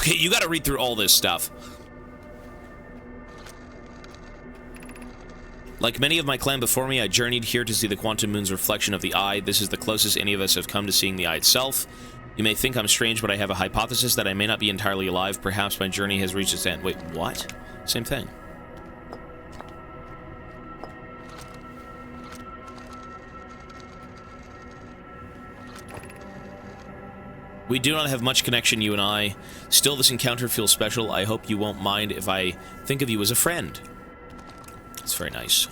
Okay, you gotta read through all this stuff. Like many of my clan before me, I journeyed here to see the quantum moon's reflection of the eye. This is the closest any of us have come to seeing the eye itself. You may think I'm strange, but I have a hypothesis that I may not be entirely alive. Perhaps my journey has reached its end. Wait, what? Same thing. We do not have much connection, you and I. Still, this encounter feels special. I hope you won't mind if I think of you as a friend. It's very nice.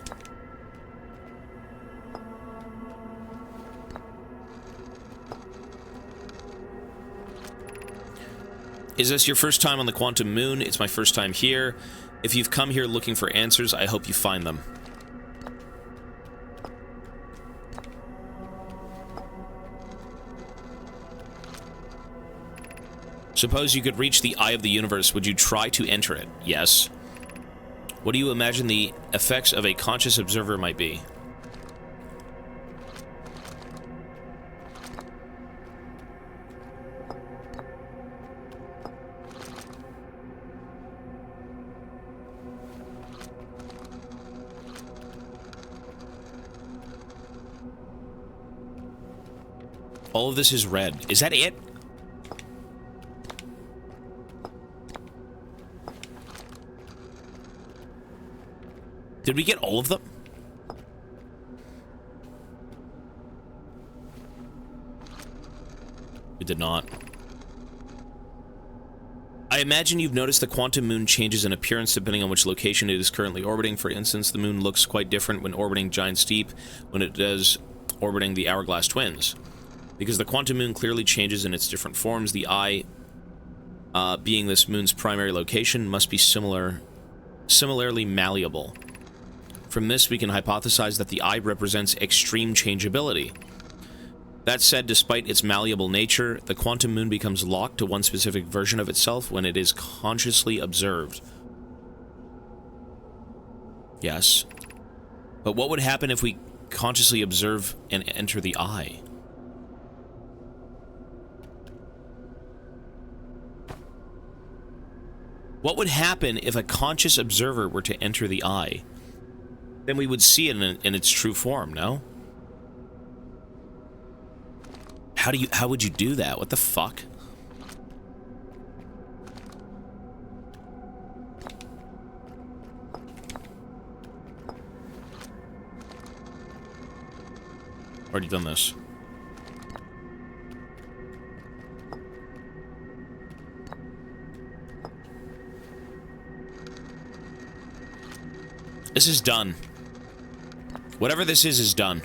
Is this your first time on the quantum moon? It's my first time here. If you've come here looking for answers, I hope you find them. Suppose you could reach the eye of the universe. Would you try to enter it? Yes. What do you imagine the effects of a conscious observer might be? All of this is red. Is that it? Did we get all of them? We did not. I imagine you've noticed the quantum moon changes in appearance depending on which location it is currently orbiting. For instance, the moon looks quite different when orbiting Giant Steep when it does orbiting the Hourglass Twins. Because the quantum moon clearly changes in its different forms, the eye, being this moon's primary location, must be similarly malleable. From this, we can hypothesize that the eye represents extreme changeability. That said, despite its malleable nature, the quantum moon becomes locked to one specific version of itself when it is consciously observed. Yes. But what would happen if we consciously observe and enter the eye? What would happen if a conscious observer were to enter the eye? Then we would see it in its true form, no? How would you do that? What the fuck? Already done this. This is done. Whatever this is done.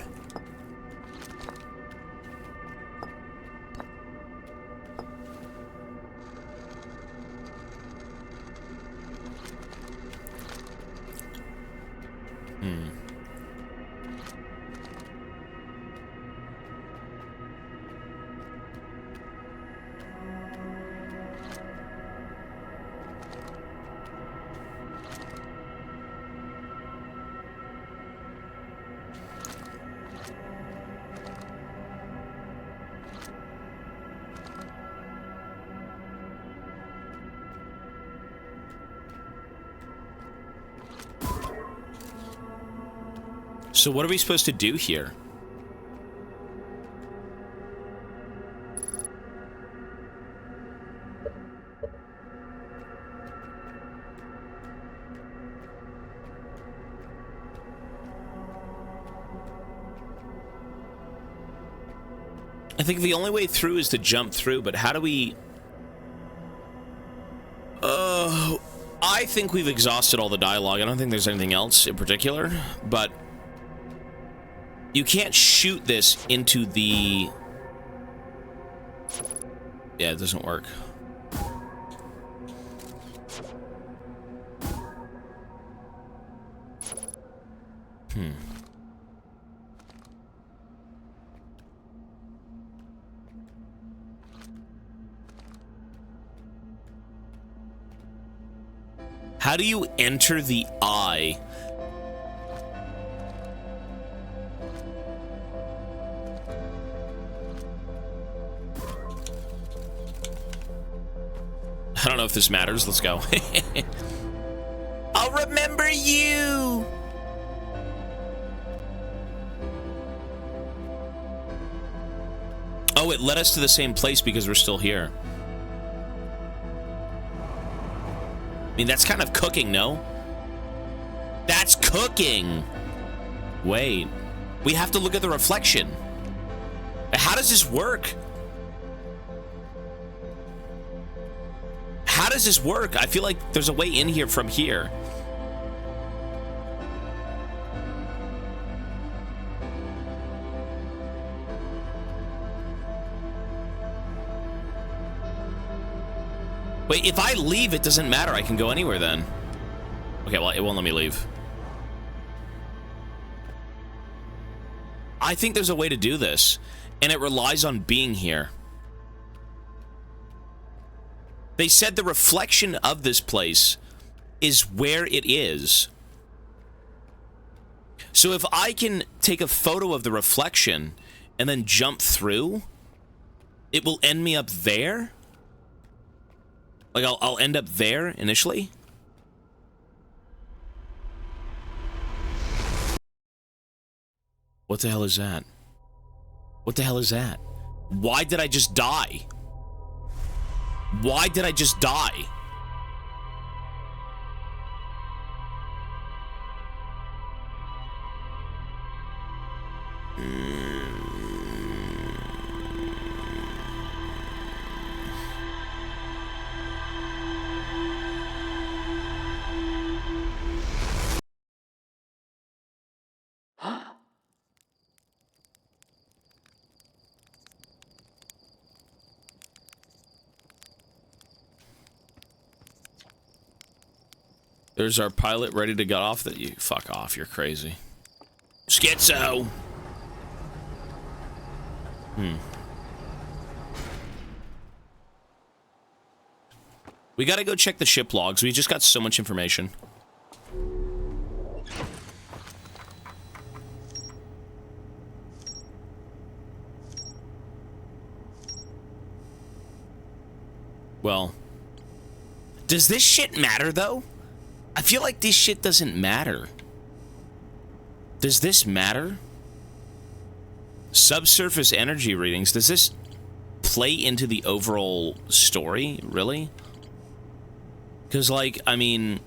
So what are we supposed to do here? I think the only way through is to jump through, but how do we... I think we've exhausted all the dialogue. I don't think there's anything else in particular, but... You can't shoot this into the... Yeah, it doesn't work. How do you enter the eye? I don't know if this matters. Let's go. I'll remember you. Oh, it led us to the same place because we're still here. I mean, that's kind of cooking, no? That's cooking. Wait. We have to look at the reflection. How does this work? How does this work? I feel like there's a way in here from here. Wait, if I leave, it doesn't matter. I can go anywhere then. Okay, well, it won't let me leave. I think there's a way to do this, and it relies on being here. They said the reflection of this place is where it is. So if I can take a photo of the reflection and then jump through, it will end me up there? Like, I'll end up there initially? What the hell is that? What the hell is that? Why did I just die? Why did I just die? There's our pilot ready to get off. That you fuck off. You're crazy. Schizo. We gotta go check the ship logs. We just got so much information. Well, does this shit matter though? I feel like this shit doesn't matter. Does this matter? Subsurface energy readings. Does this play into the overall story, really? Because, like, I mean...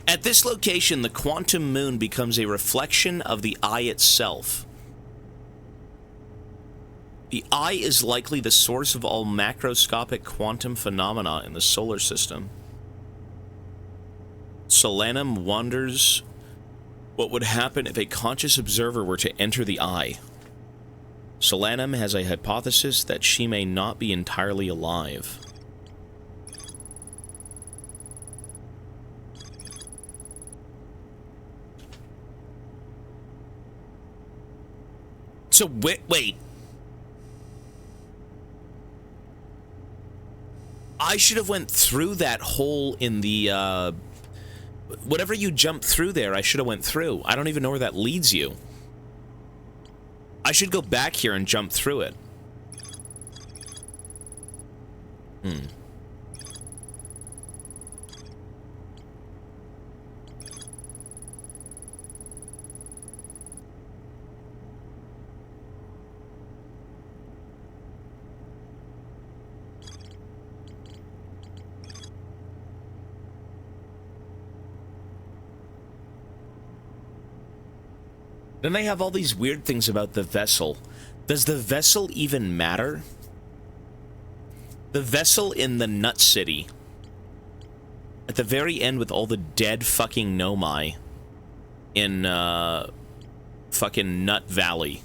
At this location, the quantum moon becomes a reflection of the eye itself. The eye is likely the source of all macroscopic quantum phenomena in the solar system. Solanum wonders what would happen if a conscious observer were to enter the eye. Solanum has a hypothesis that she may not be entirely alive. So, wait. I should have went through that hole in the, whatever you jumped through there, I should have went through. I don't even know where that leads you. I should go back here and jump through it. Then they have all these weird things about the vessel. Does the vessel even matter? The vessel in the Nut City. At the very end with all the dead fucking Nomai. In, fucking Nut Valley.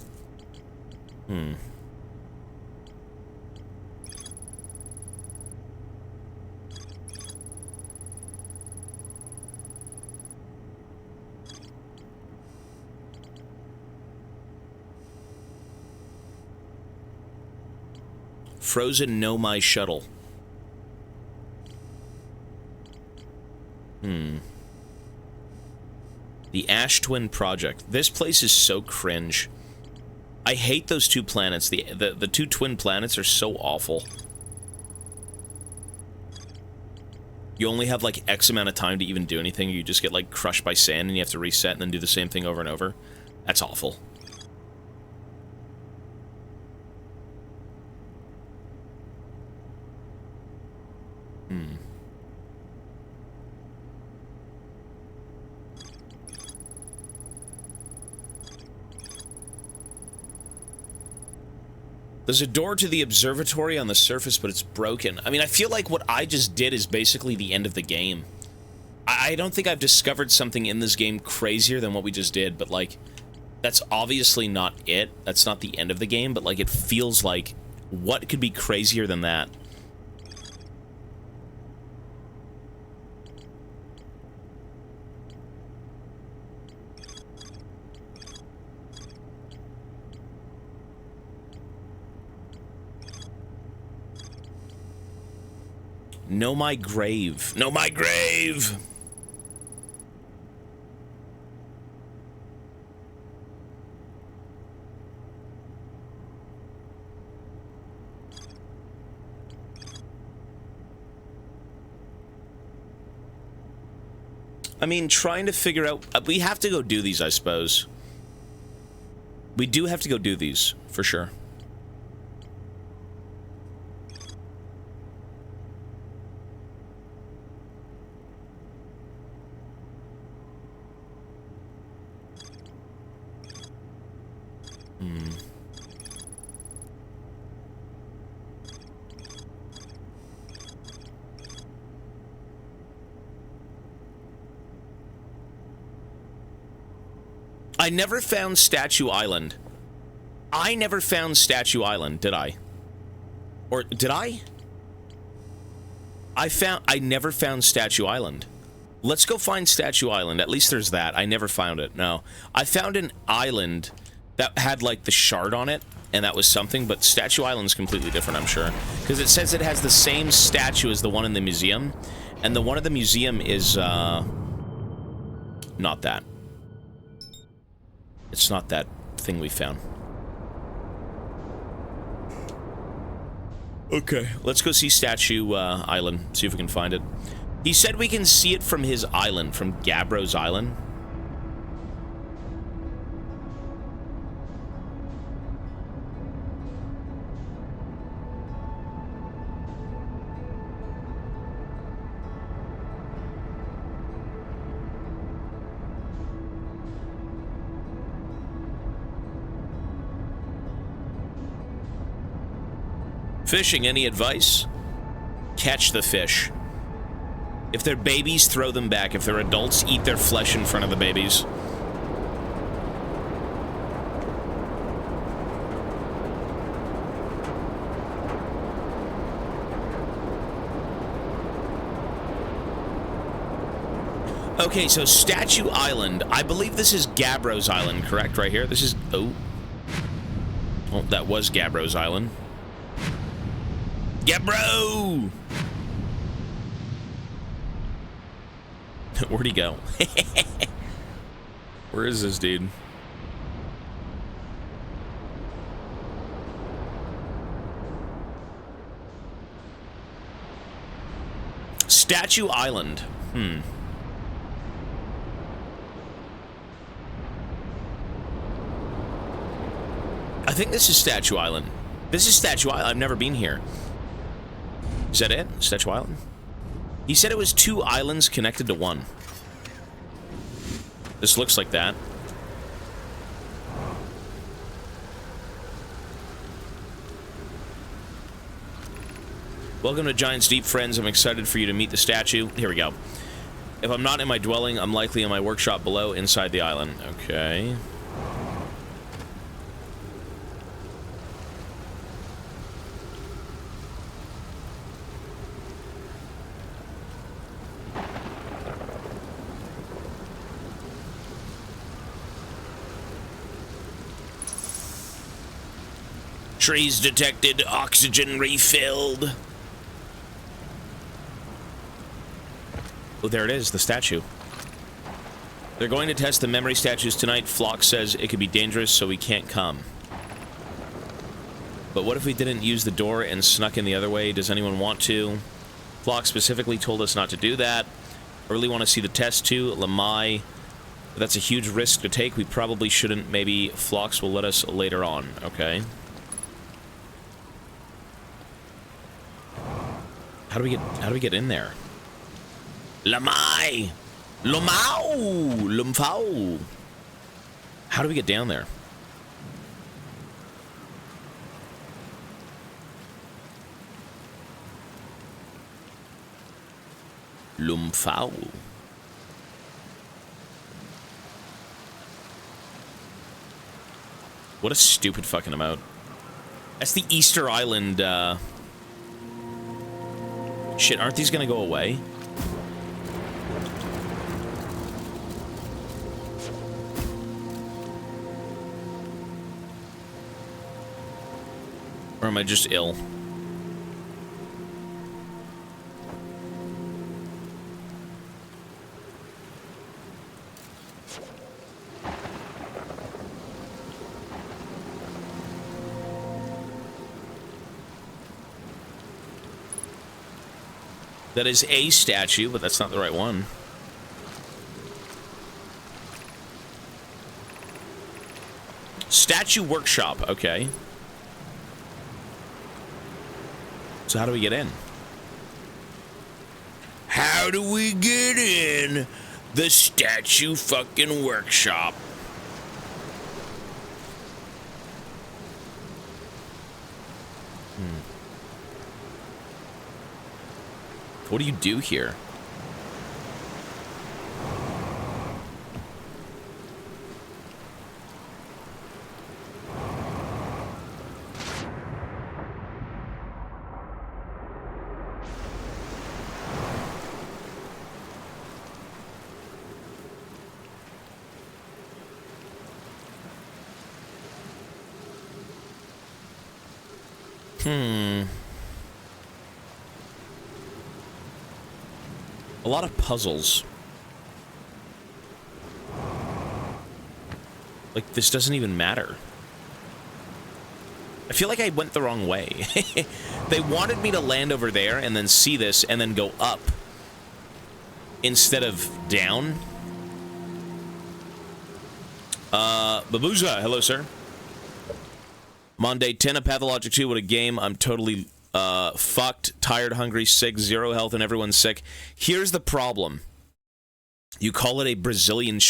Frozen Nomai shuttle. The Ash Twin Project. This place is so cringe. I hate those two planets. The two twin planets are so awful. You only have, like, X amount of time to even do anything. You just get, like, crushed by sand and you have to reset and then do the same thing over and over. That's awful. There's a door to the observatory on the surface, but it's broken. I mean, I feel like what I just did is basically the end of the game. I don't think I've discovered something in this game crazier than what we just did, but, like, that's obviously not it. That's not the end of the game, but, like, it feels like, what could be crazier than that? Know my grave. Know my grave! I mean, trying to figure out... we have to go do these, I suppose. We do have to go do these, for sure. I never found Statue Island. I never found Statue Island, did I? Or did I? I never found Statue Island. Let's go find Statue Island. At least there's that. I never found it. No. I found an island that had, like, the shard on it, and that was something, but Statue Island's completely different, I'm sure. Because it says it has the same statue as the one in the museum, and the one in the museum is, not that. It's not that thing we found. Okay, let's go see Statue Island, see if we can find it. He said we can see it from his island, from Gabbro's Island. Fishing, any advice? Catch the fish. If they're babies, throw them back. If they're adults, eat their flesh in front of the babies. Okay, so Statue Island. I believe this is Gabbro's Island, correct? Right here? This is... Oh. Oh, that was Gabbro's Island. Gabbro! Where'd he go? Where is this dude? Statue Island. I think this is Statue Island. This is Statue Island. I've never been here. Is that it? Statue Island? He said it was 2 islands connected to one. This looks like that. Welcome to Giant's Deep, friends. I'm excited for you to meet the statue. Here we go. If I'm not in my dwelling, I'm likely in my workshop below, inside the island. Okay. Trees detected, oxygen refilled. Oh, there it is, the statue. They're going to test the memory statues tonight. Flock says it could be dangerous, so we can't come. But what if we didn't use the door and snuck in the other way? Does anyone want to? Flock specifically told us not to do that. I really want to see the test too. Lamai. That's a huge risk to take. We probably shouldn't. Maybe Phlox will let us later on. Okay. How do we get in there? Lamai! Lumau! Lumfau! How do we get down there? Lumfau. What a stupid fucking amount. That's the Easter Island, Shit, aren't these gonna go away? Or am I just ill? That is a statue, but that's not the right one. Statue workshop, okay. So how do we get in? How do we get in the statue fucking workshop? What do you do here? A lot of puzzles. Like, this doesn't even matter. I feel like I went the wrong way. They wanted me to land over there and then see this and then go up instead of down. Babuza, hello, sir. Monday 10, a Pathologic 2, what a game. I'm totally fucked, tired, hungry, sick, zero health, and everyone's sick. Here's the problem. You call it a Brazilian...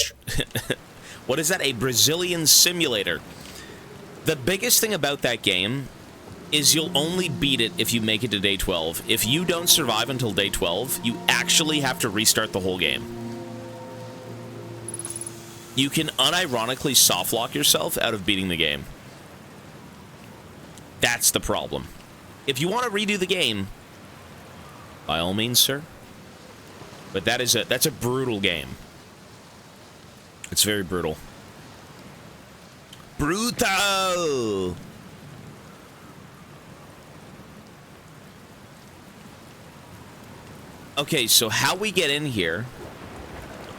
What is that? A Brazilian simulator. The biggest thing about that game is you'll only beat it if you make it to day 12. If you don't survive until day 12, you actually have to restart the whole game. You can unironically softlock yourself out of beating the game. That's the problem. If you want to redo the game, by all means, sir. But that's a brutal game. It's very brutal. Brutal! Okay, so how we get in here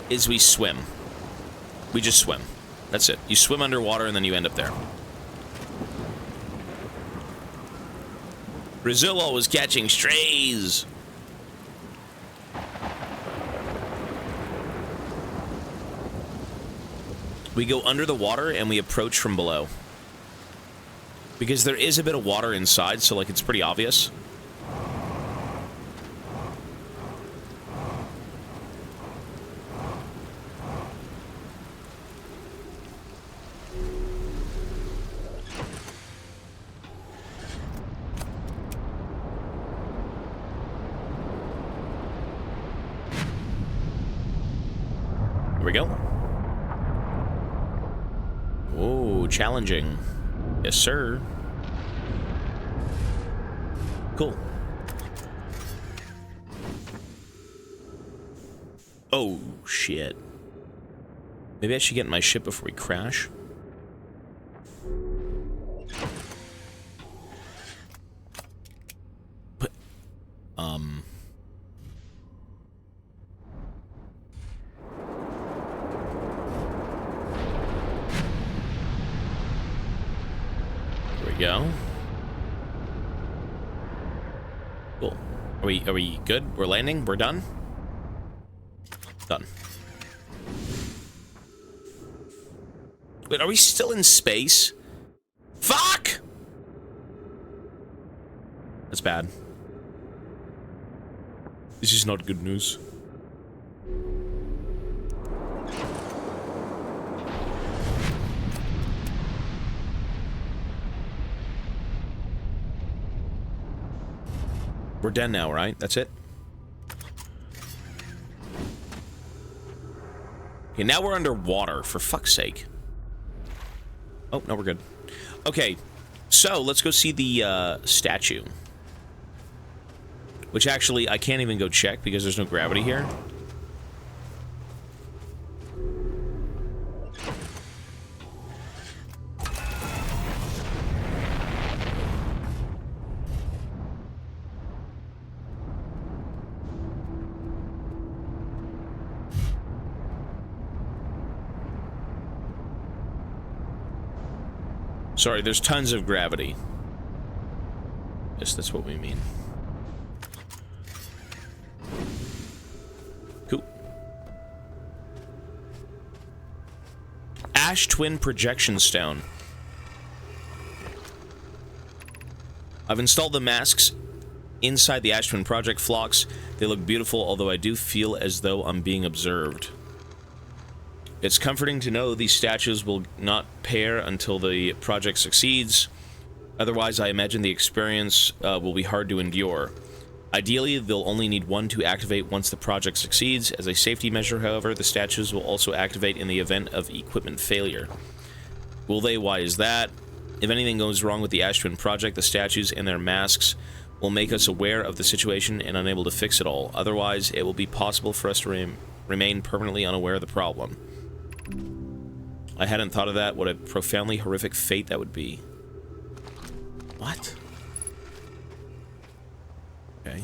is we swim. We just swim. That's it. You swim underwater and then you end up there. Brazil always catching strays. We go under the water and we approach from below. Because there is a bit of water inside, so like it's pretty obvious. Here we go. Whoa, challenging. Yes, sir. Cool. Oh, shit. Maybe I should get in my ship before we crash. But, go. Cool. Are we good? We're landing? We're done? Done. Wait, are we still in space? Fuck! That's bad. This is not good news. We're done now, right? That's it? Okay, now we're underwater, for fuck's sake. Oh, no, we're good. Okay, so let's go see the statue. Which actually, I can't even go check because there's no gravity here. Sorry, there's tons of gravity. Yes, that's what we mean. Cool. Ash Twin Projection Stone. I've installed the masks inside the Ash Twin Project flocks. They look beautiful, although I do feel as though I'm being observed. It's comforting to know these statues will not pair until the project succeeds. Otherwise, I imagine the experience will be hard to endure. Ideally, they'll only need one to activate once the project succeeds. As a safety measure, however, the statues will also activate in the event of equipment failure. Will they? Why is that? If anything goes wrong with the Ash Twin project, the statues and their masks will make us aware of the situation and unable to fix it all. Otherwise, it will be possible for us to remain permanently unaware of the problem. I hadn't thought of that. What a profoundly horrific fate that would be. What? Okay.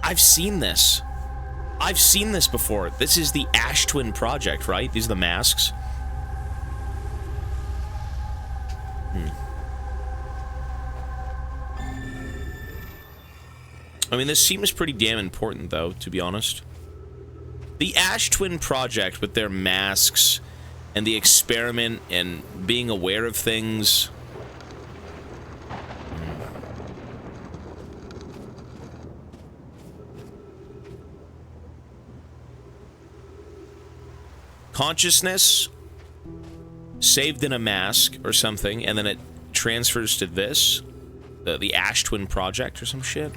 I've seen this. I've seen this before. This is the Ash Twin project, right? These are the masks. I mean, this seems pretty damn important, though, to be honest. The Ash Twin project with their masks and the experiment and being aware of things. Consciousness saved in a mask or something, and then it transfers to this, the Ash Twin project or some shit.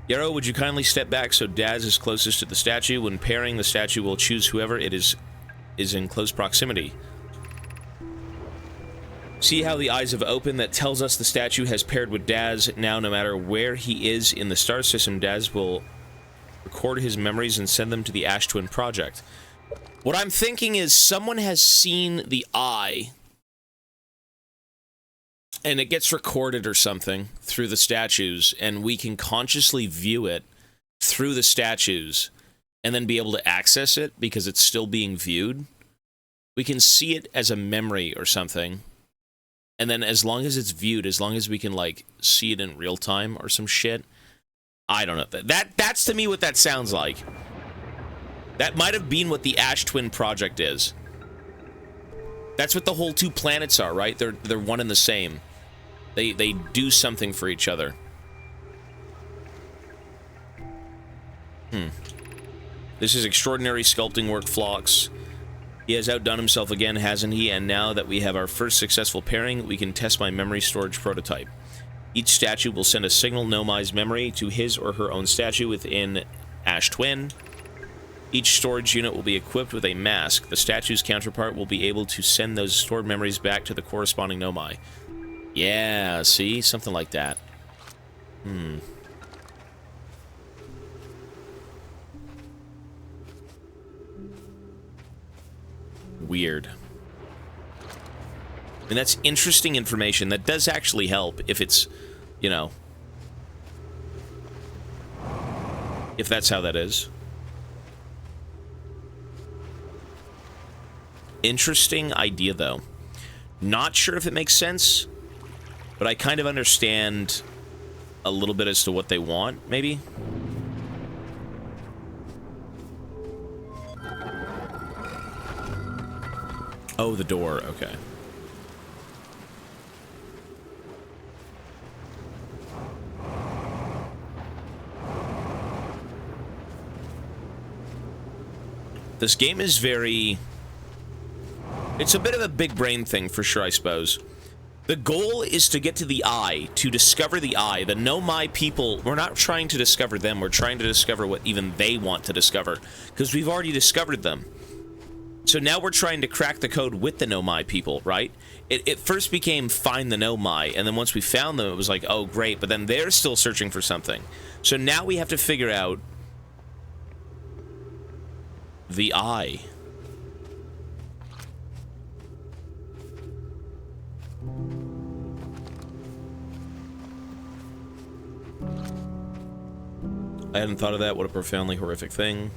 Yarrow, would you kindly step back so Daz is closest to the statue? When pairing, the statue will choose whoever it is in close proximity. See how the eyes have opened? That tells us the statue has paired with Daz. Now, no matter where he is in the star system, Daz will record his memories and send them to the Ash Twin project. What I'm thinking is someone has seen the eye, and it gets recorded or something through the statues, and we can consciously view it through the statues and then be able to access it because it's still being viewed. We can see it as a memory or something, and then as long as it's viewed, as long as we can, like, see it in real time or some shit, I don't know. That's to me what that sounds like. That might have been what the Ash Twin project is. That's what the whole two planets are, right? They're one and the same. They do something for each other. This is extraordinary sculpting work, Phlox. He has outdone himself again, hasn't he? And now that we have our first successful pairing, we can test my memory storage prototype. Each statue will send a signal Nomai's memory to his or her own statue within Ash Twin. Each storage unit will be equipped with a mask. The statue's counterpart will be able to send those stored memories back to the corresponding Nomai. Yeah, see? Something like that. Weird. I mean, that's interesting information. That does actually help if it's, you know, if that's how that is. Interesting idea, though. Not sure if it makes sense, but I kind of understand a little bit as to what they want, maybe? Oh, the door, okay. This game is very... It's a bit of a big brain thing, for sure, I suppose. The goal is to get to the eye, to discover the eye. The Nomai people, we're not trying to discover them, we're trying to discover what even they want to discover. Because we've already discovered them. So now we're trying to crack the code with the Nomai people, right? It first became find the Nomai, and then once we found them, it was like, oh, great, but then they're still searching for something. So now we have to figure out the eye. I hadn't thought of that. What a profoundly horrific thing.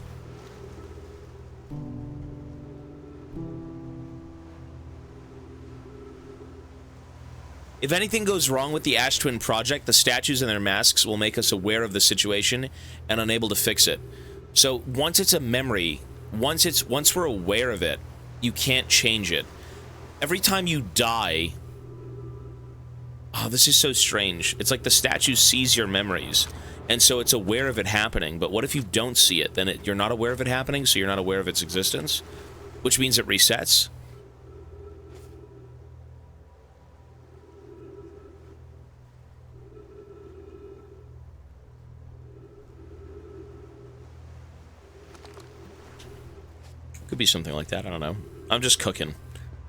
If anything goes wrong with the Ash Twin project, the statues and their masks will make us aware of the situation and unable to fix it. So once it's a memory, once we're aware of it, you can't change it. Every time you die... Oh, this is so strange. It's like the statue sees your memories, and so it's aware of it happening. But what if you don't see it? Then you're not aware of it happening, so you're not aware of its existence? Which means it resets? Could be something like that, I don't know. I'm just cooking.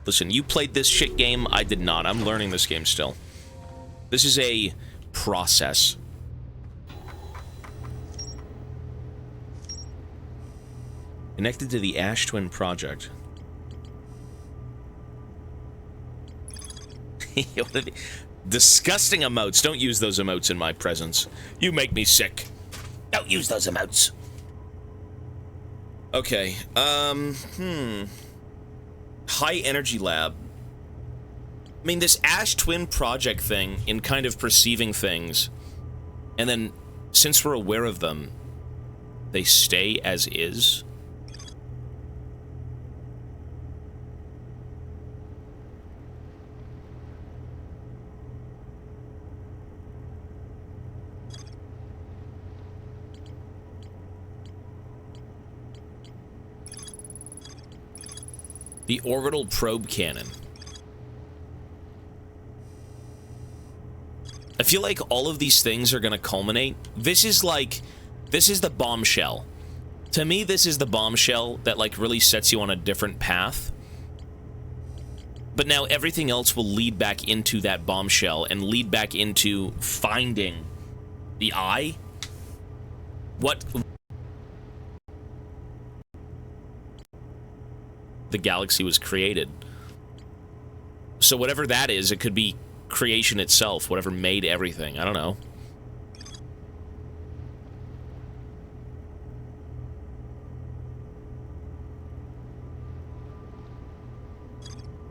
Listen, you played this shit game, I did not. I'm learning this game still. This is a process. Connected to the Ash Twin project. Disgusting emotes. Don't use those emotes in my presence. You make me sick. Don't use those emotes. Okay, High energy lab. I mean, this Ash Twin project thing in kind of perceiving things, and then, since we're aware of them, they stay as is? The orbital probe cannon. I feel like all of these things are going to culminate. This is the bombshell. To me, this is the bombshell that, like, really sets you on a different path. But now everything else will lead back into that bombshell and lead back into finding the eye. What... the galaxy was created. So whatever that is, it could be creation itself, whatever made everything. I don't know.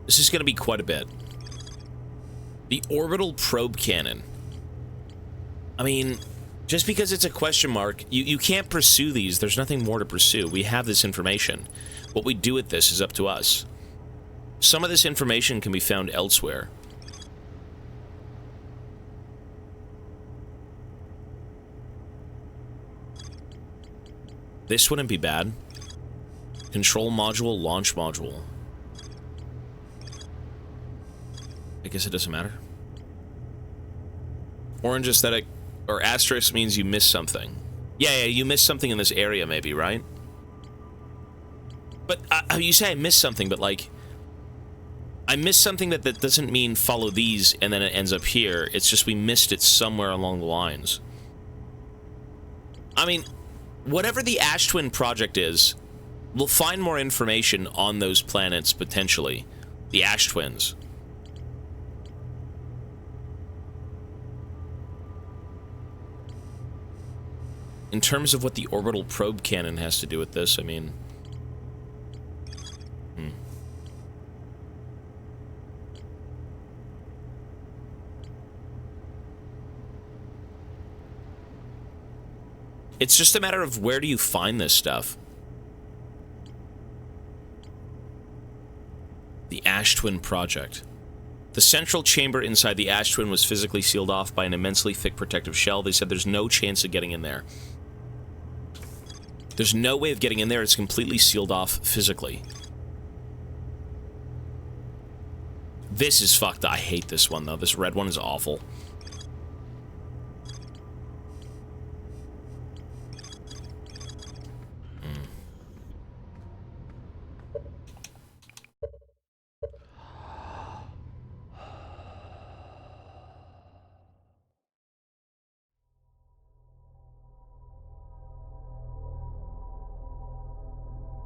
This is going to be quite a bit. The orbital probe cannon. I mean, just because it's a question mark, you can't pursue these. There's nothing more to pursue. We have this information. What we do with this is up to us. Some of this information can be found elsewhere. This wouldn't be bad. Control module, launch module. I guess it doesn't matter. Orange aesthetic, or asterisk means you missed something. Yeah, you missed something in this area, maybe, right? But you say I missed something, but, like, I missed something that doesn't mean follow these and then it ends up here. It's just we missed it somewhere along the lines. I mean, whatever the Ash Twin project is, we'll find more information on those planets, potentially. The Ash Twins. In terms of what the orbital probe cannon has to do with this, I mean... It's just a matter of where do you find this stuff. The Ash Twin Project. The central chamber inside the Ash Twin was physically sealed off by an immensely thick protective shell. They said there's no chance of getting in there. There's no way of getting in there. It's completely sealed off physically. This is fucked. I hate this one, though. This red one is awful.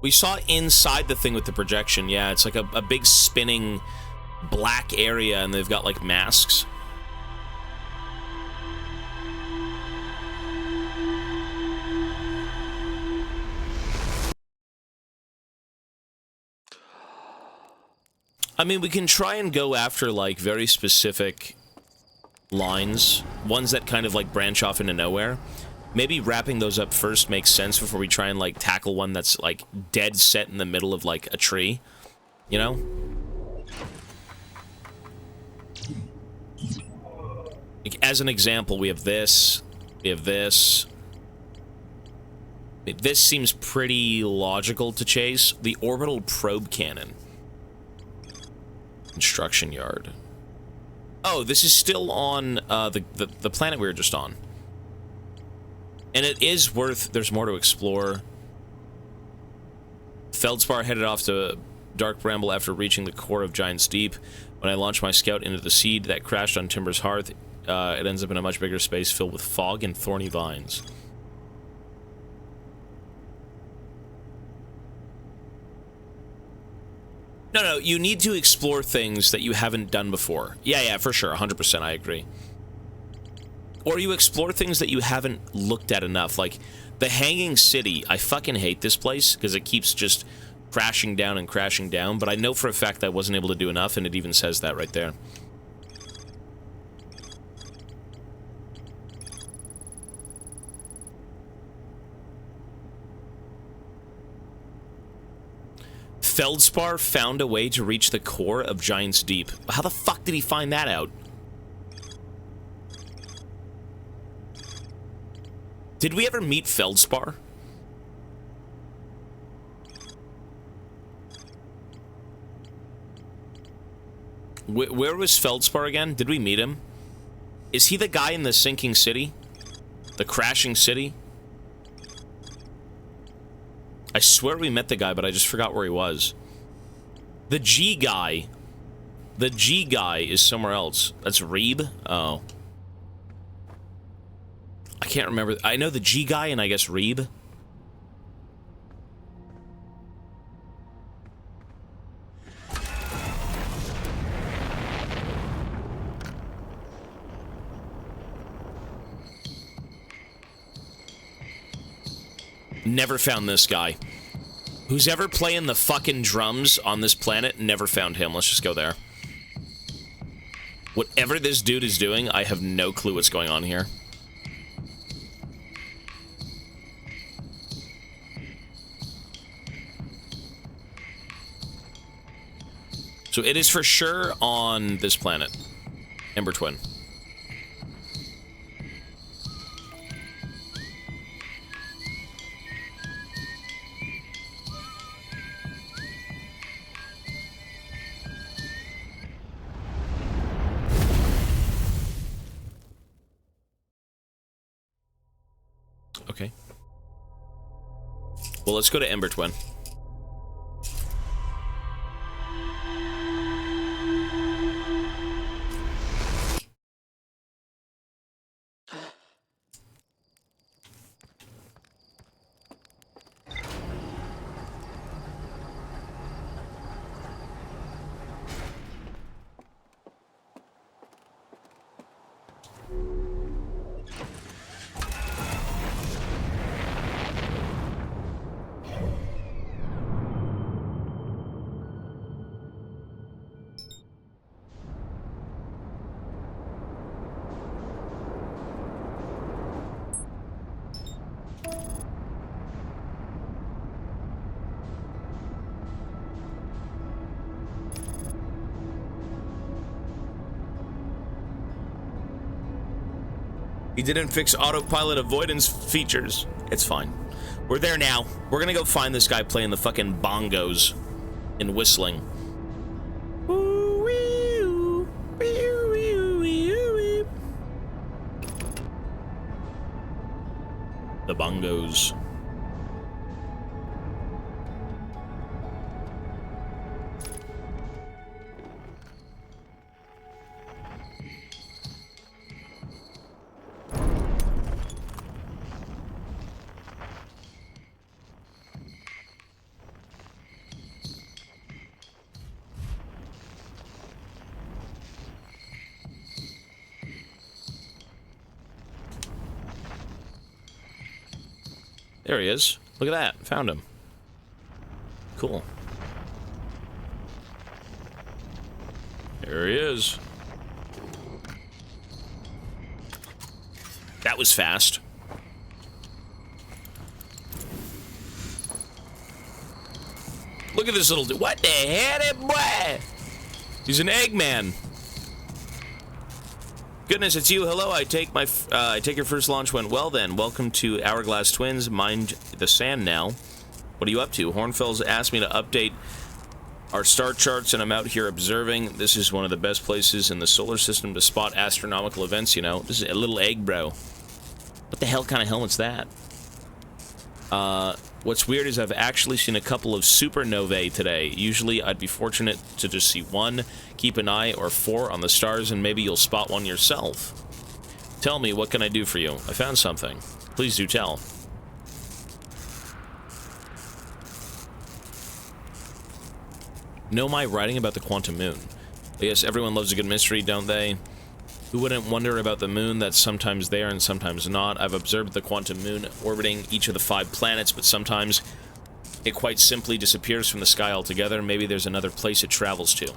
We saw inside the thing with the projection. Yeah, it's like a big spinning black area, and they've got, like, masks. I mean, we can try and go after, like, very specific lines. Ones that kind of, like, branch off into nowhere. Maybe wrapping those up first makes sense before we try and, like, tackle one that's, like, dead set in the middle of, like, a tree. You know? Like, as an example, we have this. We have this. This seems pretty logical to chase. The orbital probe cannon. Construction yard. Oh, this is still on the planet we were just on. And it is worth... There's more to explore. Feldspar headed off to Dark Bramble after reaching the core of Giant's Deep. When I launched my scout into the seed that crashed on Timber's hearth, it ends up in a much bigger space filled with fog and thorny vines. No, you need to explore things that you haven't done before. Yeah, for sure, 100%, I agree. Or you explore things that you haven't looked at enough, like the Hanging City. I fucking hate this place, because it keeps just crashing down, but I know for a fact I wasn't able to do enough, and it even says that right there. Feldspar found a way to reach the core of Giant's Deep. How the fuck did he find that out? Did we ever meet Feldspar? Where was Feldspar again? Did we meet him? Is he the guy in the sinking city? The crashing city? I swear we met the guy, but I just forgot where he was. The G guy. The G guy is somewhere else. That's Reeb? Oh. I can't remember. I know the G guy and I guess Reeb. Never found this guy. Who's ever playing the fucking drums on this planet, never found him. Let's just go there. Whatever this dude is doing, I have no clue what's going on here. So it is for sure on this planet. Ember Twin. Okay. Well, let's go to Ember Twin. He didn't fix autopilot avoidance features. It's fine. We're there now. We're gonna go find this guy playing the fucking bongos and whistling. The bongos. There he is. Look at that. Found him. Cool. There he is. That was fast. Look at this little dude. What the hell, boy? He's an Eggman. Goodness, it's you. Hello, I take your first launch went well then. Welcome to Hourglass Twins. Mind the sand now. What are you up to? Hornfels asked me to update our star charts, and I'm out here observing. This is one of the best places in the solar system to spot astronomical events, you know. This is a little egg, bro. What the hell kind of helmet's that? What's weird is I've actually seen a couple of supernovae today. Usually I'd be fortunate to just see one. Keep an eye or 4 on the stars and maybe you'll spot one yourself. Tell me, what can I do for you? I found something. Please do tell. Know my writing about the quantum moon? Yes, everyone loves a good mystery, don't they? Who wouldn't wonder about the moon that's sometimes there and sometimes not? I've observed the quantum moon orbiting each of the 5 planets, but sometimes it quite simply disappears from the sky altogether. Maybe there's another place it travels to.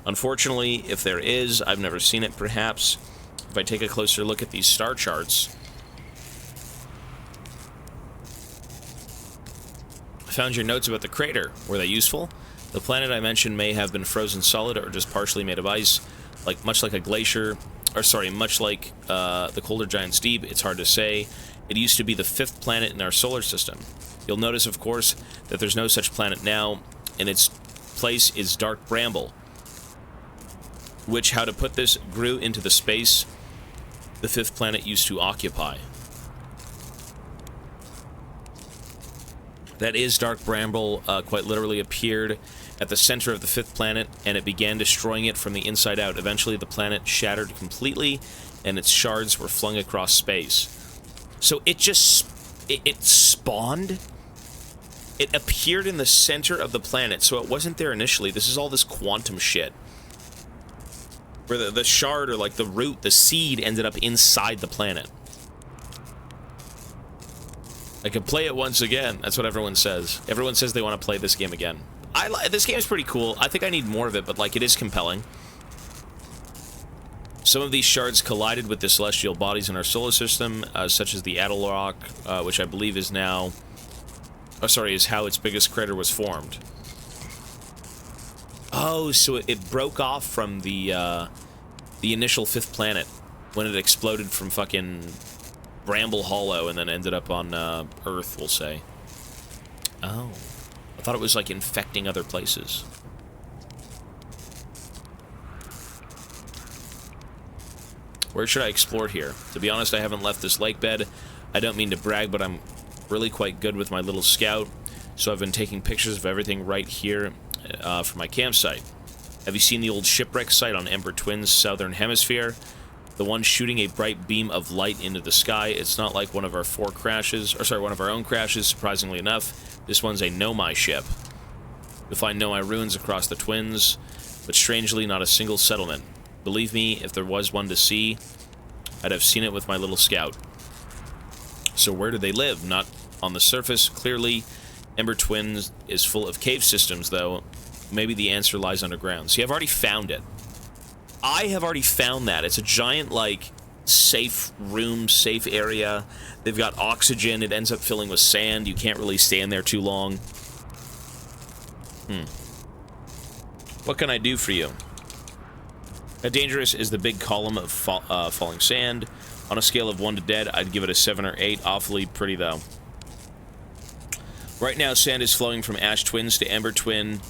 Unfortunately, if there is, I've never seen it. Perhaps if I take a closer look at these star charts. I found your notes about the crater. Were they useful? The planet I mentioned may have been frozen solid or just partially made of ice. Much like a glacier, or sorry, much like the colder giant's deep, it's hard to say. It used to be the 5th planet in our solar system. You'll notice, of course, that there's no such planet now, and its place is dark bramble, which, how to put this, grew into the space the 5th planet used to occupy. That is, dark bramble quite literally appeared at the center of the 5th planet, and it began destroying it from the inside out. Eventually, the planet shattered completely, and its shards were flung across space. So it just... It spawned? It appeared in the center of the planet, so it wasn't there initially. This is all this quantum shit. Where the shard, or like the root, the seed, ended up inside the planet. I could play it once again. That's what everyone says. Everyone says they want to play this game again. This game is pretty cool. I think I need more of it, but, like, it is compelling. Some of these shards collided with the celestial bodies in our solar system, such as the Attlerock, which I believe is now... Oh, sorry, is how its biggest crater was formed. Oh, so it broke off from the initial 5th planet when it exploded from fucking Bramble Hollow and then ended up on Earth, we'll say. Oh. I thought it was, like, infecting other places. Where should I explore here? To be honest, I haven't left this lake bed. I don't mean to brag, but I'm really quite good with my little scout, so I've been taking pictures of everything right here for my campsite. Have you seen the old shipwreck site on Ember Twins' southern hemisphere? The one shooting a bright beam of light into the sky. It's not like one of our one of our own crashes, surprisingly enough. This one's a Nomai ship. You'll find Nomai ruins across the Twins, but strangely not a single settlement. Believe me, if there was one to see, I'd have seen it with my little scout. So where do they live? Not on the surface, clearly. Ember Twins is full of cave systems, though. Maybe the answer lies underground. See, I've already found it. I have already found that. It's a giant, like, safe room, safe area. They've got oxygen. It ends up filling with sand. You can't really stand there too long. What can I do for you? How dangerous is the big column of falling sand? On a scale of 1 to dead, I'd give it a 7 or 8. Awfully pretty, though. Right now, sand is flowing from ash twins to ember twin,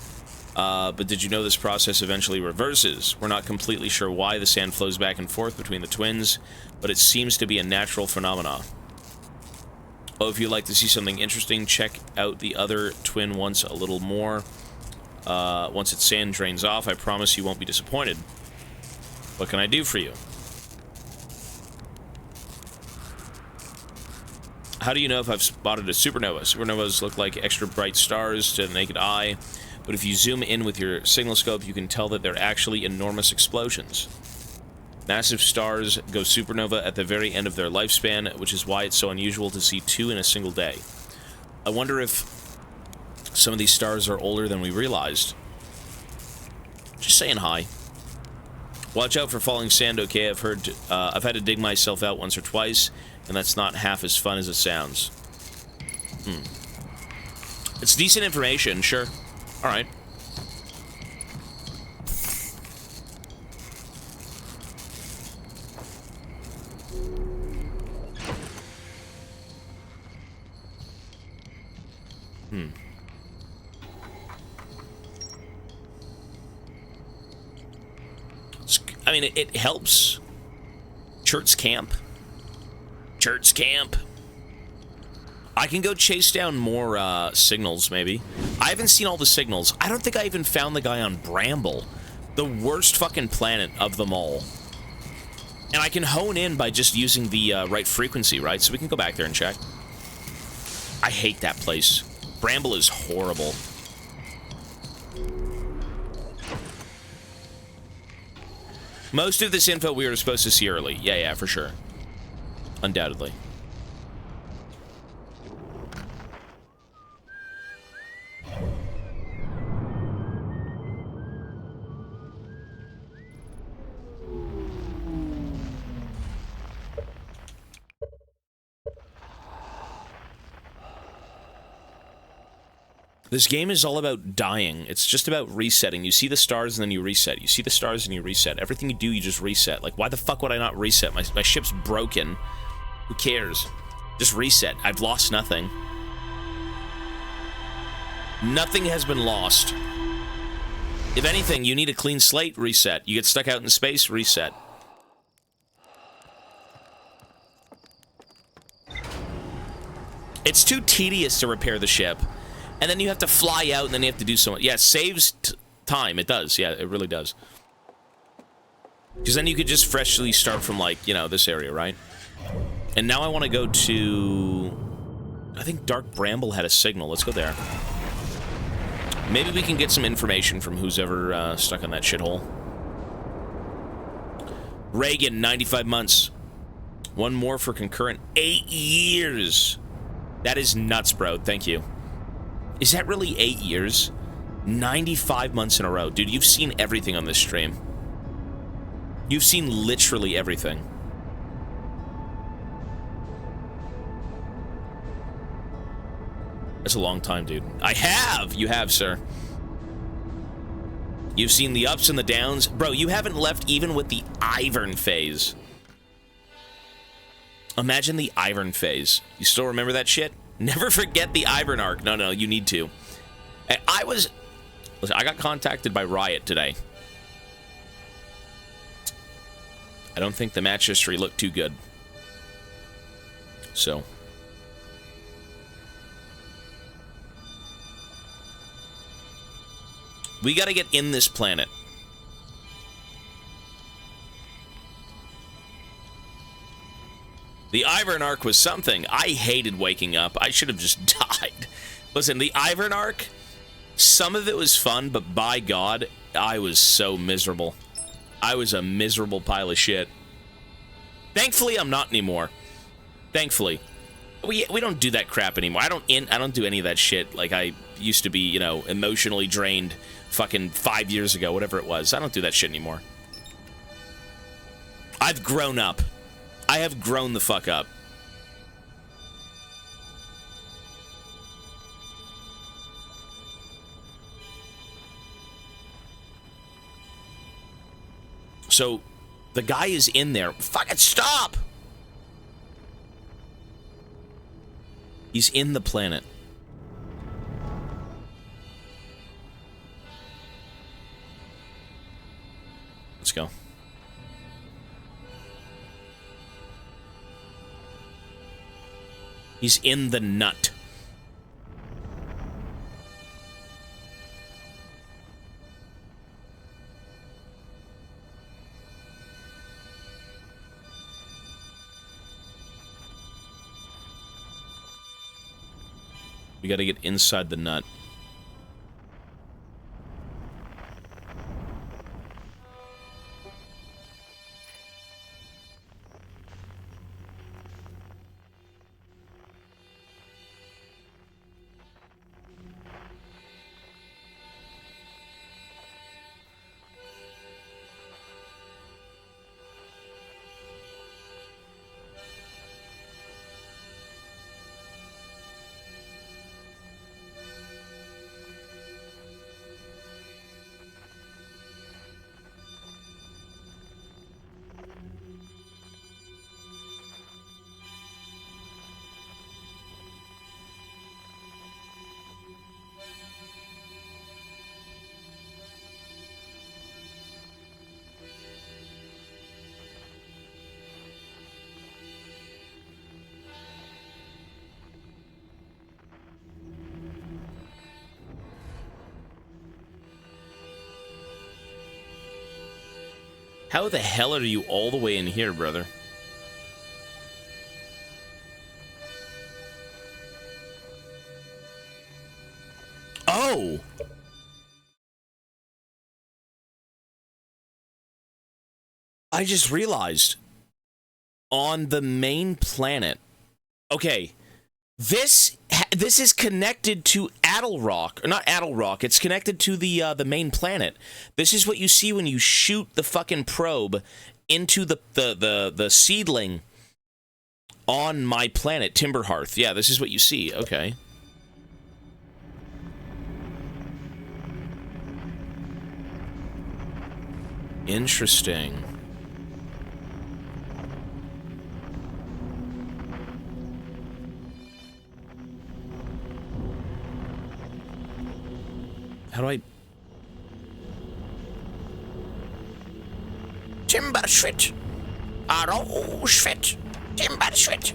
but did you know this process eventually reverses? We're not completely sure why the sand flows back and forth between the twins, but it seems to be a natural phenomena. Oh, if you'd like to see something interesting, check out the other twin once a little more. Once its sand drains off, I promise you won't be disappointed. What can I do for you? How do you know if I've spotted a supernova? Supernovas look like extra bright stars to the naked eye, but if you zoom in with your signal scope, you can tell that they're actually enormous explosions. Massive stars go supernova at the very end of their lifespan, which is why it's so unusual to see 2 in a single day. I wonder if some of these stars are older than we realized. Just saying hi. Watch out for falling sand, okay? I've had to dig myself out once or twice, and that's not half as fun as it sounds. It's decent information, sure. Alright. I mean, it helps. Church camp. Church camp. I can go chase down more signals, maybe. I haven't seen all the signals. I don't think I even found the guy on Bramble. The worst fucking planet of them all. And I can hone in by just using the right frequency, right? So we can go back there and check. I hate that place. Bramble is horrible. Most of this info we were supposed to see early. Yeah, for sure. Undoubtedly. This game is all about dying. It's just about resetting. You see the stars and then you reset. You see the stars and you reset. Everything you do, you just reset. Like, why the fuck would I not reset? My ship's broken. Who cares? Just reset. I've lost nothing. Nothing has been lost. If anything, you need a clean slate, reset. You get stuck out in space, reset. It's too tedious to repair the ship. And then you have to fly out, and then you have to do so much. Yeah, it saves time. It does. Yeah, it really does. Because then you could just freshly start from, like, you know, this area, right? And now I want to go to... I think Dark Bramble had a signal. Let's go there. Maybe we can get some information from who's ever stuck on that shithole. Reagan, 95 months. One more for concurrent 8 years. That is nuts, bro. Thank you. Is that really 8 years? 95 months in a row. Dude, you've seen everything on this stream. You've seen literally everything. That's a long time, dude. I have! You have, sir. You've seen the ups and the downs. Bro, you haven't left even with the Ivern phase. Imagine the Ivern phase. You still remember that shit? Never forget the Ivern arc. No, you need to. And listen, I got contacted by Riot today. I don't think the match history looked too good. So. We gotta get in this planet. The Ivern arc was something. I hated waking up. I should have just died. Listen, the Ivern arc, some of it was fun, but by God, I was so miserable. I was a miserable pile of shit. Thankfully, I'm not anymore. Thankfully. We don't do that crap anymore. I don't do any of that shit like I used to be, you know, emotionally drained fucking 5 years ago, whatever it was. I don't do that shit anymore. I've grown up. I have grown the fuck up. So, the guy is in there. Fucking stop! He's in the planet. Let's go. He's in the nut. We gotta get inside the nut. How the hell are you all the way in here, brother? Oh! I just realized. On the main planet. Okay. This is connected to Addlerock, or not Addlerock. It's connected to the main planet. This is what you see when you shoot the fucking probe into the seedling on my planet, Timberhearth. Yeah, this is what you see. Okay. Interesting. How do I... Timberschwit. Arrowschwit. Timberschwit.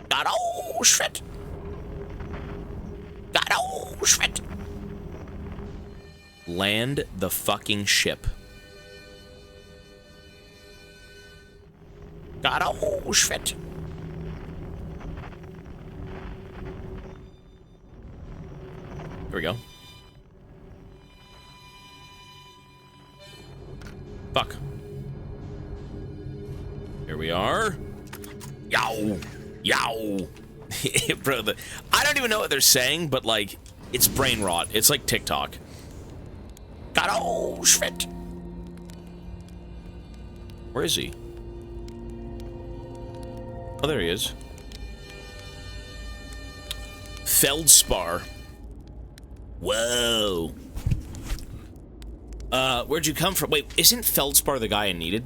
Arrowschwit. Arrowschwit. Land the fucking ship. Arrowschwit. Here we go. Fuck. Here we are. Yow! Yow! Bro, I don't even know what they're saying, but, like, it's brain rot. It's like TikTok. Oh, shit. Where is he? Oh, there he is. Feldspar. Whoa. Where'd you come from? Wait, isn't Feldspar the guy I needed?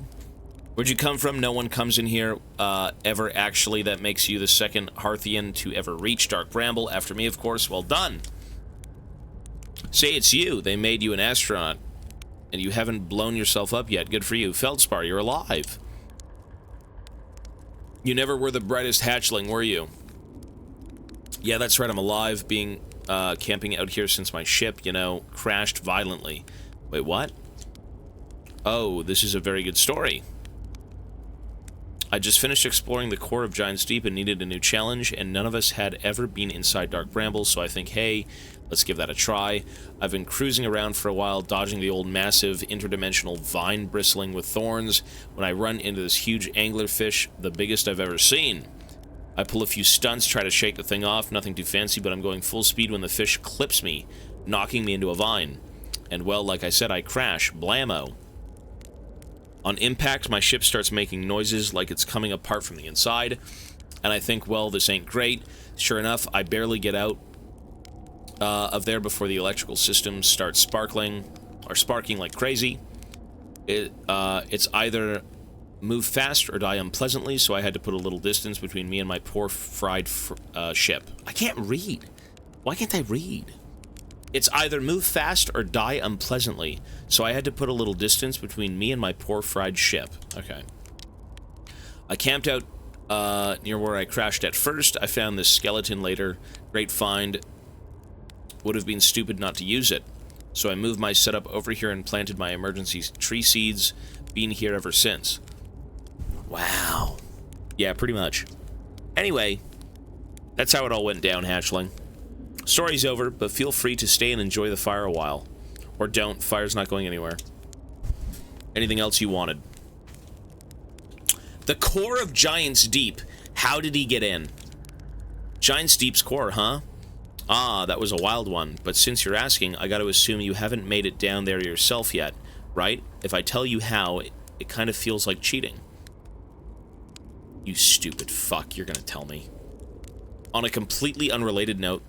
Where'd you come from? No one comes in here, ever actually. That makes you the second Hearthian to ever reach Dark Bramble. After me, of course. Well done. Say it's you. They made you an astronaut. And you haven't blown yourself up yet. Good for you. Feldspar, you're alive. You never were the brightest hatchling, were you? Yeah, that's right. I'm alive. Being, camping out here since my ship, you know, crashed violently. Wait, what? Oh, this is a very good story. I just finished exploring the core of Giant's Deep and needed a new challenge, and none of us had ever been inside Dark Bramble, so I think, hey, let's give that a try. I've been cruising around for a while, dodging the old massive interdimensional vine bristling with thorns, when I run into this huge anglerfish, the biggest I've ever seen. I pull a few stunts, try to shake the thing off, nothing too fancy, but I'm going full speed when the fish clips me, knocking me into a vine. And well, like I said, I crash. Blammo. On impact, my ship starts making noises like it's coming apart from the inside, and I think, well, this ain't great. Sure enough, I barely get out of there before the electrical systems start sparking like crazy. It's either move fast or die unpleasantly, so I had to put a little distance between me and my poor fried ship. I can't read. Why can't I read? It's either move fast or die unpleasantly, so I had to put a little distance between me and my poor fried ship. Okay. I camped out near where I crashed at first. I found this skeleton later. Great find. Would have been stupid not to use it. So I moved my setup over here and planted my emergency tree seeds. Been here ever since. Wow. Yeah, pretty much. Anyway, that's how it all went down, hatchling. Story's over, but feel free to stay and enjoy the fire a while. Or don't, fire's not going anywhere. Anything else you wanted? The core of Giant's Deep. How did he get in? Giant's Deep's core, huh? Ah, that was a wild one, but since you're asking, I gotta assume you haven't made it down there yourself yet, right? If I tell you how, it kind of feels like cheating. You stupid fuck, you're gonna tell me. On a completely unrelated note,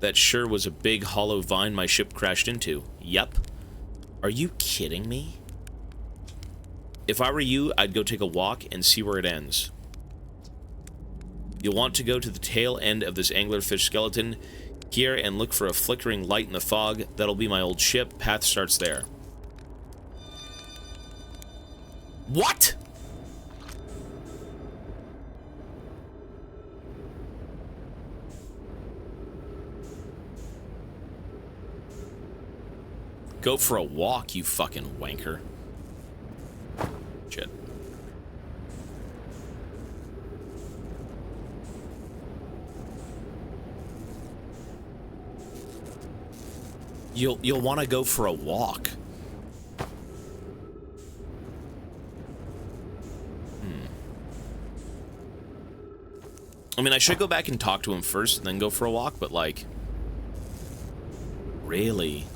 that sure was a big hollow vine my ship crashed into. Yep. Are you kidding me? If I were you, I'd go take a walk and see where it ends. You'll want to go to the tail end of this anglerfish skeleton here and look for a flickering light in the fog. That'll be my old ship. Path starts there. What? Go for a walk, you fucking wanker. Shit. You'll want to go for a walk. I mean, I should go back and talk to him first and then go for a walk, but like, really?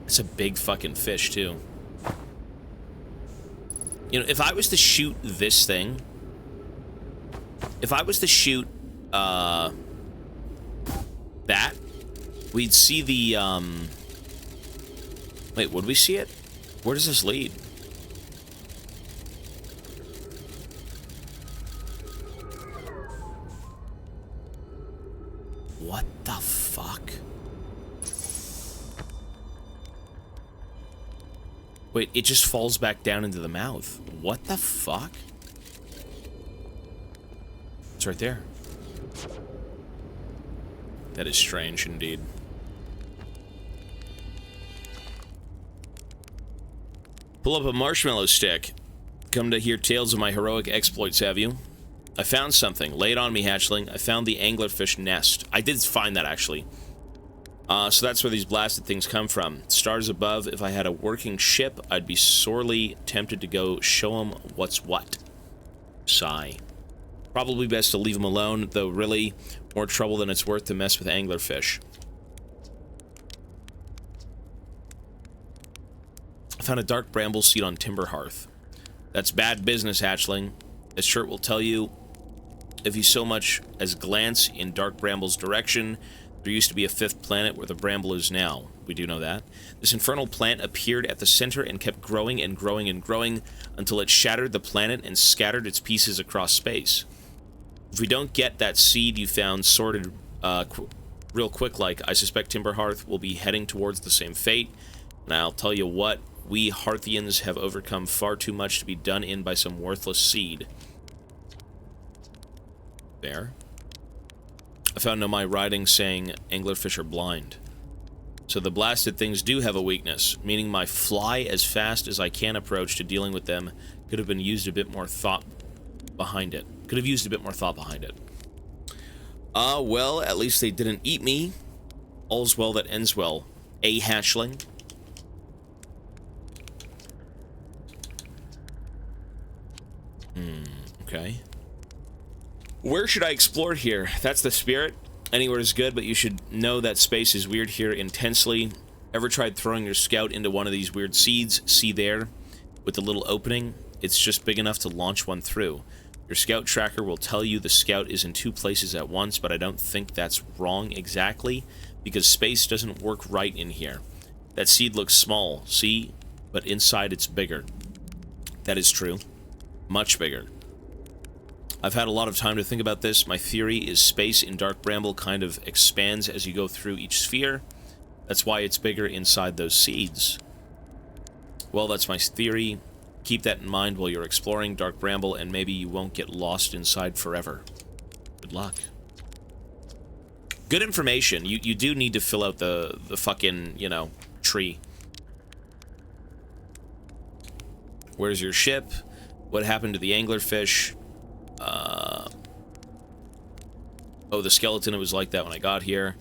It's a big fucking fish, too. You know, if I was to shoot this thing... If I was to shoot, that, we'd see the, Wait, would we see it? Where does this lead? What the fuck? Wait, it just falls back down into the mouth. What the fuck? It's right there. That is strange indeed. Pull up a marshmallow stick. Come to hear tales of my heroic exploits, have you? I found something. Lay it on me, hatchling. I found the anglerfish nest. I did find that, actually. So that's where these blasted things come from. Stars above. If I had a working ship, I'd be sorely tempted to go show them what's what. Sigh. Probably best to leave them alone, though really, more trouble than it's worth to mess with anglerfish. I found a dark bramble seed on timber hearth. That's bad business, hatchling. This shirt will tell you if you so much as glance in dark bramble's direction. There used to be a fifth planet where the bramble is now. We do know that. This infernal plant appeared at the center and kept growing and growing and growing until it shattered the planet and scattered its pieces across space. If we don't get that seed you found sorted real quick, like, I suspect Timberhearth will be heading towards the same fate. And I'll tell you what, we Hearthians have overcome far too much to be done in by some worthless seed. There. I found on my writing saying anglerfish are blind. So the blasted things do have a weakness, meaning my fly as fast as I can approach to dealing with them could have been used a bit more thought behind it. Could have used a bit more thought behind it. Well, at least they didn't eat me. All's well that ends well. A hatchling. Okay. Where should I explore here? That's the spirit. Anywhere is good, but you should know that space is weird here intensely. Ever tried throwing your scout into one of these weird seeds? See there? with the little opening, it's just big enough to launch one through. Your scout tracker will tell you the scout is in 2 places at once, but I don't think that's wrong exactly, because space doesn't work right in here. That seed looks small, see? But inside it's bigger. That is true. Much bigger. I've had a lot of time to think about this. My theory is space in Dark Bramble kind of expands as you go through each sphere. That's why it's bigger inside those seeds. Well, that's my theory. Keep that in mind while you're exploring Dark Bramble, and maybe you won't get lost inside forever. Good luck. Good information. You do need to fill out the fucking, you know, tree. Where's your ship? What happened to the anglerfish? Oh, the skeleton, it was like that when I got here.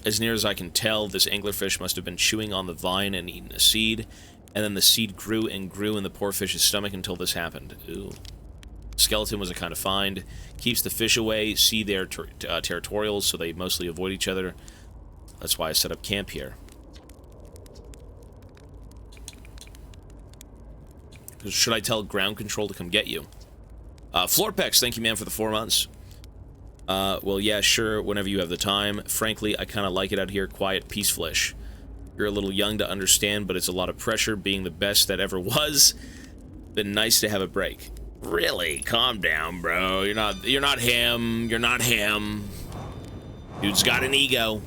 As near as I can tell, this anglerfish must have been chewing on the vine and eaten a seed, and then the seed grew and grew in the poor fish's stomach until this happened. Ooh. Skeleton was a kind of find. Keeps the fish away. See, they're territorial, so they mostly avoid each other. That's why I set up camp here. Should I tell ground control to come get you? Floorpex, thank you, man, for the 4 months. Well, yeah, sure, whenever you have the time. Frankly, I kind of like it out here, quiet, peaceful-ish. You're a little young to understand, but it's a lot of pressure being the best that ever was. Been nice to have a break. Really? Calm down, bro. You're not him. You're not him. Dude's got an ego.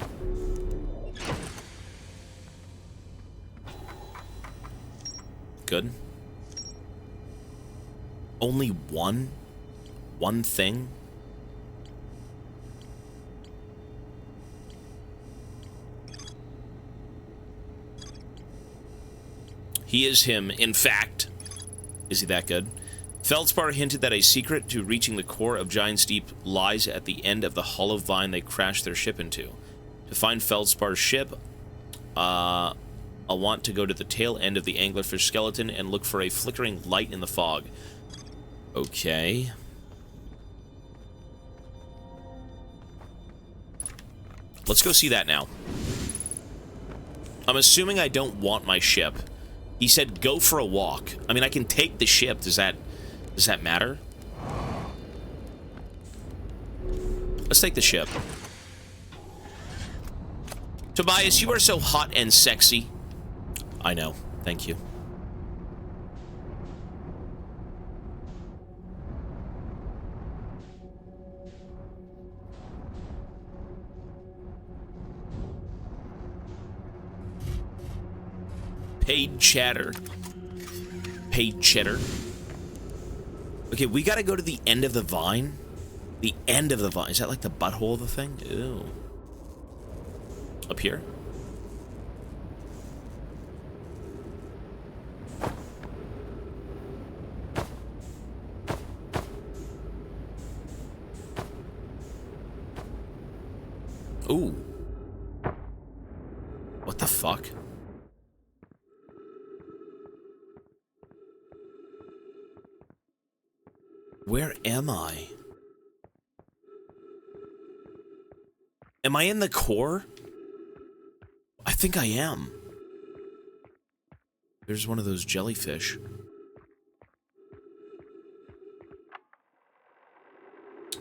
Good. Only one? One thing? He is him, in fact. Is he that good? Feldspar hinted that a secret to reaching the core of Giant's Deep lies at the end of the hollow vine they crashed their ship into. To find Feldspar's ship, I'll want to go to the tail end of the anglerfish skeleton and look for a flickering light in the fog. Okay. Let's go see that now. I'm assuming I don't want my ship. He said go for a walk. I mean, I can take the ship. Does that matter? Let's take the ship. Tobias, you are so hot and sexy. I know. Thank you. Paid chatter. Paid cheddar. Okay, we gotta go to the end of the vine. The end of the vine. Is that like the butthole of the thing? Ew. Up here? Ooh. What the fuck? Where am I? Am I in the core? I think I am. There's one of those jellyfish.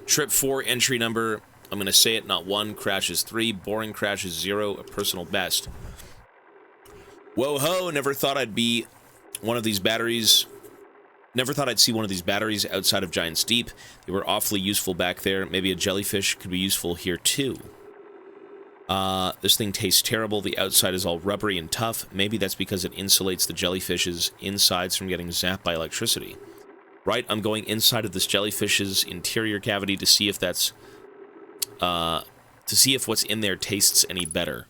Trip 4, entry number, I'm gonna say it, not 1, crashes 3, boring crashes 0, a personal best. Whoa ho, never thought I'd be one of these batteries. Never thought I'd see one of these batteries outside of Giant's Deep. They were awfully useful back there. Maybe a jellyfish could be useful here too. This thing tastes terrible. The outside is all rubbery and tough. Maybe that's because it insulates the jellyfish's insides from getting zapped by electricity. Right, I'm going inside of this jellyfish's interior cavity to see if that's... to see if what's in there tastes any better.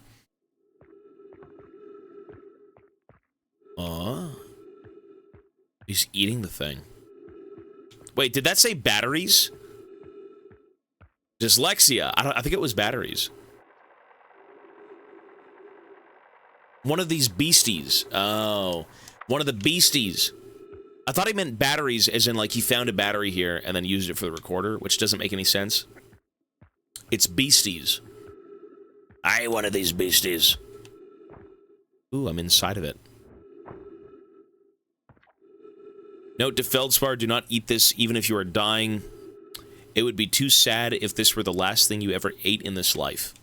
He's eating the thing. Wait, did that say batteries? Dyslexia. I think it was batteries. One of these beasties. Oh. One of the beasties. I thought he meant batteries, as in, like, he found a battery here and then used it for the recorder, which doesn't make any sense. It's beasties. I one of these beasties. Ooh, I'm inside of it. Note to Feldspar, do not eat this even if you are dying. It would be too sad if this were the last thing you ever ate in this life.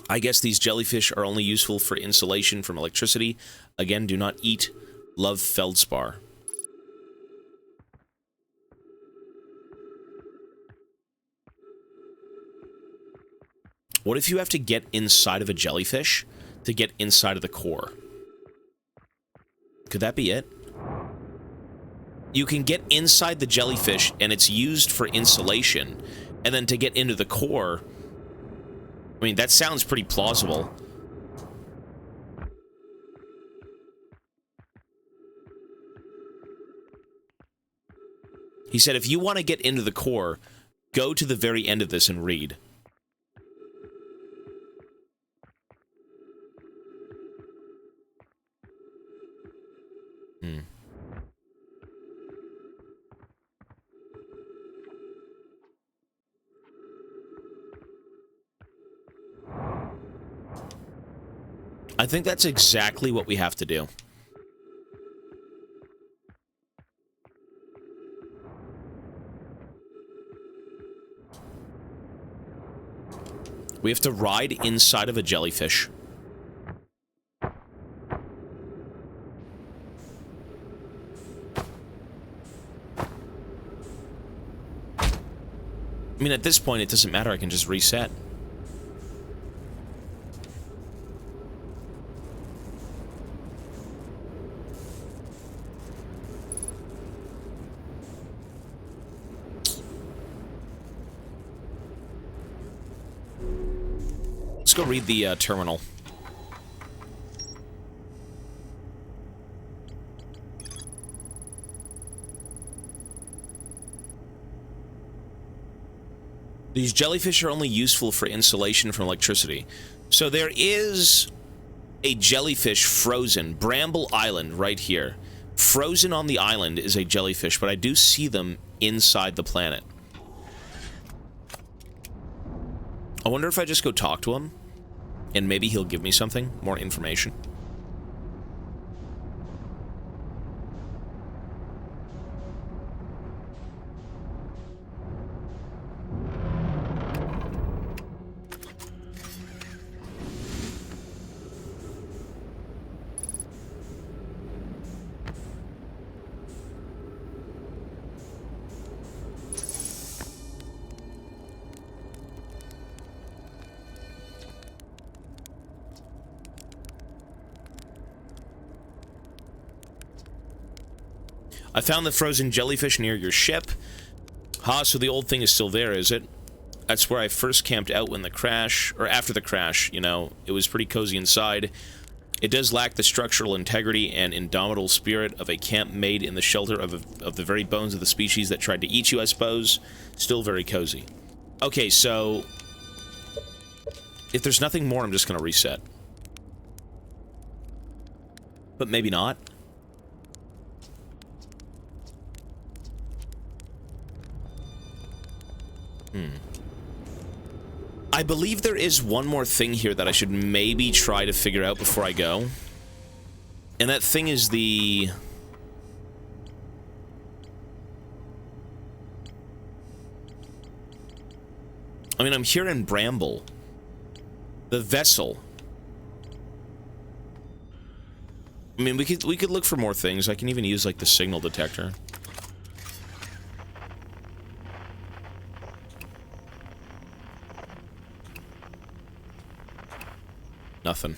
I guess these jellyfish are only useful for insulation from electricity. Again, do not eat. Love, Feldspar. What if you have to get inside of a jellyfish to get inside of the core? Could that be it? You can get inside the jellyfish, and it's used for insulation. And then to get into the core... I mean, that sounds pretty plausible. He said, if you want to get into the core, go to the very end of this and read. I think that's exactly what we have to do. We have to ride inside of a jellyfish. I mean, at this point, it doesn't matter. I can just reset. Let's go read the terminal. These jellyfish are only useful for insulation from electricity. So there is a jellyfish frozen. Bramble Island right here. Frozen on the island is a jellyfish, but I do see them inside the planet. I wonder if I just go talk to him, and maybe he'll give me something, more information. I found the frozen jellyfish near your ship. Ha, so the old thing is still there, is it? That's where I first camped out when the crash, or after the crash, you know. It was pretty cozy inside. It does lack the structural integrity and indomitable spirit of a camp made in the shelter of the very bones of the species that tried to eat you, I suppose. Still very cozy. Okay, so... if there's nothing more, I'm just gonna reset. But maybe not. I believe there is one more thing here that I should maybe try to figure out before I go. And that thing is the... I mean, I'm here in Bramble. The vessel. I mean, we could look for more things. I can even use, like, the signal detector. Nothing.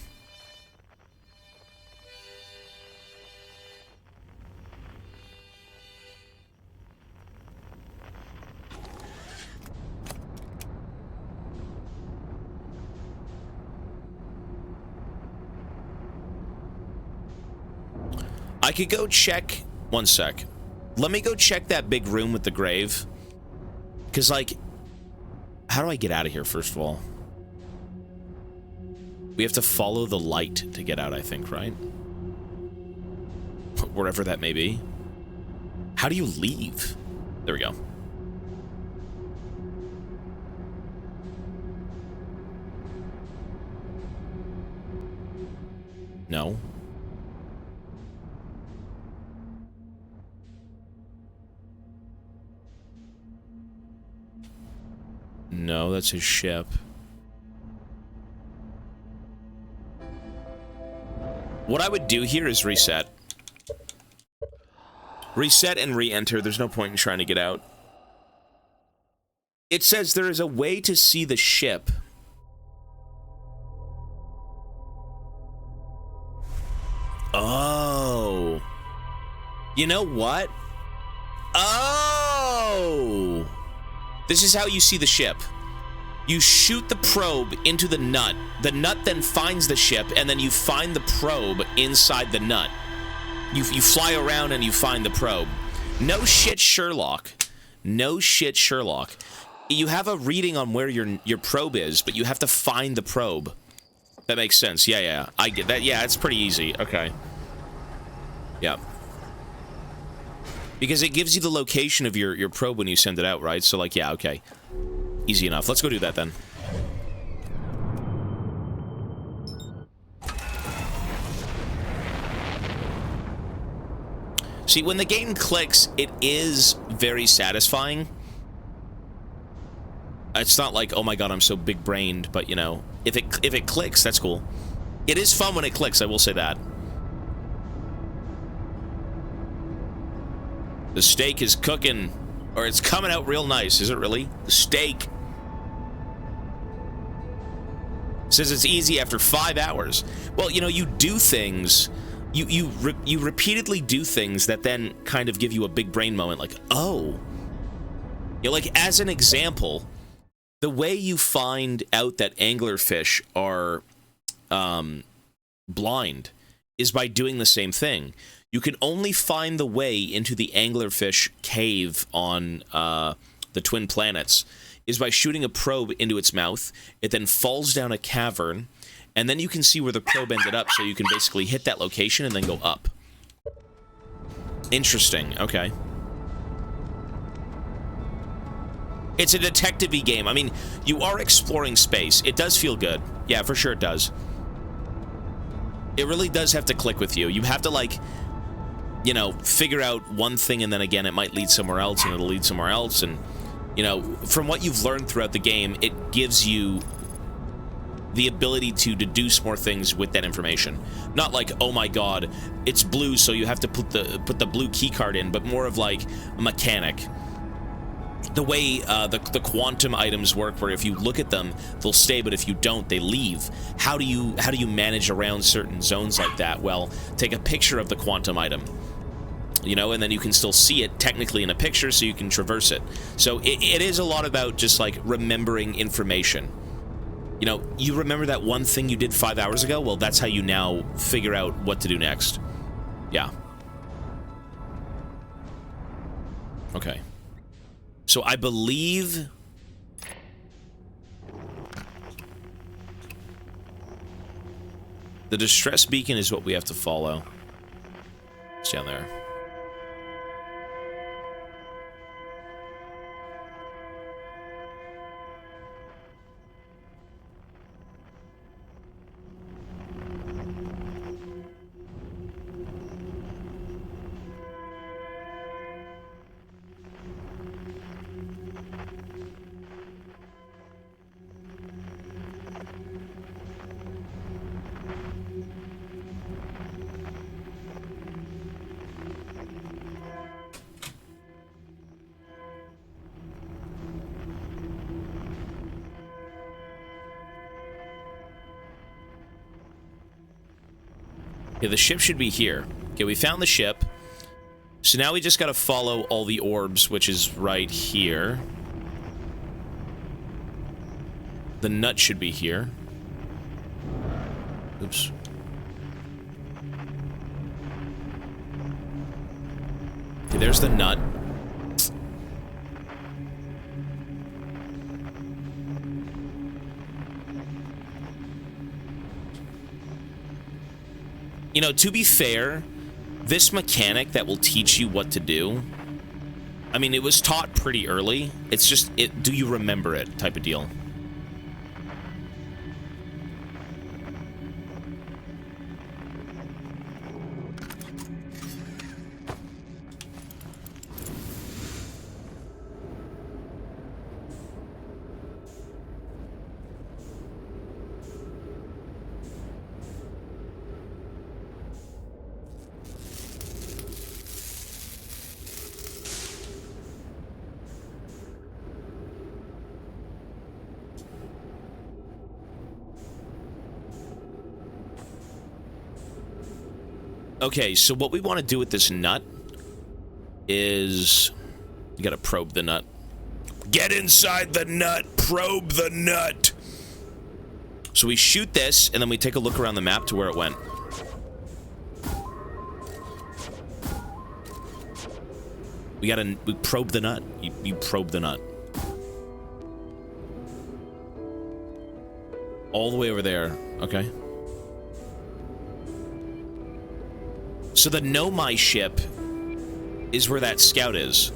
I could go check... one sec. Let me go check that big room with the grave. Because, like... how do I get out of here, first of all? We have to follow the light to get out, I think, right? Wherever that may be. How do you leave? There we go. No. No, that's his ship. What I would do here is reset. Reset and re-enter. There's no point in trying to get out. It says there is a way to see the ship. Oh. You know what? Oh! This is how you see the ship. You shoot the probe into the nut. The nut then finds the ship, and then you find the probe inside the nut. You fly around and you find the probe. No shit, Sherlock. No shit, Sherlock. You have a reading on where your probe is, but you have to find the probe. That makes sense. Yeah, yeah. I get that. Yeah, it's pretty easy. Okay. Yeah. Because it gives you the location of your probe when you send it out, right? So, like, yeah, okay. Easy enough. Let's go do that, then. See, when the game clicks, it is very satisfying. It's not like, oh my god, I'm so big-brained, but, you know, if it clicks, that's cool. It is fun when it clicks, I will say that. The steak is cooking, or it's coming out real nice. Is it really? The steak. Says it's easy after 5 hours. Well, you know, you do things... You repeatedly do things that then kind of give you a big brain moment, like, oh. You know, like, as an example, the way you find out that anglerfish are blind is by doing the same thing. You can only find the way into the anglerfish cave on the Twin Planets is by shooting a probe into its mouth. It then falls down a cavern, and then you can see where the probe ended up, so you can basically hit that location and then go up. Interesting. Okay. It's a detective-y game. I mean, you are exploring space. It does feel good. Yeah, for sure it does. It really does have to click with you. You have to, like, you know, figure out one thing, and then again, it might lead somewhere else, and it'll lead somewhere else, and, you know, from what you've learned throughout the game, it gives you the ability to deduce more things with that information. Not like, oh my god, it's blue, so you have to put the blue key card in, but more of like a mechanic. The way the quantum items work, where if you look at them, they'll stay, but if you don't, they leave. How do you manage around certain zones like that? Well, take a picture of the quantum item, you know, and then you can still see it technically in a picture, so you can traverse it. So it is a lot about just like remembering information. You know, you remember that one thing you did 5 hours ago? Well, that's how you now figure out what to do next. Yeah. Okay. So I believe... the distress beacon is what we have to follow. It's down there. Okay, the ship should be here. Okay, we found the ship. So now we just gotta follow all the orbs, which is right here. The nut should be here. Oops. Okay, there's the nut. You know, to be fair, this mechanic that will teach you what to do, I mean, it was taught pretty early. It's just, do you remember it type of deal. Okay, so what we want to do with this nut is... You gotta probe the nut. Get inside the nut! Probe the nut! So we shoot this, and then we take a look around the map to where it went. We probe the nut. You probe the nut. All the way over there. Okay. So the Nomai ship is where that scout is.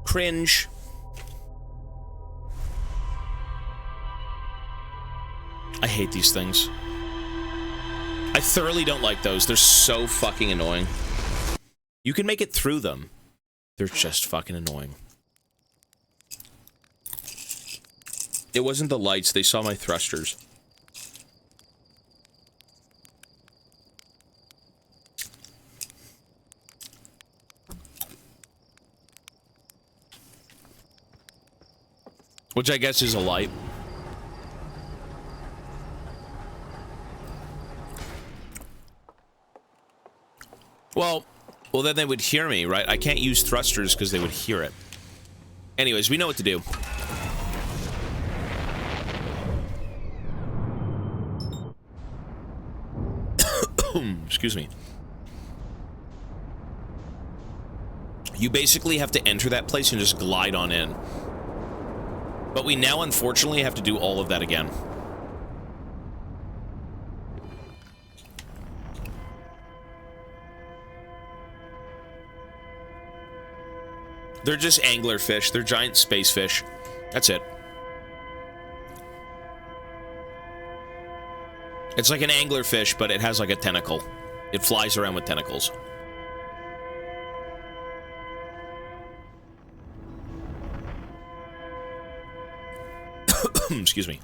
Cringe. I hate these things. I thoroughly don't like those. They're so fucking annoying. You can make it through them. They're just fucking annoying. It wasn't the lights. They saw my thrusters. Which I guess is a light. Well, then they would hear me, right? I can't use thrusters because they would hear it. Anyways, we know what to do. Excuse me. You basically have to enter that place and just glide on in. But we now, unfortunately, have to do all of that again. They're just anglerfish. They're giant space fish. That's it. It's like an anglerfish, but it has like a tentacle. It flies around with tentacles. Excuse me.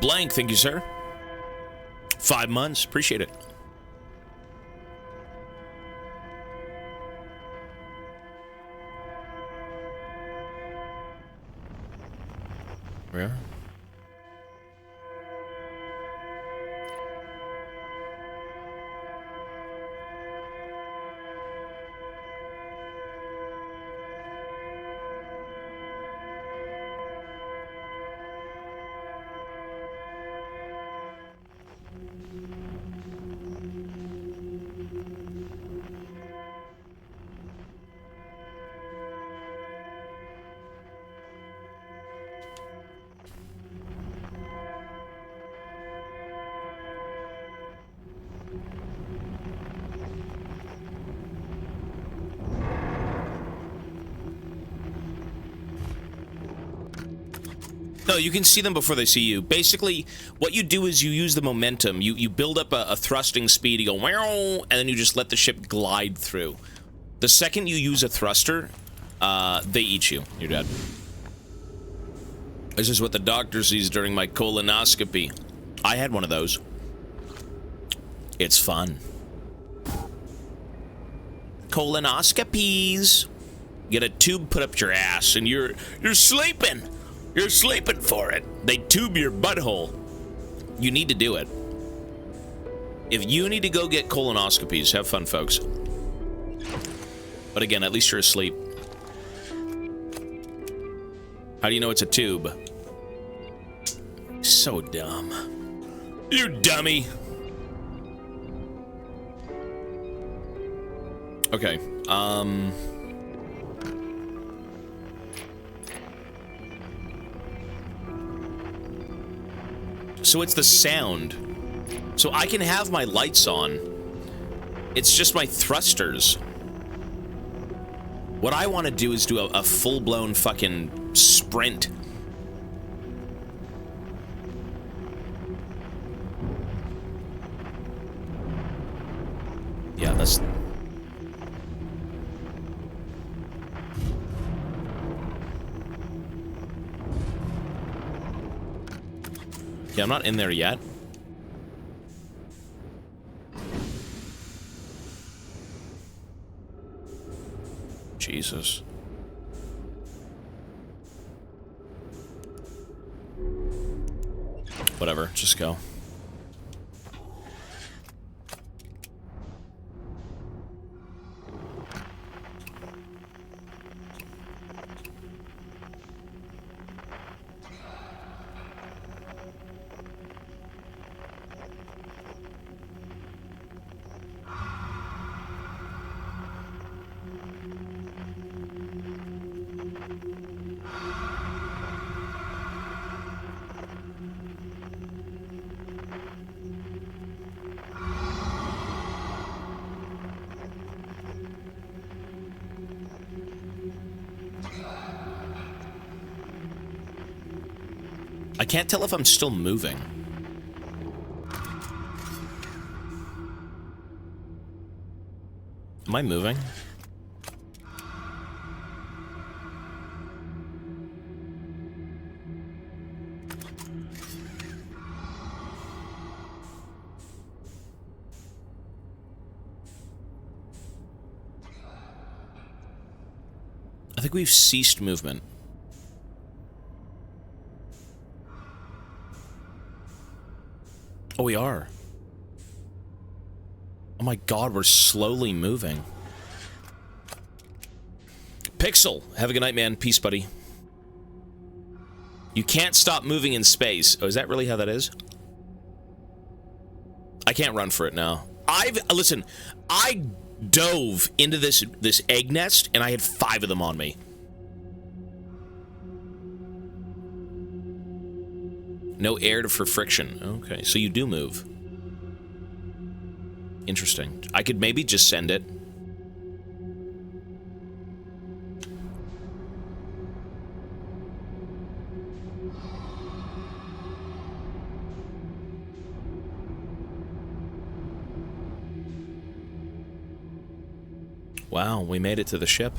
Blank, thank you, sir. 5 months, appreciate it. Where? No, you can see them before they see you. Basically, what you do is you use the momentum. You build up a thrusting speed, you go, wow, and then you just let the ship glide through. The second you use a thruster, they eat you. You're dead. This is what the doctor sees during my colonoscopy. I had one of those. It's fun. Colonoscopies. Get a tube put up your ass and you're sleeping. You're sleeping for it. They tube your butthole. You need to do it. If you need to go get colonoscopies, have fun, folks. But again, at least you're asleep. How do you know it's a tube? So dumb. You dummy. Okay, so it's the sound. So I can have my lights on. It's just my thrusters. What I want to do is do a full-blown fucking sprint. Yeah, that's... Yeah, I'm not in there yet. Jesus. Whatever, just go. I can't tell if I'm still moving. Am I moving? I think we've ceased movement. Oh, we are. Oh my god, we're slowly moving. Pixel, have a good night, man. Peace, buddy. You can't stop moving in space. Oh, is that really how that is? I can't run for it now. Listen, I dove into this egg nest, and I had 5 of them on me. No air for friction. Okay, so you do move. Interesting. I could maybe just send it. Wow, we made it to the ship.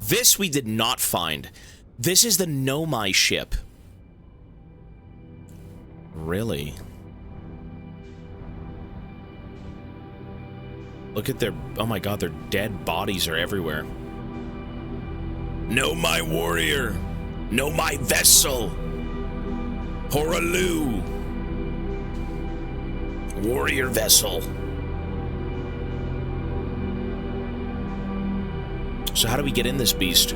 This we did not find. This is the Nomai ship. Really? Look at their... Oh my god, their dead bodies are everywhere. Know my warrior! Know my vessel! Horalu! Warrior vessel. So how do we get in this beast?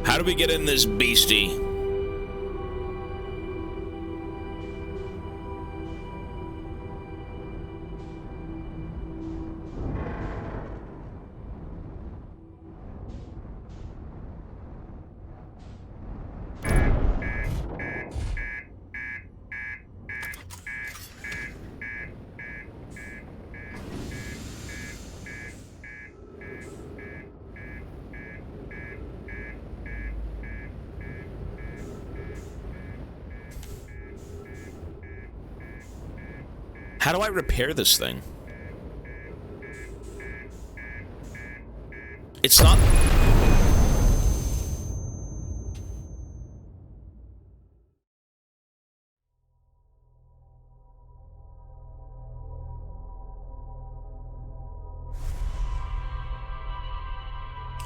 How do we get in this beastie? How do I repair this thing? It's not...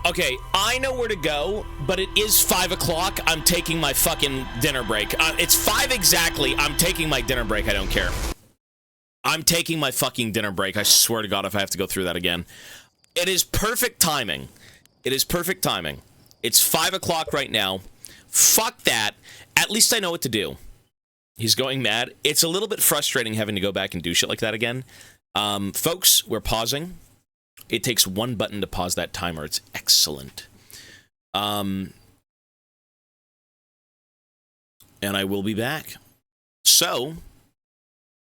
Okay, I know where to go, but it is 5 o'clock. I'm taking my fucking dinner break. It's 5 exactly. I'm taking my dinner break. I don't care. I'm taking my fucking dinner break. I swear to God if I have to go through that again. It is perfect timing. It is perfect timing. It's 5 o'clock right now. Fuck that. At least I know what to do. He's going mad. It's a little bit frustrating having to go back and do shit like that again. Folks, we're pausing. It takes one button to pause that timer. It's excellent. And I will be back. So,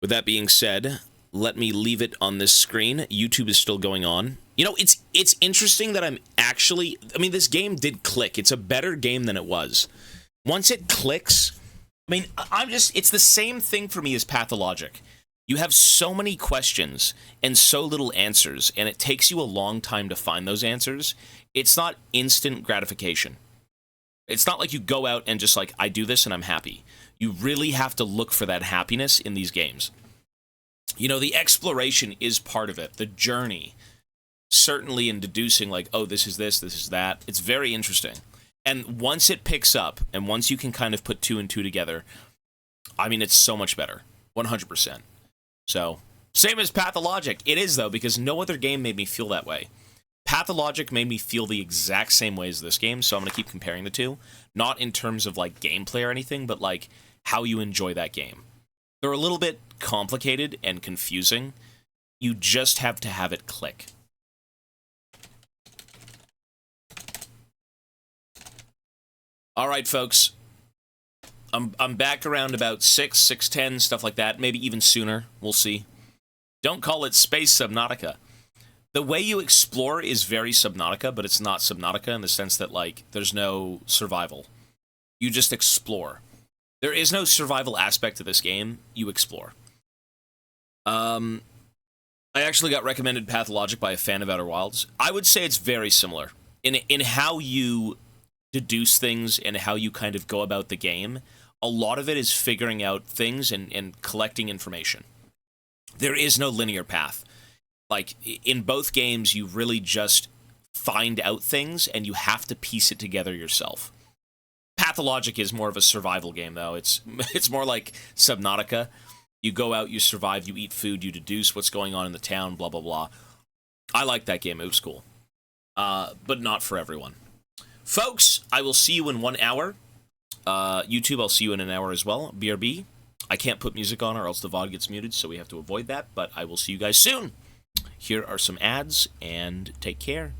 with that being said, let me leave it on this screen. YouTube is still going on. You know, it's interesting that I'm actually... I mean, this game did click. It's a better game than it was. Once it clicks... I mean, it's the same thing for me as Pathologic. You have so many questions and so little answers, and it takes you a long time to find those answers. It's not instant gratification. It's not like you go out and just like, I do this and I'm happy. You really have to look for that happiness in these games. You know, the exploration is part of it. The journey, certainly in deducing like, oh, this is this is that. It's very interesting. And once it picks up, and once you can kind of put 2 and 2 together, I mean, it's so much better. 100%. So, same as Pathologic. It is, though, because no other game made me feel that way. Pathologic made me feel the exact same way as this game, so I'm going to keep comparing the two. Not in terms of, like, gameplay or anything, but, like, how you enjoy that game. They're a little bit complicated and confusing. You just have to have it click. All right, folks. I'm back around about 6:10, stuff like that. Maybe even sooner. We'll see. Don't call it Space Subnautica. The way you explore is very Subnautica, but it's not Subnautica in the sense that, like, there's no survival. You just explore. There is no survival aspect to this game. You explore. I actually got recommended Pathologic by a fan of Outer Wilds. I would say it's very similar in how you deduce things and how you kind of go about the game. A lot of it is figuring out things and collecting information. There is no linear path. Like, in both games, you really just find out things, and you have to piece it together yourself. Pathologic is more of a survival game, though. It's more like Subnautica. You go out, you survive, you eat food, you deduce what's going on in the town, blah, blah, blah. I like that game. It was cool. But not for everyone. Folks, I will see you in 1 hour. YouTube, I'll see you in an hour as well. BRB. I can't put music on or else the VOD gets muted, so we have to avoid that, but I will see you guys soon. Here are some ads, and take care.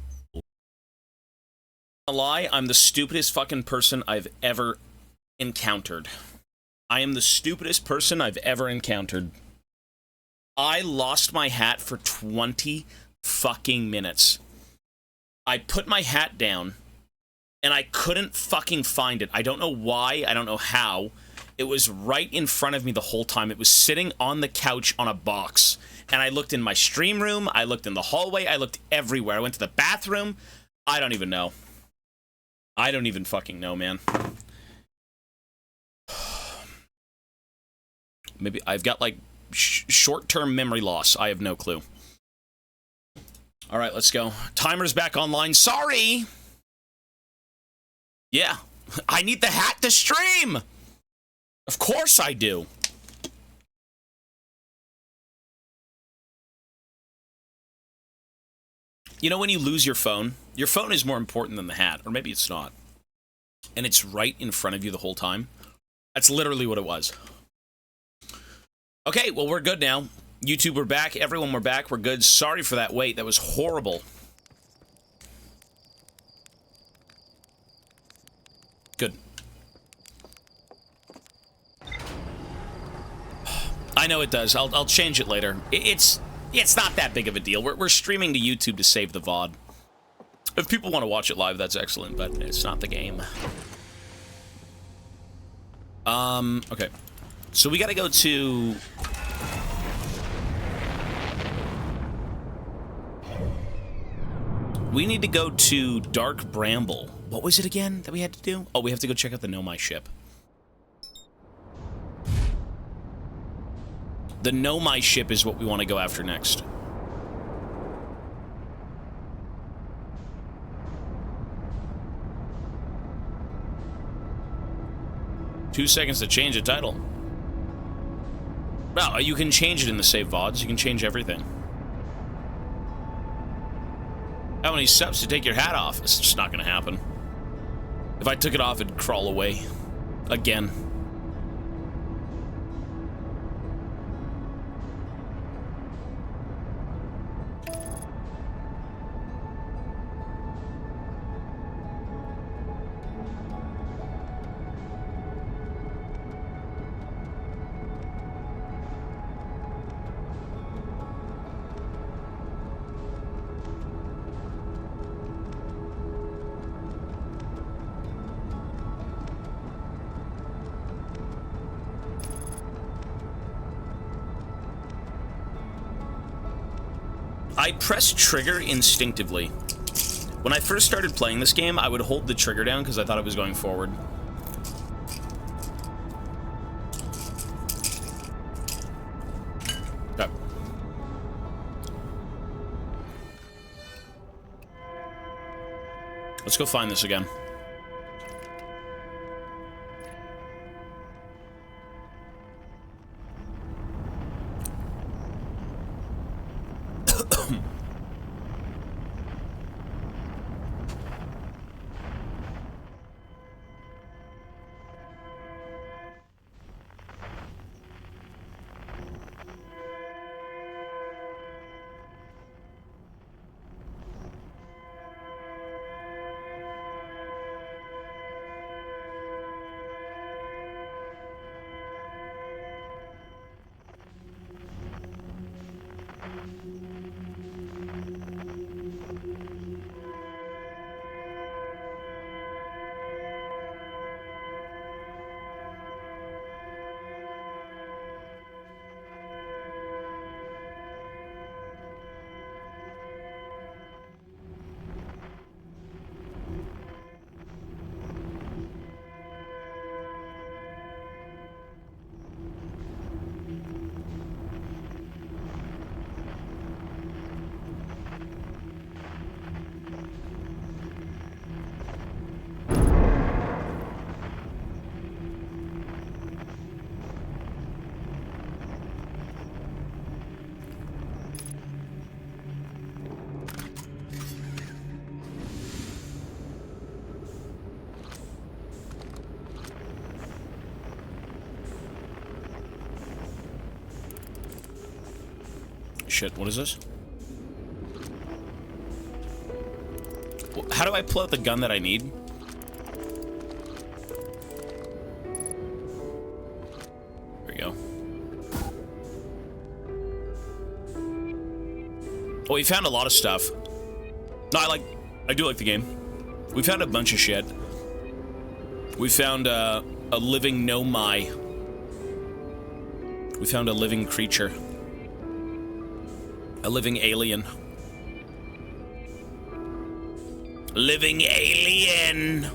A lie, I'm the stupidest fucking person I've ever encountered. I am the stupidest person I've ever encountered. I lost my hat for 20 fucking minutes. I put my hat down, and I couldn't fucking find it. I don't know why. I don't know how. It was right in front of me the whole time. It was sitting on the couch on a box. And I looked in my stream room. I looked in the hallway. I looked everywhere. I went to the bathroom. I don't even know. I don't even fucking know, man. Maybe I've got, like, short-term memory loss. I have no clue. All right, let's go. Timer's back online. Sorry! Yeah, I need the hat to stream! Of course I do. You know when you lose your phone is more important than the hat, or maybe it's not. And it's right in front of you the whole time. That's literally what it was. Okay, well, we're good now. YouTube, we're back. Everyone, we're back. We're good. Sorry for that wait. That was horrible. Good. I know it does. I'll change it later. It's not that big of a deal. We're streaming to YouTube to save the VOD. If people want to watch it live, that's excellent, but it's not the game. Okay. So we gotta go to... We need to go to Dark Bramble. What was it again that we had to do? Oh, we have to go check out the Nomai ship. The Nomai ship is what we want to go after next. 2 seconds to change the title. Well, you can change it in the save VODs. You can change everything. How many subs to take your hat off? It's just not gonna happen. If I took it off, it'd crawl away. Again. I press trigger instinctively. When I first started playing this game, I would hold the trigger down because I thought it was going forward. Okay. Let's go find this again. Shit, what is this? How do I pull out the gun that I need? There we go. Oh, we found a lot of stuff. No, I do like the game. We found a bunch of shit. We found a living nomai. We found a living creature. A living alien. Living alien!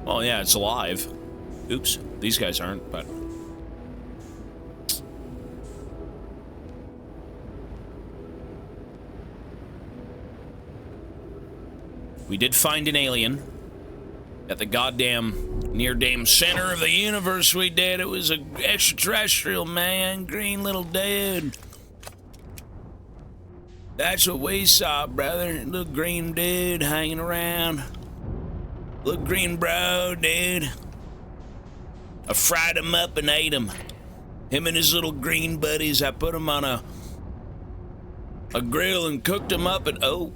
Oh yeah, it's alive. Oops, these guys aren't, but... We did find an alien. At the goddamn near-damn center of the universe we did. It was an extraterrestrial, man. Green little dude. That's what we saw, brother. Little green dude hanging around. Little green bro, dude. I fried him up and ate him. Him and his little green buddies. I put him on a grill and cooked him up and... Oh.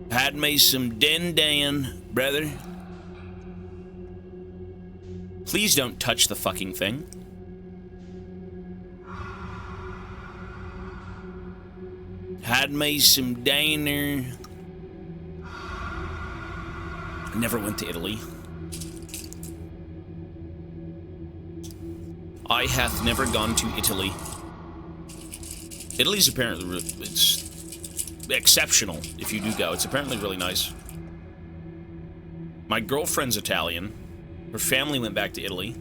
Had me some din-dan, brother. Please don't touch the fucking thing. Had me some dinner. Never went to Italy. I hath never gone to Italy. Italy's apparently... it's exceptional if you do go. It's apparently really nice. My girlfriend's Italian. Her family went back to Italy.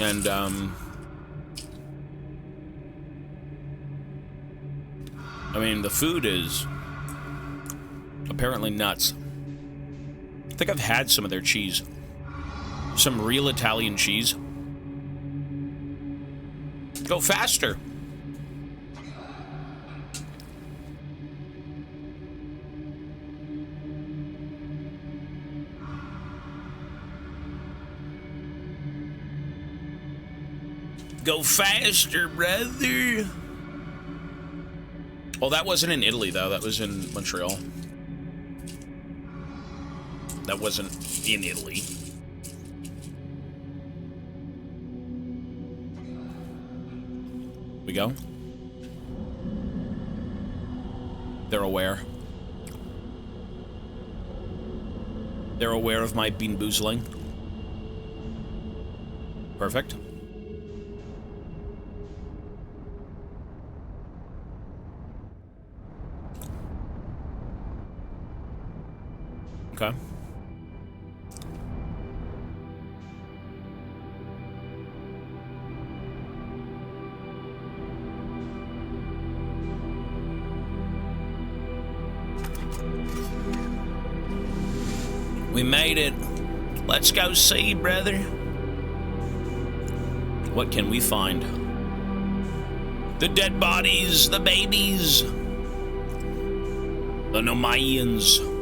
And, I mean, the food is apparently nuts. I think I've had some of their cheese. Some real Italian cheese. Go faster. Go faster, brother. Oh, that wasn't in Italy, though. That was in Montreal. That wasn't in Italy. We go. They're aware. They're aware of my bean boozling. Perfect. Okay. We made it. Let's go see, brother. What can we find? The dead bodies, the babies, the Nomaeans.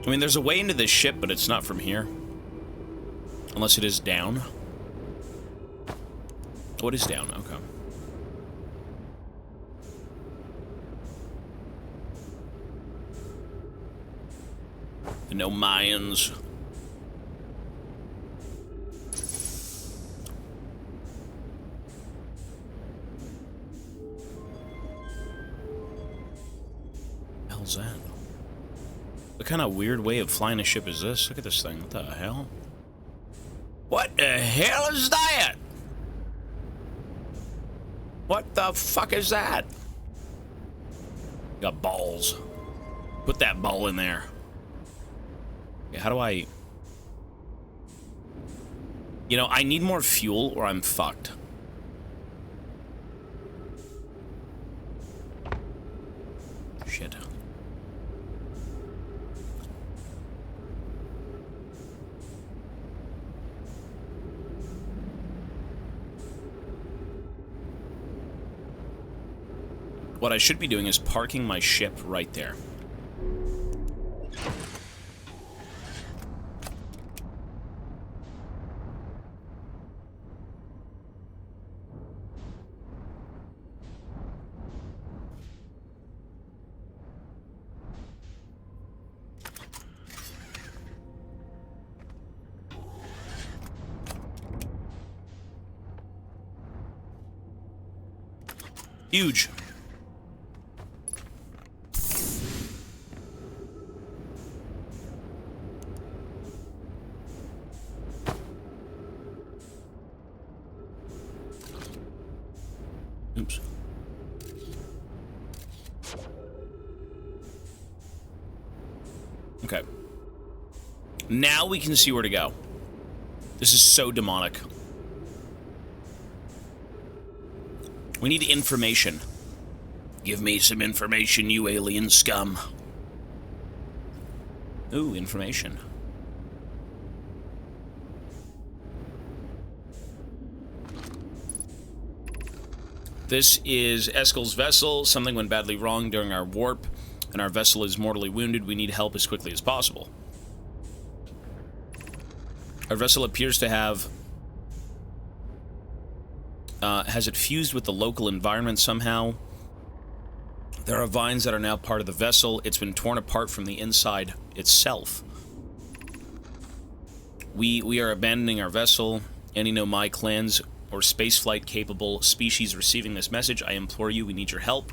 I mean, there's a way into this ship, but it's not from here. Unless it is down. Oh, it is down. Okay. The Nomaeans. What the hell's that? What kind of weird way of flying a ship is this? Look at this thing. What the hell? What the hell is that? What the fuck is that? Got balls. Put that ball in there. Okay, how do I... You know, I need more fuel or I'm fucked. Shit. What I should be doing is parking my ship right there. Huge. Oops. Okay. Now we can see where to go. This is so demonic. We need information. Give me some information, you alien scum. Ooh, information. This is Eskel's vessel. Something went badly wrong during our warp, and our vessel is mortally wounded. We need help as quickly as possible. Our vessel appears to have... has it fused with the local environment somehow? There are vines that are now part of the vessel. It's been torn apart from the inside itself. We are abandoning our vessel. Any Nomai clans or spaceflight capable species receiving this message, I implore you, we need your help.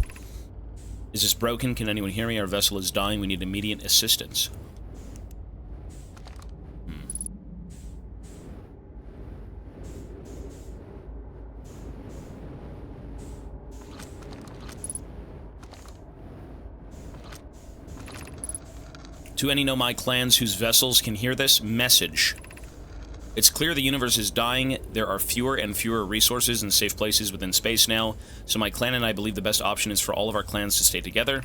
Is this broken? Can anyone hear me? Our vessel is dying. We need immediate assistance. To any Nomai clans whose vessels can hear this message, It's clear the universe is dying. There are fewer and fewer resources and safe places within space now, so my clan and I believe the best option is for all of our clans to stay together.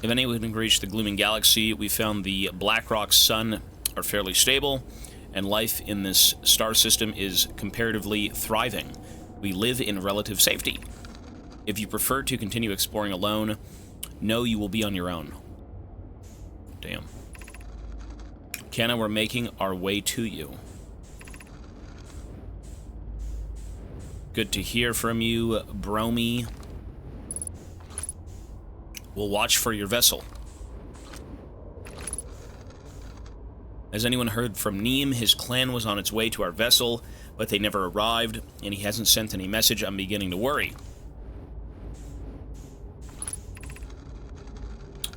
If anyone can reach the Glooming Galaxy, we found the Black Rock's sun are fairly stable, and life in this star system is comparatively thriving. We live in relative safety. If you prefer to continue exploring alone, know you will be on your own. Damn. Kenna, we're making our way to you. Good to hear from you, Bromy. We'll watch for your vessel. Has anyone heard from Neem? His clan was on its way to our vessel, but they never arrived, and he hasn't sent any message. I'm beginning to worry.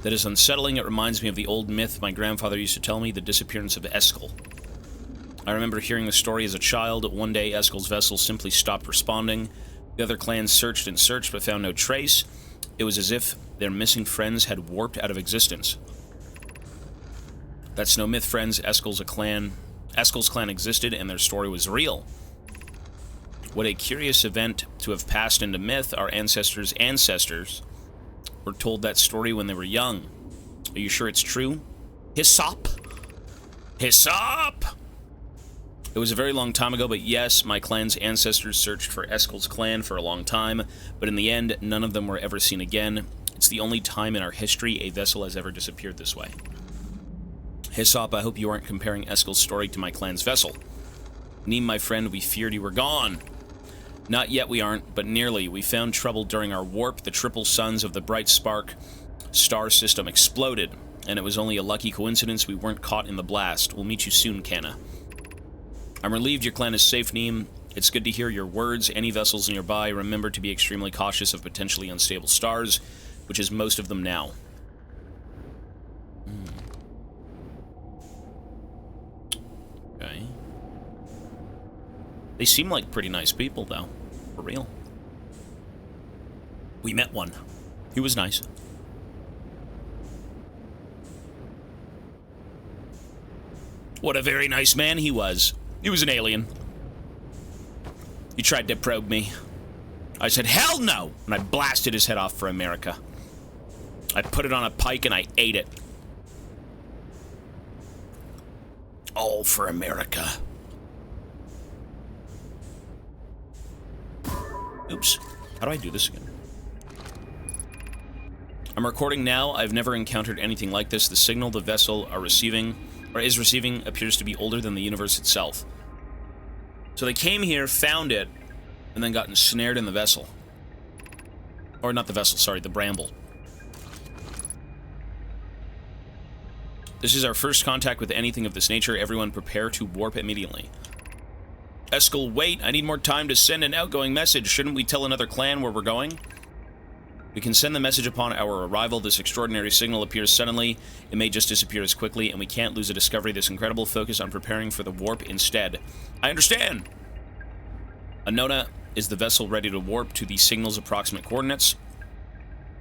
That is unsettling. It reminds me of the old myth my grandfather used to tell me, the disappearance of Eskel. I remember hearing the story as a child. One day, Eskel's vessel simply stopped responding. The other clans searched and searched, but found no trace. It was as if their missing friends had warped out of existence. That's no myth, friends. Eskel's clan existed, and their story was real. What a curious event to have passed into myth. Our ancestors' ancestors were told that story when they were young. Are you sure it's true? Hyssop! Hyssop! It was a very long time ago, but yes, my clan's ancestors searched for Eskel's clan for a long time, but in the end, none of them were ever seen again. It's the only time in our history a vessel has ever disappeared this way. Hyssop, I hope you aren't comparing Eskel's story to my clan's vessel. Neem, my friend, we feared you were gone. Not yet, we aren't, but nearly. We found trouble during our warp. The triple suns of the Bright Spark star system exploded, and it was only a lucky coincidence we weren't caught in the blast. We'll meet you soon, Kanna. I'm relieved your clan is safe, Neem. It's good to hear your words. Any vessels nearby, remember to be extremely cautious of potentially unstable stars, which is most of them now. Okay. They seem like pretty nice people, though. For real. We met one. He was nice. What a very nice man he was. He was an alien. He tried to probe me. I said, hell no! And I blasted his head off for America. I put it on a pike and I ate it. All for America. Oops. How do I do this again? I'm recording now. I've never encountered anything like this. The signal the vessel is receiving appears to be older than the universe itself. So they came here, found it, and then got ensnared in the vessel. Or not the vessel, sorry, the bramble. This is our first contact with anything of this nature. Everyone prepare to warp immediately. Eskel, wait, I need more time to send an outgoing message. Shouldn't we tell another clan where we're going? We can send the message upon our arrival. This extraordinary signal appears suddenly. It may just disappear as quickly, and we can't lose a discovery. This incredible focus on preparing for the warp instead. I understand! Anona, is the vessel ready to warp to the signal's approximate coordinates?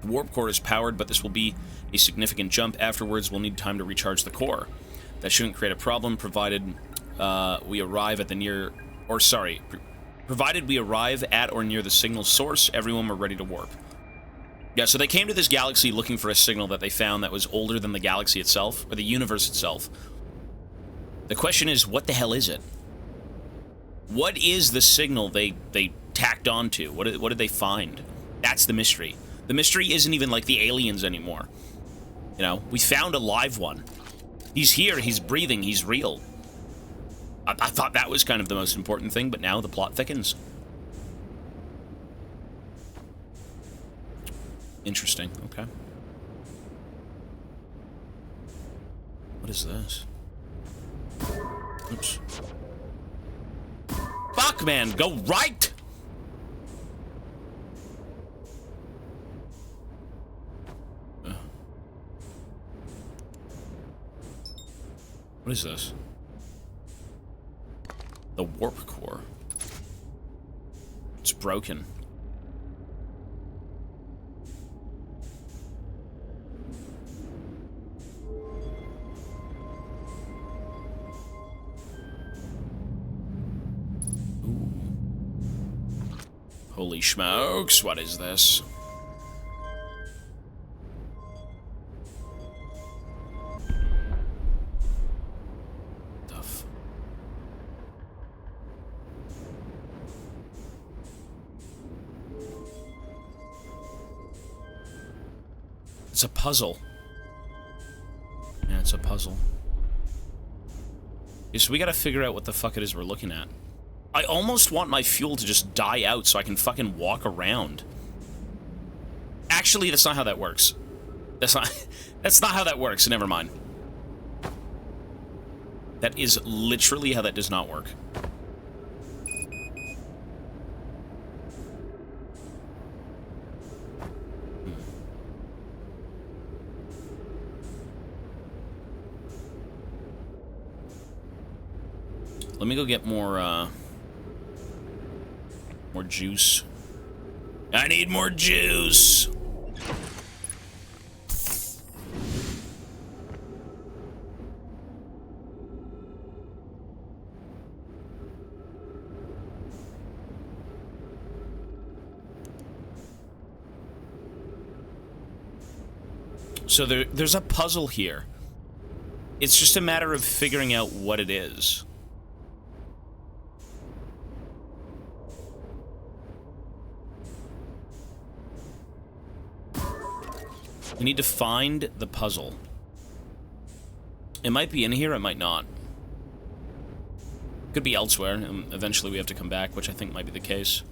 The warp core is powered, but this will be a significant jump. Afterwards, we'll need time to recharge the core. That shouldn't create a problem, provided we arrive at the near... provided we arrive at or near the signal source, everyone were ready to warp. Yeah, so they came to this galaxy looking for a signal that they found that was older than the galaxy itself, or the universe itself. The question is, what the hell is it? What is the signal they tacked onto? What did they find? That's the mystery. The mystery isn't even like the aliens anymore. You know, we found a live one. He's here, he's breathing, he's real. I thought that was kind of the most important thing, but now the plot thickens. Interesting, okay. What is this? Oops. Fuck, man, go right! What is this? The warp core. It's broken. Holy smokes, what is this? It's a puzzle. Yeah, it's a puzzle. Okay, so we gotta figure out what the fuck it is we're looking at. I almost want my fuel to just die out so I can fucking walk around. Actually, that's not how that works. That's not how that works, never mind. That is literally how that does not work. Let me go get more juice. I need more juice! So there's a puzzle here. It's just a matter of figuring out what it is. We need to find the puzzle. It might be in here, it might not. Could be elsewhere, and eventually we have to come back, which I think might be the case.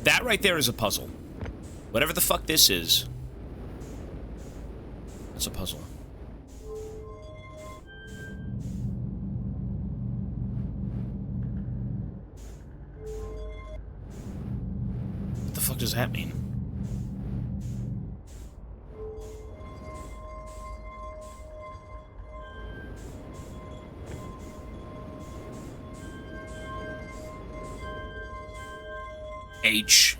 That right there is a puzzle. Whatever the fuck this is, it's a puzzle. What the fuck does that mean? H.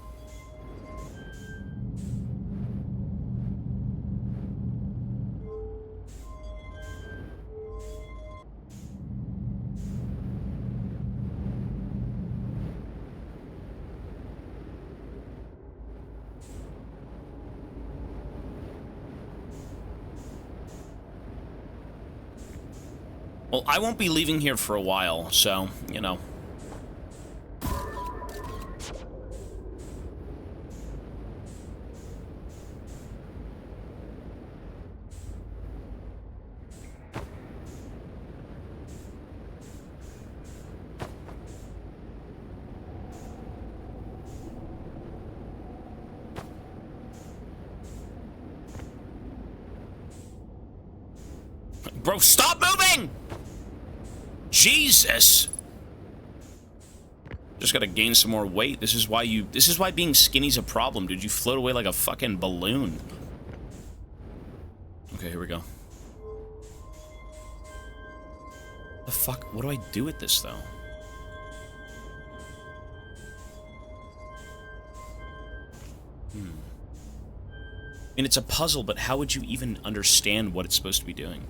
Well, I won't be leaving here for a while, so, you know. Bro, stop moving! Jesus! Just gotta gain some more weight. This is why being skinny's a problem, dude. You float away like a fucking balloon. Okay, here we go. The fuck? What do I do with this, though? I mean, it's a puzzle, but how would you even understand what it's supposed to be doing?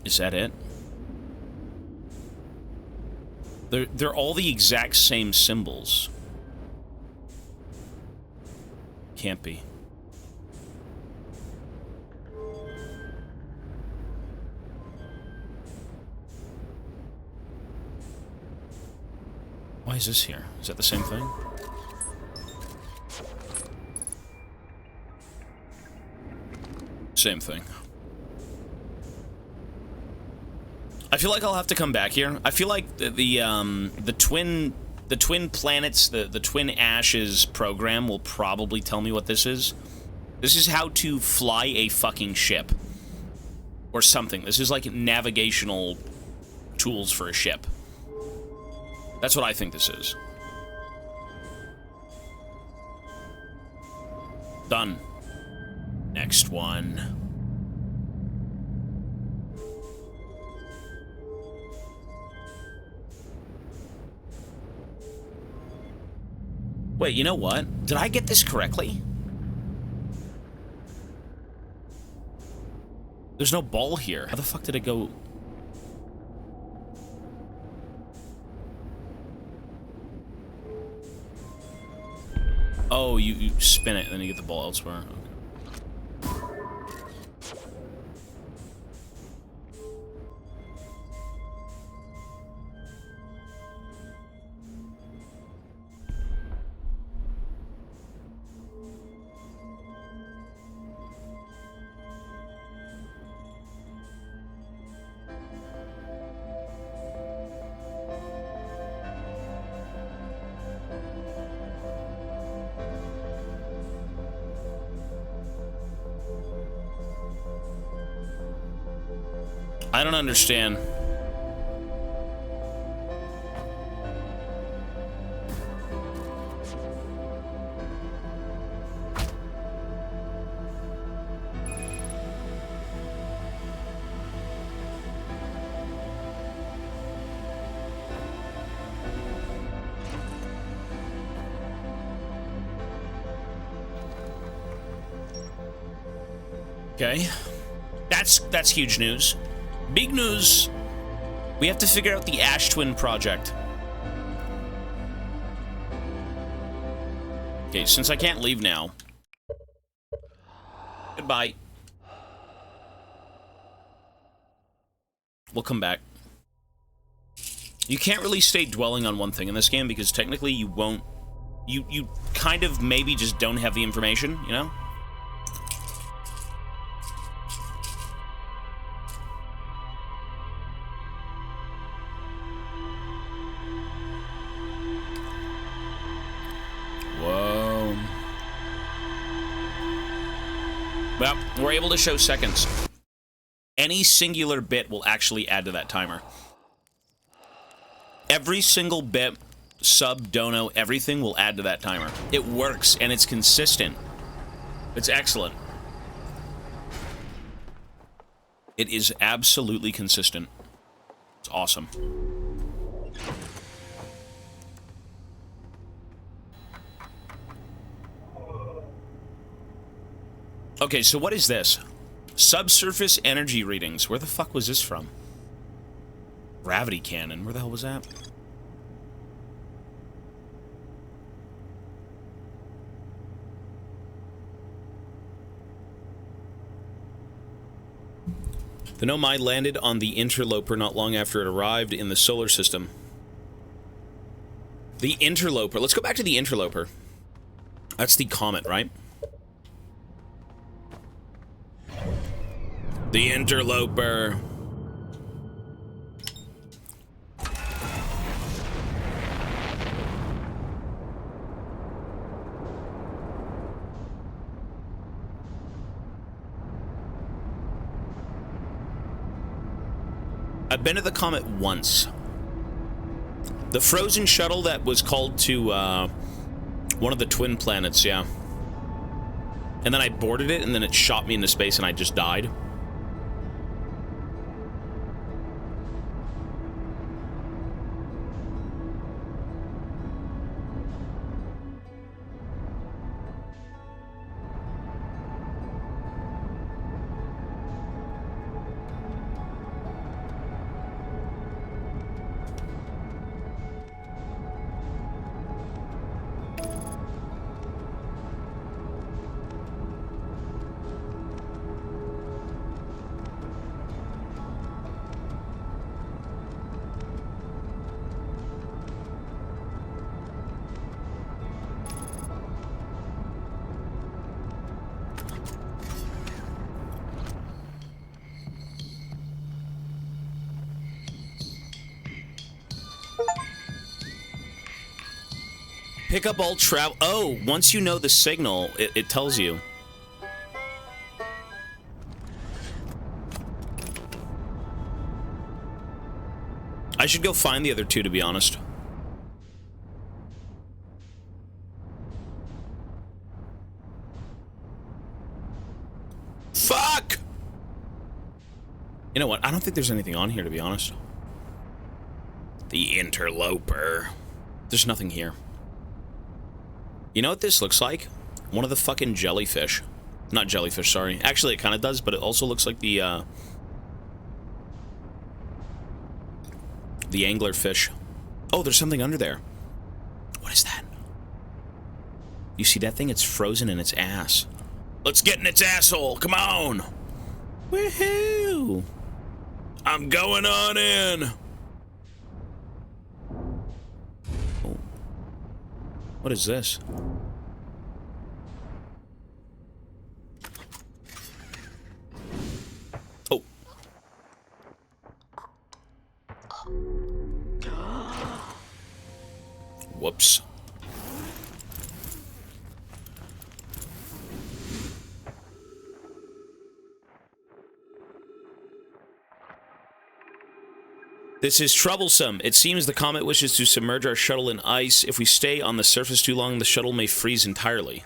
Is that it? They're all the exact same symbols. Can't be. Why is this here? Is that the same thing? Same thing. I feel like I'll have to come back here. I feel like the twin planets, the twin ashes program will probably tell me what this is. This is how to fly a fucking ship. Or something. This is like navigational tools for a ship. That's what I think this is. Done. Next one. Wait, you know what? Did I get this correctly? There's no ball here. How the fuck did it go? Oh, you spin it, and then you get the ball elsewhere. I don't understand. Okay. That's huge news. Big news. We have to figure out the Ash Twin project. Okay, since I can't leave now. Goodbye. We'll come back. You can't really stay dwelling on one thing in this game because technically you won't... You kind of maybe just don't have the information, you know? Whoa. Well, we're able to show seconds. Any singular bit will actually add to that timer. Every single bit, sub, dono, everything will add to that timer. It works, and it's consistent. It's excellent. It is absolutely consistent. It's awesome. Okay, so what is this? Subsurface energy readings. Where the fuck was this from? Gravity cannon. Where the hell was that? The Nomai landed on the Interloper not long after it arrived in the solar system. The Interloper. Let's go back to the Interloper. That's the comet, right? The Interloper. I've been to the comet once. The frozen shuttle that was called to one of the twin planets, yeah. And then I boarded it, and then it shot me into space, and I just died. Pick up all travel. Oh, once you know the signal, it tells you. I should go find the other two, to be honest. Fuck! You know what? I don't think there's anything on here, to be honest. The Interloper. There's nothing here. You know what this looks like? One of the fucking jellyfish. Not jellyfish, sorry. Actually, it kind of does, but it also looks like the anglerfish. Oh, there's something under there. What is that? You see that thing? It's frozen in its ass. Let's get in its asshole. Come on. Woohoo. I'm going on in. Oh. What is this? Oh. Whoops. This is troublesome. It seems the comet wishes to submerge our shuttle in ice. If we stay on the surface too long, the shuttle may freeze entirely.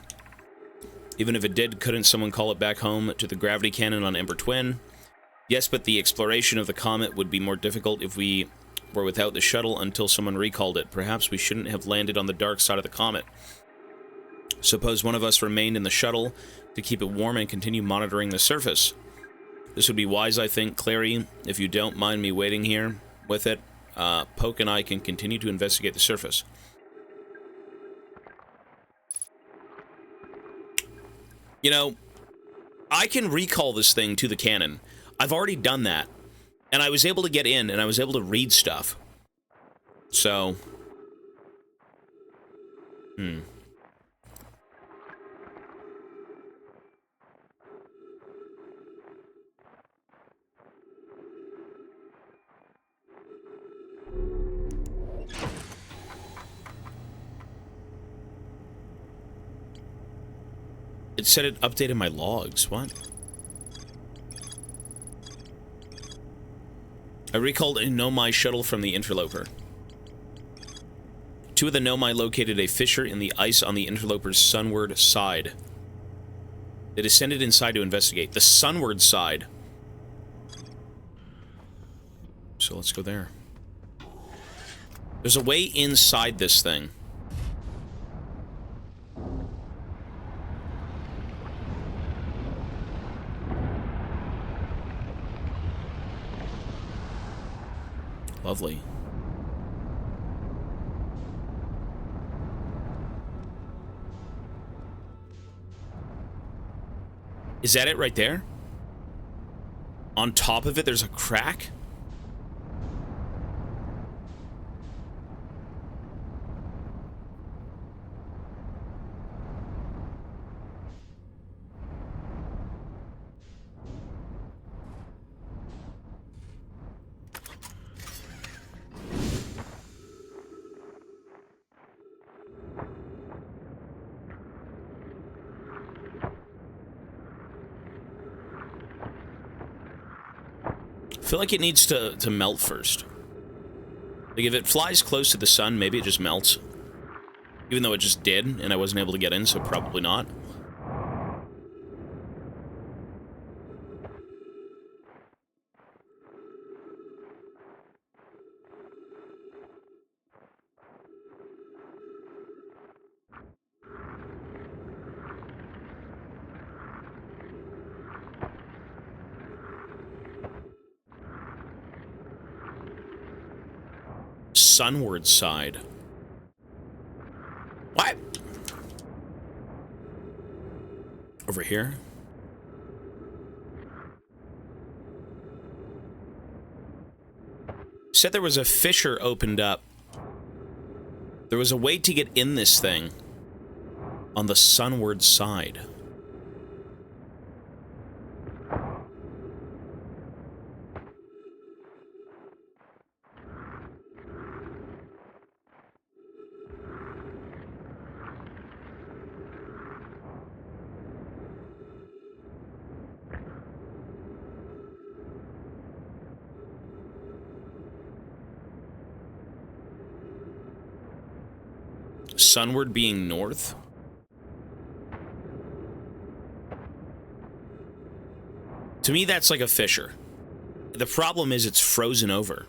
Even if it did, couldn't someone call it back home to the gravity cannon on Ember Twin? Yes, but the exploration of the comet would be more difficult if we were without the shuttle until someone recalled it. Perhaps we shouldn't have landed on the dark side of the comet. Suppose one of us remained in the shuttle to keep it warm and continue monitoring the surface. This would be wise, I think. Clary, if you don't mind me waiting here with it, Poke and I can continue to investigate the surface. You know, I can recall this thing to the cannon. I've already done that. And I was able to get in, and I was able to read stuff. So... It said it updated my logs. What? I recalled a Nomai shuttle from the interloper. Two of the Nomai located a fissure in the ice on the interloper's sunward side. They descended inside to investigate. The sunward side. So let's go there. There's a way inside this thing. Lovely. Is that it right there? On top of it, there's a crack? I feel like it needs to melt first. Like, if it flies close to the sun, maybe it just melts. Even though it just did, and I wasn't able to get in, so probably not. Sunward side. What? Over here? Said there was a fissure opened up. There was a way to get in this thing on the sunward side. Sunward being north? To me, that's like a fissure. The problem is it's frozen over.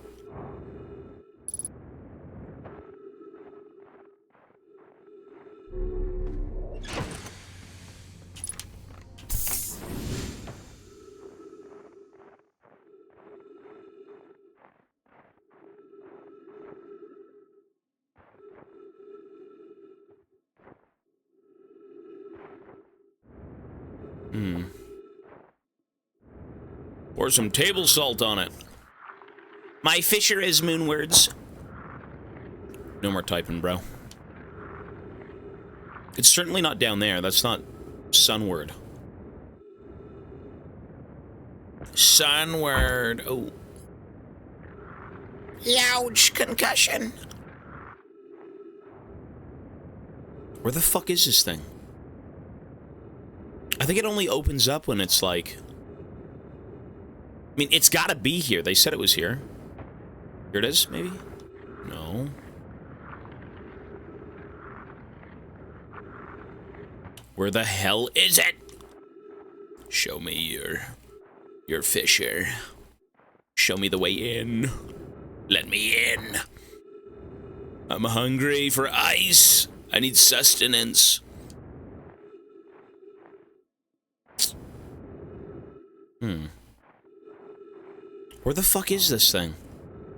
Pour some table salt on it. My fisher is moonwards. No more typing, bro. It's certainly not down there. That's not sunward. Sunward. Oh. Ouch, concussion. Where the fuck is this thing? I think it only opens up when it's like... I mean, it's gotta be here. They said it was here. Here it is, maybe? No. Where the hell is it? Show me your fisher. Show me the way in. Let me in. I'm hungry for ice. I need sustenance. Where the fuck is this thing?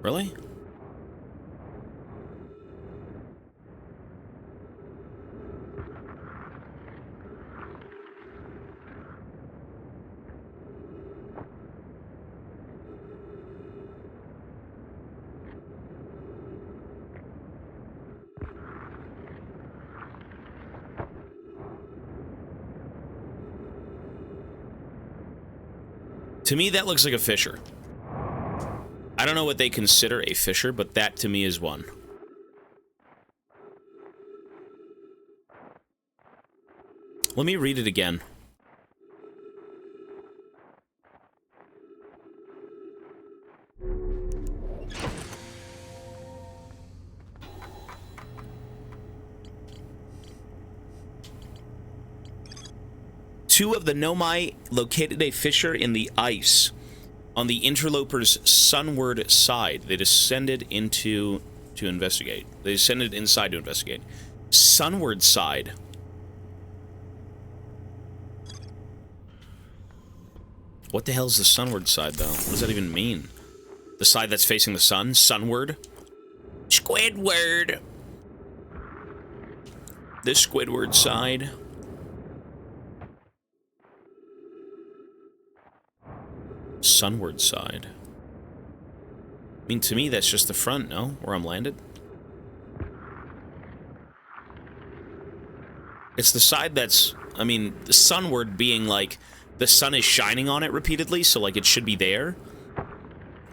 Really? To me, that looks like a fisher. I don't know what they consider a fisher, but that to me is one. Let me read it again. Two of the Nomai located a fissure in the ice on the interloper's sunward side. They descended to investigate. They descended inside to investigate. Sunward side. What the hell is the sunward side, though? What does that even mean? The side that's facing the sun? Sunward? Squidward. The Squidward side. Sunward side. I mean, to me, that's just the front, no? Where I'm landed? It's the side that's... I mean, the sunward being, like, the sun is shining on it repeatedly, so, like, it should be there.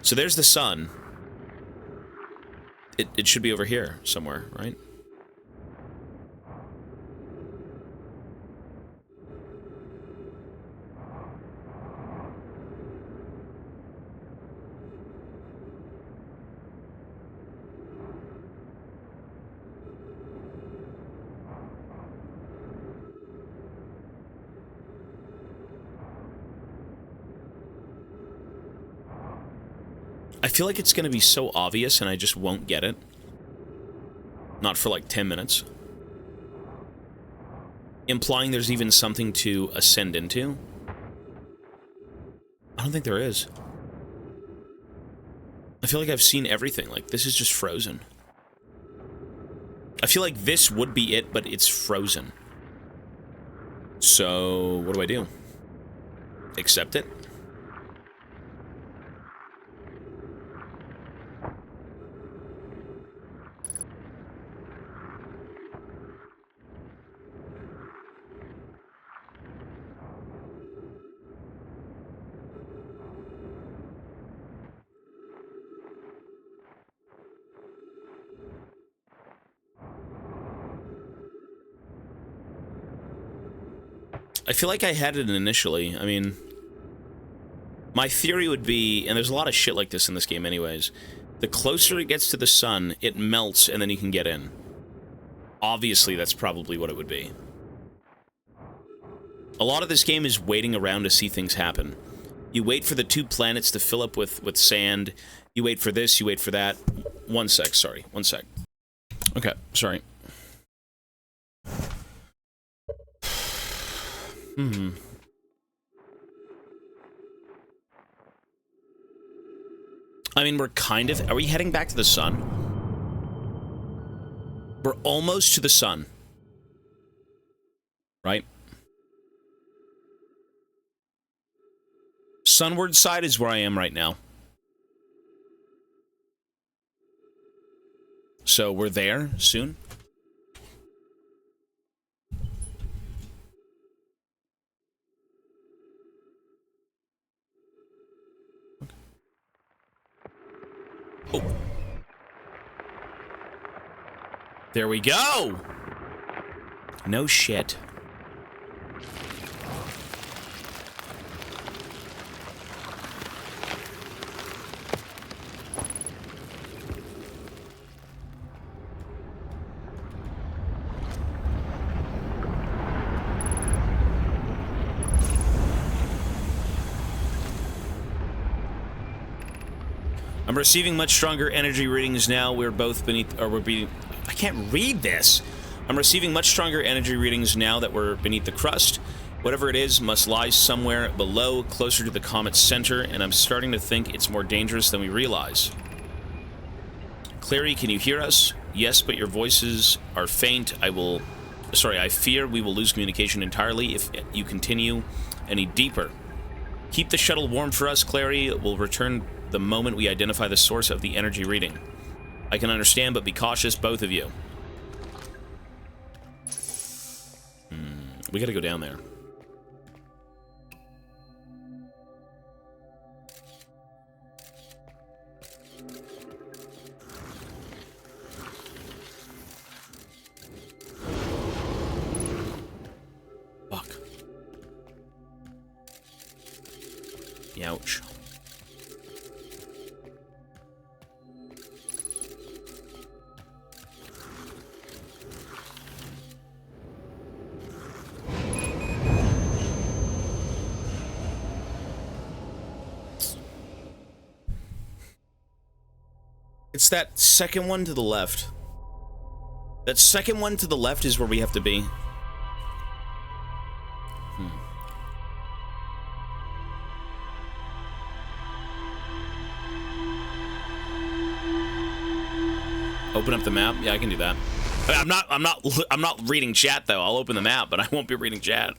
So there's the sun. It should be over here somewhere, right? I feel like it's going to be so obvious and I just won't get it. Not for like 10 minutes. Implying there's even something to ascend into. I don't think there is. I feel like I've seen everything. Like, this is just frozen. I feel like this would be it, but it's frozen. So, what do I do? Accept it? I feel like I had it initially. I mean, my theory would be, and there's a lot of shit like this in this game anyways, the closer it gets to the sun, it melts and then you can get in. Obviously, that's probably what it would be. A lot of this game is waiting around to see things happen. You wait for the two planets to fill up with sand. You wait for this, you wait for that. One sec, sorry. One sec. Okay, sorry. I mean, we're kind of... Are we heading back to the sun? We're almost to the sun. Right? Sunward side is where I am right now. So we're there soon. Oh. There we go! No shit. I'm receiving much stronger energy readings now. We're both beneath, or we're beneath, I can't read this. I'm receiving much stronger energy readings now that we're beneath the crust. Whatever it is must lie somewhere below, closer to the comet's center, and I'm starting to think it's more dangerous than we realize. Clary, can you hear us? Yes, but your voices are faint. I fear we will lose communication entirely if you continue any deeper. Keep the shuttle warm for us, Clary. We'll return the moment we identify the source of the energy reading. I can understand, but be cautious, both of you. We gotta go down there. Fuck. Ouch. It's that second one to the left. That second one to the left is where we have to be. Open up the map? Yeah, I can do that. I'm not reading chat though. I'll open the map, but I won't be reading chat.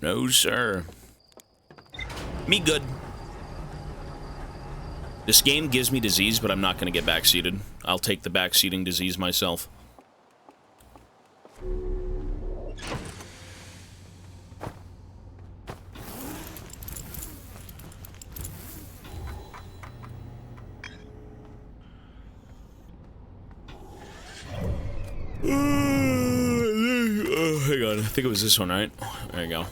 No, sir. Me good. This game gives me disease, but I'm not going to get backseated. I'll take the backseating disease myself. Hang on, I think it was this one, right? There you go.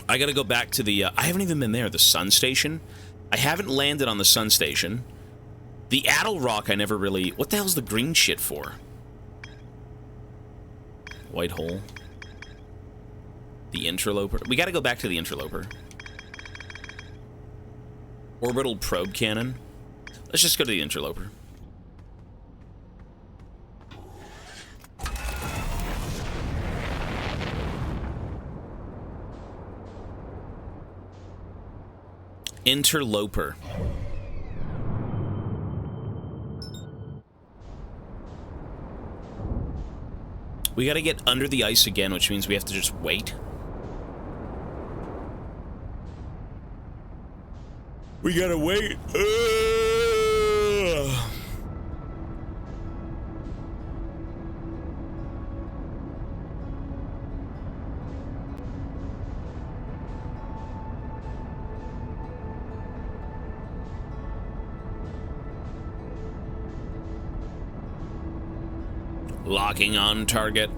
I gotta go back to the, I haven't even been there, the sun station. I haven't landed on the sun station. The Addle Rock, I never really... What the hell's the green shit for? White hole. The interloper. We gotta go back to the interloper. Orbital probe cannon. Let's just go to the interloper. Interloper. We gotta get under the ice again, which means we have to just wait. We gotta wait. Locking on target.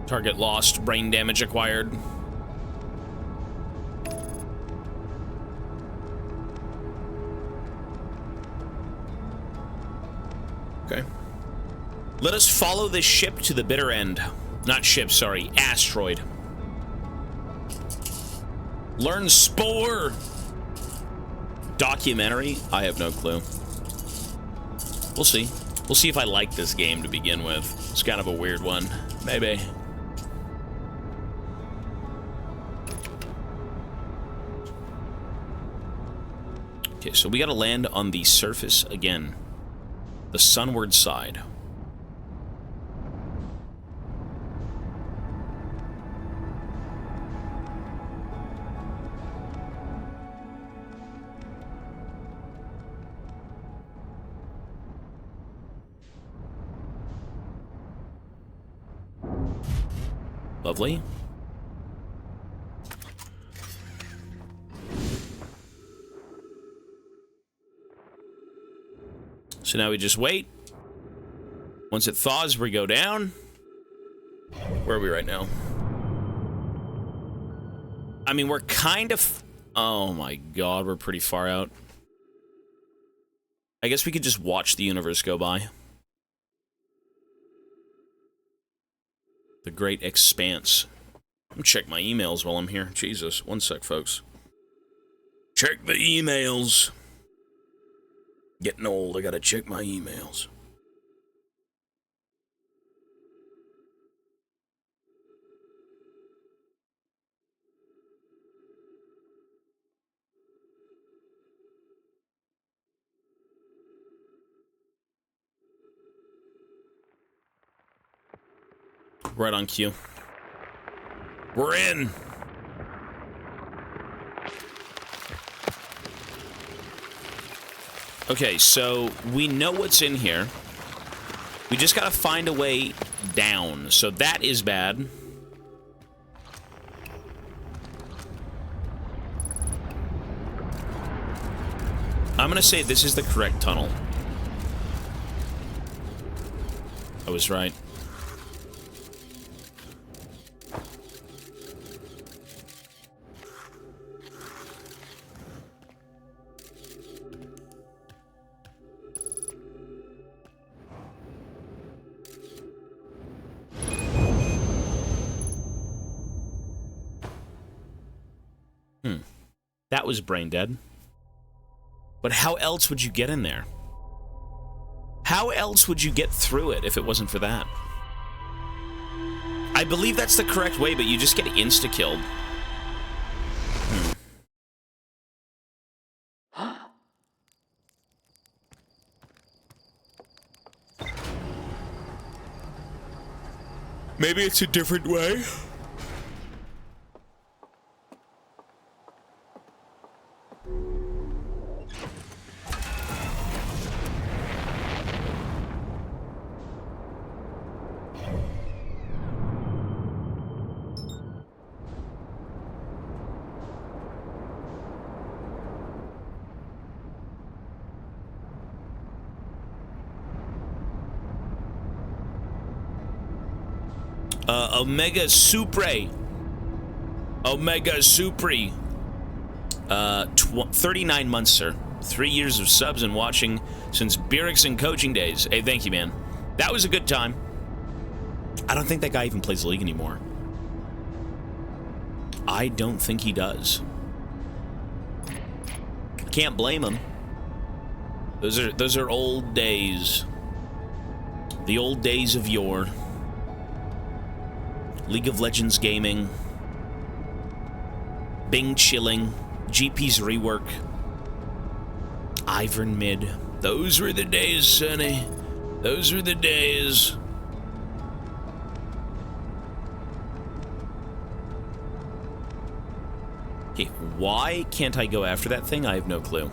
Target lost, brain damage acquired. Okay. Let us follow this ship to the bitter end. Not ship, sorry. Asteroid. Learn Spore! Documentary? I have no clue. We'll see. We'll see if I like this game to begin with. It's kind of a weird one. Maybe. Okay, so we gotta land on the surface again. The sunward side. Lovely. So now we just wait. Once it thaws, we go down. Where are we right now? I mean, we're kind of... Oh my god, we're pretty far out. I guess we could just watch the universe go by. The great expanse. I'm gonna check my emails while I'm here. Jesus, one sec, folks. Check the emails. Getting old, I gotta check my emails. Right on cue. We're in! Okay, so we know what's in here. We just gotta find a way down. So that is bad. I'm gonna say this is the correct tunnel. I was right. That was brain dead. But how else would you get in there? How else would you get through it if it wasn't for that? I believe that's the correct way, but you just get insta-killed. Maybe it's a different way. Omega Supre. Omega Supre. 39 months, sir. 3 years of subs and watching since Birix and coaching days. Hey, thank you, man. That was a good time. I don't think that guy even plays League anymore. I don't think he does. Can't blame him. Those are old days. The old days of yore. League of Legends gaming. Bing chilling. GP's rework. Ivern mid. Those were the days, Sonny. Those were the days. Okay, why can't I go after that thing? I have no clue.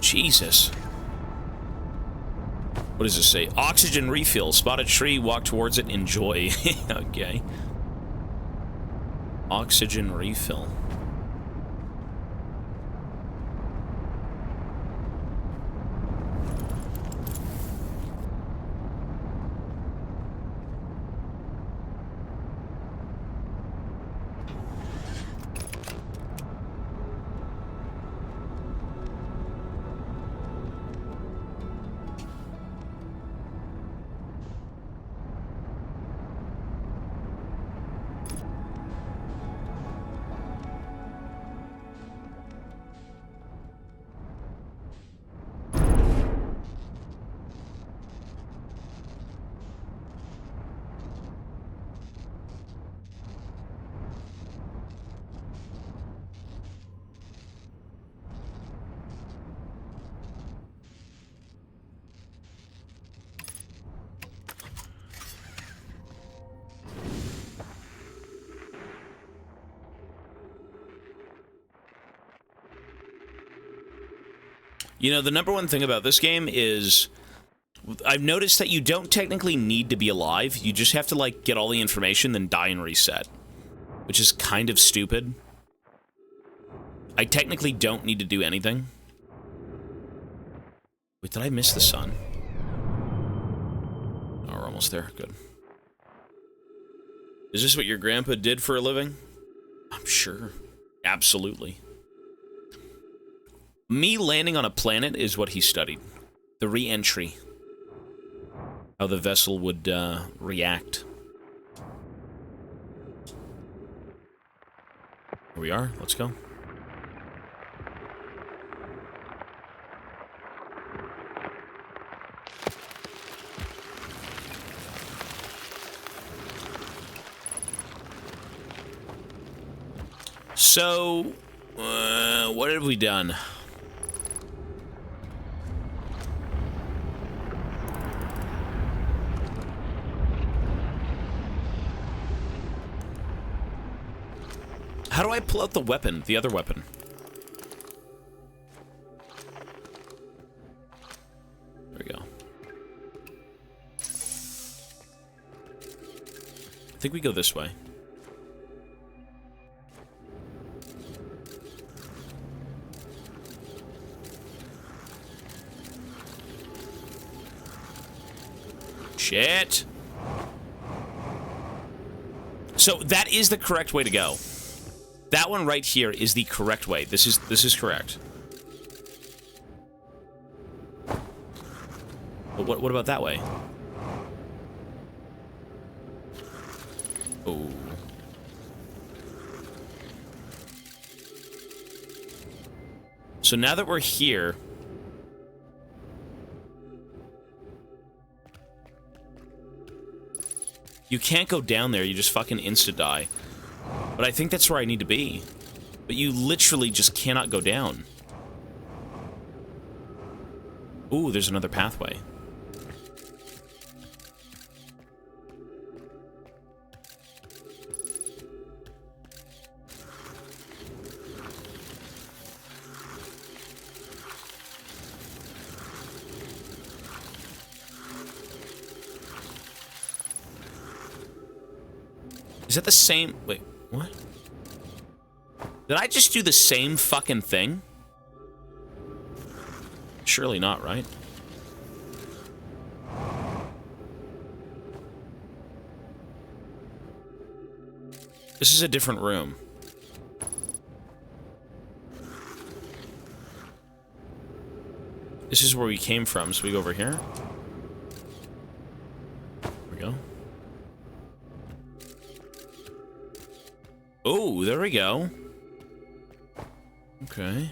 Jesus. What does this say? Oxygen refill. Spot a tree, walk towards it, enjoy. Okay. Oxygen refill. You know, the number one thing about this game is I've noticed that you don't technically need to be alive. You just have to, like, get all the information, then die and reset. Which is kind of stupid. I technically don't need to do anything. Wait, did I miss the sun? Oh, we're almost there. Good. Is this what your grandpa did for a living? I'm sure. Absolutely. Me landing on a planet is what he studied. The re-entry. How the vessel would react. Here we are. Let's go. So, what have we done? How do I pull out the weapon, the other weapon? There we go. I think we go this way. Shit. So that is the correct way to go. That one right here is the correct way. This is correct. But what about that way? Oh. So now that we're here, you can't go down there, you just fucking insta-die. But I think that's where I need to be. But you literally just cannot go down. Ooh, there's another pathway. Is that the same... Wait, what? Did I just do the same fucking thing? Surely not, right? This is a different room. This is where we came from, so we go over here. There we go. Oh, there we go. Okay.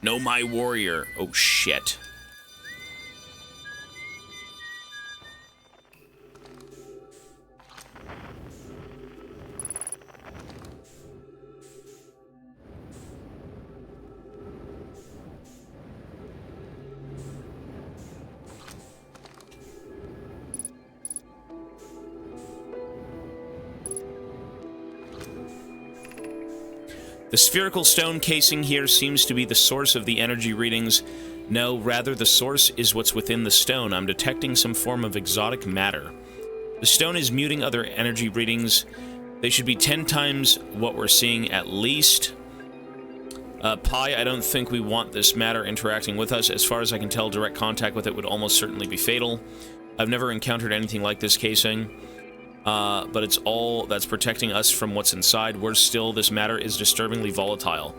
Know my warrior. Oh, shit. The spherical stone casing here seems to be the source of the energy readings. No, rather the source is what's within the stone. I'm detecting some form of exotic matter. The stone is muting other energy readings. They should be 10 times what we're seeing at least. Pi, I don't think we want this matter interacting with us. As far as I can tell, direct contact with it would almost certainly be fatal. I've never encountered anything like this casing. But it's all that's protecting us from what's inside. Worse still, this matter is disturbingly volatile.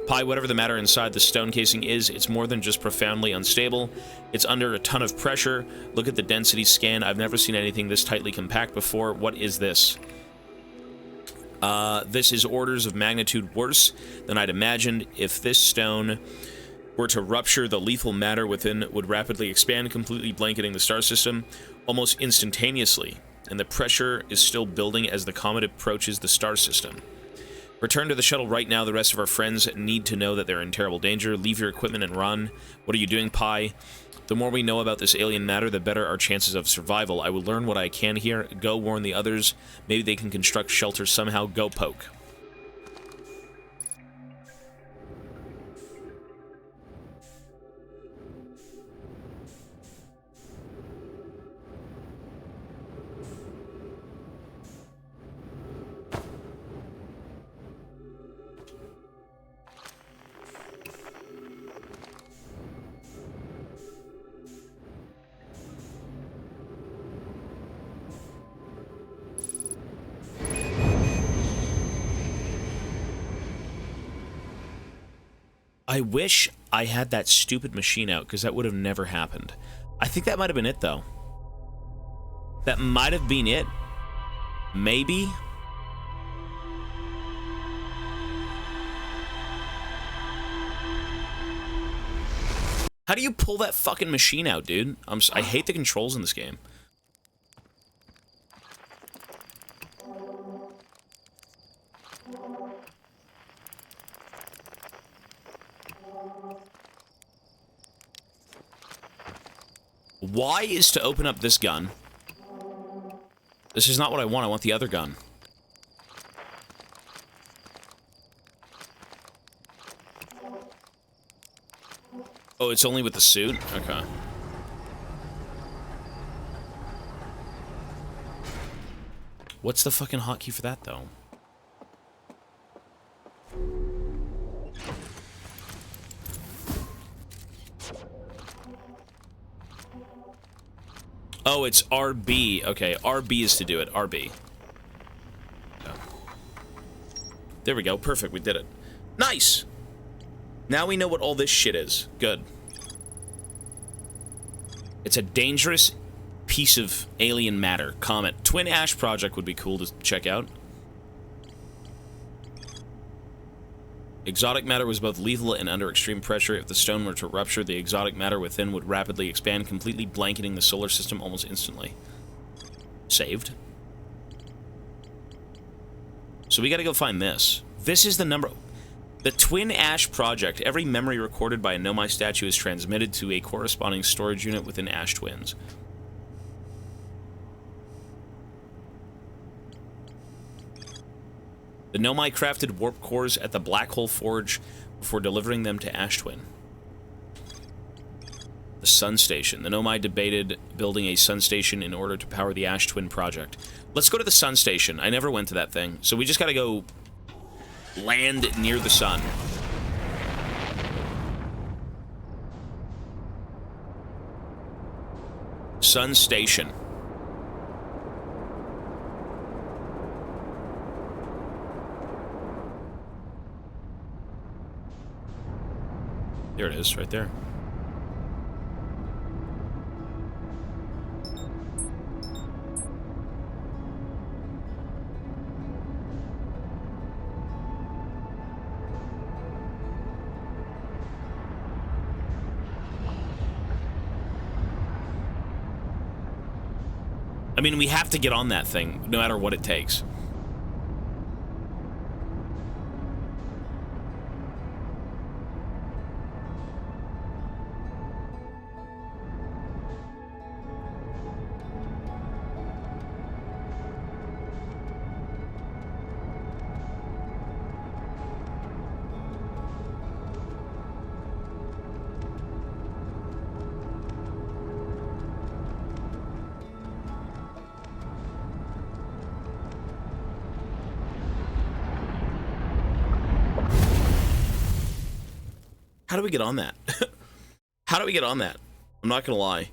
Pi, whatever the matter inside the stone casing is, it's more than just profoundly unstable. It's under a ton of pressure. Look at the density scan. I've never seen anything this tightly compact before. What is this? This is orders of magnitude worse than I'd imagined. If this stone were to rupture, the lethal matter within would rapidly expand, completely blanketing the star system almost instantaneously. And the pressure is still building as the comet approaches the star system. Return to the shuttle right now. The rest of our friends need to know that they're in terrible danger. Leave your equipment and run. What are you doing, Pi? The more we know about this alien matter, the better our chances of survival. I will learn what I can here. Go warn the others. Maybe they can construct shelter somehow. Go poke. I wish I had that stupid machine out, because that would have never happened. I think that might have been it, though. That might have been it. Maybe. How do you pull that fucking machine out, dude? I hate the controls in this game. Y is to open up this gun. This is not what I want. I want the other gun. Oh, it's only with the suit? Okay. What's the fucking hotkey for that, though? Oh, it's RB. Okay, RB is to do it. RB. Okay. There we go. Perfect. We did it. Nice! Now we know what all this shit is. Good. It's a dangerous piece of alien matter. Comet. Twin Ash Project would be cool to check out. Exotic matter was both lethal and under extreme pressure. If the stone were to rupture, the exotic matter within would rapidly expand, completely blanketing the solar system almost instantly. Saved. So we gotta go find this. This is the number... The Twin Ash Project. Every memory recorded by a Nomai statue is transmitted to a corresponding storage unit within Ash Twins. The Nomai crafted warp cores at the Black Hole Forge before delivering them to Ash Twin. The Sun Station. The Nomai debated building a Sun Station in order to power the Ash Twin project. Let's go to the Sun Station. I never went to that thing, so we just gotta go land near the sun. Sun Station. There it is, right there. I mean, we have to get on that thing, no matter what it takes. How do we get on that? How do we get on that? I'm not gonna lie.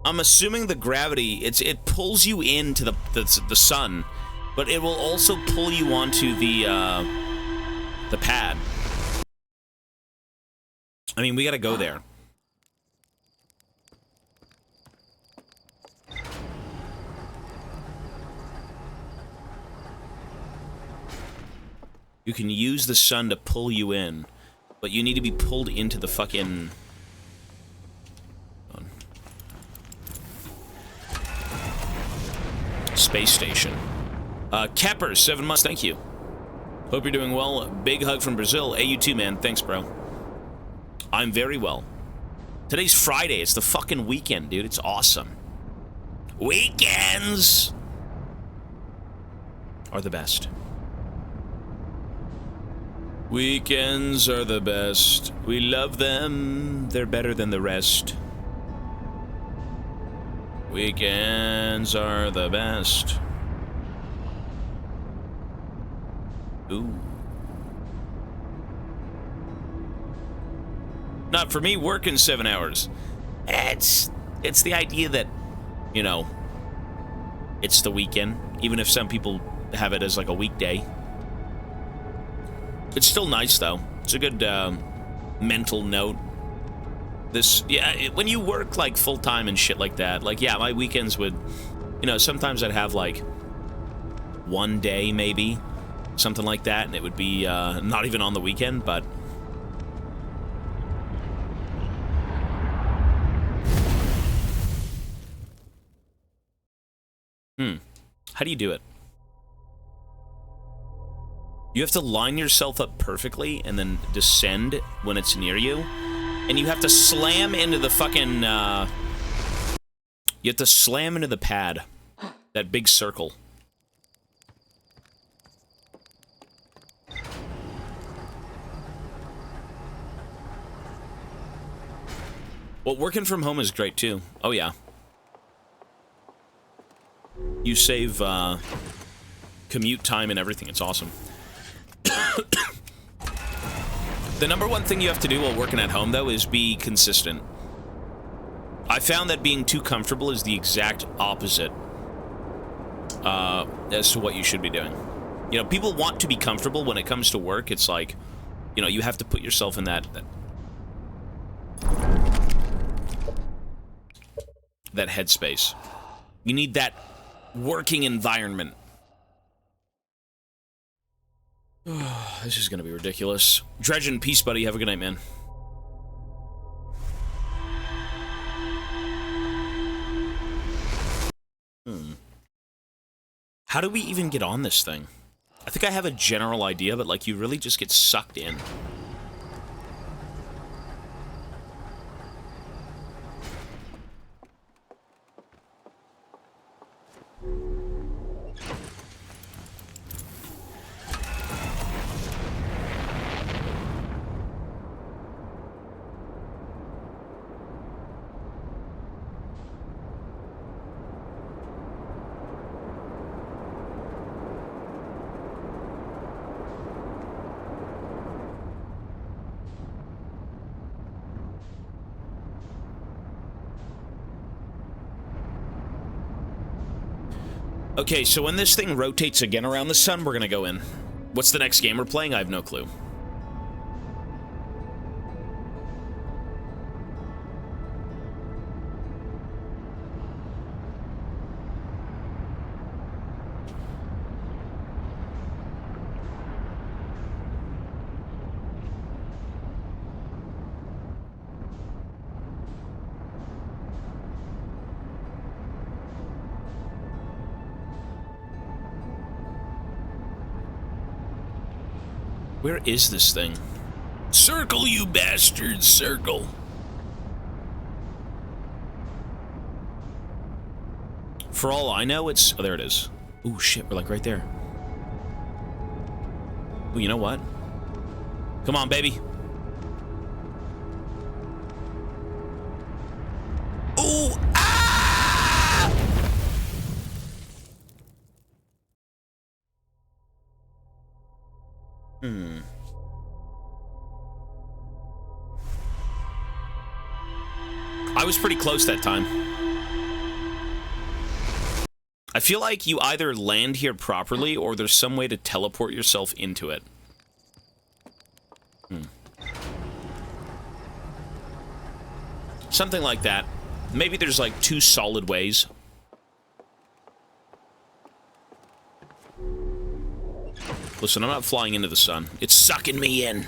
I'm assuming the gravity, it pulls you into the sun, but it will also pull you onto the pad. I mean, we gotta go there. You can use the sun to pull you in. But you need to be pulled into the fucking... space station. Kepper, 7 months, thank you. Hope you're doing well. Big hug from Brazil. Hey, you too, man. Thanks, bro. I'm very well. Today's Friday. It's the fucking weekend, dude. It's awesome. Weekends are the best. Weekends are the best. We love them. They're better than the rest. Weekends are the best. Ooh. Not for me, working 7 hours. It's the idea that, you know, it's the weekend, even if some people have it as like a weekday. It's still nice, though. It's a good mental note. When you work like full-time and shit like that, like, yeah, my weekends would, you know, sometimes I'd have like one day maybe, something like that, and it would be not even on the weekend, but how do you do it? You have to line yourself up perfectly and then descend when it's near you. And you have to slam into the fucking, you have to slam into the pad. That big circle. Well, working from home is great, too. Oh, yeah. You save, commute time and everything. It's awesome. The number one thing you have to do while working at home, though, is be consistent. I found that being too comfortable is the exact opposite as to what you should be doing. You know, people want to be comfortable when it comes to work. It's like, you know, you have to put yourself in that headspace. You need that working environment. This is gonna be ridiculous. Dredgen, peace, buddy. Have a good night, man. How do we even get on this thing? I think I have a general idea, but, like, you really just get sucked in. Okay, so when this thing rotates again around the sun, we're gonna go in. What's the next game we're playing? I have no clue. Where is this thing? Circle, you bastards, circle. For all I know, it's... Oh, there it is. Ooh, shit, we're like right there. Ooh, you know what? Come on, baby. Ooh, ah! I was pretty close that time. I feel like you either land here properly or there's some way to teleport yourself into it. Something like that. Maybe there's like two solid ways. Listen, I'm not flying into the sun. It's sucking me in.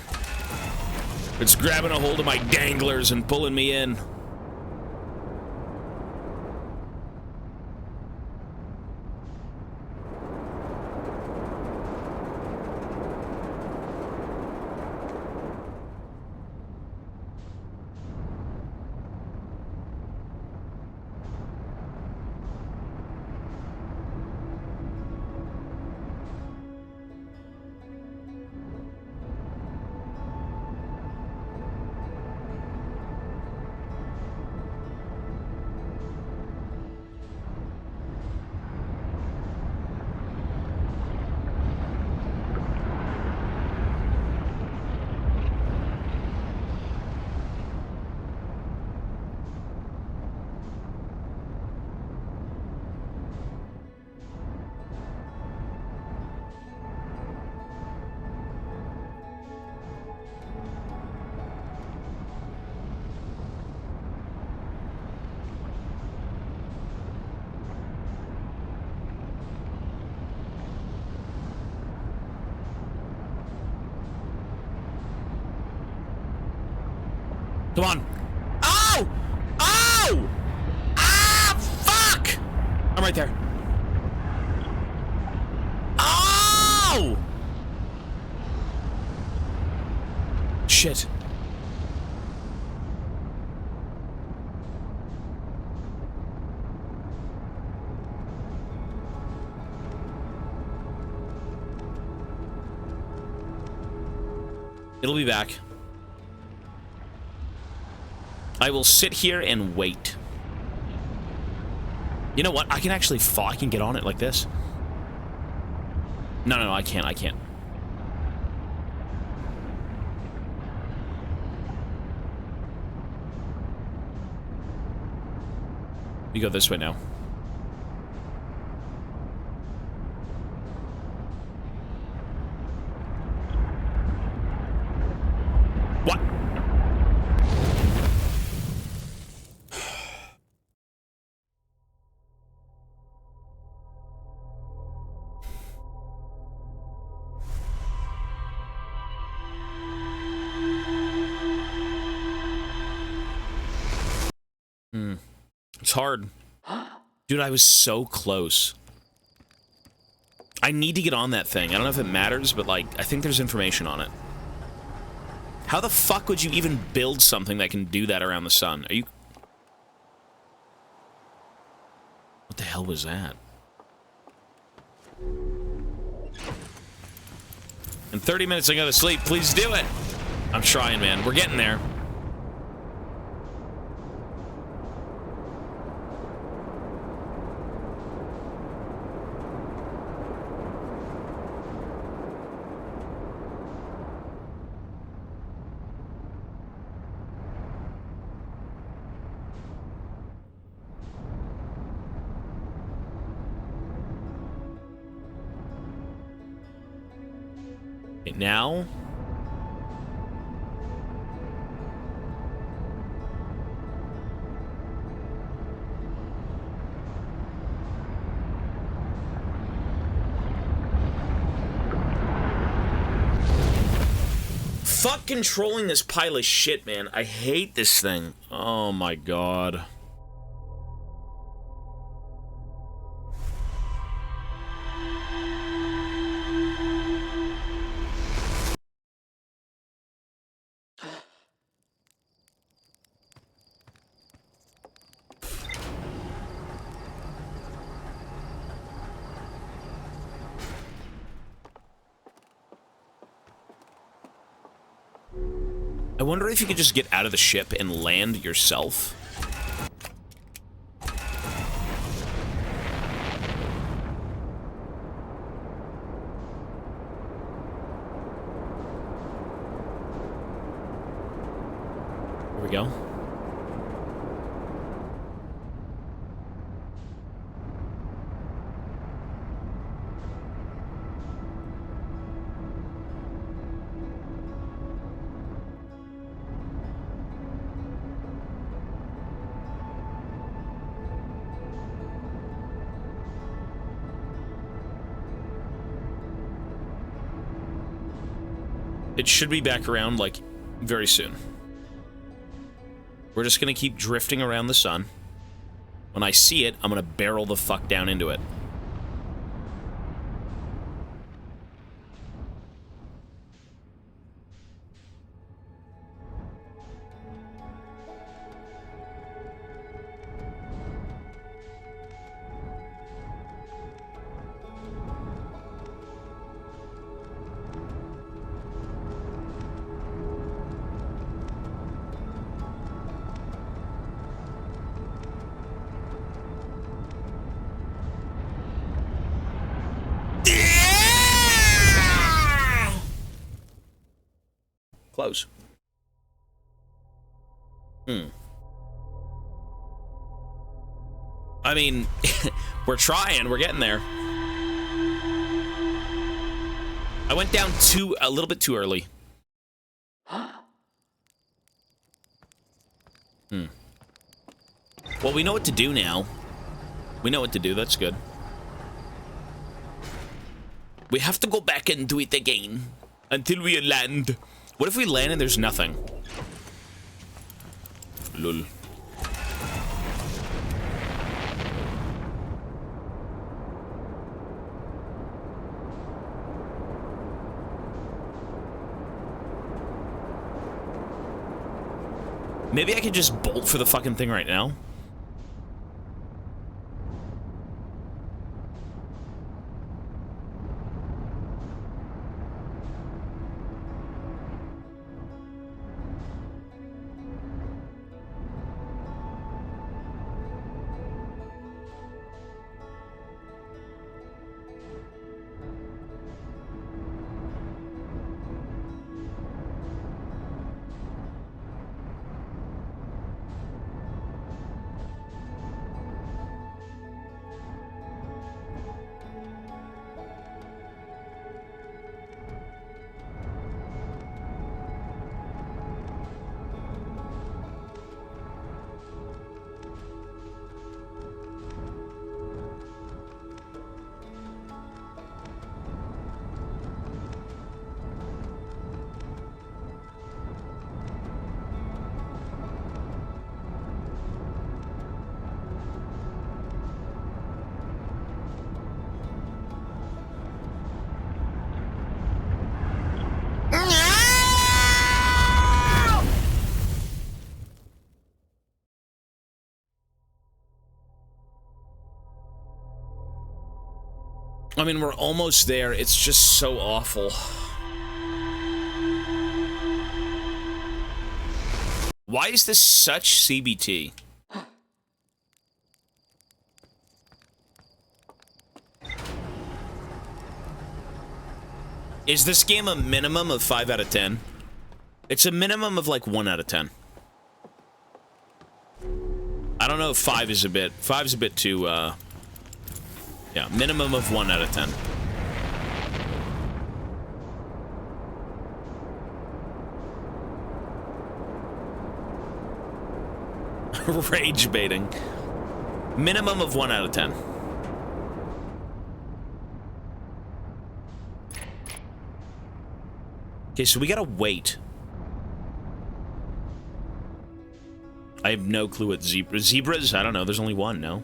It's grabbing a hold of my danglers and pulling me in. Come on. Oh! Oh! Ah! Fuck! I'm right there. Oh! Shit. It'll be back. I will sit here and wait. You know what? I can actually fall. I can get on it like this. No, I can't. I can't. We go this way now. What? It's hard. Dude, I was so close. I need to get on that thing. I don't know if it matters, but, like, I think there's information on it. How the fuck would you even build something that can do that around the sun? Are you... What the hell was that? In 30 minutes I go to sleep. Please do it. I'm trying, man. We're getting there. Okay, now... Fuck controlling this pile of shit, man. I hate this thing. Oh my god. I wonder if you could just get out of the ship and land yourself. Here we go. It should be back around, like, very soon. We're just gonna keep drifting around the sun. When I see it, I'm gonna barrel the fuck down into it. Close. I mean, we're trying. We're getting there. I went down a little bit too early. Well, we know what to do now. We know what to do. That's good. We have to go back and do it again until we land. What if we land and there's nothing? Lul. Maybe I could just bolt for the fucking thing right now. I mean, we're almost there. It's just so awful. Why is this such CBT? Is this game a minimum of 5 out of 10? It's a minimum of like 1 out of 10. I don't know if 5 is a bit... 5's a bit too, yeah, minimum of 1 out of 10. Rage baiting. Minimum of 1 out of 10. Okay, so we gotta wait. I have no clue what zebras? I don't know, there's only one, no?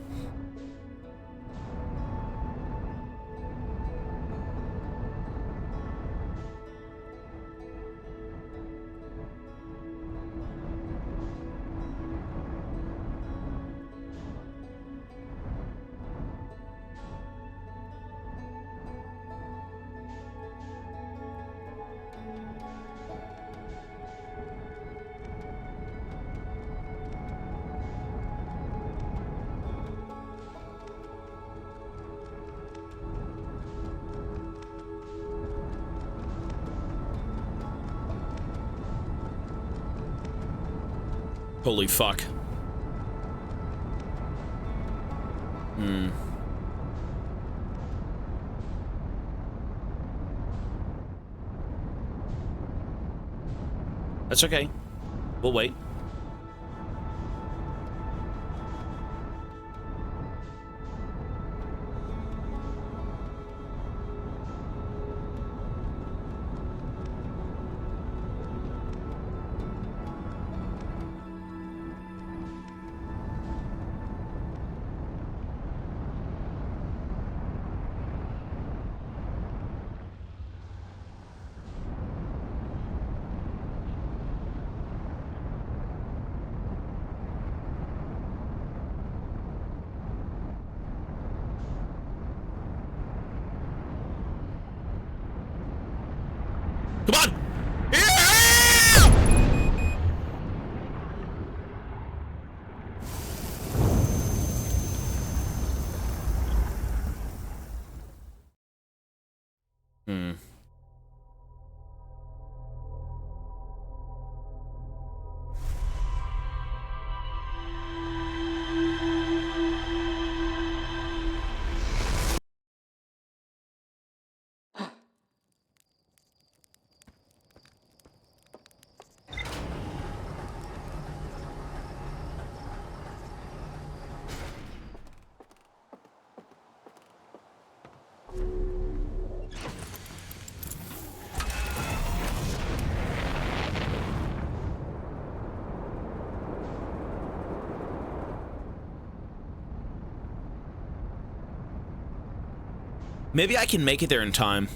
Holy fuck. That's okay. We'll wait. Come on! Yeah! Maybe I can make it there in time.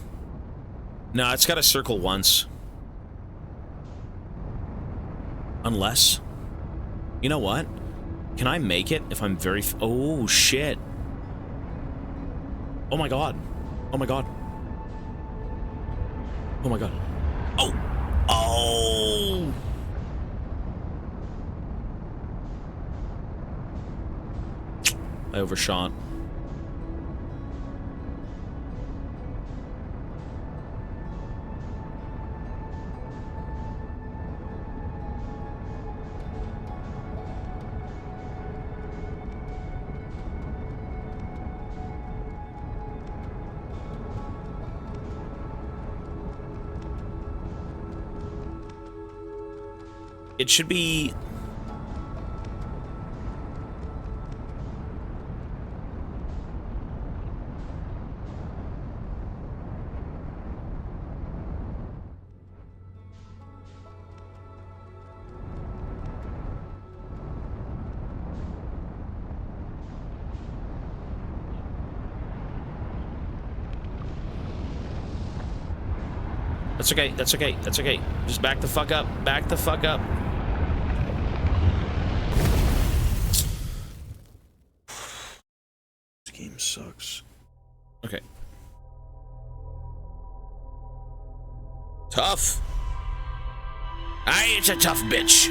No, it's got to circle once. Unless... You know what? Can I make it if I'm very... Oh, shit. Oh, my God. Oh, my God. Oh, my God. Oh! Oh! I overshot. It should be... That's okay, that's okay, that's okay. Just back the fuck up, back the fuck up. This game sucks. Okay. Tough. Aye, it's a tough bitch.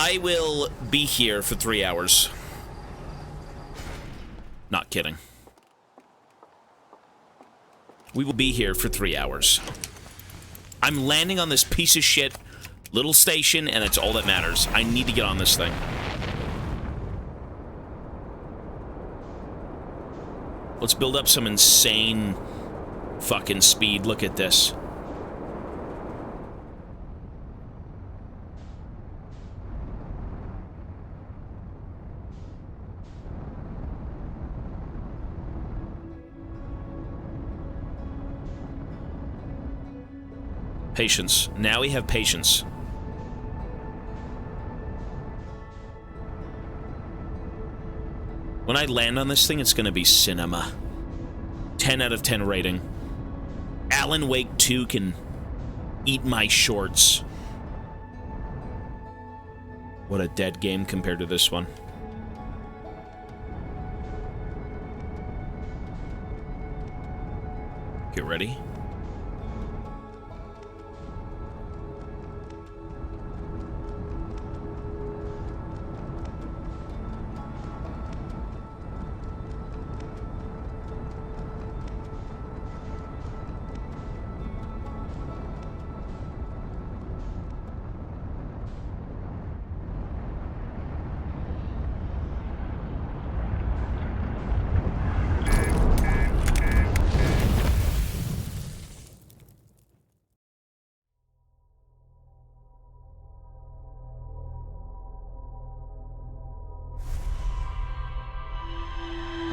I will be here for 3 hours. Not kidding. We will be here for 3 hours. I'm landing on this piece of shit little station, and it's all that matters. I need to get on this thing. Let's build up some insane fucking speed. Look at this. Patience. Now we have patience. When I land on this thing, it's gonna be cinema. 10 out of 10 rating. Alan Wake 2 can eat my shorts. What a dead game compared to this one. Get ready.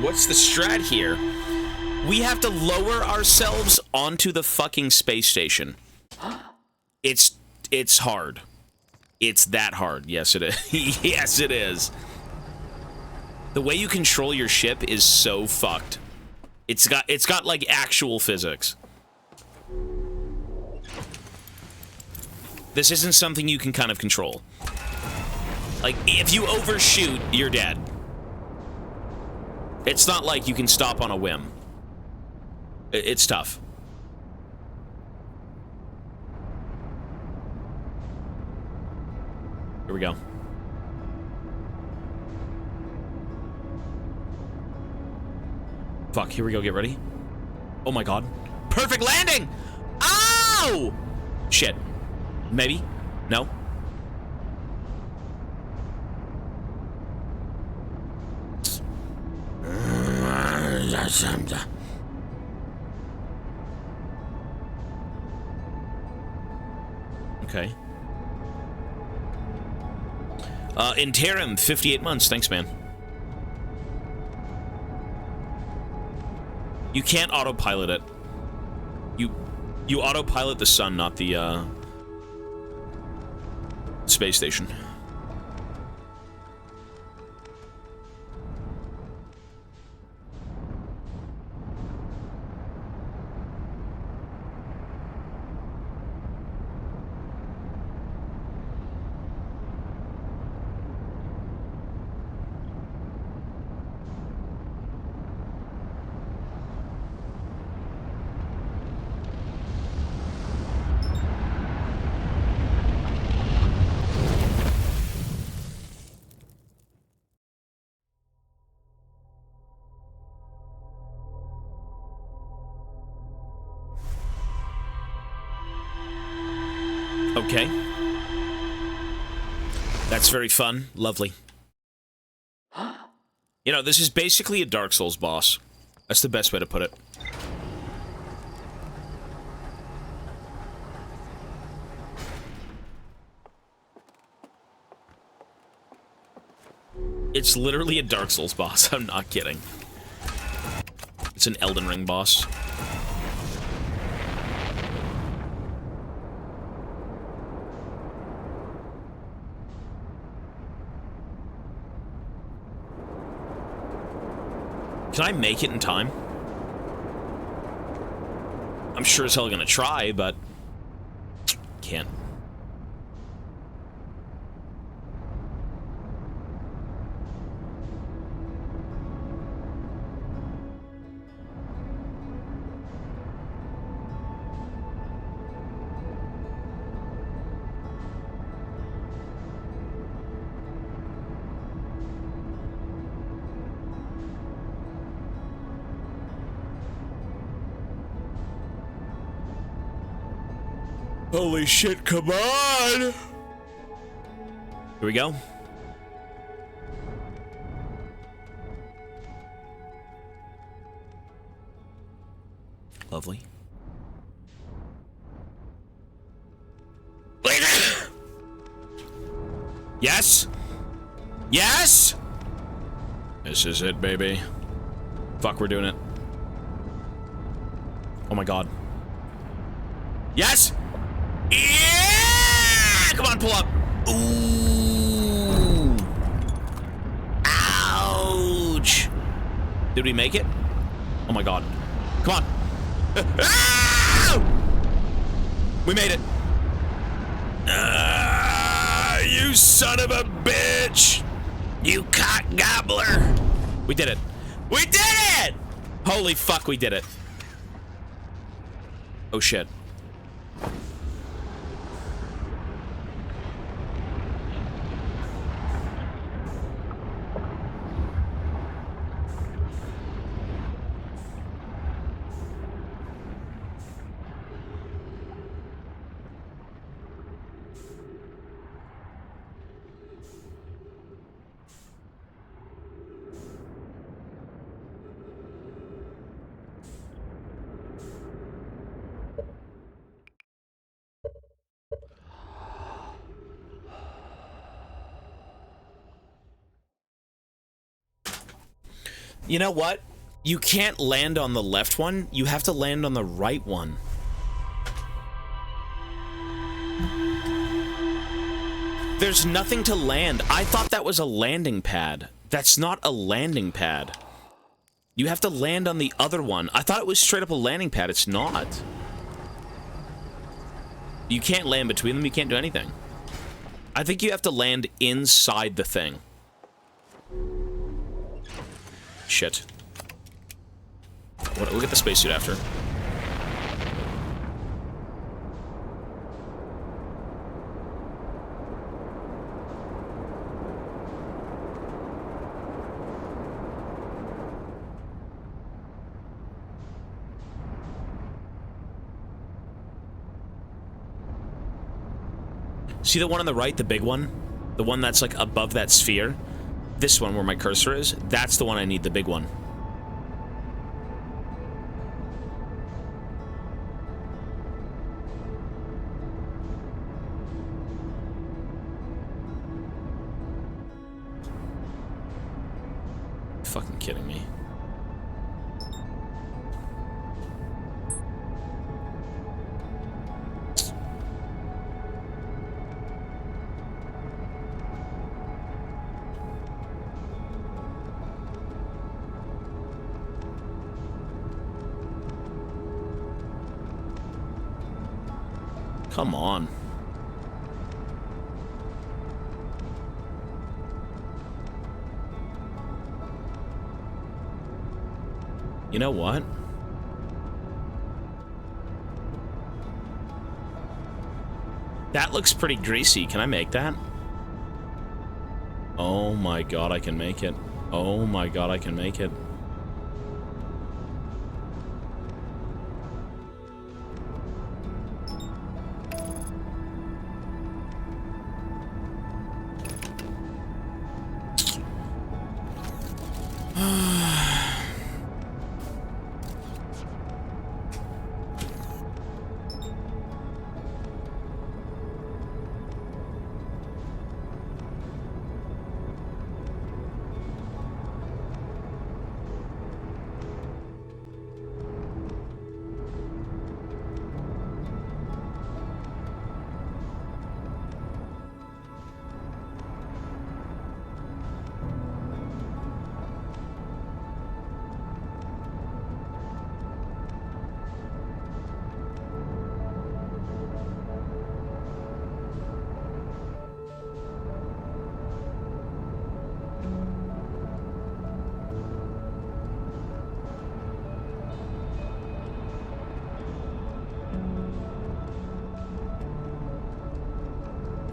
What's the strat here? We have to lower ourselves onto the fucking space station. It's hard. It's that hard. Yes, it is. Yes, it is. The way you control your ship is so fucked. It's got like actual physics. This isn't something you can kind of control. Like, if you overshoot, you're dead. It's not like you can stop on a whim. It's tough. Here we go. Fuck, here we go, get ready. Oh my god. Perfect landing! Ow! Shit. Maybe? No? Okay. Interim, 58 months. Thanks, man. You can't autopilot it. You autopilot the sun, not the, space station. Okay. That's very fun. Lovely. You know, this is basically a Dark Souls boss. That's the best way to put it. It's literally a Dark Souls boss. I'm not kidding. It's an Elden Ring boss. Can I make it in time? I'm sure as hell gonna try, but can't. Holy shit, come on! Here we go. Lovely. Yes? Yes? This is it, baby. Fuck, we're doing it. Oh my god. Yes! Yeah! Come on, pull up. Ooh. Ouch. Did we make it? Oh my god. Come on. Ah! We made it. You son of a bitch. You cock gobbler. We did it. We did it! Holy fuck, we did it. Oh shit. You know what? You can't land on the left one. You have to land on the right one. There's nothing to land. I thought that was a landing pad. That's not a landing pad. You have to land on the other one. I thought it was straight up a landing pad. It's not. You can't land between them. You can't do anything. I think you have to land inside the thing. Shit. We'll get the spacesuit after. See the one on the right, the big one? The one that's like above that sphere? This one where my cursor is, that's the one I need, the big one. Fucking kidding me. Come on. You know what? That looks pretty greasy. Can I make that? Oh my god, I can make it. Oh my god, I can make it.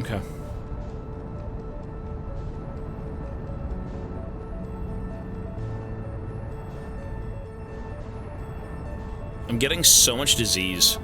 Okay. I'm getting so much disease.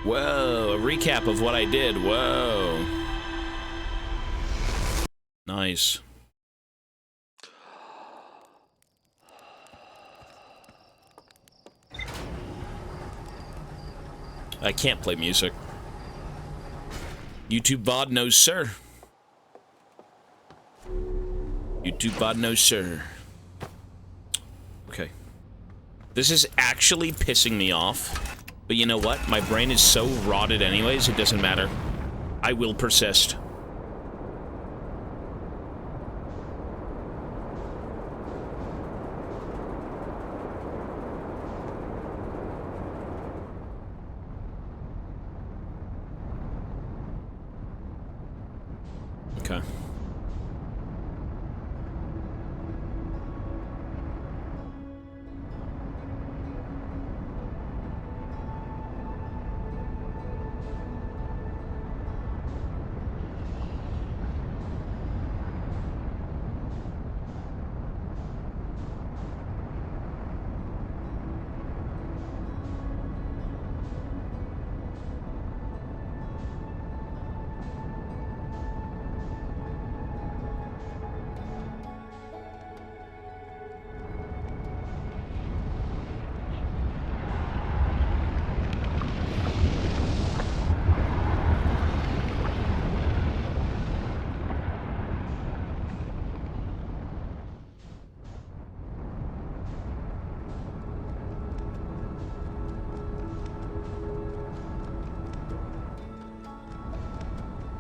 Whoa, a recap of what I did. Whoa. Nice. I can't play music. YouTube VOD, no sir. YouTube VOD, no sir. Okay. This is actually pissing me off. But you know what? My brain is so rotted anyways, it doesn't matter. I will persist. Okay.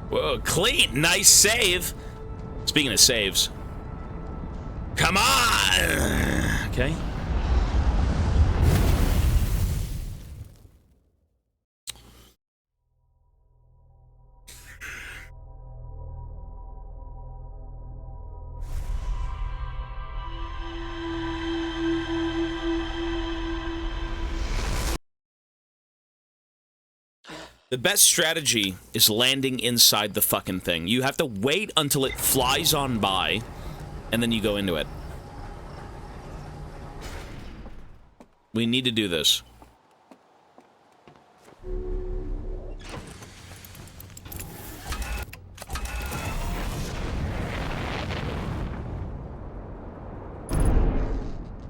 Whoa, clean! Nice save! Speaking of saves. Come on! Okay. The best strategy is landing inside the fucking thing. You have to wait until it flies on by, and then you go into it. We need to do this.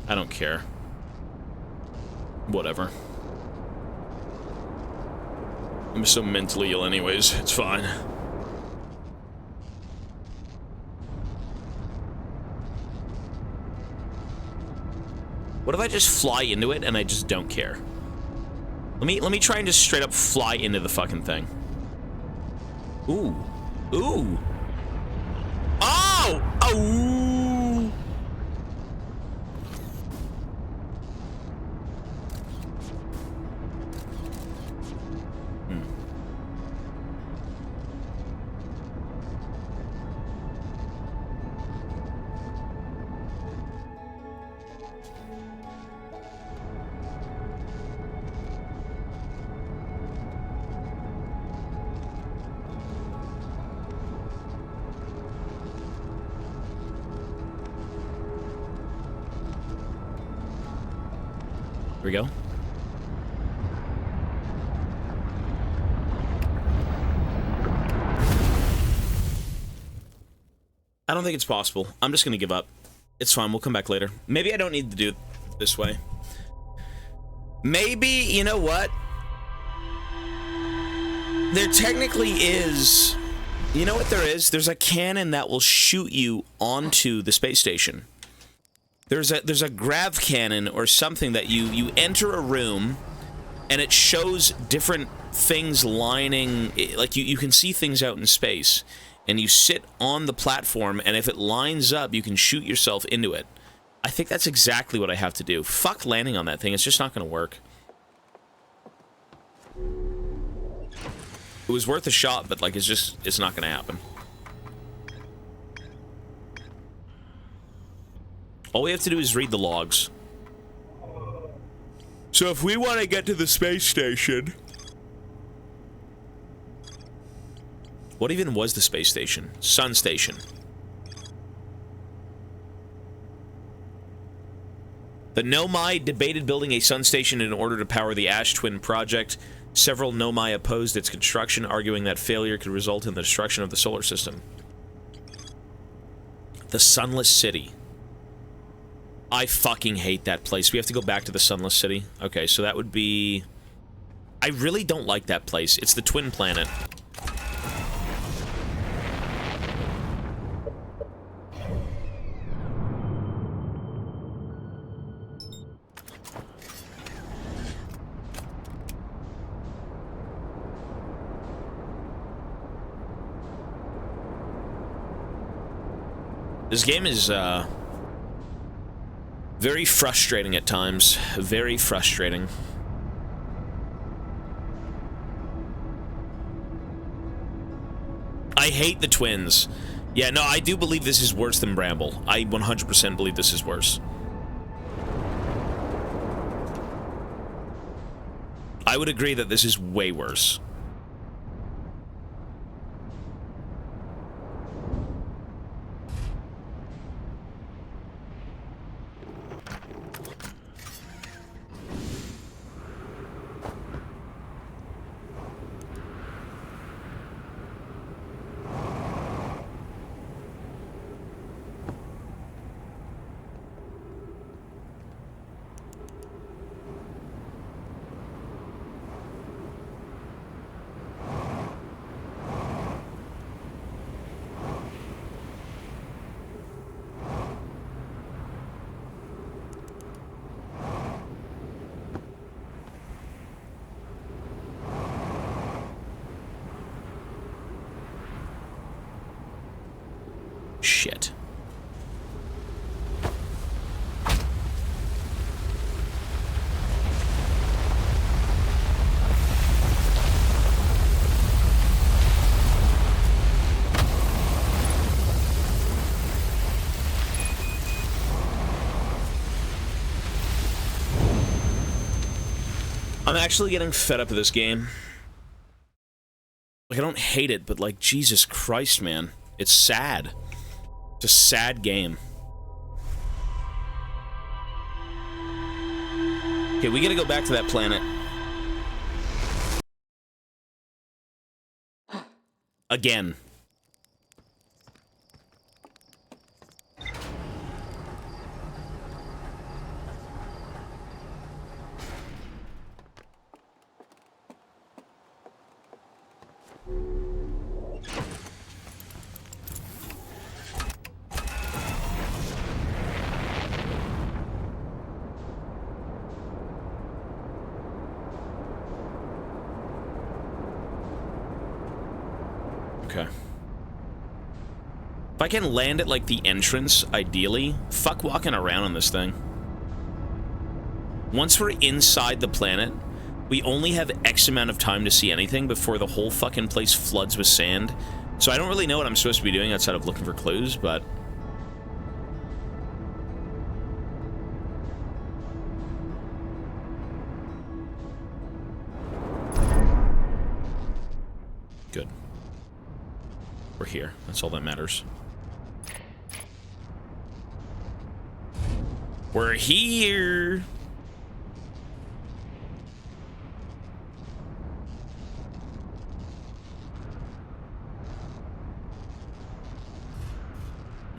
I don't care. Whatever. I'm so mentally ill anyways, it's fine. What if I just fly into it and I just don't care? Let me try and just straight up fly into the fucking thing. Ooh. Ooh. Oh! Oh! Here we go. I don't think it's possible. I'm just gonna give up. It's fine, we'll come back later. Maybe I don't need to do it this way. Maybe, you know what? There technically is... You know what there is? There's a cannon that will shoot you onto the space station. There's a grav cannon or something that you enter a room and it shows different things lining, like you can see things out in space, and you sit on the platform, and if it lines up you can shoot yourself into it. I think that's exactly what I have to do. Fuck landing on that thing, it's just not gonna work. It was worth a shot, but like it's not gonna happen. All we have to do is read the logs. So if we want to get to the space station... What even was the space station? Sun station. The Nomai debated building a sun station in order to power the Ash Twin project. Several Nomai opposed its construction, arguing that failure could result in the destruction of the solar system. The Sunless City. I fucking hate that place. We have to go back to the Sunless City. Okay, so that would be... I really don't like that place. It's the twin planet. This game is, very frustrating at times. Very frustrating. I hate the twins. Yeah, no, I do believe this is worse than Bramble. I 100% believe this is worse. I would agree that this is way worse. Shit. I'm actually getting fed up with this game. Like, I don't hate it, but, like, Jesus Christ, man. It's sad. It's a sad game. Okay, we gotta go back to that planet. Again. Okay. If I can land at, like, the entrance, ideally, fuck walking around on this thing. Once we're inside the planet, we only have X amount of time to see anything before the whole fucking place floods with sand. So I don't really know what I'm supposed to be doing outside of looking for clues, but... Good. We're here. That's all that matters. We're here!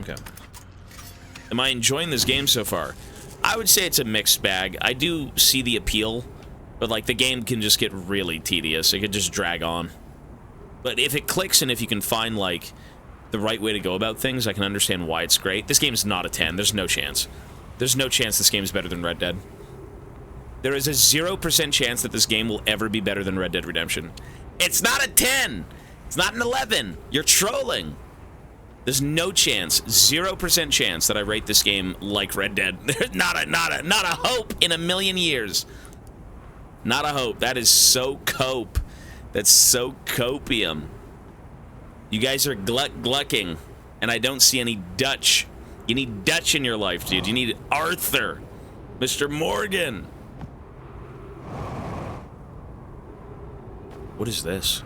Okay. Am I enjoying this game so far? I would say it's a mixed bag. I do see the appeal, but, like, the game can just get really tedious. It could just drag on. But if it clicks and if you can find, like, the right way to go about things, I can understand why it's great. This game is not a 10. There's no chance. There's no chance this game is better than Red Dead. There is a 0% chance that this game will ever be better than Red Dead Redemption. It's not a 10! It's not an 11! You're trolling! There's no chance, 0% chance that I rate this game like Red Dead. There's not a hope in a million years. Not a hope. That is so cope. That's so copium. You guys are glucking, and I don't see any Dutch. You need Dutch in your life, dude. You need Arthur. Mr. Morgan. What is this?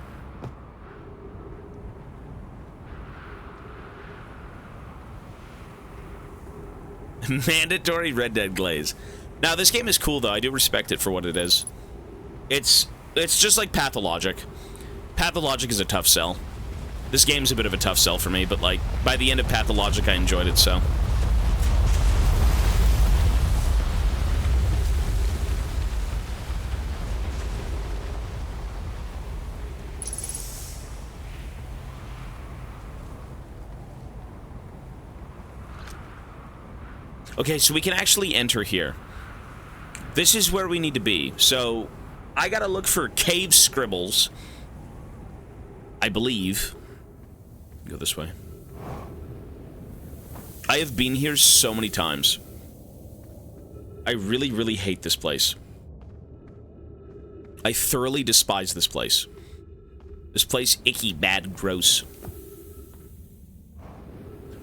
Mandatory Red Dead glaze. Now, this game is cool, though. I do respect it for what it is. It's just like Pathologic. Pathologic is a tough sell. This game's a bit of a tough sell for me, but, like, by the end of Pathologic, I enjoyed it, so. Okay, so we can actually enter here. This is where we need to be. So, I gotta look for cave scribbles. I believe. Go this way. I have been here so many times. I really, really hate this place. I thoroughly despise this place. This place, icky, bad, gross.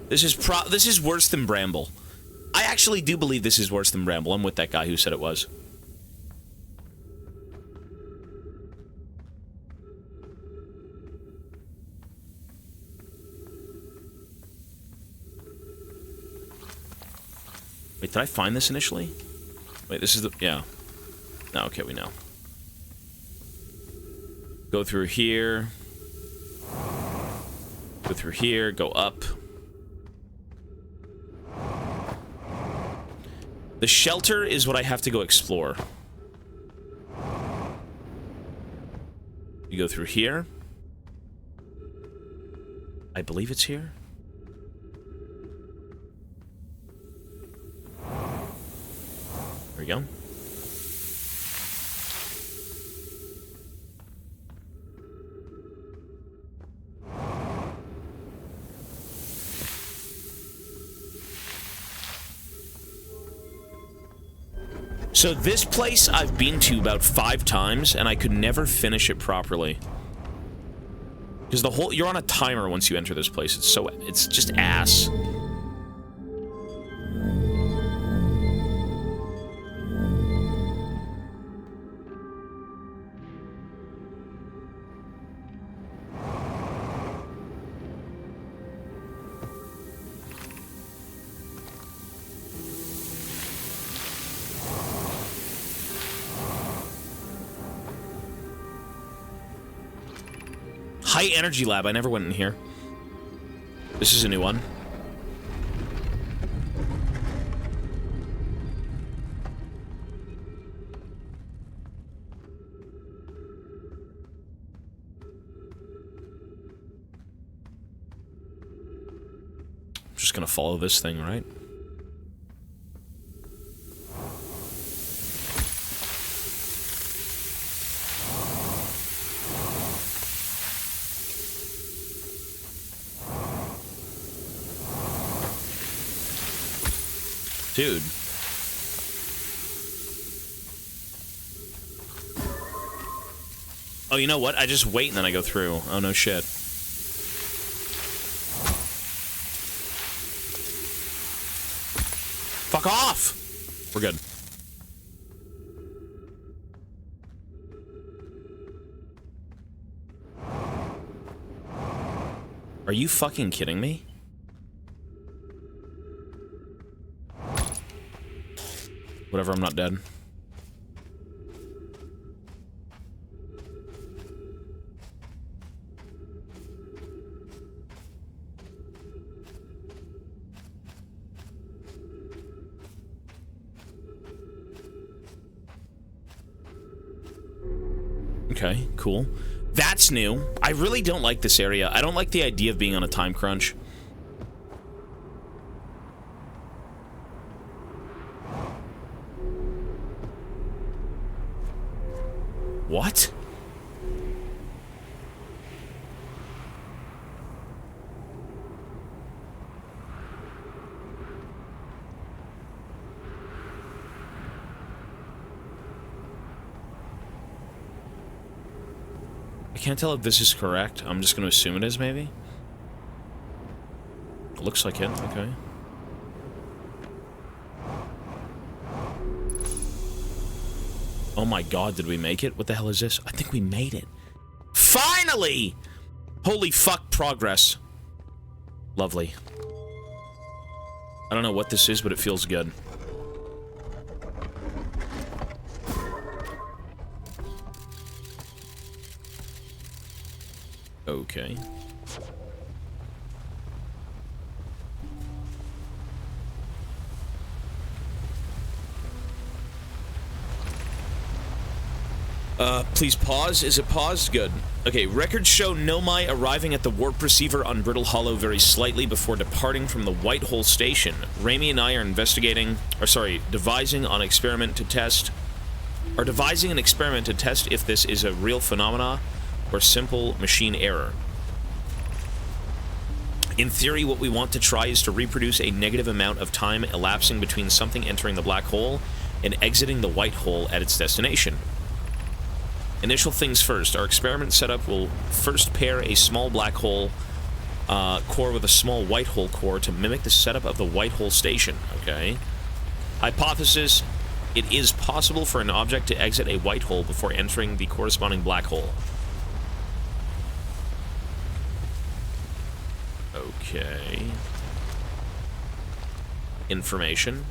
This is worse than Bramble. I actually do believe this is worse than Bramble. I'm with that guy who said it was. Wait, did I find this initially? Wait, this is the... yeah. No, okay, we know. Go through here. Go through here, go up. The shelter is what I have to go explore. You go through here. I believe it's here. There we go. So this place I've been to about 5 times, and I could never finish it properly. Because the whole... you're on a timer once you enter this place. It's just ass. High energy lab. I never went in here. This is a new one. Just gonna follow this thing, right? Dude. Oh, you know what? I just wait and then I go through. Oh, no shit. Fuck off! We're good. Are you fucking kidding me? Whatever, I'm not dead. Okay, cool. That's new. I really don't like this area. I don't like the idea of being on a time crunch. What? I can't tell if this is correct. I'm just going to assume it is, maybe. It looks like it. Okay. Oh my god, did we make it? What the hell is this? I think we made it. Finally! Holy fuck, progress. Lovely. I don't know what this is, but it feels good. Okay. Please pause. Is it paused? Good. Okay, records show Nomai arriving at the warp receiver on Brittle Hollow very slightly before departing from the Whitehole station. Raimi and I are devising an experiment to test if this is a real phenomena or simple machine error. In theory, what we want to try is to reproduce a negative amount of time elapsing between something entering the black hole and exiting the white hole at its destination. Initial things first. Our experiment setup will first pair a small black hole core with a small white hole core to mimic the setup of the white hole station. Okay. Hypothesis: it is possible for an object to exit a white hole before entering the corresponding black hole. Okay. Information.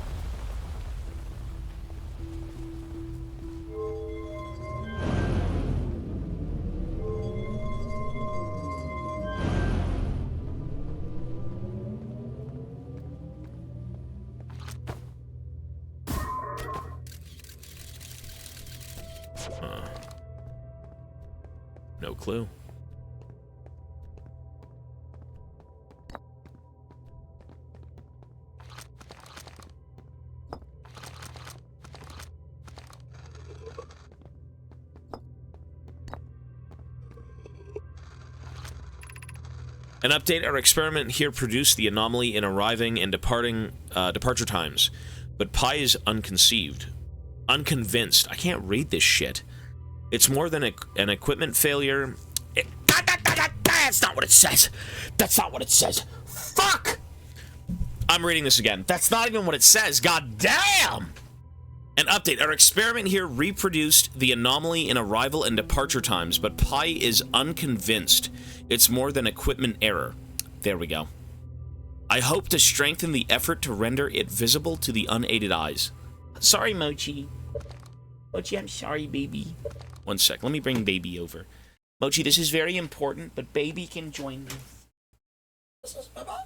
No clue. An update: our experiment here produced the anomaly in arriving and departure times, but Pi is unconvinced. I can't read this shit. It's more than an equipment failure. That's not what it says. That's not what it says. Fuck! I'm reading this again. That's not even what it says. God damn! An update. Our experiment here reproduced the anomaly in arrival and departure times, but Pi is unconvinced. It's more than equipment error. There we go. I hope to strengthen the effort to render it visible to the unaided eyes. Sorry, Mochi. Mochi, I'm sorry, baby. One sec. Let me bring baby over. Mochi, this is very important, but baby can join me. This is Baba.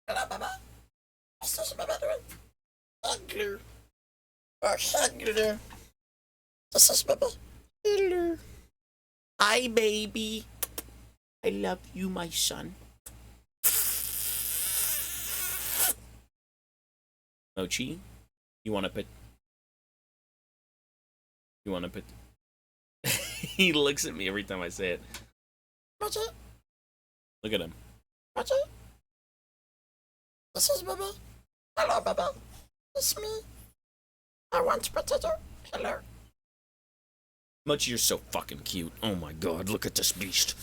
Hello, Baba. This is Baba doing. Hugger. Or hugger. This is Baba. Hello. Hi, baby. I love you, my son. Mochi, you want to put... You want to put... He looks at me every time I say it. Mochi. Look at him. Mochi. This is Baba. Hello, Baba. It's me. I want potato. Hello. Mochi, you're so fucking cute. Oh my god, look at this beast.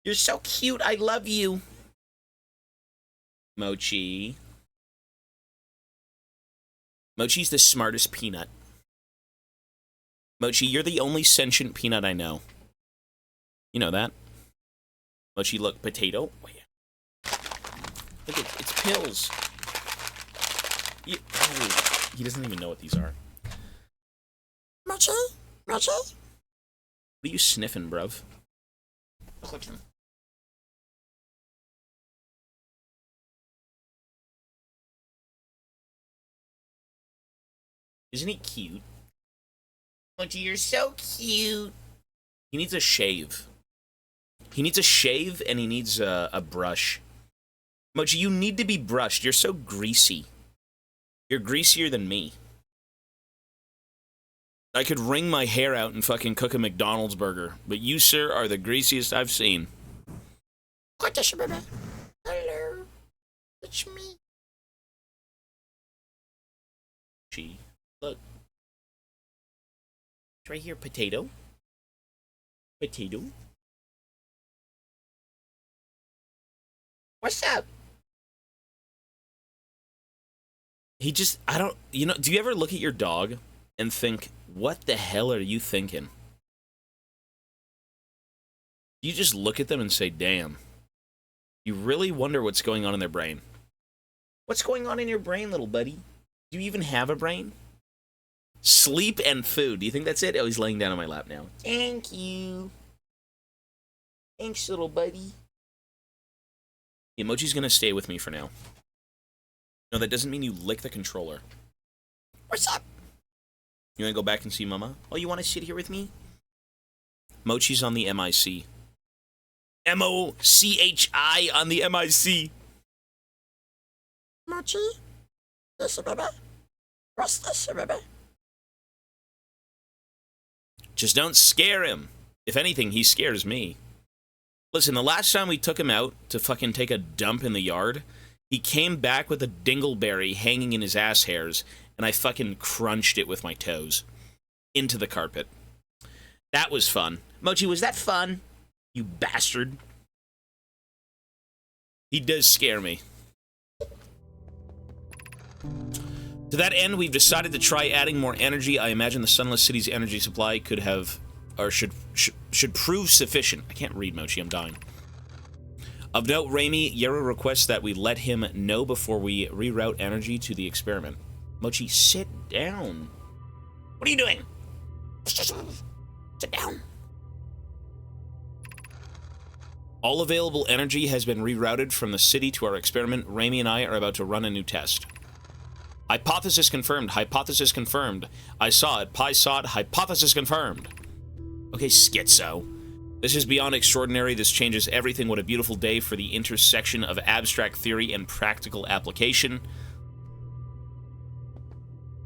You're so cute. I love you. Mochi. Mochi's the smartest peanut. Mochi, you're the only sentient peanut I know. You know that? Mochi, look, potato. Oh, yeah. Look, it's pills. Oh, he doesn't even know what these are. Mochi. Mochi. What are you sniffing, bruv? Look at him. Isn't he cute? Mochi, you're so cute. He needs a shave. He needs a shave and he needs a brush. Mochi, you need to be brushed. You're so greasy. You're greasier than me. I could wring my hair out and fucking cook a McDonald's burger, but you, sir, are the greasiest I've seen. What is Baba? Hello. It's me. Gee, look. It's right here, potato. Potato. What's up? He just, I don't, you know, do you ever look at your dog and think, what the hell are you thinking? You just look at them and say, damn. You really wonder what's going on in their brain. What's going on in your brain, little buddy? Do you even have a brain? Sleep and food. Do you think that's it? Oh, he's laying down on my lap now. Thank you. Thanks, little buddy. Emoji's gonna stay with me for now. No, that doesn't mean you lick the controller. What's up? You wanna go back and see Mama? Oh, you wanna sit here with me? Mochi's on the MIC. M-O-C-H-I on the MIC. Mochi. This is Baba. What's this, Baba? Just don't scare him. If anything, he scares me. Listen, the last time we took him out to fucking take a dump in the yard, he came back with a dingleberry hanging in his ass hairs, and I fucking crunched it with my toes. Into the carpet. That was fun. Mochi, was that fun? You bastard. He does scare me. To that end, we've decided to try adding more energy. I imagine the Sunless City's energy supply could have, or should prove sufficient. I can't read, Mochi, I'm dying. Of note, Raimi, Yero requests that we let him know before we reroute energy to the experiment. Mochi, sit down. What are you doing? Sit down. All available energy has been rerouted from the city to our experiment. Raimi and I are about to run a new test. Hypothesis confirmed. Hypothesis confirmed. I saw it. Pi saw it. Hypothesis confirmed. Okay, schizo. This is beyond extraordinary. This changes everything. What a beautiful day for the intersection of abstract theory and practical application.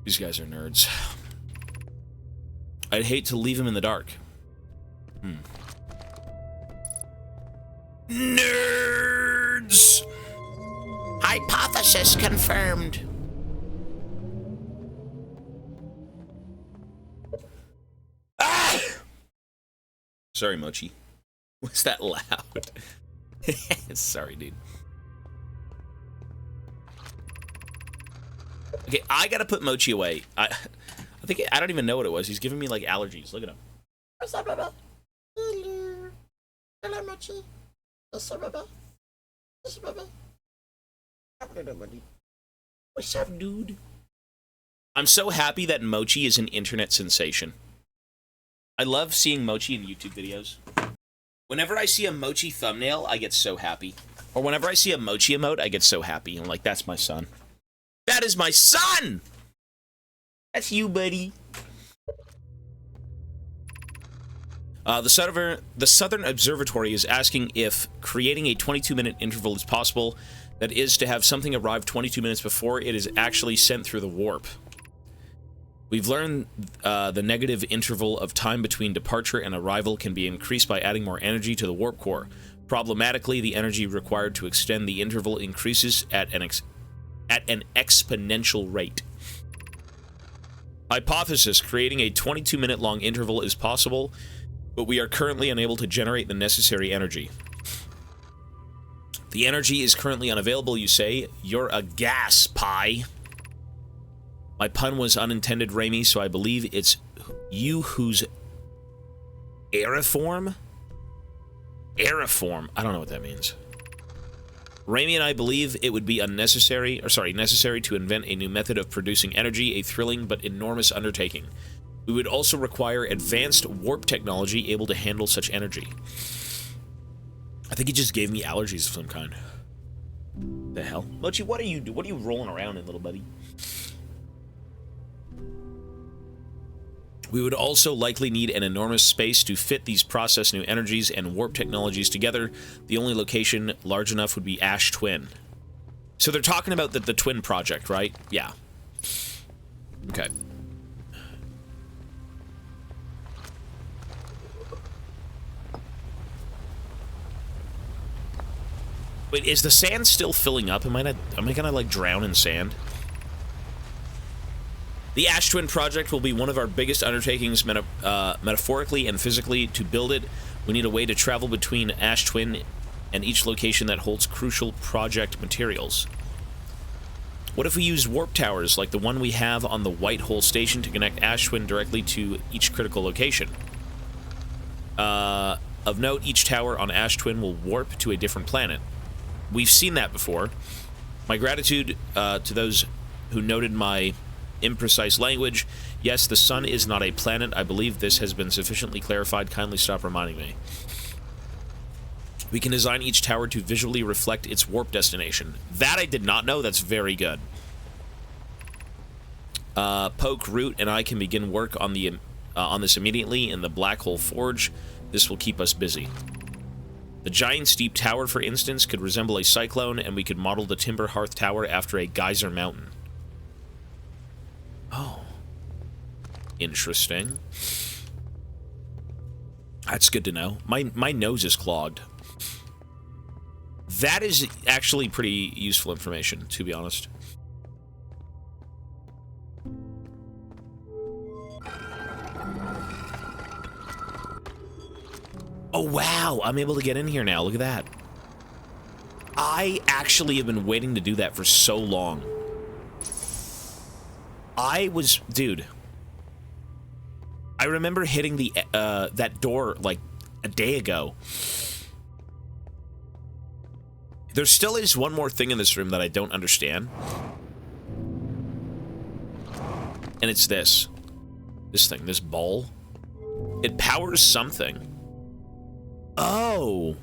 These guys are nerds. I'd hate to leave him in the dark. Nerds! Hypothesis confirmed. Ah! Sorry, Mochi. Was that loud? Sorry, dude. Okay, I gotta put Mochi away. I think I don't even know what it was. He's giving me like allergies. Look at him. What's up, Baba? Hello. Hello, Mochi. What's up, Baba? What's up, Baba? What's up, buddy? What's up, dude? I'm so happy that Mochi is an internet sensation. I love seeing Mochi in YouTube videos. Whenever I see a Mochi thumbnail, I get so happy. Or whenever I see a Mochi emote, I get so happy. I'm like, that's my son. That is my son! That's you, buddy. The Southern Observatory is asking if creating a 22-minute interval is possible. That is, to have something arrive 22 minutes before it is actually sent through the warp. We've learned the negative interval of time between departure and arrival can be increased by adding more energy to the warp core. Problematically, the energy required to extend the interval increases at an exponential rate. Hypothesis: creating a 22-minute long interval is possible, but we are currently unable to generate the necessary energy. The energy is currently unavailable, you say? You're a gas pie. My pun was unintended, Raimi, so I believe it's you who's aeriform? Aeriform. I don't know what that means. Raimi and I believe it would be necessary to invent a new method of producing energy, a thrilling but enormous undertaking. We would also require advanced warp technology able to handle such energy. I think he just gave me allergies of some kind. The hell? Mochi, what are you rolling around in, little buddy? We would also likely need an enormous space to fit these process new energies and warp technologies together. The only location large enough would be Ash Twin. So they're talking about the Twin Project, right? Yeah. Okay. Wait, is the sand still filling up? Am I gonna, like, drown in sand? The Ash Twin Project will be one of our biggest undertakings metaphorically and physically. To build it, we need a way to travel between Ash Twin and each location that holds crucial project materials. What if we used warp towers like the one we have on the White Hole Station to connect Ash Twin directly to each critical location? Of note, each tower on Ash Twin will warp to a different planet. We've seen that before. My gratitude to those who noted my imprecise language. Yes, the sun is not a planet. I believe this has been sufficiently clarified. Kindly stop reminding me. We can design each tower to visually reflect its warp destination. That I did not know. That's very good. Poke, Root, and I can begin work on this immediately in the Black Hole Forge. This will keep us busy. The giant steep tower, for instance, could resemble a cyclone, and we could model the Timber Hearth Tower after a geyser mountain. Oh. Interesting. That's good to know. My nose is clogged. That is actually pretty useful information, to be honest. Oh, wow! I'm able to get in here now. Look at that. I actually have been waiting to do that for so long. Dude. I remember hitting the, that door, like, a day ago. There still is one more thing in this room that I don't understand. And it's this. This thing, this ball. It powers something. Oh.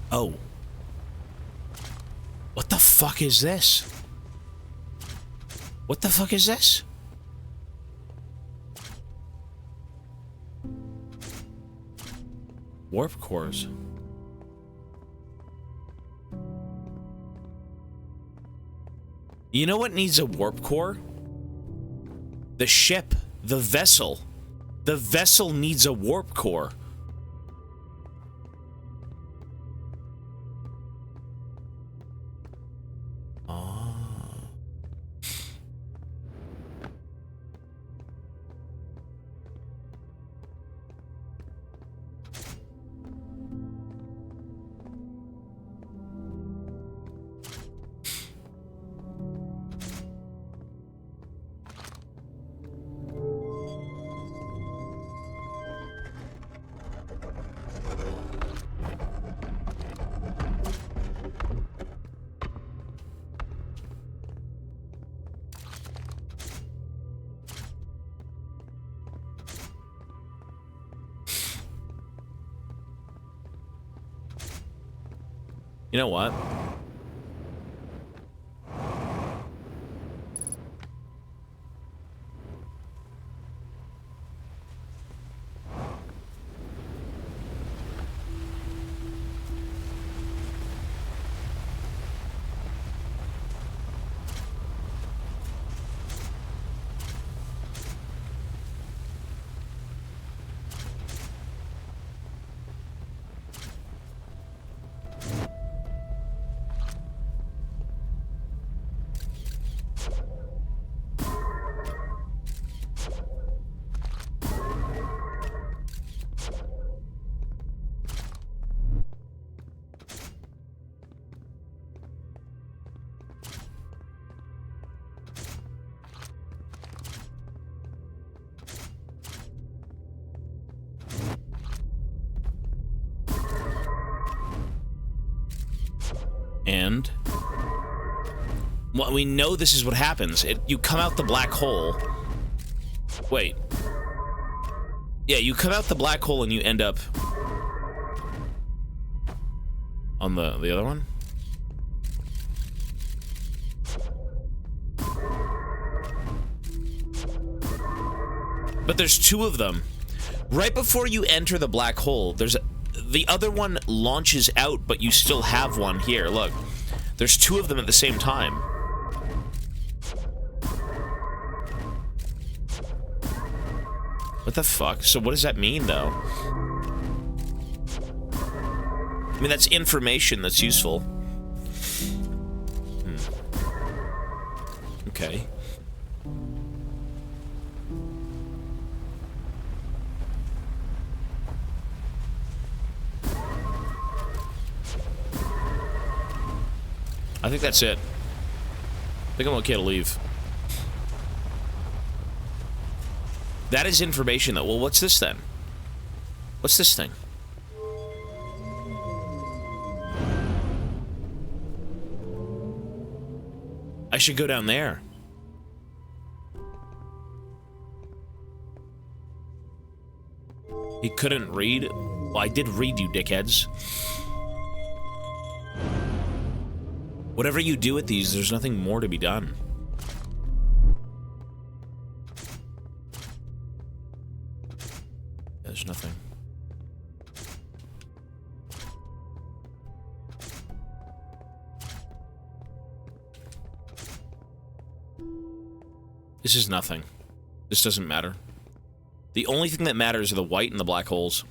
Oh. What the fuck is this? What the fuck is this? Warp cores. You know what needs a warp core? The ship. The vessel. The vessel needs a warp core. You know what? And well, we know this is what happens. You come out the black hole. Wait. Yeah, you come out the black hole and you end up on the other one. But there's two of them. Right before you enter the black hole, the other one launches out, but you still have one here. Look, there's two of them at the same time. What the fuck? So what does that mean, though? I mean, that's information that's useful. Okay. I think that's it. I think I'm okay to leave. That is information, though. Well, what's this, then? What's this thing? I should go down there. He couldn't read? Well, I did read, you dickheads. Whatever you do with these, there's nothing more to be done. There's nothing. This is nothing. This doesn't matter. The only thing that matters are the white and the black holes.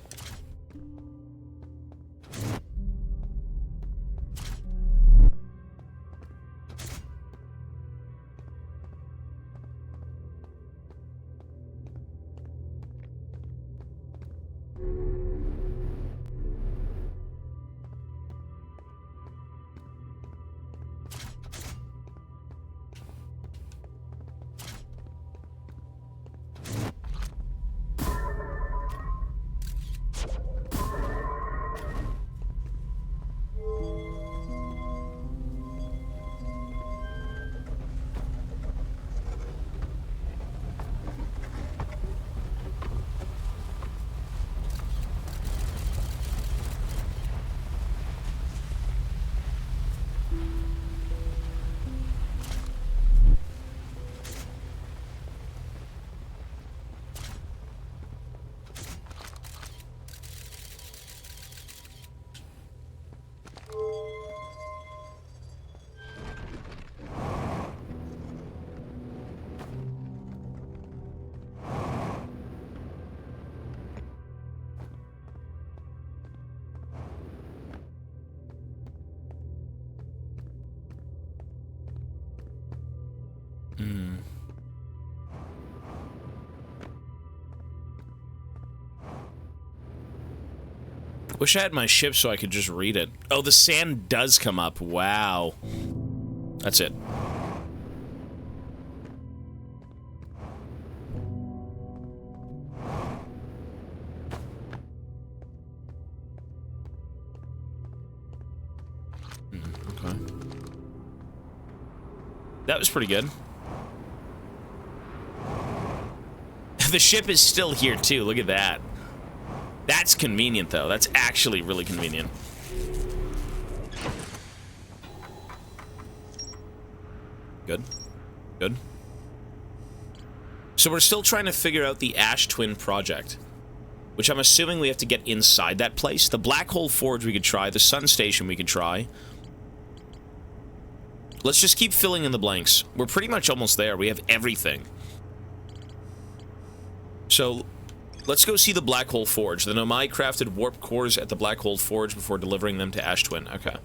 Wish I had my ship so I could just read it. Oh, the sand does come up. Wow. That's it. Okay. That was pretty good. The ship is still here, too. Look at that. That's convenient, though. That's actually really convenient. Good. Good. So we're still trying to figure out the Ash Twin project, which I'm assuming we have to get inside that place. The Black Hole Forge we could try. The Sun Station we could try. Let's just keep filling in the blanks. We're pretty much almost there. We have everything. So, let's go see the Black Hole Forge. The Nomai crafted warp cores at the Black Hole Forge before delivering them to Ash Twin. Okay.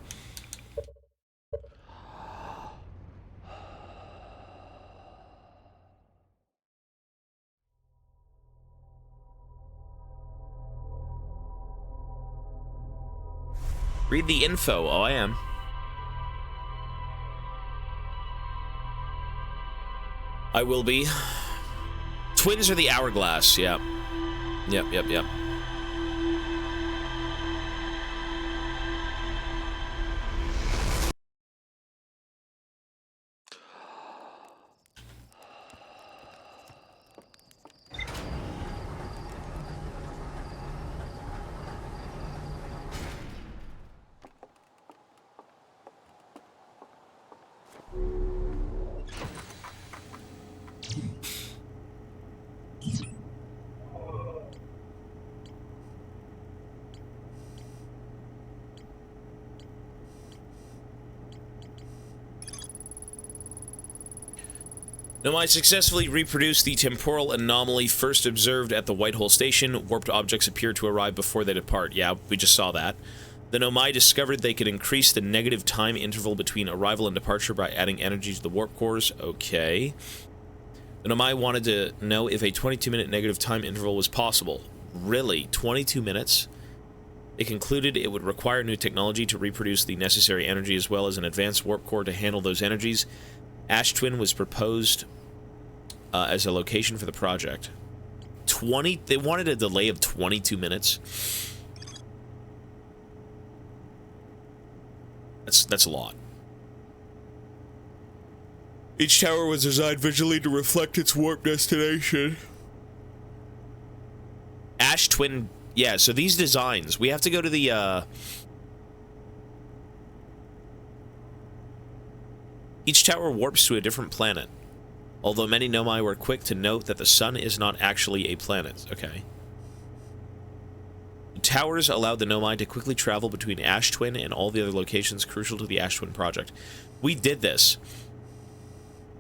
Read the info. Oh, I am. I will be. Twins are the hourglass, yeah. Yep. Nomai successfully reproduced the temporal anomaly first observed at the White Hole Station. Warped objects appear to arrive before they depart. Yeah, we just saw that. The Nomai discovered they could increase the negative time interval between arrival and departure by adding energy to the warp cores. Okay. The Nomai wanted to know if a 22-minute negative time interval was possible. Really? 22 minutes? They concluded it would require new technology to reproduce the necessary energy as well as an advanced warp core to handle those energies. Ash Twin was proposed as a location for the project. They wanted a delay of 22 minutes. That's a lot. Each tower was designed visually to reflect its warp destination. Ash Twin, yeah, so these designs, we have to go to the, each tower warps to a different planet, although many Nomai were quick to note that the sun is not actually a planet. Okay. The towers allowed the Nomai to quickly travel between Ash Twin and all the other locations crucial to the Ash Twin project. We did this.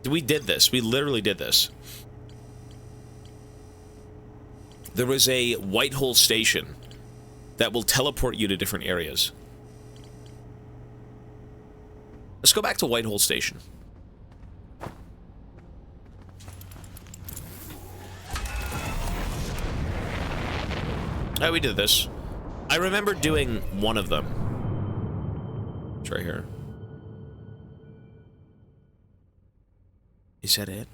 We did this. We literally did this. There was a White Hole Station that will teleport you to different areas. Let's go back to White Hole Station. Oh, we did this. I remember doing one of them. It's right here. Is that it?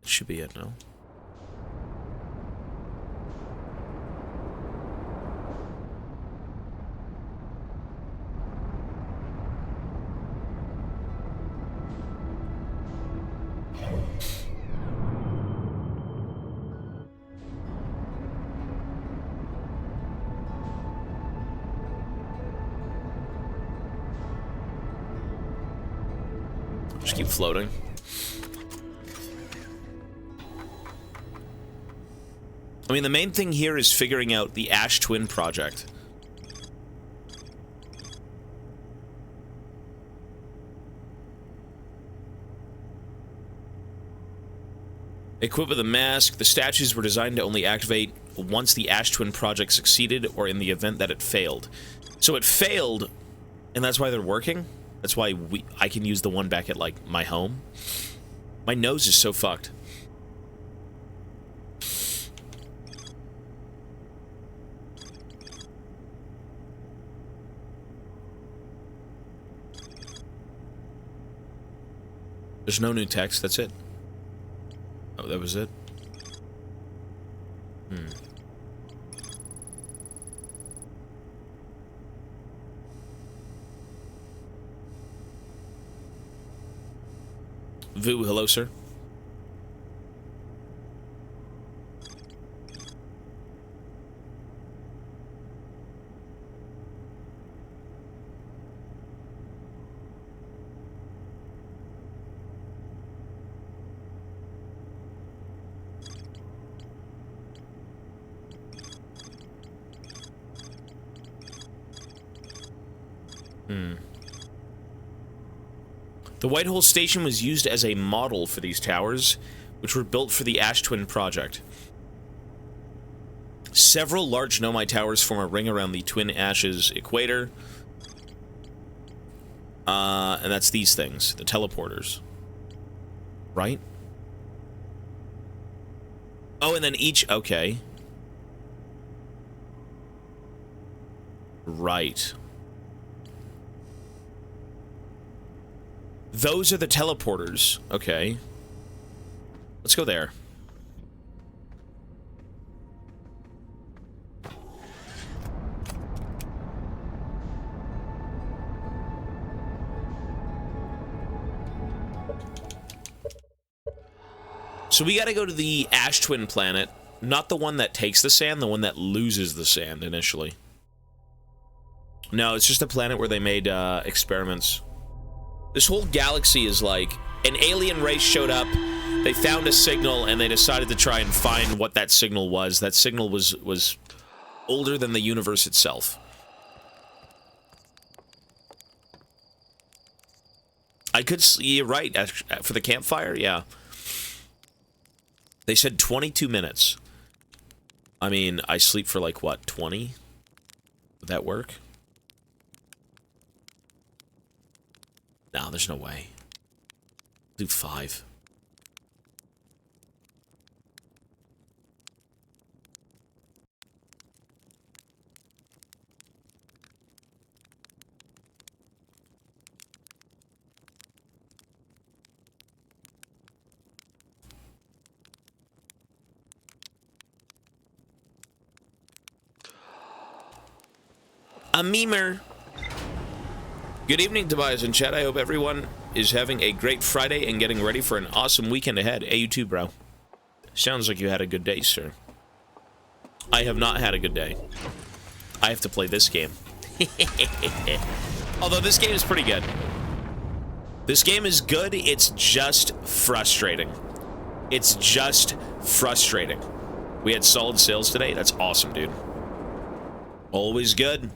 It should be it, no? Just keep floating. I mean, the main thing here is figuring out the Ash Twin project. Equipped with a mask, the statues were designed to only activate once the Ash Twin project succeeded or in the event that it failed. So it failed, and that's why they're working? That's why I can use the one back at, like, my home? My nose is so fucked. There's no new text, that's it. Oh, that was it? Vu, hello, sir. The Whitehall Station was used as a model for these towers, which were built for the Ash Twin project. Several large Nomai towers form a ring around the Twin Ashes equator. And that's these things, the teleporters. Right? Oh, and then each... Okay. Right. Those are the teleporters. Okay. Let's go there. So we gotta go to the Ash Twin planet. Not the one that takes the sand, the one that loses the sand initially. No, it's just a planet where they made experiments. This whole galaxy is like, an alien race showed up, they found a signal, and they decided to try and find what that signal was. That signal was older than the universe itself. I could see, you're right, for the campfire, yeah. They said 22 minutes. I mean, I sleep for like, what, 20? Would that work? No, there's no way. Do 5. A memer. Good evening, Tobias and chat. I hope everyone is having a great Friday and getting ready for an awesome weekend ahead. Hey, you too, bro. Sounds like you had a good day, sir. I have not had a good day. I have to play this game. Although this game is pretty good. This game is good, it's just frustrating. It's just frustrating. We had solid sales today. That's awesome, dude. Always good.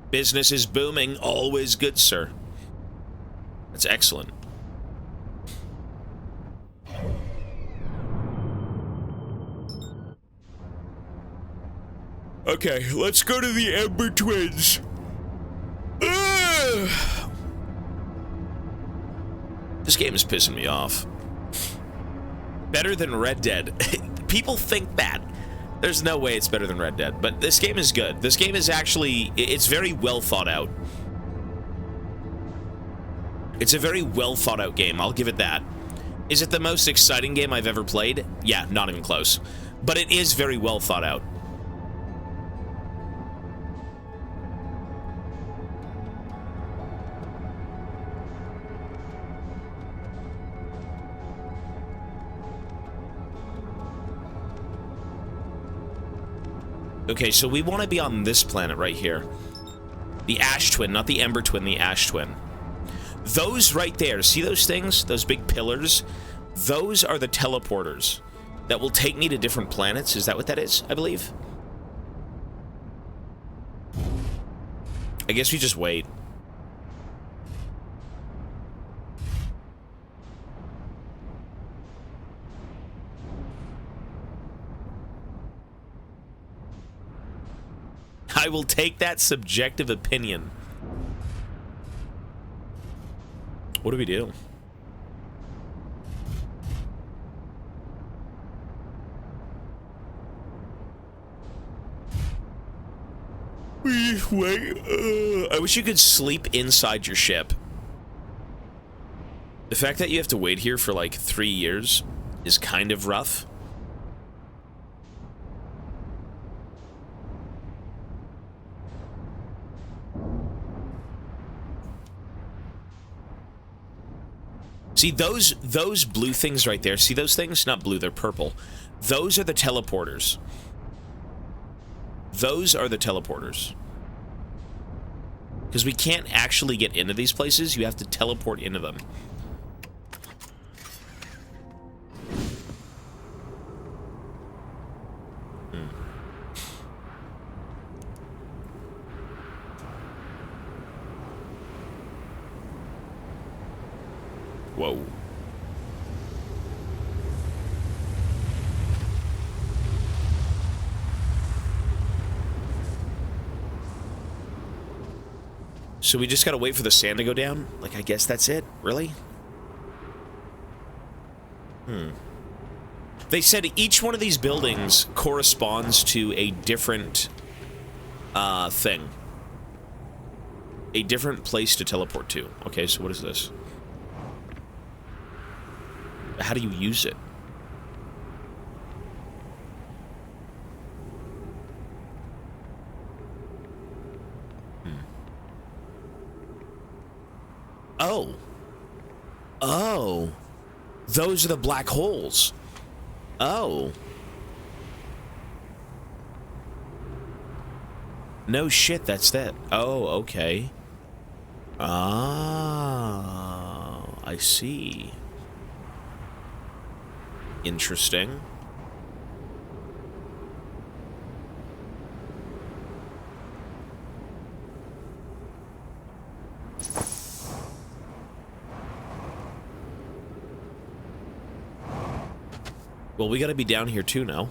Business is booming. Always good, sir. That's excellent. Okay, let's go to the Ember Twins. Ugh. This game is pissing me off. Better than Red Dead. People think that. There's no way it's better than Red Dead, but this game is good. This game is actually, it's very well thought out. It's a very well thought out game, I'll give it that. Is it the most exciting game I've ever played? Yeah, not even close. But it is very well thought out. Okay, so we want to be on this planet right here. The Ash Twin, not the Ember Twin, the Ash Twin. Those right there, see those things? Those big pillars? Those are the teleporters that will take me to different planets. Is that what that is, I believe? I guess we just wait. I will take that subjective opinion. What do we do? Wait. I wish you could sleep inside your ship. The fact that you have to wait here for like 3 years is kind of rough. See those blue things right there? See those things? Not blue, they're purple. Those are the teleporters. Those are the teleporters. Because we can't actually get into these places, you have to teleport into them. Whoa. So we just gotta wait for the sand to go down? Like, I guess that's it? Really? They said each one of these buildings corresponds to a different, thing. A different place to teleport to. Okay, so what is this? How do you use it? Oh. Oh. Those are the black holes. Oh. No shit, that's that. Oh, okay. Ah, I see. Interesting. Well, we gotta be down here too now.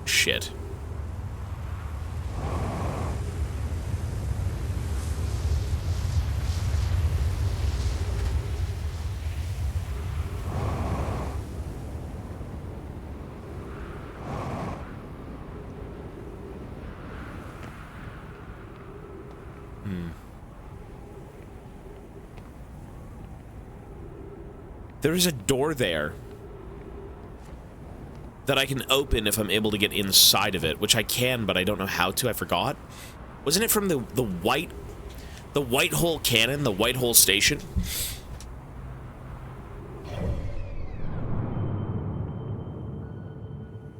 Shit. There is a door there that I can open if I'm able to get inside of it, which I can, but I don't know how to. I forgot. Wasn't it from the white hole cannon, the white hole station?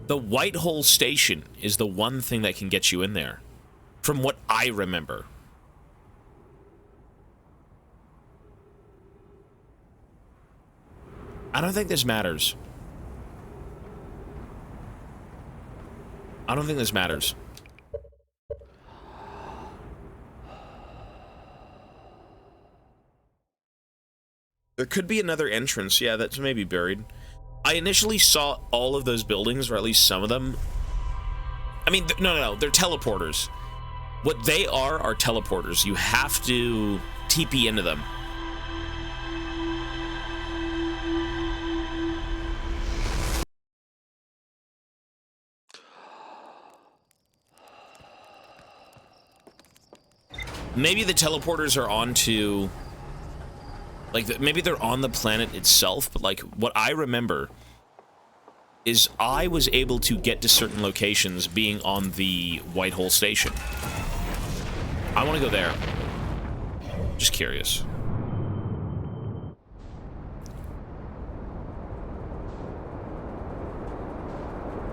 The white hole station is the one thing that can get you in there, from what I remember. I don't think this matters. I don't think this matters. There could be another entrance. Yeah, that's maybe buried. I initially saw all of those buildings, or at least some of them. I mean, no, they're teleporters. What they are teleporters. You have to TP into them. Maybe the teleporters are onto... Like, maybe they're on the planet itself, but, like, what I remember is I was able to get to certain locations being on the White Hole Station. I want to go there. Just curious.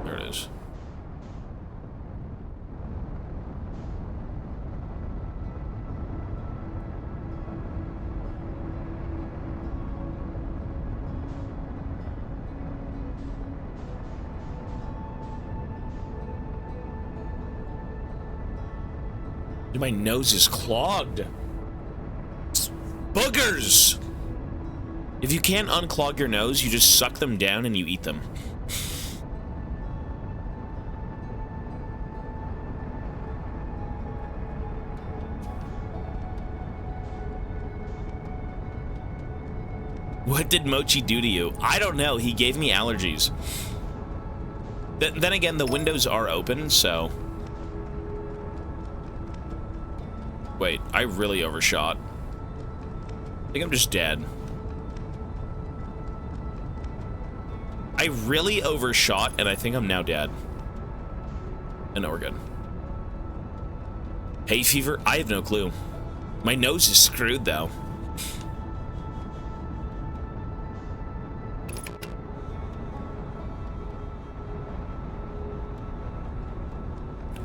There it is. My nose is clogged. Boogers! If you can't unclog your nose, you just suck them down and you eat them. What did Mochi do to you? I don't know. He gave me allergies. Then again, the windows are open, so... Wait, I really overshot. I think I'm just dead. I really overshot, and I think I'm now dead. And no, we're good. Hay fever? I have no clue. My nose is screwed, though.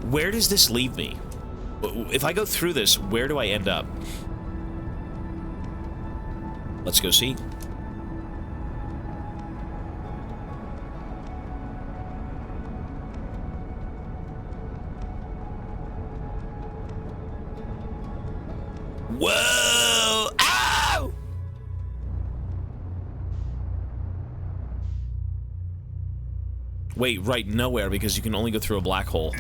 Where does this leave me? If I go through this, where do I end up? Let's go see. Whoa! Ow! Wait, right, nowhere, because you can only go through a black hole.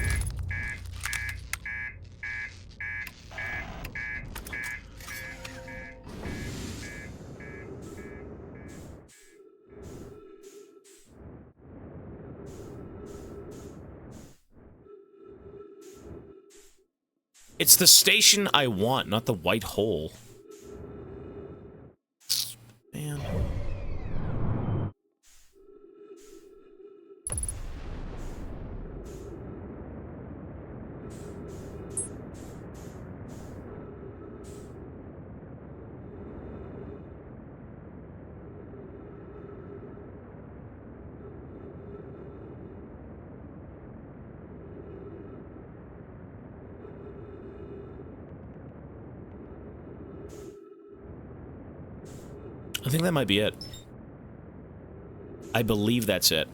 It's the station I want, not the white hole. Man. I think that might be it. I believe that's it.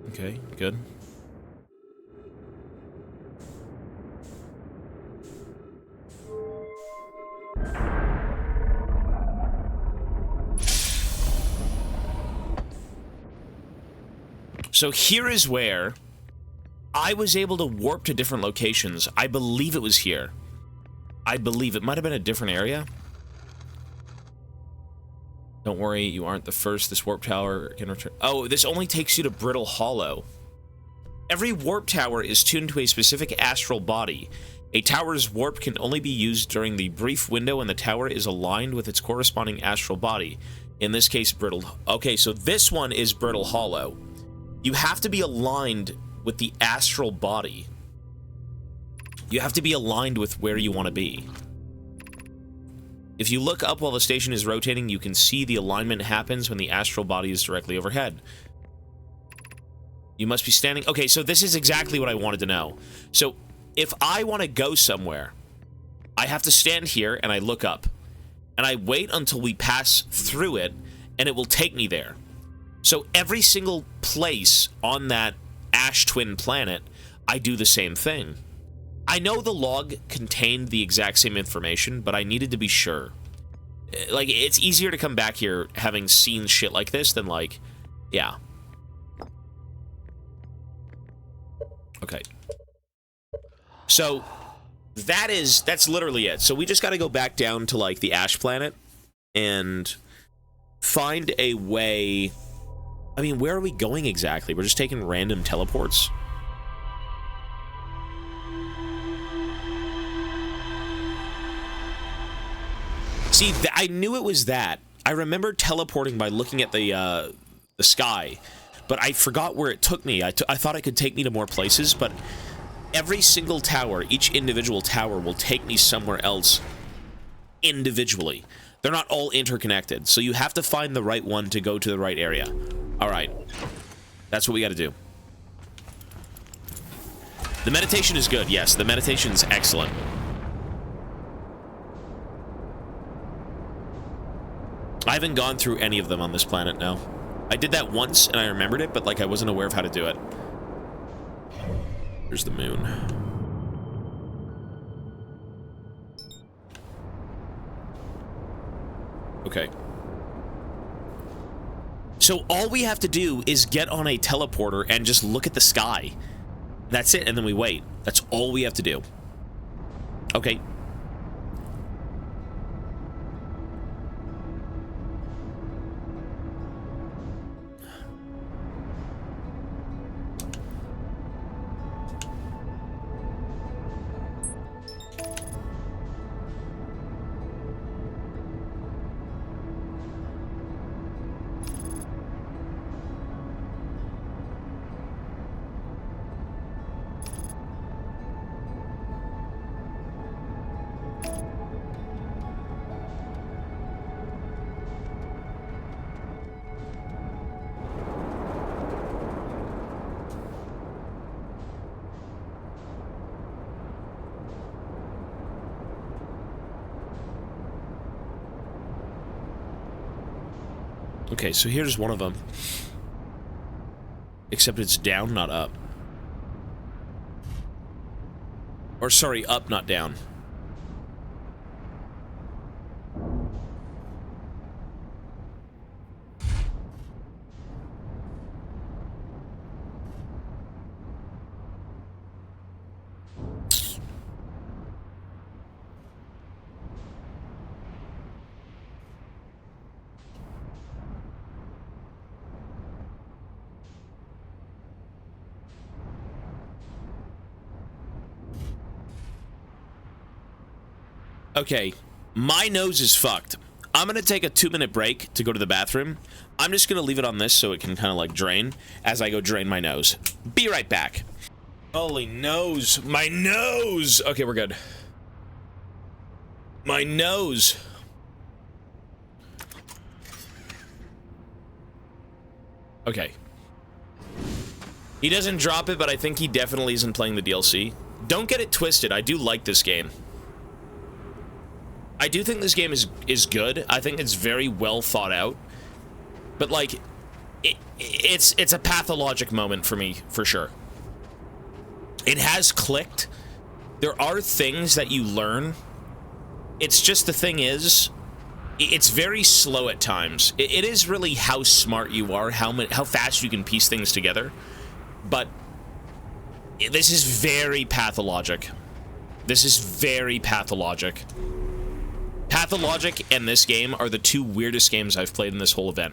Okay, good. So here is where I was able to warp to different locations. I believe it was here. I believe it might have been a different area. Don't worry, you aren't the first. This warp tower can return. Oh, this only takes you to Brittle Hollow. Every warp tower is tuned to a specific astral body. A tower's warp can only be used during the brief window when the tower is aligned with its corresponding astral body. In this case, Brittle... Okay, so this one is Brittle Hollow. You have to be aligned with the astral body. You have to be aligned with where you want to be. If you look up while the station is rotating, you can see the alignment happens when the astral body is directly overhead. You must be standing... Okay, so this is exactly what I wanted to know. So, if I want to go somewhere, I have to stand here and I look up. And I wait until we pass through it, and it will take me there. So every single place on that ash twin planet, I do the same thing. I know the log contained the exact same information, but I needed to be sure. Like, it's easier to come back here having seen shit like this than, like, yeah. Okay. So, that's literally it. So we just gotta go back down to, like, the ash planet and find a way... I mean, where are we going exactly? We're just taking random teleports? See, I knew it was that. I remember teleporting by looking at the sky, but I forgot where it took me. I thought it could take me to more places, but every single tower, each individual tower will take me somewhere else individually. They're not all interconnected, so you have to find the right one to go to the right area. Alright. That's what we gotta do. The meditation is good, yes. The meditation's excellent. I haven't gone through any of them on this planet now. I did that once and I remembered it, but like I wasn't aware of how to do it. Here's the moon. Okay. So all we have to do is get on a teleporter and just look at the sky. That's it, and then we wait. That's all we have to do. Okay. Okay, so here's one of them. Except it's down, not up. Or sorry, up, not down. Okay, my nose is fucked. I'm gonna take a 2-minute break to go to the bathroom. I'm just gonna leave it on this so it can kind of like drain as I go drain my nose. Be right back. Holy nose, my nose! Okay, we're good. My nose. Okay. He doesn't drop it, but I think he definitely isn't playing the DLC. Don't get it twisted, I do like this game. I do think this game is good. I think it's very well thought out. But like, it's a pathologic moment for me, for sure. It has clicked. There are things that you learn. It's just the thing is, it's very slow at times. It is really how smart you are, how fast you can piece things together. But this is very pathologic. This is very pathologic. Pathologic and this game are the two weirdest games I've played in this whole event.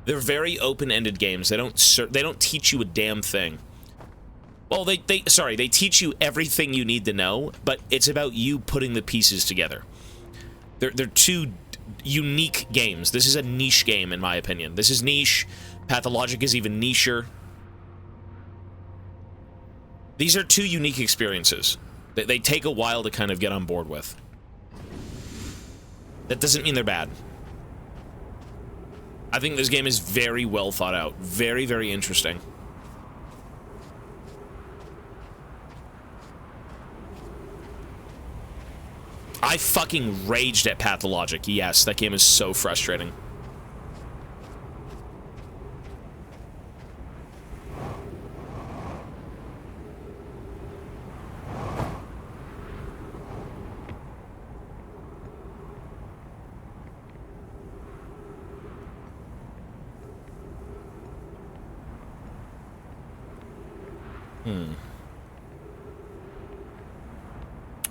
They're very open-ended games. They don't teach you a damn thing. Well, they teach you everything you need to know, but it's about you putting the pieces together. They're two unique games. This is a niche game, in my opinion. This is niche. Pathologic is even nicher. These are two unique experiences that they take a while to kind of get on board with. That doesn't mean they're bad. I think this game is very well thought out. Very, very interesting. I fucking raged at Pathologic. Yes, that game is so frustrating.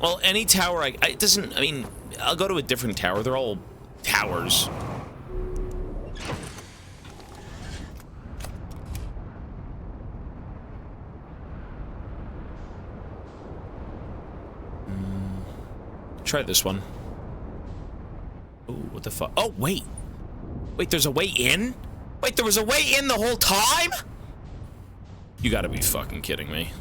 Well, any tower, it doesn't, I mean, I'll go to a different tower. They're all towers. Try this one. Ooh, what the fuck? Oh, wait. Wait, there's a way in? Wait, there was a way in the whole time? You gotta be fucking kidding me.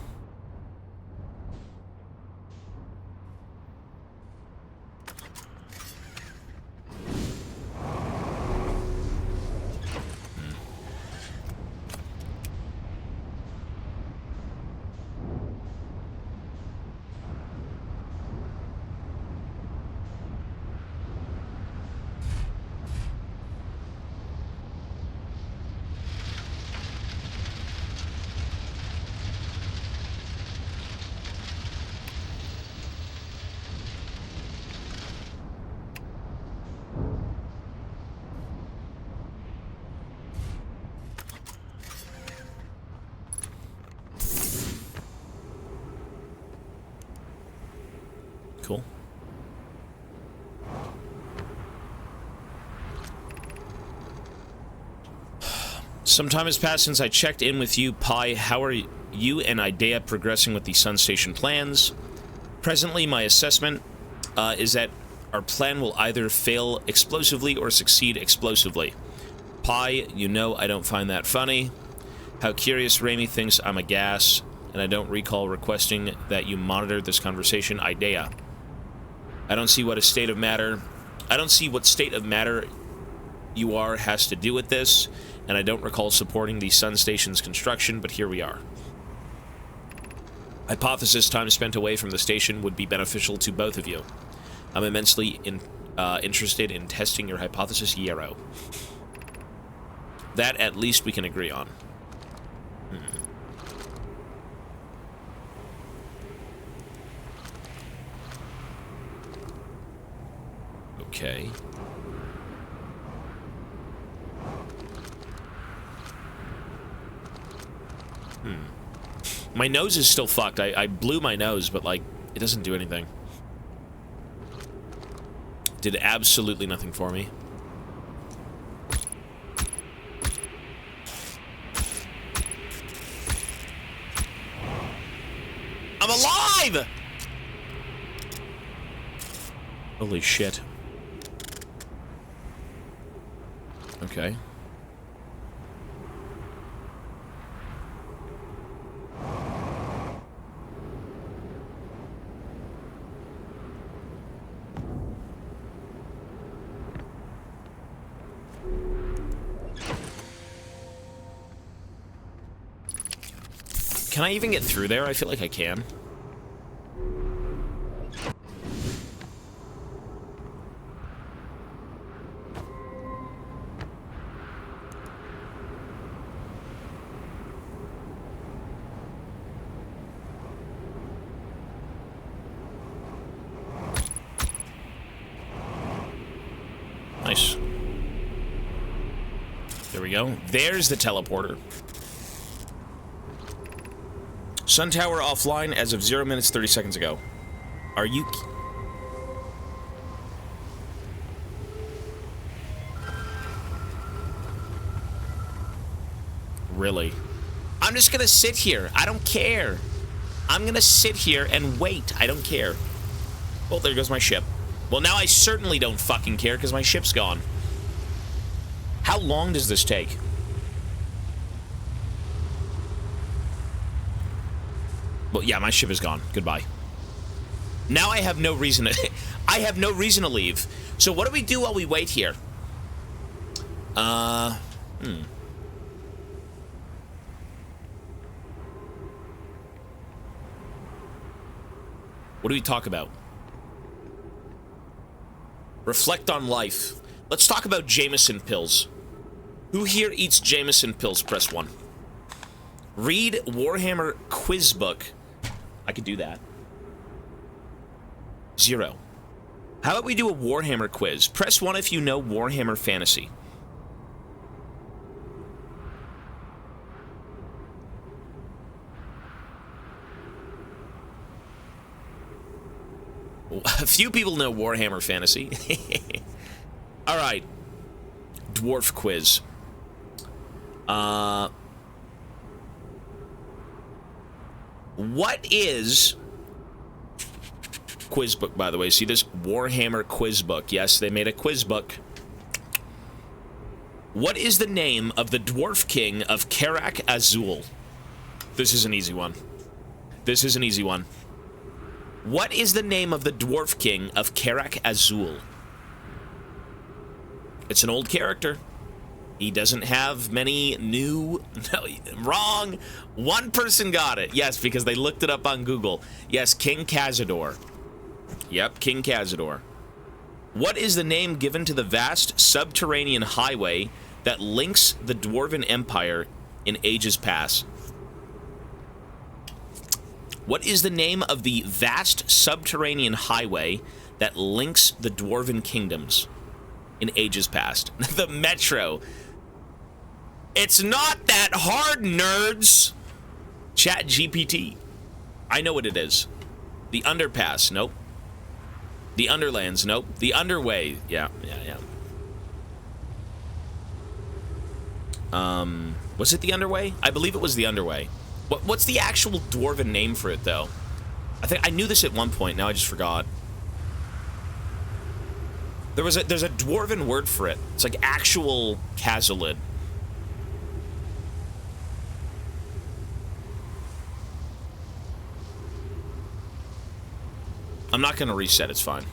Cool. Some time has passed since I checked in with you, Pi. How are you and Idea progressing with the Sun Station plans? Presently, my assessment is that our plan will either fail explosively or succeed explosively. Pi, you know I don't find that funny. How curious Raimi thinks I'm a gas, and I don't recall requesting that you monitor this conversation. Idea. I don't see what state of matter you are has to do with this, and I don't recall supporting the Sun Station's construction, but here we are. Hypothesis time spent away from the station would be beneficial to both of you. I'm immensely interested in testing your hypothesis, Yarrow. That at least we can agree on. Okay. My nose is still fucked. I blew my nose, but, like, it doesn't do anything. Did absolutely nothing for me. I'm alive! Holy shit. Okay. Can I even get through there? I feel like I can. Nice. There we go. There's the teleporter. Sun Tower offline as of 0 minutes 30 seconds ago. Are you... Really? I'm just gonna sit here. I don't care. I'm gonna sit here and wait. I don't care. Well, there goes my ship. Well, now I certainly don't fucking care because my ship's gone. How long does this take? Well, yeah, my ship is gone. Goodbye. Now I have no reason to... I have no reason to leave. So what do we do while we wait here? What do we talk about? Reflect on life. Let's talk about Jameson pills. Who here eats Jameson pills? Press 1. Read Warhammer quiz book. I could do that. 0. How about we do a Warhammer quiz? Press 1 if you know Warhammer Fantasy. A few people know Warhammer Fantasy. Alright. Dwarf quiz. What is... Quiz book, by the way. See this? Warhammer quiz book. Yes, they made a quiz book. What is the name of the Dwarf King of Karak Azul? This is an easy one. This is an easy one. What is the name of the Dwarf King of Karak Azul? It's an old character. He doesn't have many new... No, wrong. One person got it. Yes, because they looked it up on Google. Yes, King Cazador. Yep, King Cazador. What is the name given to the vast subterranean highway that links the Dwarven Empire in ages past? What is the name of the vast subterranean highway that links the Dwarven kingdoms in ages past? The Metro. It's not that hard, nerds! Chat GPT. I know what it is. The underpass. Nope. The Underlands, nope. The Underway, yeah. Was it the Underway? I believe it was the Underway. What's the actual dwarven name for it, though? I think I knew this at one point, now I just forgot. There's a dwarven word for it. It's like actual Kazalid. I'm not gonna reset, it's fine.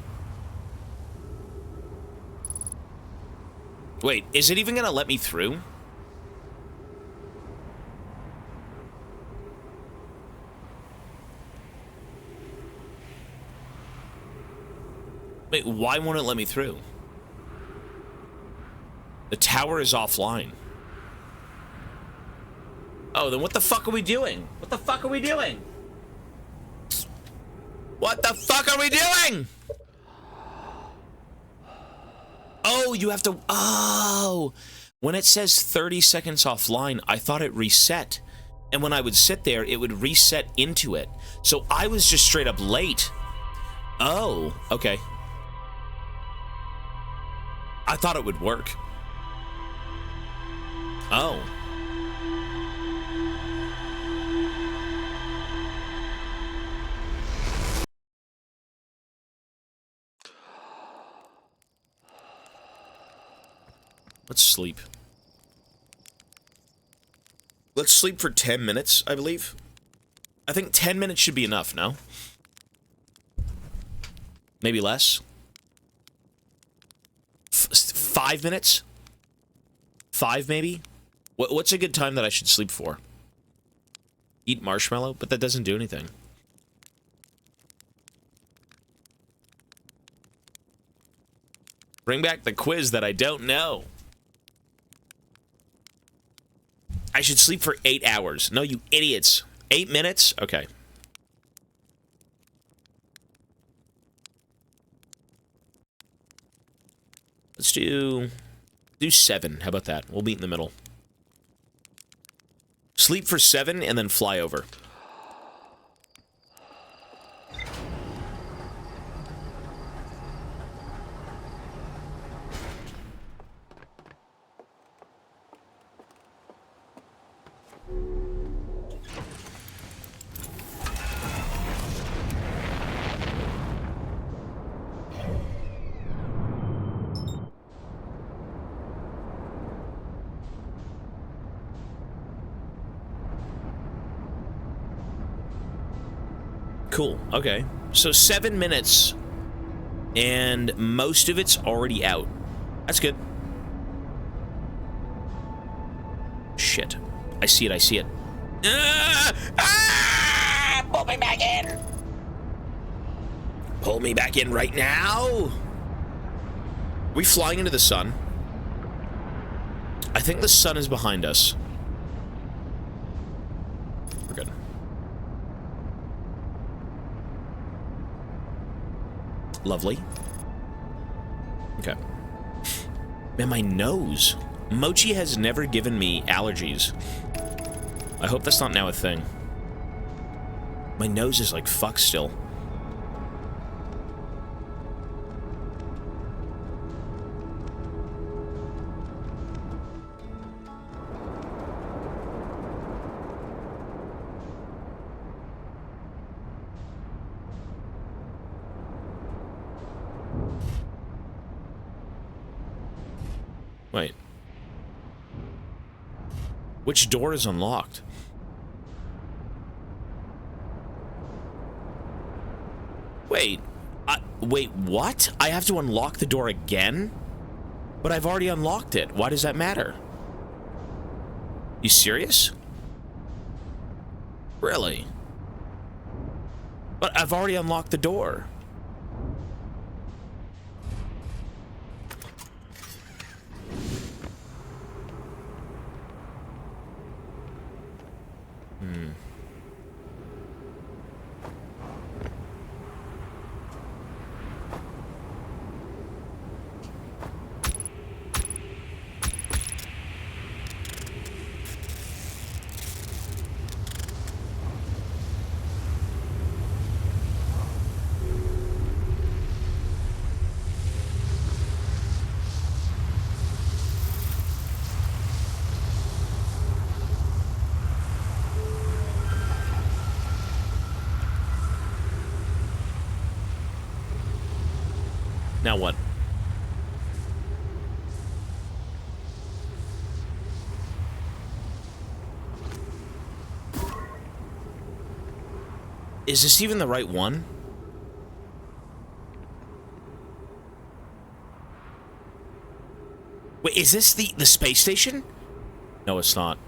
Wait, is it even gonna let me through? Wait, why won't it let me through? The tower is offline. Oh, then what the fuck are we doing? What the fuck are we doing? What the fuck are we doing? Oh, you have to... Oh! When it says 30 seconds offline, I thought it reset. And when I would sit there, it would reset into it. So I was just straight up late. Oh, okay. I thought it would work. Oh. Let's sleep. Let's sleep for 10 minutes, I believe. I think 10 minutes should be enough, no? Maybe less? 5 minutes? 5, maybe? What's a good time that I should sleep for? Eat marshmallow? But that doesn't do anything. Bring back the quiz that I don't know. I should sleep for 8 hours. No, you idiots. 8 minutes? Okay. Let's do 7. How about that? We'll meet in the middle. Sleep for 7 and then fly over. Cool. Okay. So 7 minutes, and most of it's already out. That's good. Shit. I see it. I see it. Pull me back in. Pull me back in right now. Are we flying into the sun? I think the sun is behind us. We're good. Lovely. Okay. Man, my nose. Mochi has never given me allergies. I hope that's not now a thing. My nose is like fuck still. Wait. Which door is unlocked? Wait. Wait, what? I have to unlock the door again? But I've already unlocked it. Why does that matter? You serious? Really? But I've already unlocked the door. Now what? Is this even the right one? Wait, is this the space station? No, it's not.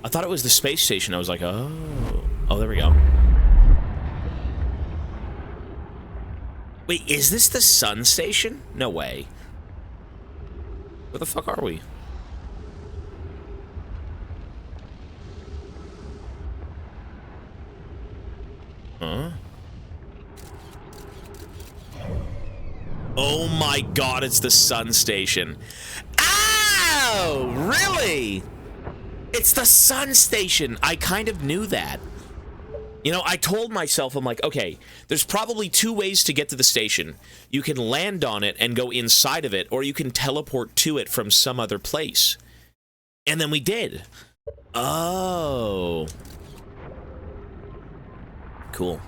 I thought it was the space station. I was like, oh. Oh, there we go. Wait, is this the sun station? No way. Where the fuck are we? Huh? Oh my god, it's the sun station. Ow! Really? It's the sun station. I kind of knew that. You know, I told myself, I'm like, okay, there's probably two ways to get to the station. You can land on it and go inside of it, or you can teleport to it from some other place. And then we did. Oh. Cool.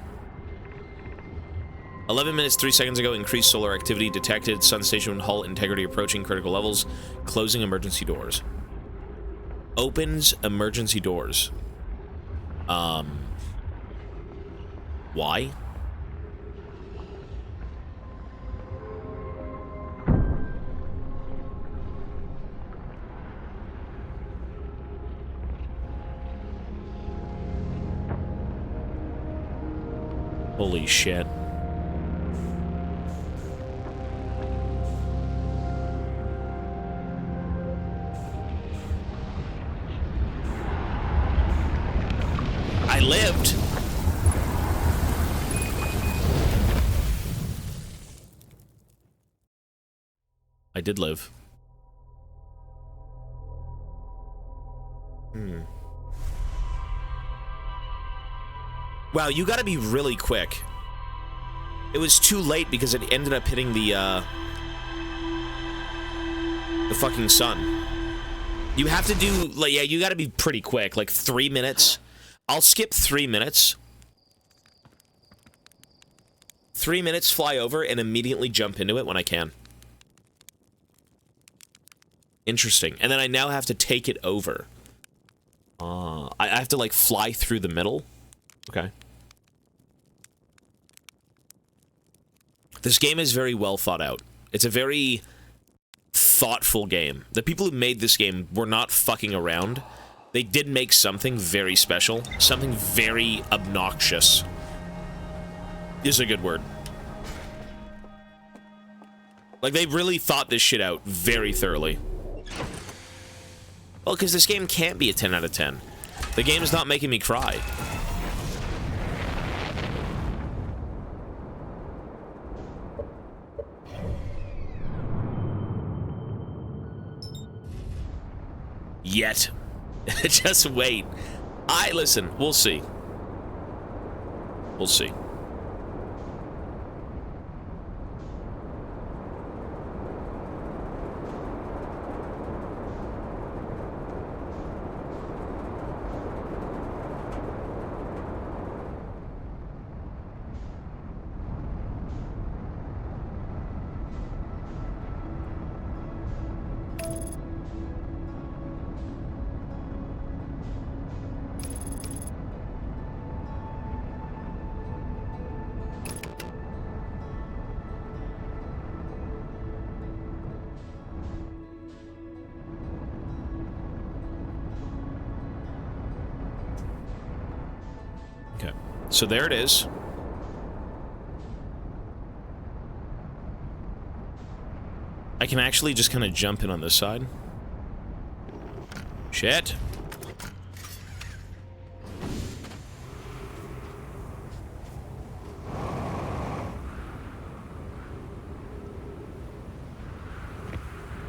11 minutes, 3 seconds ago, increased solar activity detected. Sun station hull integrity approaching critical levels. Closing emergency doors. Opens emergency doors. Why? Holy shit. I lived. I did live. Wow, you gotta be really quick. It was too late because it ended up hitting the fucking sun. You have to do, like, yeah, you gotta be pretty quick, like 3 minutes. I'll skip 3 minutes. 3 minutes, fly over, and immediately jump into it when I can. Interesting. And then I now have to take it over. I have to, like, fly through the middle? Okay. This game is very well thought out. It's a very thoughtful game. The people who made this game were not fucking around. They did make something very special. Something very obnoxious. Is a good word. Like, they really thought this shit out very thoroughly. Well, because this game can't be a 10 out of 10. The game is not making me cry. Yet. Just wait. Listen, we'll see. We'll see. So there it is. I can actually just kind of jump in on this side. Shit.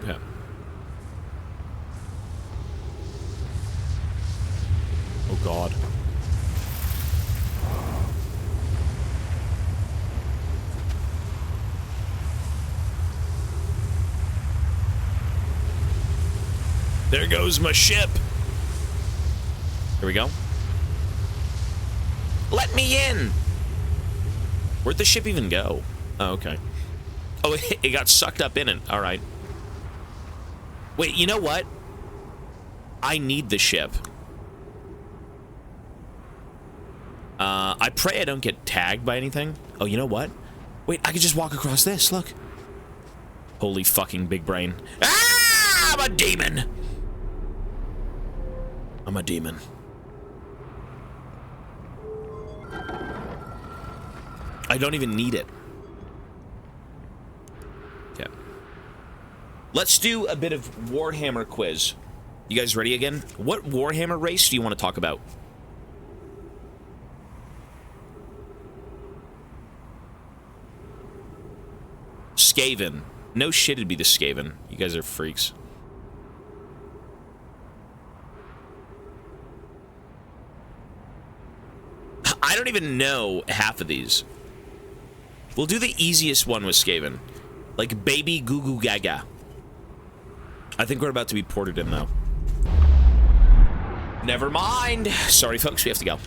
Yeah. Oh God. There goes my ship. Here we go. Let me in. Where'd the ship even go? Oh, okay. Oh, it got sucked up in it. All right. Wait, you know what? I need the ship. I pray I don't get tagged by anything. Oh, you know what? Wait, I could just walk across this. Look. Holy fucking big brain. Ah! I'm a demon! I'm a demon. I don't even need it. Okay. Let's do a bit of Warhammer quiz. You guys ready again? What Warhammer race do you want to talk about? Skaven. No shit, it'd be the Skaven. You guys are freaks. I don't even know half of these. We'll do the easiest one with Skaven. Like Baby Goo Goo Gaga. I think we're about to be ported in, though. Never mind. Sorry, folks, we have to go.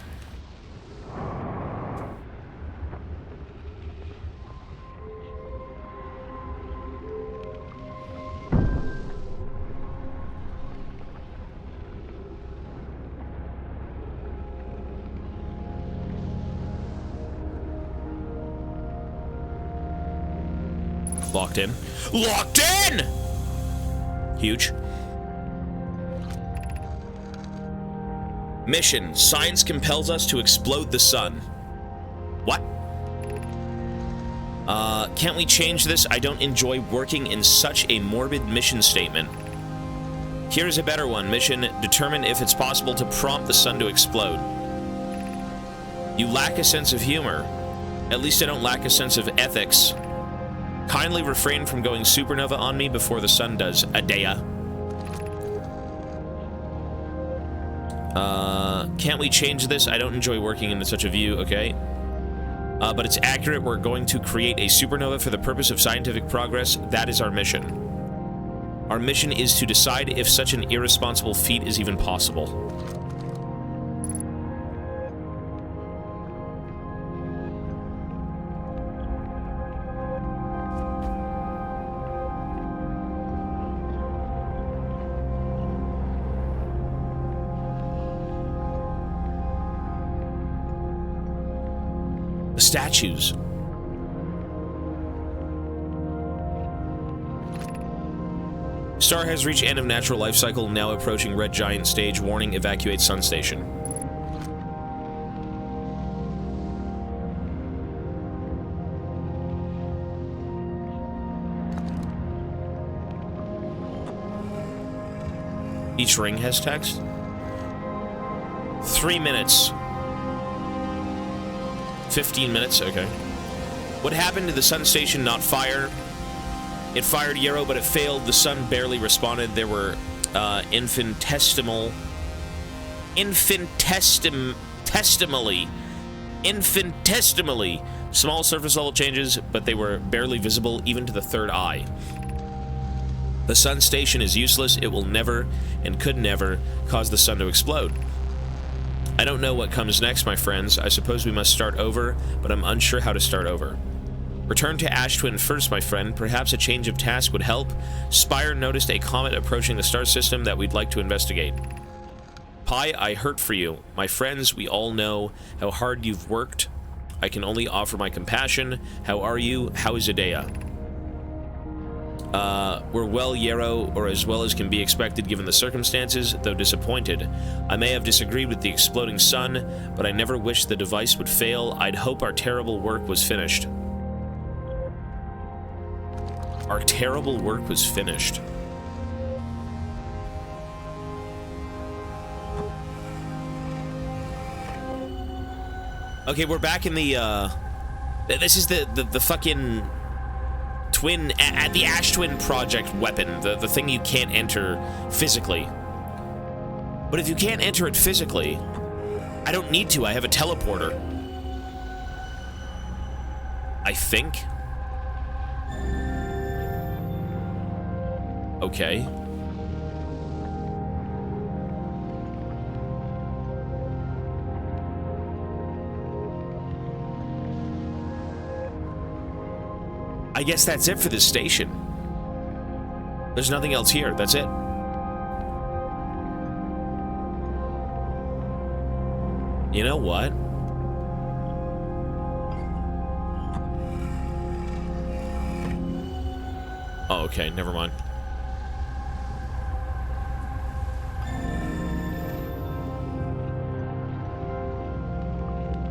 Locked in. Locked in! Huge. Mission. Science compels us to explode the sun. What? Can't we change this? I don't enjoy working in such a morbid mission statement. Here's a better one. Mission. Determine if it's possible to prompt the sun to explode. You lack a sense of humor. At least I don't lack a sense of ethics. Kindly refrain from going supernova on me before the sun does. Adea. Can't we change this? I don't enjoy working in such a view, okay? But it's accurate. We're going to create a supernova for the purpose of scientific progress. That is our mission. Our mission is to decide if such an irresponsible feat is even possible. Statues. Star has reached end of natural life cycle, now approaching red giant stage. Warning, evacuate sun station. Each ring has text. 3 minutes. 15 minutes, okay. What happened to the sun station not fire? It fired Yarrow, but it failed. The sun barely responded. There were infinitesimally small surface level changes, but they were barely visible even to the third eye. The sun station is useless. It will never and could never cause the sun to explode. I don't know what comes next, my friends. I suppose we must start over, but I'm unsure how to start over. Return to Ash Twin first, my friend. Perhaps a change of task would help. Spire noticed a comet approaching the star system that we'd like to investigate. Pi, I hurt for you. My friends, we all know how hard you've worked. I can only offer my compassion. How are you? How is Adea? We're well, Yarrow, or as well as can be expected given the circumstances, though disappointed. I may have disagreed with the exploding sun, but I never wished the device would fail. I'd hope our terrible work was finished. Our terrible work was finished. Okay, we're back in the, this is the fucking twin, at the Ash Twin Project weapon, the thing you can't enter physically. But if you can't enter it physically, I don't need to. I have a teleporter. I think. Okay. I guess that's it for this station. There's nothing else here. That's it. You know what? Oh, okay. Never mind.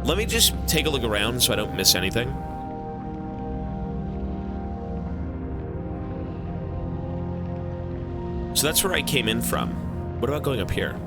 Let me just take a look around so I don't miss anything. So that's where I came in from. What about going up here?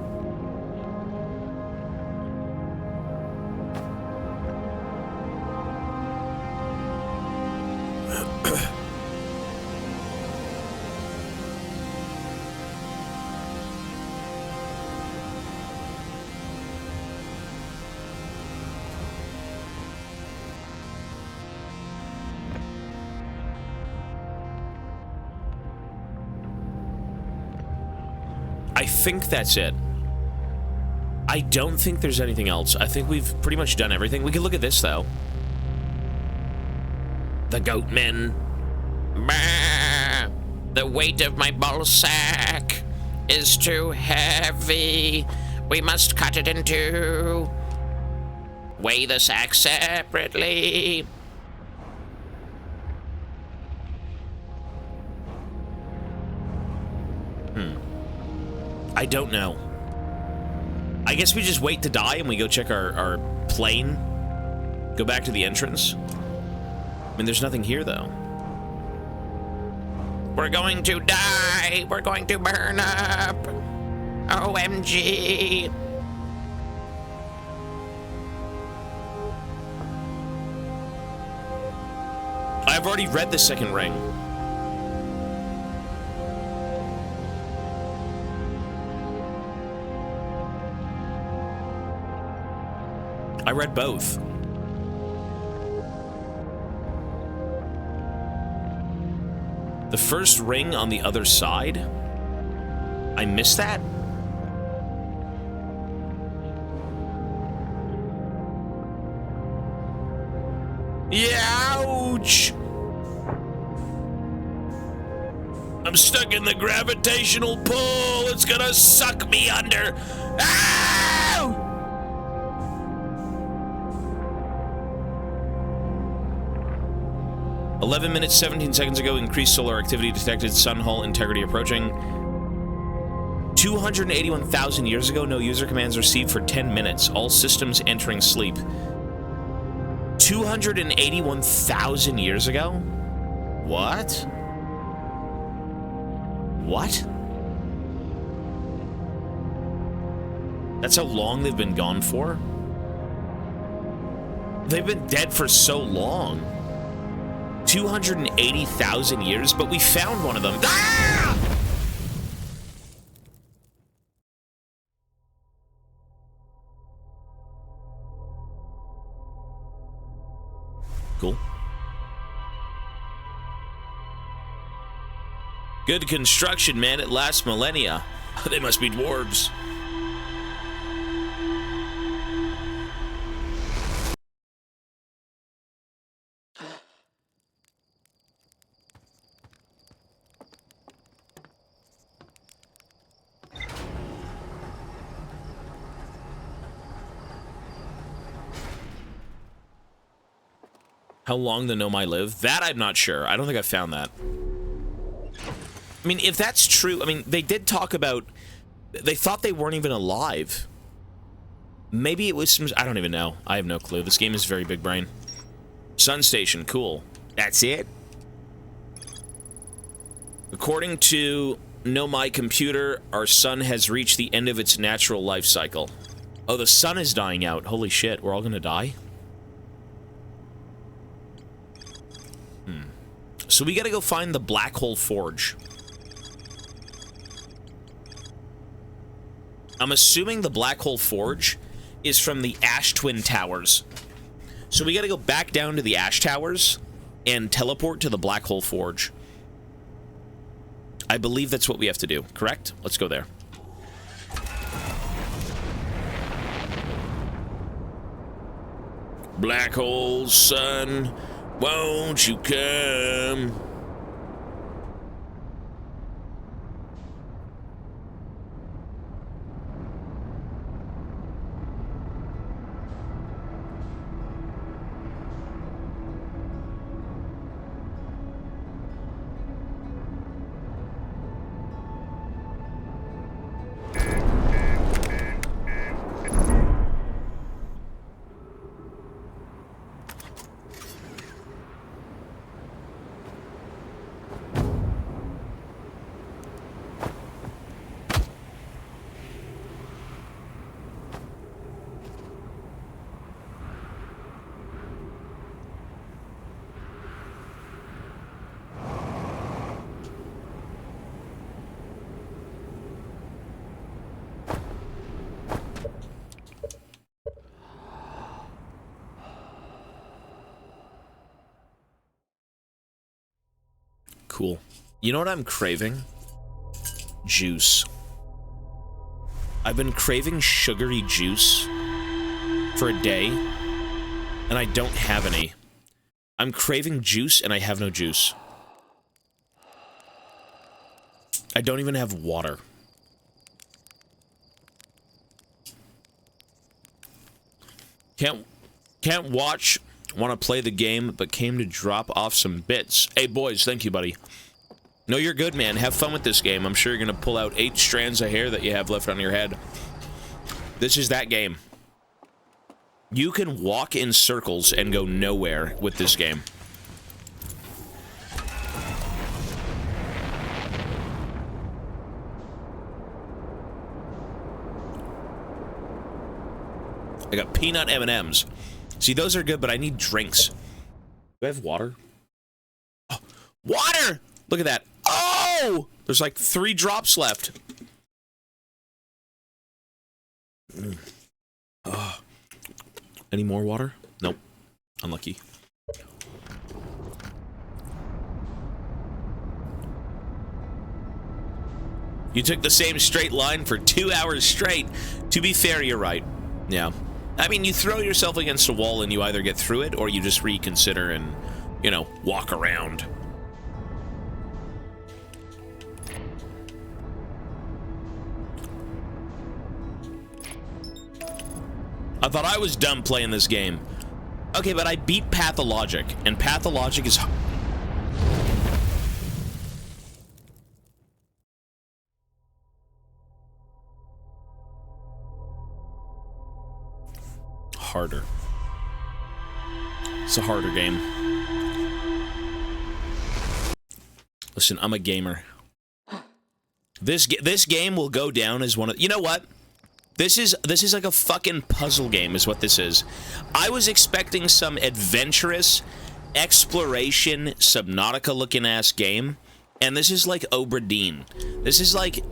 I think that's it. I don't think there's anything else. I think we've pretty much done everything. We can look at this, though. The goatmen. The weight of my ball sack is too heavy. We must cut it in two. Weigh the sack separately. I don't know. I guess we just wait to die and we go check our plane. Go back to the entrance. I mean, there's nothing here, though. We're going to die. We're going to burn up. OMG. I've already read the second ring. I read both. The first ring on the other side? I missed that? Ouch! I'm stuck in the gravitational pull. It's gonna suck me under. Ow! 11 minutes, 17 seconds ago, increased solar activity detected, sun hull integrity approaching. 281,000 years ago, no user commands received for 10 minutes. All systems entering sleep. 281,000 years ago? What? What? That's how long they've been gone for? They've been dead for so long. 280,000 years, but we found one of them. Ah! Cool. Good construction, man. It lasts millennia. They must be dwarves. How long the Nomai live? That I'm not sure. I don't think I found that. I mean, if that's true, I mean, they did talk about... They thought they weren't even alive. Maybe it was some... I don't even know. I have no clue. This game is very big brain. Sun station, cool. That's it? According to Nomai computer, our sun has reached the end of its natural life cycle. Oh, the sun is dying out. Holy shit, we're all gonna die? So we gotta go find the Black Hole Forge. I'm assuming the Black Hole Forge is from the Ash Twin Towers. So we gotta go back down to the Ash Towers and teleport to the Black Hole Forge. I believe that's what we have to do, correct? Let's go there. Black holes, son. Won't you come? Cool. You know what I'm craving? Juice. I've been craving sugary juice for a day, and I don't have any. I'm craving juice, and I have no juice. I don't even have water. Can't watch. Want to play the game, but came to drop off some bits. Hey, boys, thank you, buddy. No, you're good, man. Have fun with this game. I'm sure you're going to pull out 8 strands of hair that you have left on your head. This is that game. You can walk in circles and go nowhere with this game. I got peanut M&Ms. See, those are good, but I need drinks. Do I have water? Oh, water! Look at that. Oh! There's like 3 drops left. Oh. Any more water? Nope. Unlucky. You took the same straight line for 2 hours straight. To be fair, you're right. Yeah. I mean, you throw yourself against a wall and you either get through it or you just reconsider and, you know, walk around. I thought I was done playing this game. Okay, but I beat Pathologic, and Pathologic is... harder. It's a harder game. Listen, I'm a gamer. This game will go down as one of... You know what? This is like a fucking puzzle game is what this is. I was expecting some adventurous exploration Subnautica looking ass game, and this is like Obra Dinn. This is like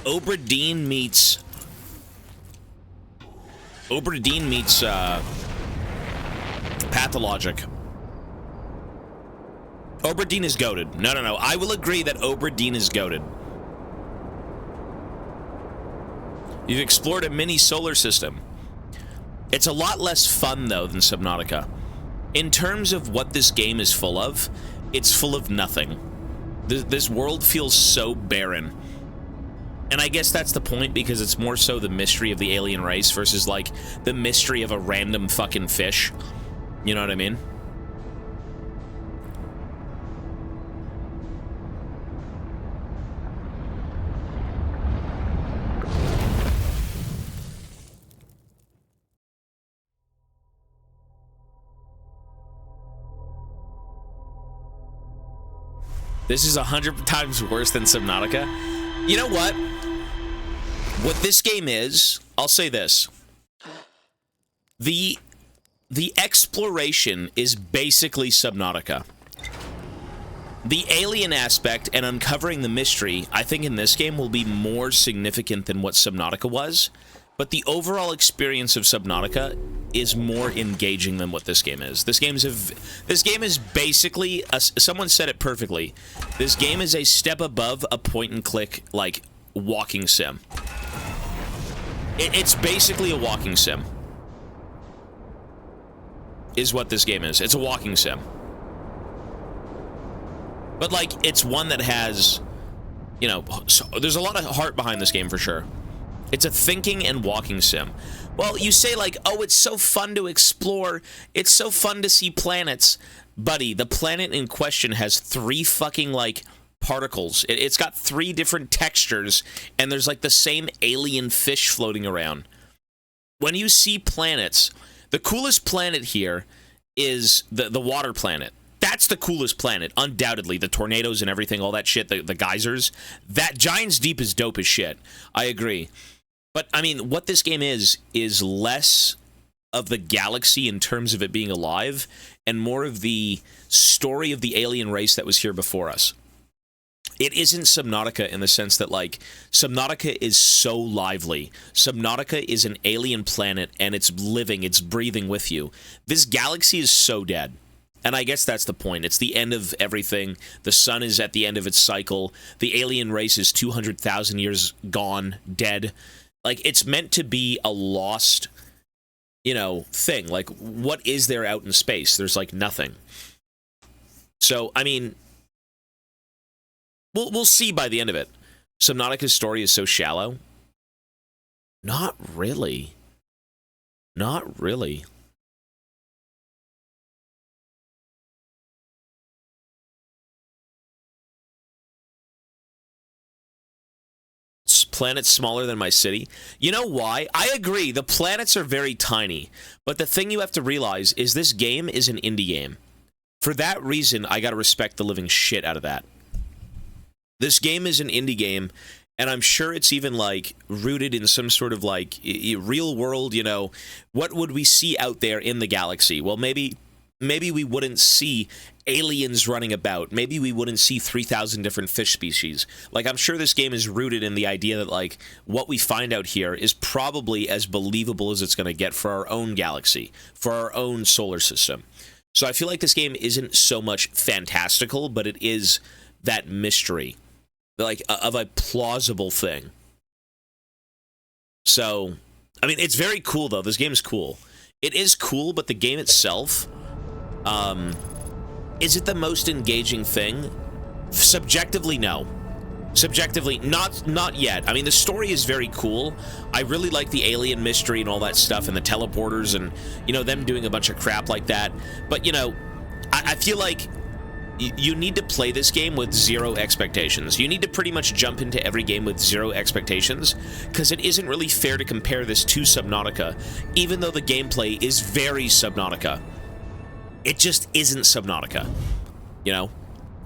Obra Dinn meets Pathologic. Obra Dinn is goated. No. I will agree that Obra Dinn is goated. You've explored a mini solar system. It's a lot less fun, though, than Subnautica. In terms of what this game is full of, it's full of nothing. This world feels so barren. And I guess that's the point, because it's more so the mystery of the alien race versus, like, the mystery of a random fucking fish. You know what I mean? This is 100 times worse than Subnautica. You know what? What this game is, I'll say this. The exploration is basically Subnautica. The alien aspect and uncovering the mystery, I think in this game will be more significant than what Subnautica was. But the overall experience of Subnautica is more engaging than what this game is. This game is basically someone said it perfectly. This game is a step above a point-and-click like walking sim. It's basically a walking sim. Is what this game is. It's a walking sim. But, like, it's one that has, you know, so there's a lot of heart behind this game for sure. It's a thinking and walking sim. Well, you say, like, oh, it's so fun to explore. It's so fun to see planets. Buddy, the planet in question has 3 fucking, like, particles. It's got 3 different textures, and there's, like, the same alien fish floating around. When you see planets, the coolest planet here is the water planet. That's the coolest planet, undoubtedly. The tornadoes and everything, all that shit, the geysers. That Giants Deep is dope as shit. I agree. But, I mean, what this game is less of the galaxy in terms of it being alive, and more of the story of the alien race that was here before us. It isn't Subnautica in the sense that, like, Subnautica is so lively. Subnautica is an alien planet, and it's living, it's breathing with you. This galaxy is so dead. And I guess that's the point. It's the end of everything. The sun is at the end of its cycle. The alien race is 200,000 years gone, dead. Like, it's meant to be a lost, you know, thing. Like, what is there out in space? There's, like, nothing. So, I mean, we'll see by the end of it. Subnautica's story is so shallow. Not really. Not really. Planets smaller than my city. You know why? I agree, the planets are very tiny, but the thing you have to realize is this game is an indie game. For that reason, I gotta respect the living shit out of that. This game is an indie game, and I'm sure it's even, like, rooted in some sort of, like, real world, you know, what would we see out there in the galaxy? Well, maybe we wouldn't see aliens running about. Maybe we wouldn't see 3,000 different fish species. Like, I'm sure this game is rooted in the idea that, like, what we find out here is probably as believable as it's going to get for our own galaxy, for our own solar system. So I feel like this game isn't so much fantastical, but it is that mystery, like, of a plausible thing. So, I mean, it's very cool, though. This game is cool. It is cool, but the game itself... is it the most engaging thing? Subjectively, no. Subjectively, not yet. I mean, the story is very cool. I really like the alien mystery and all that stuff, and the teleporters, and, you know, them doing a bunch of crap like that. But, you know, I feel like you need to play this game with 0 expectations. You need to pretty much jump into every game with 0 expectations, because it isn't really fair to compare this to Subnautica, even though the gameplay is very Subnautica. It just isn't Subnautica, you know?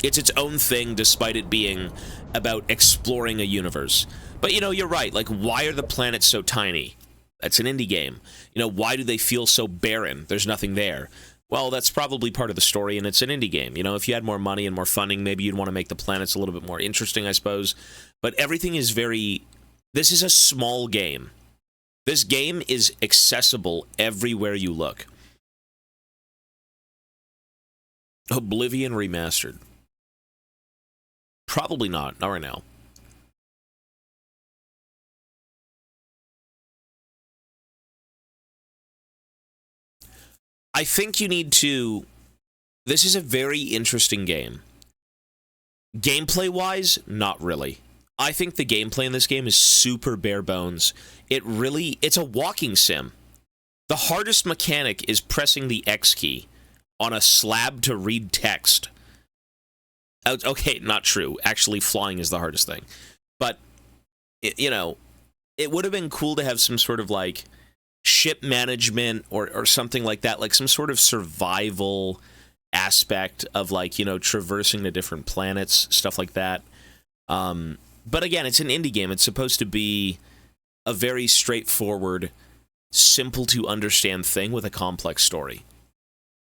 It's its own thing, despite it being about exploring a universe. But, you know, you're right. Like, why are the planets so tiny? That's an indie game. You know, why do they feel so barren? There's nothing there. Well, that's probably part of the story, and it's an indie game. You know, if you had more money and more funding, maybe you'd want to make the planets a little bit more interesting, I suppose. But everything is very... This is a small game. This game is accessible everywhere you look. Oblivion Remastered. Probably not. Not right now. I think you need to... This is a very interesting game. Gameplay-wise, not really. I think the gameplay in this game is super bare bones. It's a walking sim. The hardest mechanic is pressing the X key on a slab to read text. Okay, not true. Actually, flying is the hardest thing. But, you know, it would have been cool to have some sort of, like, ship management or something like that, like some sort of survival aspect of, like, you know, traversing the different planets, stuff like that. But again, it's an indie game. It's supposed to be a very straightforward, simple to understand thing with a complex story.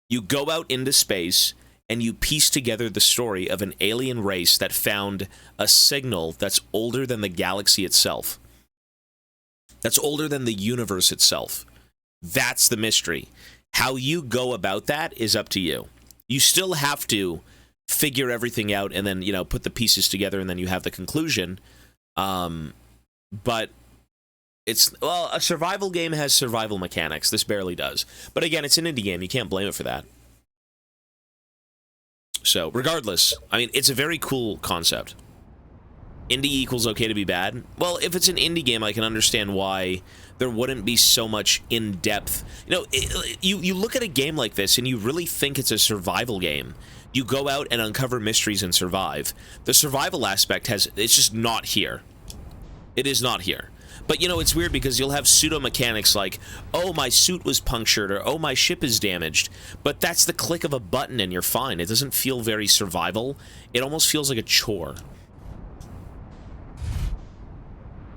You go out into space and you piece together the story of an alien race that found a signal that's older than the galaxy itself. That's older than the universe itself. That's the mystery. How you go about that is up to you. You still have to figure everything out and then, you know, put the pieces together and then you have the conclusion. But it's, well, a survival game has survival mechanics. This barely does. But again, it's an indie game. You can't blame it for that. So, regardless, I mean, it's a very cool concept. Indie equals okay to be bad? Well, if it's an indie game, I can understand why there wouldn't be so much in-depth. You know, you look at a game like this and you really think it's a survival game. You go out and uncover mysteries and survive. The survival aspect it's just not here. It is not here. But, you know, it's weird because you'll have pseudo-mechanics like, oh, my suit was punctured, or oh, my ship is damaged. But that's the click of a button and you're fine. It doesn't feel very survival. It almost feels like a chore.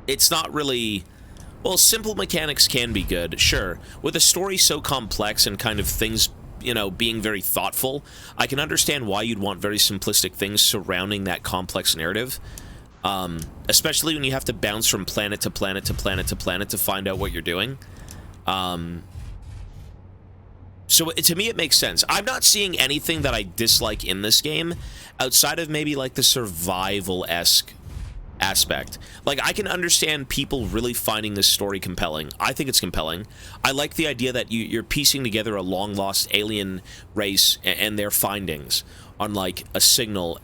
It's not really... Well, simple mechanics can be good, sure. With a story so complex and kind of things, you know, being very thoughtful, I can understand why you'd want very simplistic things surrounding that complex narrative. Especially when you have to bounce from planet to planet to planet to planet to find out what you're doing. So to me, it makes sense. I'm not seeing anything that I dislike in this game outside of maybe like the survival-esque aspect. Like, I can understand people really finding this story compelling. I think it's compelling. I like the idea that you're piecing together a long-lost alien race and their findings on, like, a signal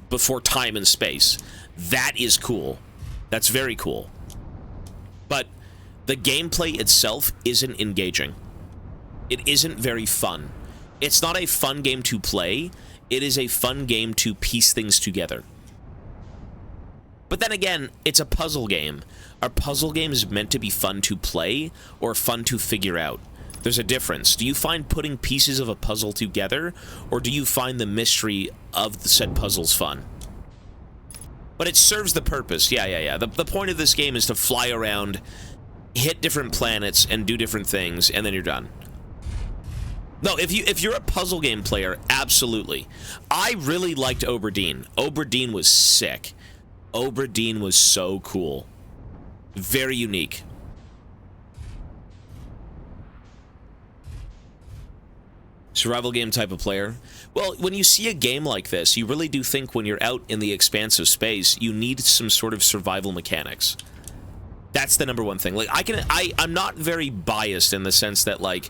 before time and space. That is cool. That's very cool. But the gameplay itself isn't engaging. It isn't very fun. It's not a fun game to play. It is a fun game to piece things together. But then again, it's a puzzle game. Are puzzle games meant to be fun to play or fun to figure out? There's a difference. Do you find putting pieces of a puzzle together, or do you find the mystery of the said puzzles fun? But it serves the purpose. Yeah. The point of this game is to fly around, hit different planets, and do different things, and then you're done. No, if you're a puzzle game player, absolutely. I really liked Oberdeen. Oberdeen was sick. Oberdeen was so cool. Very unique. Survival game type of player. Well, when you see a game like this, you really do think when you're out in the expanse of space, you need some sort of survival mechanics. That's the number one thing. Like, I'm not very biased in the sense that, like,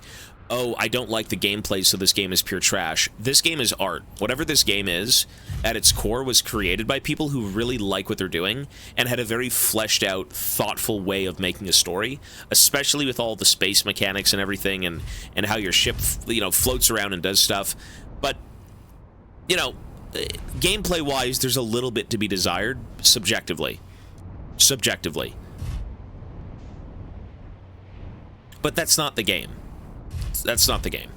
oh, I don't like the gameplay, so this game is pure trash. This game is art. Whatever this game is, at its core, was created by people who really like what they're doing and had a very fleshed out, thoughtful way of making a story, especially with all the space mechanics and everything, and how your ship, you know, floats around and does stuff. But, you know, gameplay-wise, there's a little bit to be desired, subjectively. But that's not the game. That's not the game.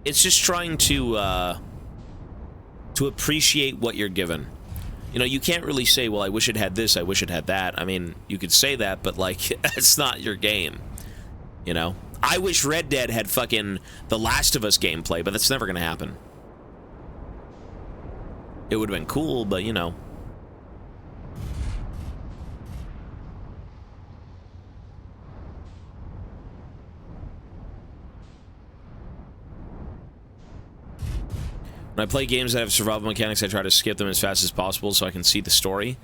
It's just trying to appreciate what you're given. You know, you can't really say, well, I wish it had this, I wish it had that. I mean, you could say that, but, like, that's not your game. You know? I wish Red Dead had fucking The Last of Us gameplay, but that's never gonna happen. It would have been cool, but, you know. When I play games that have survival mechanics, I try to skip them as fast as possible so I can see the story.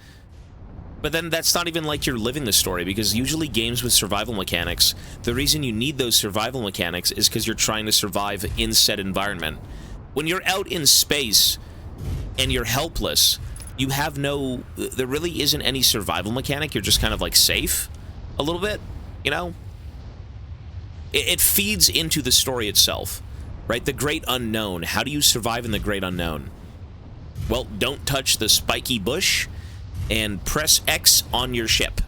But then that's not even like you're living the story, because usually games with survival mechanics, the reason you need those survival mechanics is because you're trying to survive in said environment. When you're out in space and you're helpless, you have no... There really isn't any survival mechanic. You're just kind of like safe a little bit, you know? It feeds into the story itself, right? The great unknown. How do you survive in the great unknown? Well, don't touch the spiky bush and press X on your ship.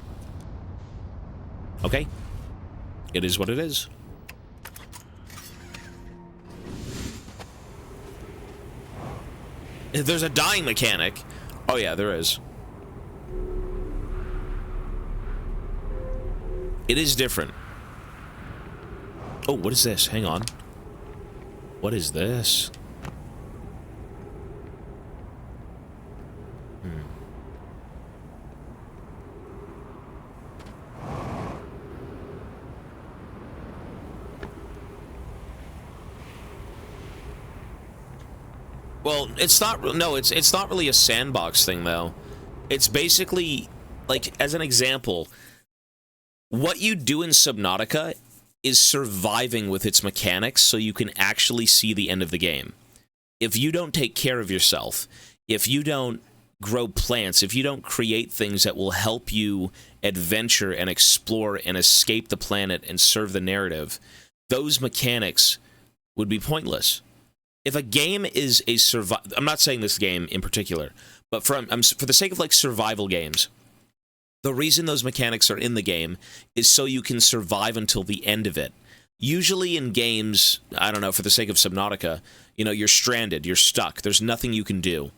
Okay? It is what it is. There's a dying mechanic. Oh yeah, there is. It is different. Oh, what is this? Hang on. What is this? Well, it's not. No, it's not really a sandbox thing though. It's basically like, as an example, what you do in Subnautica is surviving with its mechanics, so you can actually see the end of the game. If you don't take care of yourself, if you don't grow plants, if you don't create things that will help you adventure and explore and escape the planet and serve the narrative, those mechanics would be pointless. If a game is a I'm not saying this game in particular, but for the sake of like survival games, the reason those mechanics are in the game is so you can survive until the end of it. Usually in games, I don't know, for the sake of Subnautica, you know, you're stranded, you're stuck, there's nothing you can do.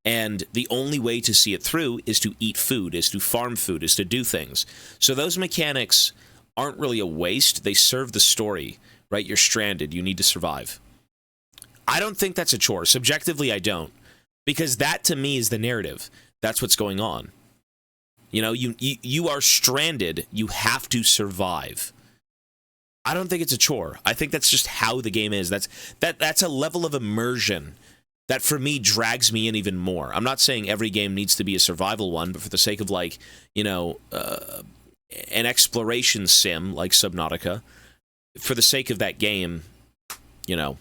And the only way to see it through is to eat food, is to farm food, is to do things. So those mechanics aren't really a waste, they serve the story, right? You're stranded, you need to survive. I don't think that's a chore. Subjectively, I don't. Because that, to me, is the narrative. That's what's going on. You know, you are stranded, you have to survive. I don't think it's a chore. I think that's just how the game is. That's a level of immersion that, for me, drags me in even more. I'm not saying every game needs to be a survival one, but for the sake of, like, you know, an exploration sim like Subnautica, for the sake of that game, you know,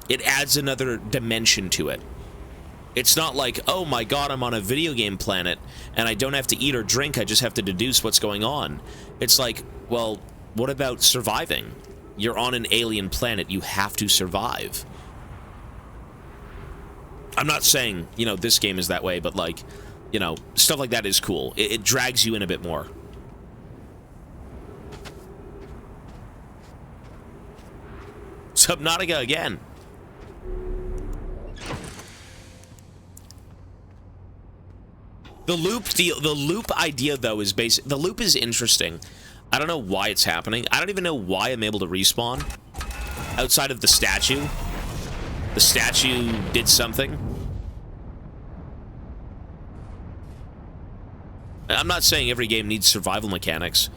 it adds another dimension to it. It's not like, oh my god, I'm on a video game planet, and I don't have to eat or drink, I just have to deduce what's going on. It's like, well, what about surviving? You're on an alien planet, you have to survive. I'm not saying, you know, this game is that way, but, like, you know, stuff like that is cool. It drags you in a bit more. Subnautica again. The loop idea, though, is basic. The loop is interesting. I don't know why it's happening. I don't even know why I'm able to respawn. Outside of the statue. The statue did something. I'm not saying every game needs survival mechanics,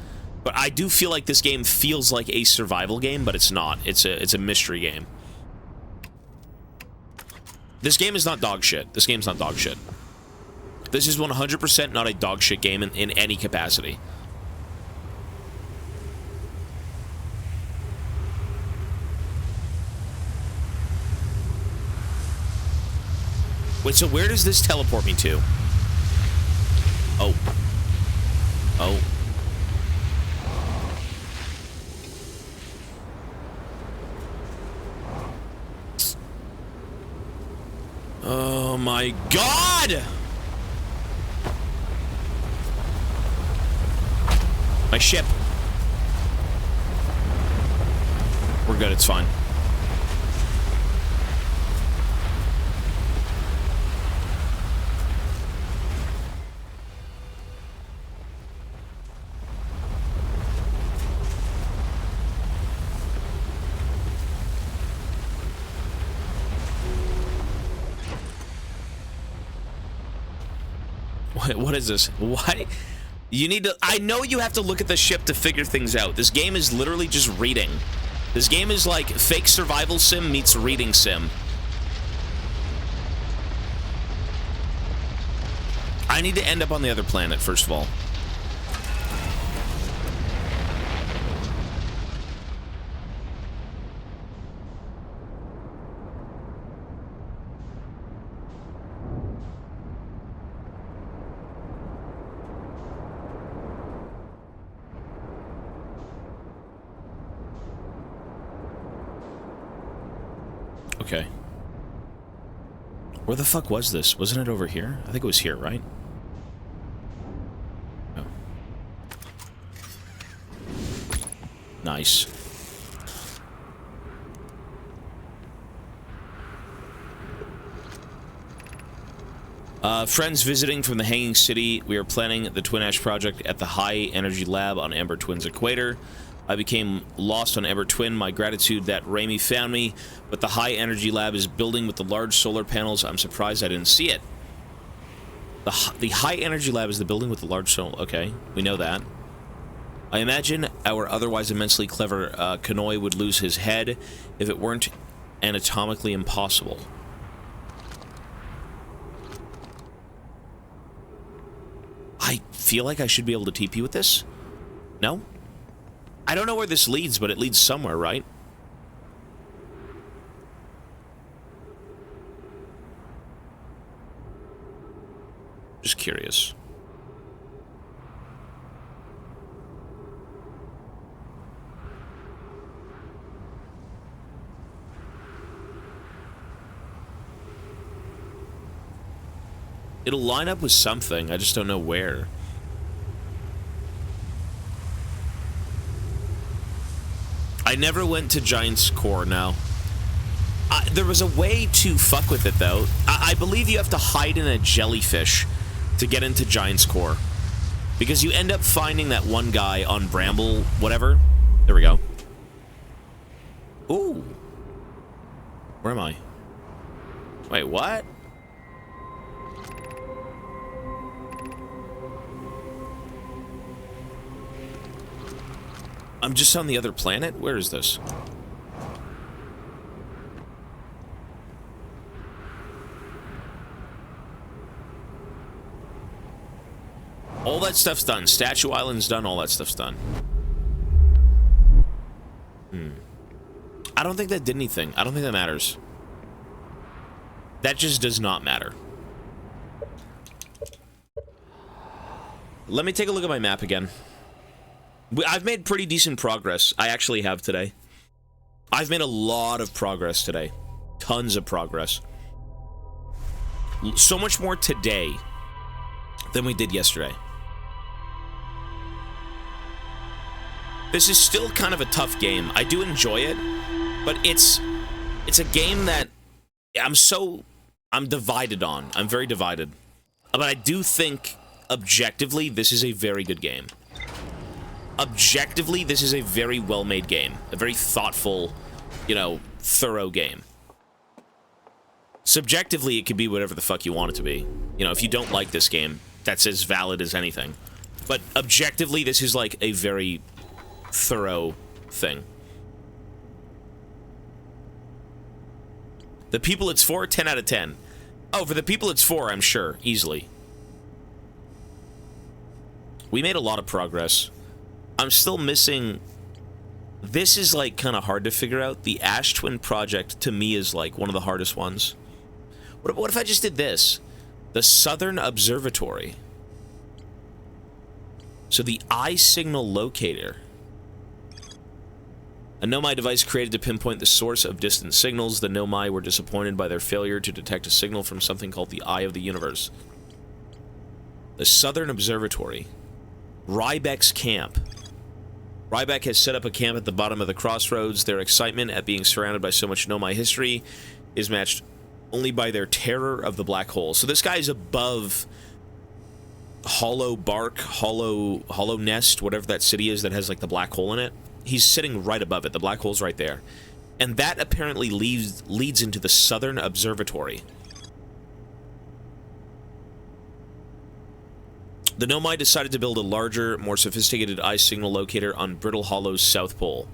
but I do feel like this game feels like a survival game, but it's not. It's a mystery game. This game is not dog shit. This game's not dog shit. This is 100% not a dog shit game in any capacity. Wait, so where does this teleport me to? Oh. Oh. Oh my god! My ship. We're good, it's fine. What is this? Why? You need to... I know you have to look at the ship to figure things out. This game is literally just reading. This game is like fake survival sim meets reading sim. I need to end up on the other planet, first of all. Okay. Where the fuck was this? Wasn't it over here? I think it was here, right? Oh. Nice. Friends visiting from the Hanging City. We are planning the Twin Ash project at the High Energy Lab on Ember Twin's equator. I became lost on Ember Twin. My gratitude that Raimi found me, but the High Energy Lab is building with the large solar panels. I'm surprised I didn't see it. The High Energy Lab is the building with the large solar... Okay, we know that. I imagine our otherwise immensely clever Kanoi would lose his head if it weren't anatomically impossible. feel like I should be able to TP with this. No? I don't know where this leads, but it leads somewhere, right? Just curious. It'll line up with something, I just don't know where. I never went to Giant's Core, now. There was a way to fuck with it, though. I believe you have to hide in a jellyfish to get into Giant's Core. Because you end up finding that one guy on Bramble, whatever. There we go. Ooh. Where am I? Wait, what? I'm just on the other planet? Where is this? All that stuff's done. Statue Island's done. All that stuff's done. I don't think that did anything. I don't think that matters. That just does not matter. Let me take a look at my map again. I've made pretty decent progress. I actually have today. I've made a lot of progress today. Tons of progress. So much more today than we did yesterday. This is still kind of a tough game. I do enjoy it, but it's a game that I'm divided on. I'm very divided. But I do think, objectively, this is a very good game. Objectively, this is a very well-made game. A very thoughtful, you know, thorough game. Subjectively, it could be whatever the fuck you want it to be. You know, if you don't like this game, that's as valid as anything. But objectively, this is like a very thorough thing. The people it's for, 10 out of 10. Oh, for the people it's for, I'm sure, easily. We made a lot of progress. I'm still missing... This is, like, kind of hard to figure out. The Ash Twin project, to me, is, like, one of the hardest ones. What if I just did this? The Southern Observatory. So the eye signal locator. A Nomai device created to pinpoint the source of distant signals. The Nomai were disappointed by their failure to detect a signal from something called the Eye of the Universe. The Southern Observatory. Rybeck's camp. Rybeck has set up a camp at the bottom of the crossroads. Their excitement at being surrounded by so much Nomai history is matched only by their terror of the black hole. So this guy is above Hollow Bark, Hollow Nest, whatever that city is that has like the black hole in it. He's sitting right above it. The black hole's right there. And that apparently leads into the Southern Observatory. The Nomai decided to build a larger, more sophisticated eye signal locator on Brittle Hollow's south pole.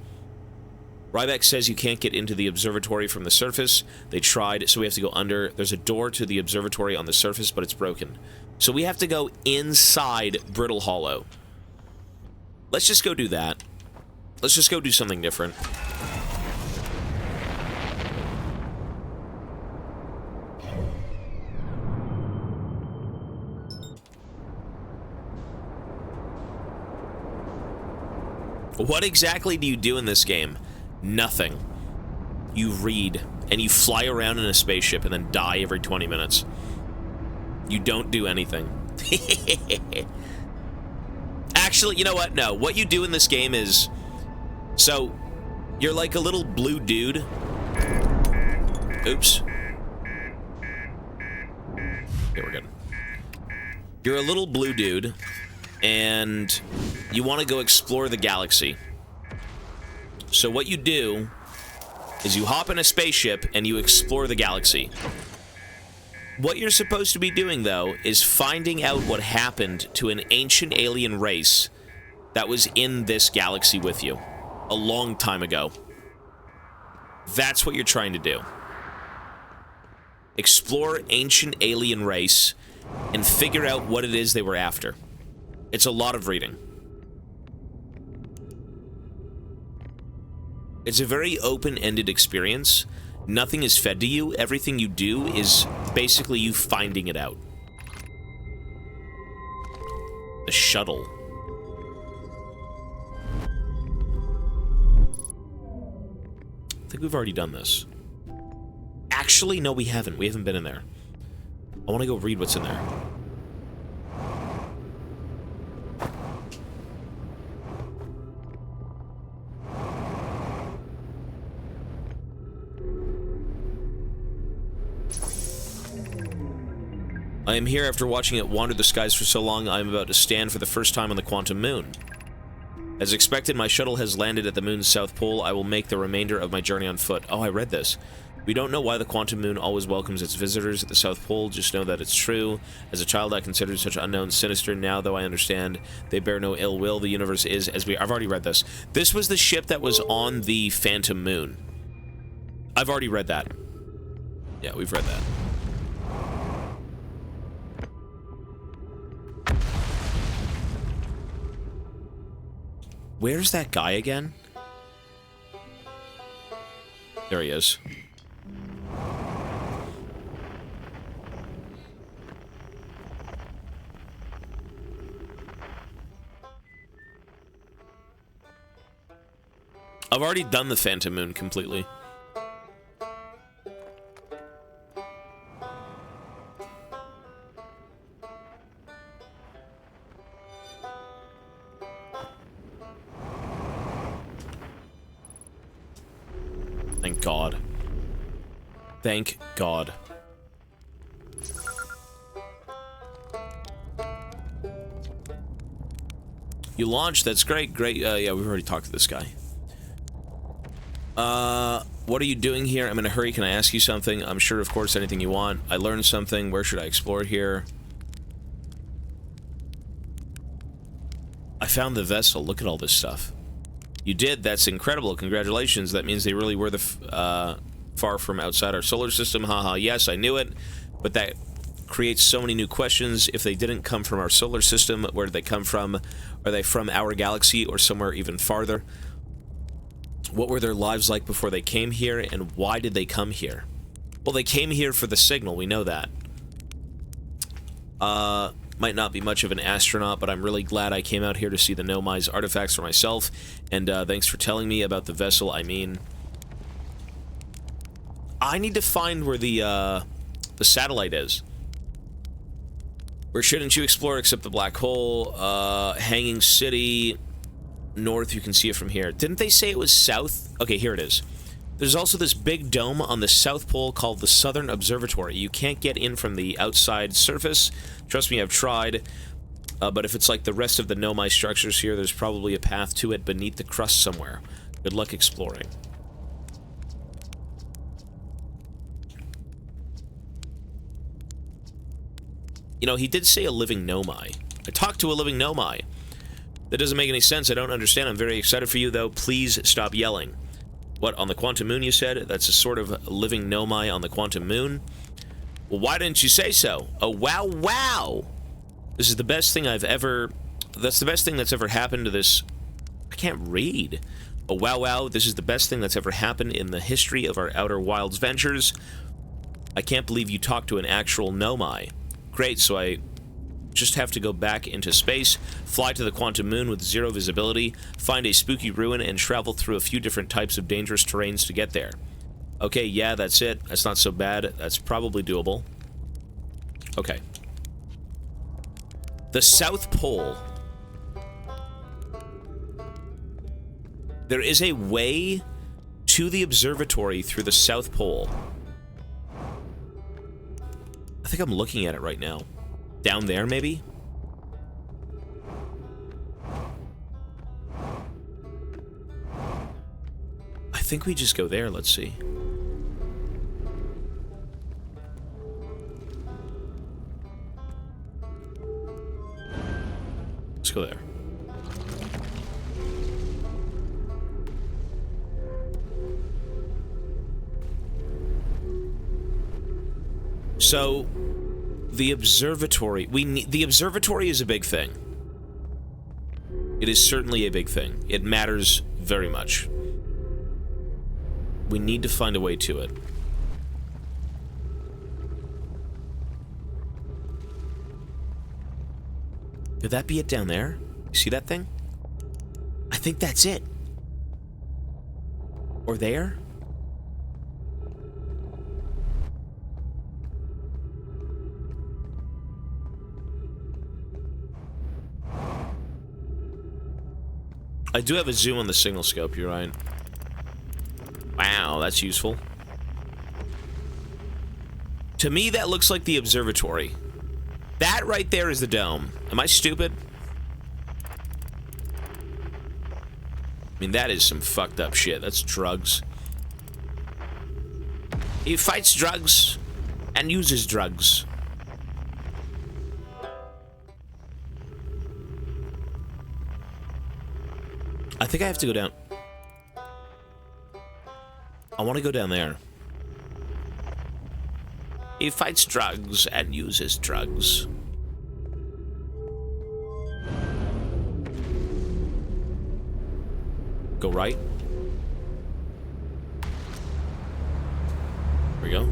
Rybeck says you can't get into the observatory from the surface. They tried, so we have to go under. There's a door to the observatory on the surface, but it's broken. So we have to go inside Brittle Hollow. Let's just go do that. Let's just go do something different. What exactly do you do in this game? Nothing. You read, and you fly around in a spaceship and then die every 20 minutes. You don't do anything. Actually, you know what? No, what you do in this game is... So, you're like a little blue dude. Oops. Okay, we're good. You're a little blue dude, and you want to go explore the galaxy. So what you do is you hop in a spaceship and you explore the galaxy. What you're supposed to be doing, though, is finding out what happened to an ancient alien race that was in this galaxy with you a long time ago. That's what you're trying to do. Explore ancient alien race and figure out what it is they were after. It's a lot of reading. It's a very open-ended experience. Nothing is fed to you. Everything you do is basically you finding it out. The shuttle. I think we've already done this. Actually, no, we haven't. We haven't been in there. I want to go read what's in there. I am here after watching it wander the skies for so long. I am about to stand for the first time on the quantum moon. As expected, my shuttle has landed at the moon's south pole. I will make the remainder of my journey on foot. Oh, I read this. We don't know why the quantum moon always welcomes its visitors at the South Pole, just know that it's true. As a child, I considered such unknowns sinister. Now, though I understand they bear no ill will, the universe is as we... I've already read this. This was the ship that was on the Phantom Moon. I've already read that. Yeah, we've read that. Where's that guy again? There he is. I've already done the Phantom Moon completely. Thank God. Thank God. You launched, that's great, great, yeah, we've already talked to this guy. What are you doing here? I'm in a hurry, can I ask you something? I'm sure, of course, anything you want. I learned something, where should I explore here? I found the vessel, look at all this stuff. You did, that's incredible, congratulations, that means they really were the, far from outside our solar system, haha, yes, I knew it, but that creates so many new questions. If they didn't come from our solar system, where did they come from? Are they from our galaxy or somewhere even farther? What were their lives like before they came here, and why did they come here? Well, they came here for the signal, we know that. Might not be much of an astronaut, but I'm really glad I came out here to see the Nomai's artifacts for myself, and thanks for telling me about the vessel. I mean, I need to find where the satellite is. Where shouldn't you explore except the black hole? Hanging City, north, you can see it from here. Didn't they say it was south? Okay, here it is. There's also this big dome on the South Pole called the Southern Observatory. You can't get in from the outside surface. Trust me, I've tried. But if it's like the rest of the Nomai structures here, there's probably a path to it beneath the crust somewhere. Good luck exploring. You know, he did say a living Nomai. I talked to a living Nomai. That doesn't make any sense. I don't understand. I'm very excited for you, though. Please stop yelling. What, on the Quantum Moon, you said? That's a sort of living Nomai on the Quantum Moon? Well, why didn't you say so? Oh, wow, wow! This is the best thing I've ever... That's the best thing that's ever happened to this... I can't read. Oh, wow, wow, this is the best thing that's ever happened in the history of our Outer Wilds ventures. I can't believe you talked to an actual Nomai. Great, so I just have to go back into space, fly to the Quantum Moon with zero visibility, find a spooky ruin, and travel through a few different types of dangerous terrains to get there. Okay, yeah, that's it. That's not so bad. That's probably doable. Okay. The South Pole. There is a way to the observatory through the South Pole. I think I'm looking at it right now. Down there, maybe? I think we just go there, let's see. Let's go there. So, the observatory. The observatory is a big thing. It is certainly a big thing. It matters very much. We need to find a way to it. Could that be it down there? You see that thing? I think that's it. Or there? I do have a zoom on the signal scope, you're right. Wow, that's useful. To me, that looks like the observatory. That right there is the dome. Am I stupid? I mean, that is some fucked up shit. That's drugs. He fights drugs and uses drugs. I think I have to go down. I want to go down there. He fights drugs and uses drugs. Go right. Here we go.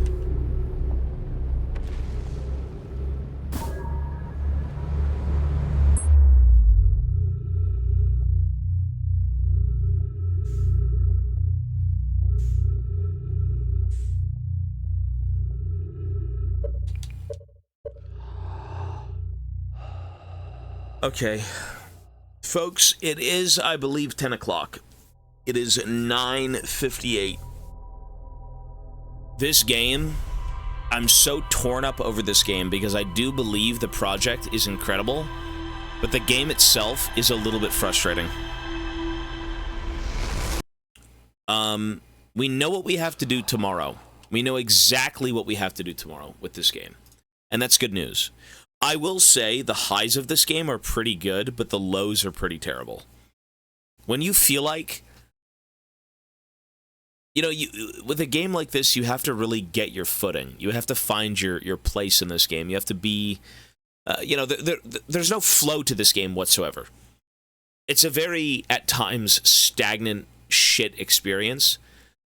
Okay. Folks, it is, I believe, 10 o'clock. It is 9:58. This game, I'm so torn up over this game because I do believe the project is incredible, but the game itself is a little bit frustrating. We know what we have to do tomorrow. We know exactly what we have to do tomorrow with this game, and that's good news. I will say the highs of this game are pretty good, but the lows are pretty terrible. When you feel like, you know, with a game like this, you have to really get your footing. You have to find your place in this game. You have to be, you know, there's no flow to this game whatsoever. It's a very, at times, stagnant shit experience,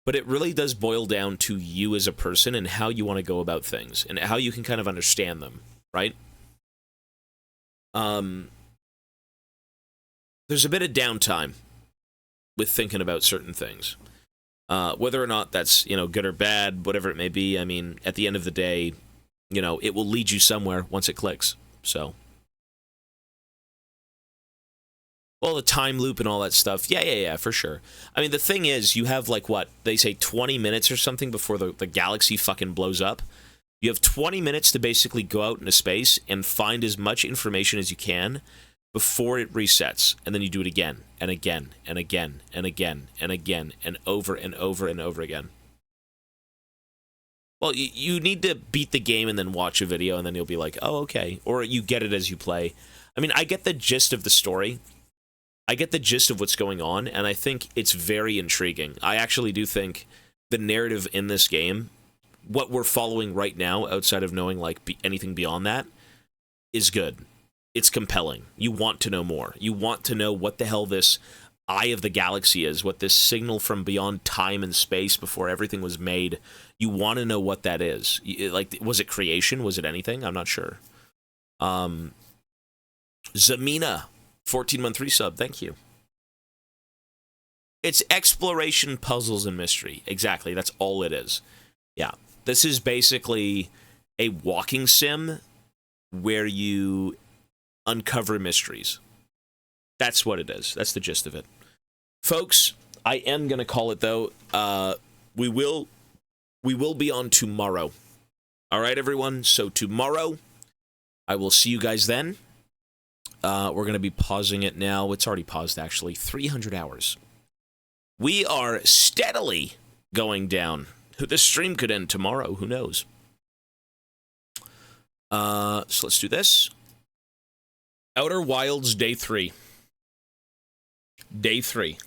but it really does boil down to you as a person and how you want to go about things and how you can kind of understand them, right? There's a bit of downtime with thinking about certain things. Whether or not that's, you know, good or bad, whatever it may be, I mean, at the end of the day, you know, it will lead you somewhere once it clicks, so. Well, the time loop and all that stuff, yeah, for sure. I mean, the thing is, you have, like, what, they say 20 minutes or something before the galaxy fucking blows up? You have 20 minutes to basically go out into space and find as much information as you can before it resets, and then you do it again, and again, and again, and again, and again, and over and over and over again. Well, you need to beat the game and then watch a video, and then you'll be like, oh, okay. Or you get it as you play. I mean, I get the gist of the story. I get the gist of what's going on, and I think it's very intriguing. I actually do think the narrative in this game, what we're following right now, outside of knowing like anything beyond that, is good. It's compelling. You want to know more. You want to know what the hell this eye of the galaxy is, what this signal from beyond time and space before everything was made. You want to know what that is. Like, was it creation? Was it anything? I'm not sure. Zamina, 14-month resub. Thank you. It's exploration, puzzles, and mystery. Exactly. That's all it is. Yeah. This is basically a walking sim where you uncover mysteries. That's what it is. That's the gist of it. Folks, I am going to call it, though. We will be on tomorrow. All right, everyone? So tomorrow, I will see you guys then. We're going to be pausing it now. It's already paused, actually. 300 hours. We are steadily going down. The stream could end tomorrow. Who knows? So let's do this. Outer Wilds Day 3. Day 3.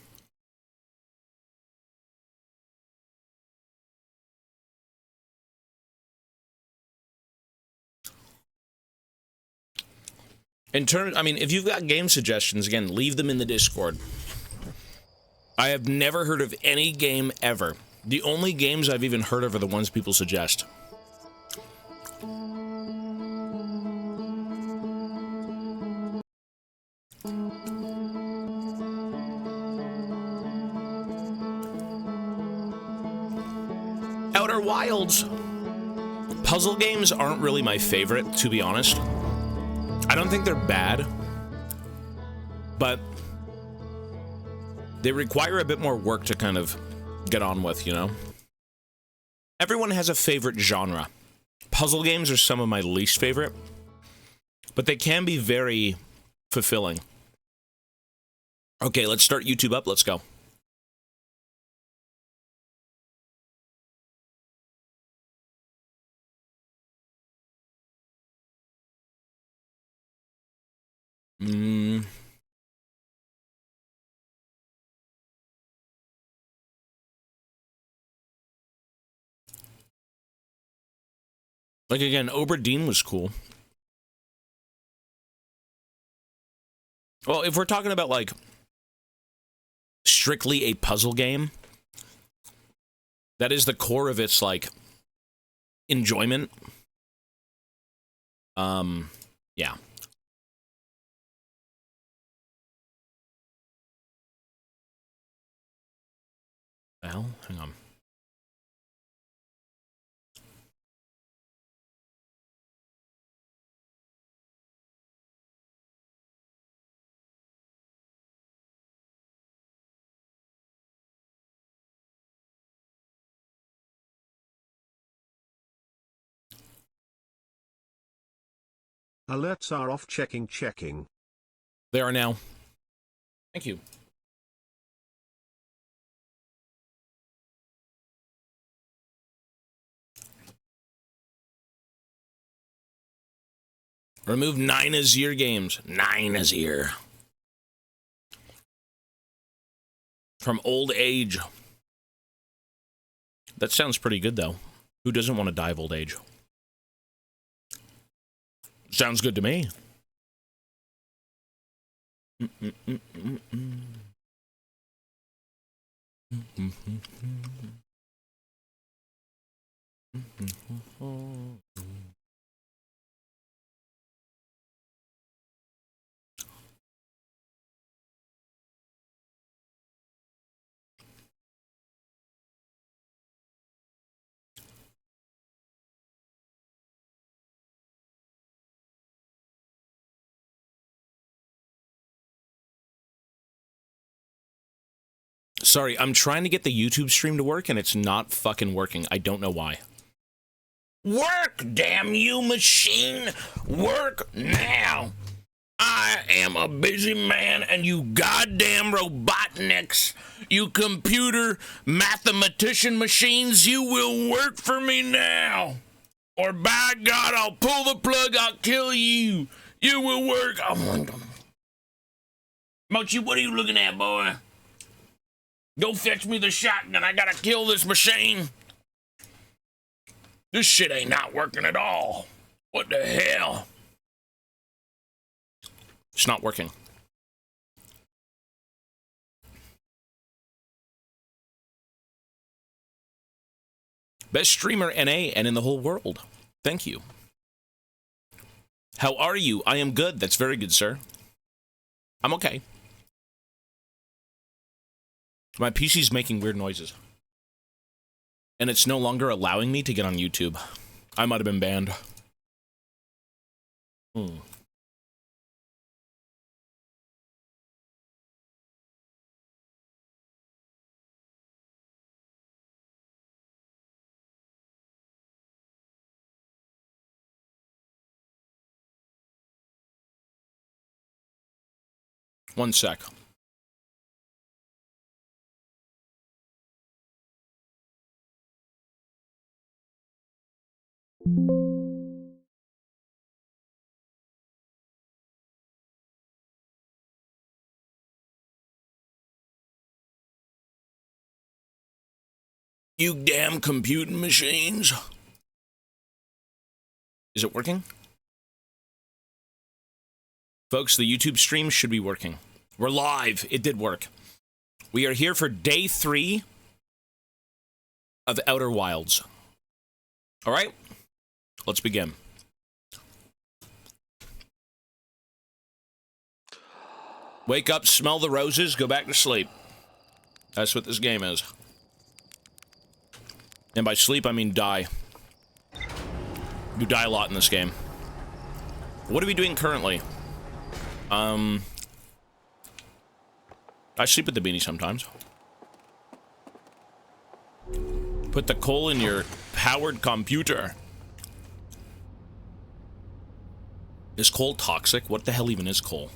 In terms, I mean, if you've got game suggestions, again, leave them in the Discord. I have never heard of any game ever. The only games I've even heard of are the ones people suggest. Outer Wilds. Puzzle games aren't really my favorite, to be honest. I don't think they're bad, but they require a bit more work to kind of get on with, you know? Everyone has a favorite genre. Puzzle games are some of my least favorite, but they can be very fulfilling. Okay, let's start YouTube up. Let's go. Like, again, Oberdeen was cool. Well, if we're talking about, like, strictly a puzzle game, that is the core of its, like, enjoyment. Yeah. Well, hang on. Alerts are off. Checking. They are now. Thank you. Remove 9 Azir games. 9 Azir. From old age. That sounds pretty good, though. Who doesn't want to die of old age? Sounds good to me. Sorry, I'm trying to get the YouTube stream to work, and it's not fucking working. I don't know why. Work, damn you, machine! Work now! I am a busy man, and you goddamn robotniks, you computer mathematician machines, you will work for me now! Or by God, I'll pull the plug, I'll kill you! You will work! Mochi, what are you looking at, boy? Go fetch me the shotgun. I gotta kill this machine. This shit ain't not working at all. What the hell? It's not working. Best streamer NA and in the whole world. Thank you. How are you? I am good. That's very good, sir. I'm okay. My PC's making weird noises. And it's no longer allowing me to get on YouTube. I might have been banned. One sec. You damn computing machines. Is it working? Folks, the YouTube stream should be working. We're live. It did work. We are here for day 3 of Outer Wilds. All right, let's begin. Wake up, smell the roses, go back to sleep. That's what this game is. And by sleep, I mean die. You die a lot in this game. What are we doing currently? I sleep with the beanie sometimes. Put the coal in your powered computer. Is coal toxic? What the hell even is coal?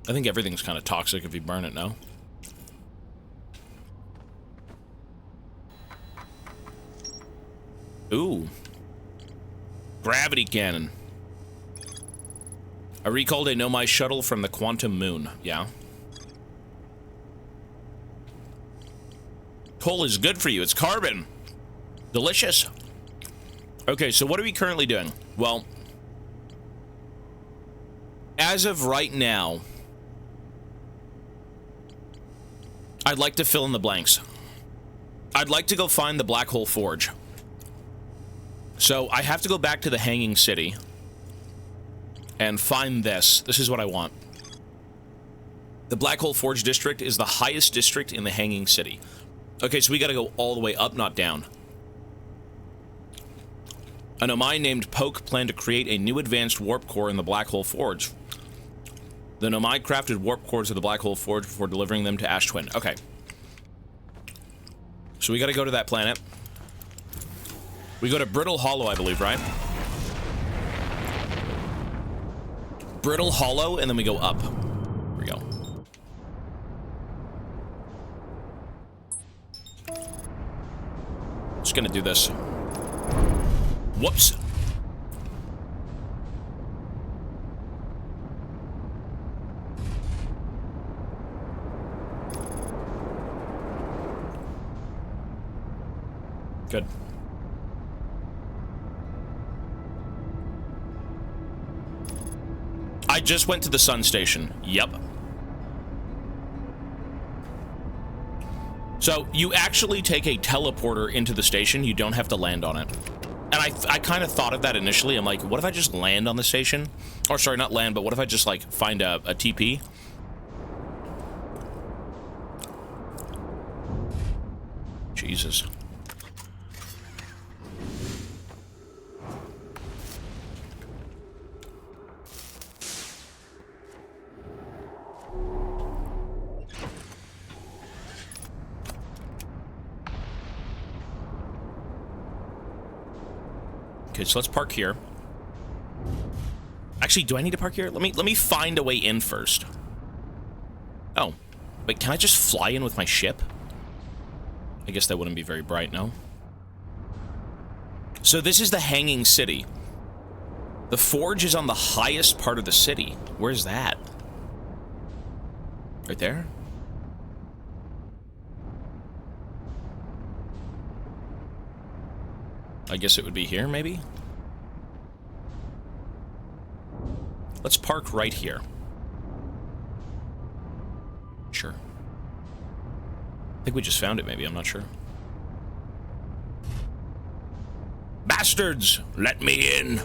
I think everything's kind of toxic if you burn it, no? Ooh. Gravity cannon. I recalled a Nomai shuttle from the Quantum Moon. Yeah. Coal is good for you. It's carbon. Delicious. Okay, so what are we currently doing? Well, as of right now, I'd like to fill in the blanks. I'd like to go find the Black Hole Forge. So I have to go back to the Hanging City and find this. This is what I want. The Black Hole Forge district is the highest district in the Hanging City. Okay, so we gotta go all the way up, not down. An Nomai named Poke planned to create a new advanced warp core in the Black Hole Forge. The Nomai crafted warp cores of the Black Hole Forge before delivering them to Ash Twin. Okay. So we gotta go to that planet. We go to Brittle Hollow, I believe, right? Brittle Hollow, and then we go up. Here we go. Just gonna do this. Whoops. Good. I just went to the sun station. Yep. So, you actually take a teleporter into the station. You don't have to land on it. And I kind of thought of that initially. I'm like, what if I just land on the station? Or, sorry, not land, but what if I just, like, find a TP? Jesus. Okay, so let's park here. Actually, do I need to park here? Let me find a way in first. Oh. Wait, can I just fly in with my ship? I guess that wouldn't be very bright, no? So this is the Hanging City. The forge is on the highest part of the city. Where's that? Right there? I guess it would be here, maybe? Let's park right here. Sure. I think we just found it, maybe. I'm not sure. Bastards! Let me in!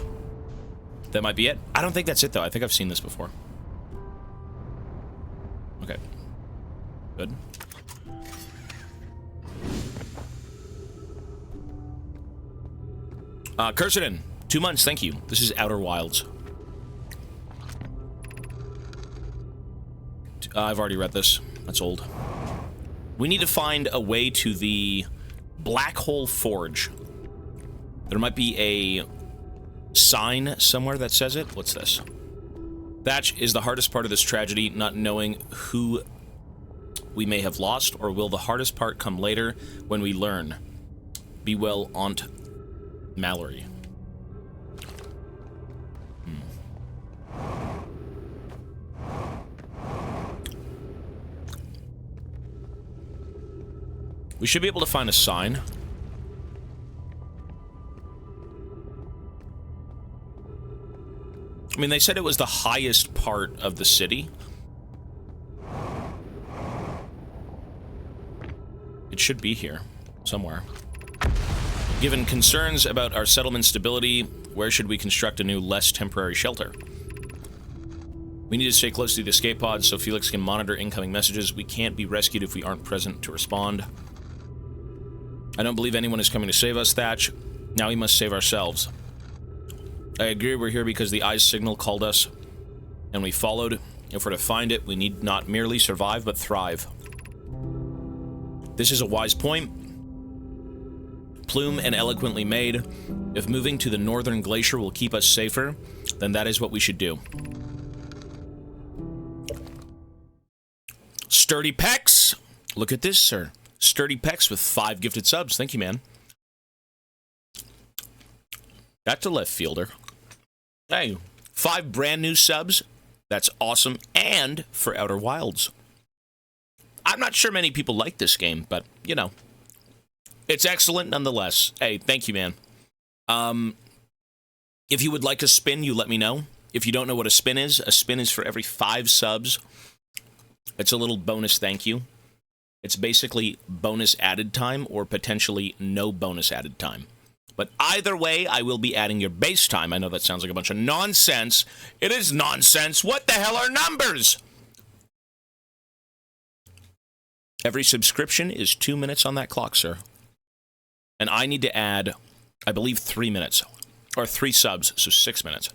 That might be it. I don't think that's it, though. I think I've seen this before. Okay. Good. Cursedin, 2 months, thank you. This is Outer Wilds. I've already read this. That's old. We need to find a way to the Black Hole Forge. There might be a sign somewhere that says it. What's this? That is the hardest part of this tragedy, not knowing who we may have lost, or will the hardest part come later when we learn? Be well, Aunt Mallory. We should be able to find a sign. I mean, they said it was the highest part of the city. It should be here, somewhere. Given concerns about our settlement stability, where should we construct a new, less temporary shelter? We need to stay close to the escape pods so Felix can monitor incoming messages. We can't be rescued if we aren't present to respond. I don't believe anyone is coming to save us, Thatch. Now we must save ourselves. I agree we're here because the Eye's signal called us, and we followed. If we're to find it, we need not merely survive, but thrive. This is a wise point. Plume and eloquently made. If moving to the northern glacier will keep us safer, then that is what we should do. Sturdy Pecs! Look at this, sir. Sturdy Pecs with 5 gifted subs. Thank you, man. That's a left fielder. Hey, 5 brand new subs. That's awesome. And for Outer Wilds. I'm not sure many people like this game, but, you know. It's excellent nonetheless. Hey, thank you, man. If you would like a spin, you let me know. If you don't know what a spin is for every 5 subs. It's a little bonus thank you. It's basically bonus added time or potentially no bonus added time. But either way, I will be adding your base time. I know that sounds like a bunch of nonsense. It is nonsense. What the hell are numbers? Every subscription is 2 minutes on that clock, sir. And I need to add, I believe, 3 minutes. Or 3 subs, so 6 minutes.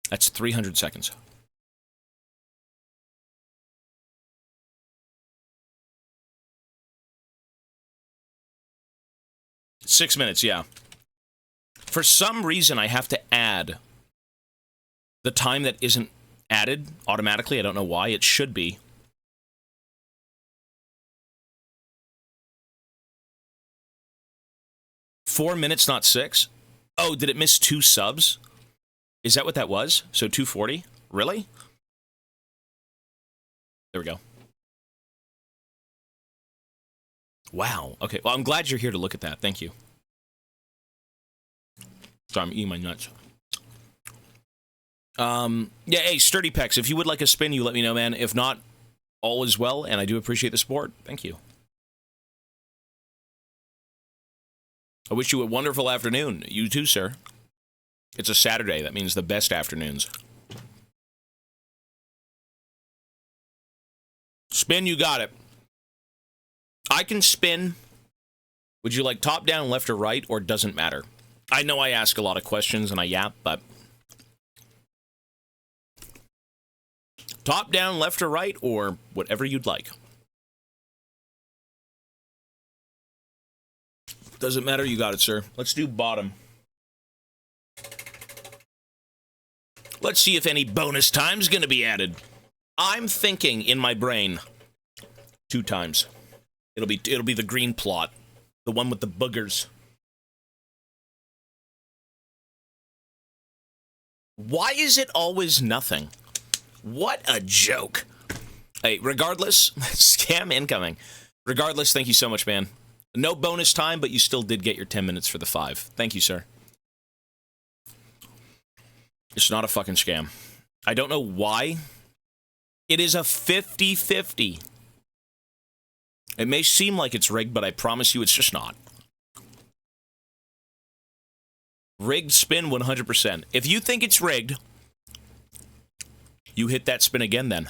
That's 300 seconds. Six minutes, yeah. For some reason, I have to add the time that isn't added automatically. I don't know why. It should be. Four minutes, not 6. Oh, did it miss 2 subs? Is that what that was? So 240? Really? There we go. Wow. Okay. Well, I'm glad you're here to look at that. Thank you. Sorry, I'm eating my nuts. Yeah, hey, Sturdy Pecs, if you would like a spin, you let me know, man. If not, all is well, and I do appreciate the support. Thank you. I wish you a wonderful afternoon. You too, sir. It's a Saturday. That means the best afternoons. Spin, you got it. I can spin. Would you like top down, left, or right, or doesn't matter? I know I ask a lot of questions and I yap, but... top down, left, or right, or whatever you'd like. Doesn't matter, you got it, sir. Let's do bottom. Let's see if any bonus time's gonna be added. I'm thinking in my brain 2 times. It'll be the green plot, the one with the boogers. Why is it always nothing? What a joke. Hey, regardless, scam incoming. Regardless, thank you so much, man. No bonus time, but you still did get your 10 minutes for the 5. Thank you, sir. It's not a fucking scam. I don't know why. It is a 50-50. It may seem like it's rigged, but I promise you it's just not. Rigged spin 100%. If you think it's rigged, you hit that spin again then.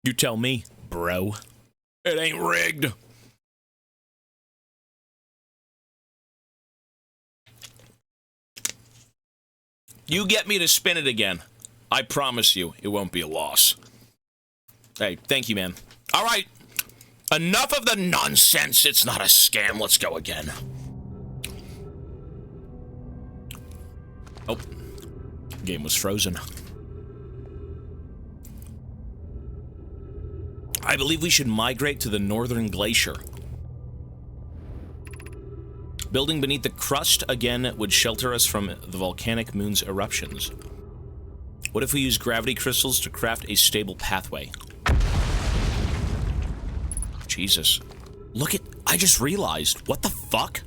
You tell me, bro. It ain't rigged. You get me to spin it again. I promise you, it won't be a loss. Hey, thank you, man. All right. Enough of the nonsense. It's not a scam. Let's go again. Oh. Game was frozen. I believe we should migrate to the northern glacier. Building beneath the crust again would shelter us from the volcanic moon's eruptions. What if we use gravity crystals to craft a stable pathway? Jesus. Look at... I just realized. What the fuck?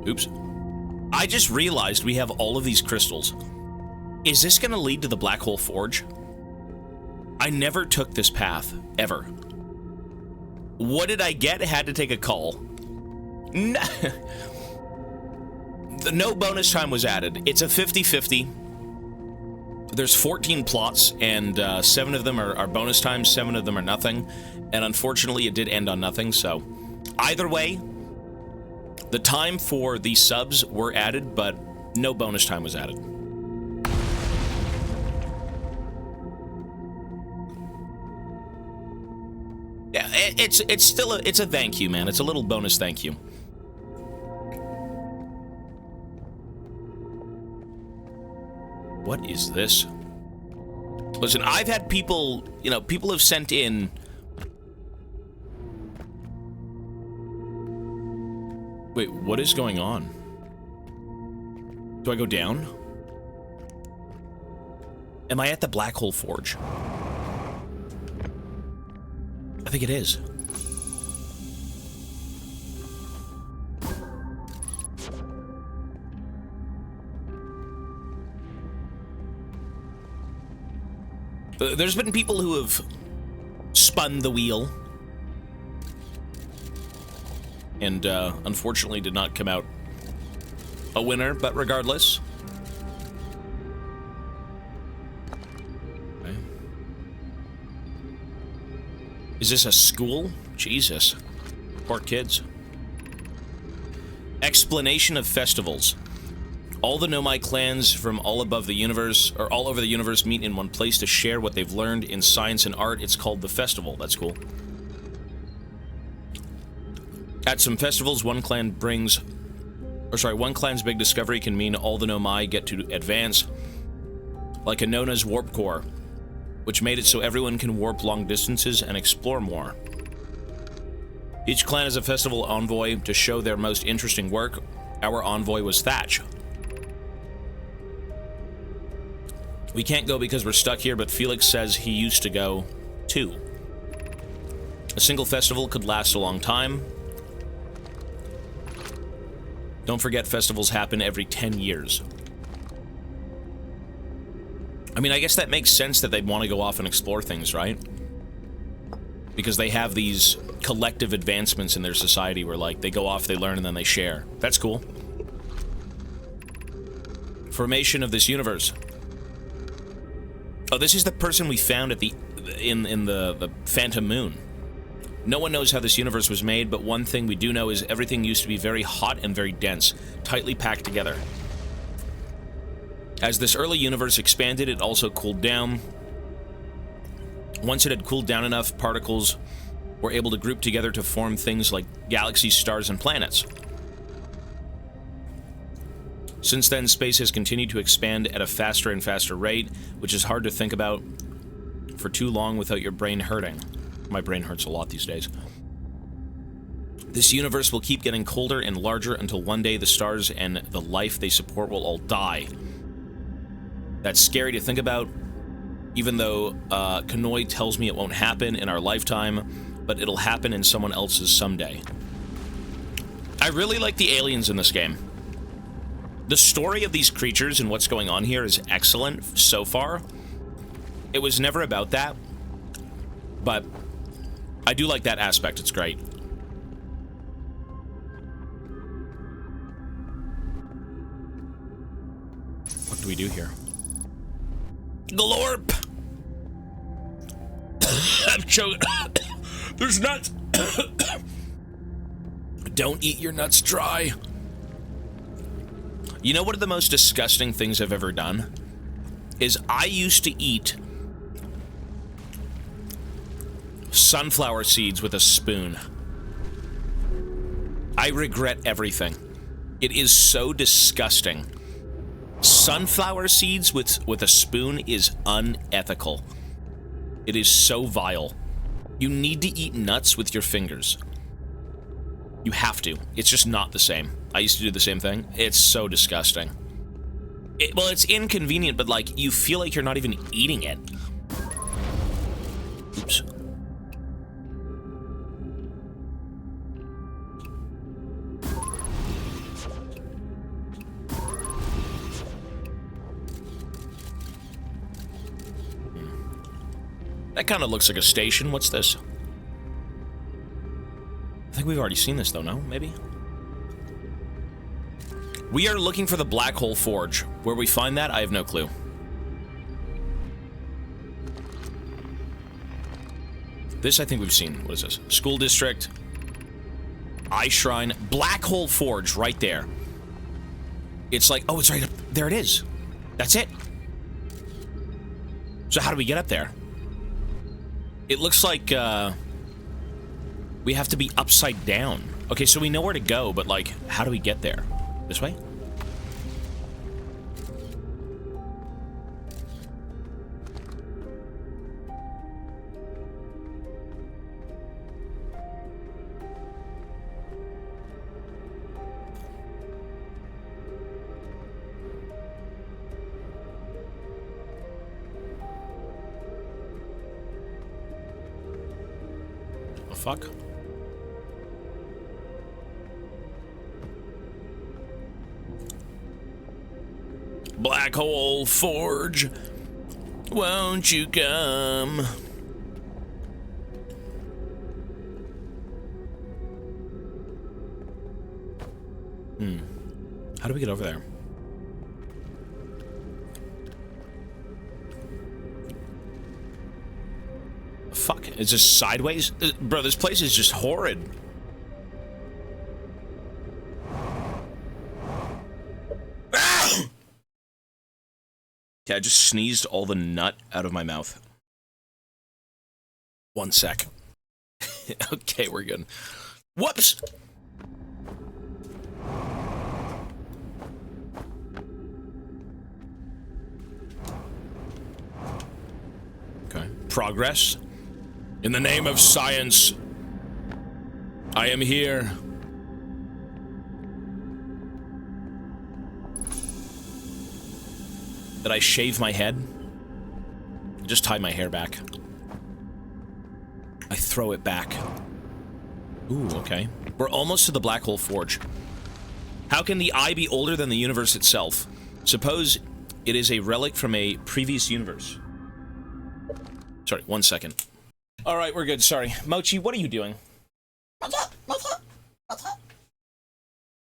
Oops. I just realized we have all of these crystals. Is this going to lead to the Black Hole Forge? I never took this path, ever. What did I get? Had to take a call. No, no bonus time was added. It's a 50-50. There's 14 plots, and 7 of them are bonus time, 7 of them are nothing. And unfortunately, it did end on nothing, so... Either way, the time for the subs were added, but no bonus time was added. Yeah, it's still a thank you, man. It's a little bonus thank you. What is this? Listen, I've had people, you know, people have sent in... Wait, what is going on? Do I go down? Am I at the Black Hole Forge? I think it is. There's been people who have spun the wheel and unfortunately did not come out a winner, but regardless. Okay. Is this a school? Jesus. Poor kids. Explanation of festivals. All the Nomai clans from all above the universe, or all over the universe, meet in one place to share what they've learned in science and art. It's called the festival. That's cool. At some festivals, one clan's big discovery can mean all the Nomai get to advance, like a Nona's warp core, which made it so everyone can warp long distances and explore more. Each clan has a festival envoy to show their most interesting work. Our envoy was Thatch. We can't go because we're stuck here, but Felix says he used to go, too. A single festival could last a long time. Don't forget, festivals happen every 10 years. I mean, I guess that makes sense that they'd want to go off and explore things, right? Because they have these collective advancements in their society where, like, they go off, they learn, and then they share. That's cool. Formation of this universe. Oh, this is the person we found at the in the Phantom Moon. No one knows how this universe was made, but one thing we do know is everything used to be very hot and very dense, tightly packed together. As this early universe expanded, it also cooled down. Once it had cooled down enough, particles were able to group together to form things like galaxies, stars, and planets. Since then, space has continued to expand at a faster and faster rate, which is hard to think about for too long without your brain hurting. My brain hurts a lot these days. This universe will keep getting colder and larger until one day the stars and the life they support will all die. That's scary to think about, even though Kanoi tells me it won't happen in our lifetime, but it'll happen in someone else's someday. I really like the aliens in this game. The story of these creatures and what's going on here is excellent so far. It was never about that, but I do like that aspect. It's great. What do we do here? Glorp! I'm choking. There's nuts! Don't eat your nuts dry. You know, one of the most disgusting things I've ever done is I used to eat sunflower seeds with a spoon. I regret everything. It is so disgusting. Sunflower seeds with a spoon is unethical. It is so vile. You need to eat nuts with your fingers. You have to. It's just not the same. I used to do the same thing. It's so disgusting. Well, it's inconvenient, but, like, you feel like you're not even eating it. Oops. That kind of looks like a station. What's this? I think we've already seen this, though, no? Maybe? We are looking for the Black Hole Forge. Where we find that, I have no clue. This, I think we've seen. What is this? School District. Eye Shrine. Black Hole Forge, right there. It's like, oh, it's right up. There it is. That's it. So how do we get up there? It looks like, we have to be upside down. Okay, so we know where to go, but, like, how do we get there? This way? The fuck? Black Hole Forge, won't you come? How do we get over there? Fuck, it's just sideways? Bro, this place is just horrid. Yeah, I just sneezed all the nut out of my mouth. 1 sec. Okay, we're good. Whoops! Okay. Progress. In the name of science, I am here. Did I shave my head? I just tie my hair back. I throw it back. Ooh, okay. We're almost to the Black Hole Forge. How can the eye be older than the universe itself? Suppose it is a relic from a previous universe. Sorry, 1 second. Alright, we're good, sorry. Mochi, what are you doing? What's up? What's up? What's up?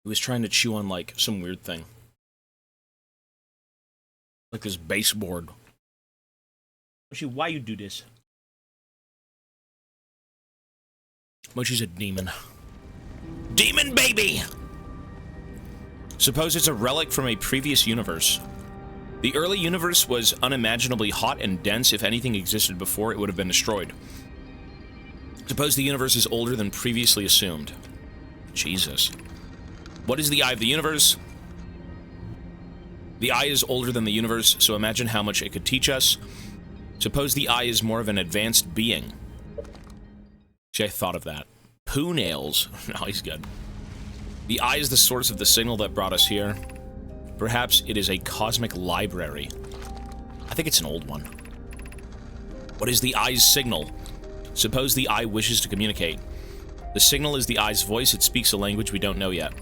He was trying to chew on, like, some weird thing. Like this baseboard. Mochi, why you do this? Mochi's a demon. Demon baby! Suppose it's a relic from a previous universe. The early universe was unimaginably hot and dense. If anything existed before, it would have been destroyed. Suppose the universe is older than previously assumed. Jesus. What is the eye of the universe? The eye is older than the universe, so imagine how much it could teach us. Suppose the eye is more of an advanced being. See, I thought of that. Poo nails. No, he's good. The eye is the source of the signal that brought us here. Perhaps it is a cosmic library. I think it's an old one. What is the eye's signal? Suppose the eye wishes to communicate. The signal is the eye's voice. It speaks a language we don't know yet.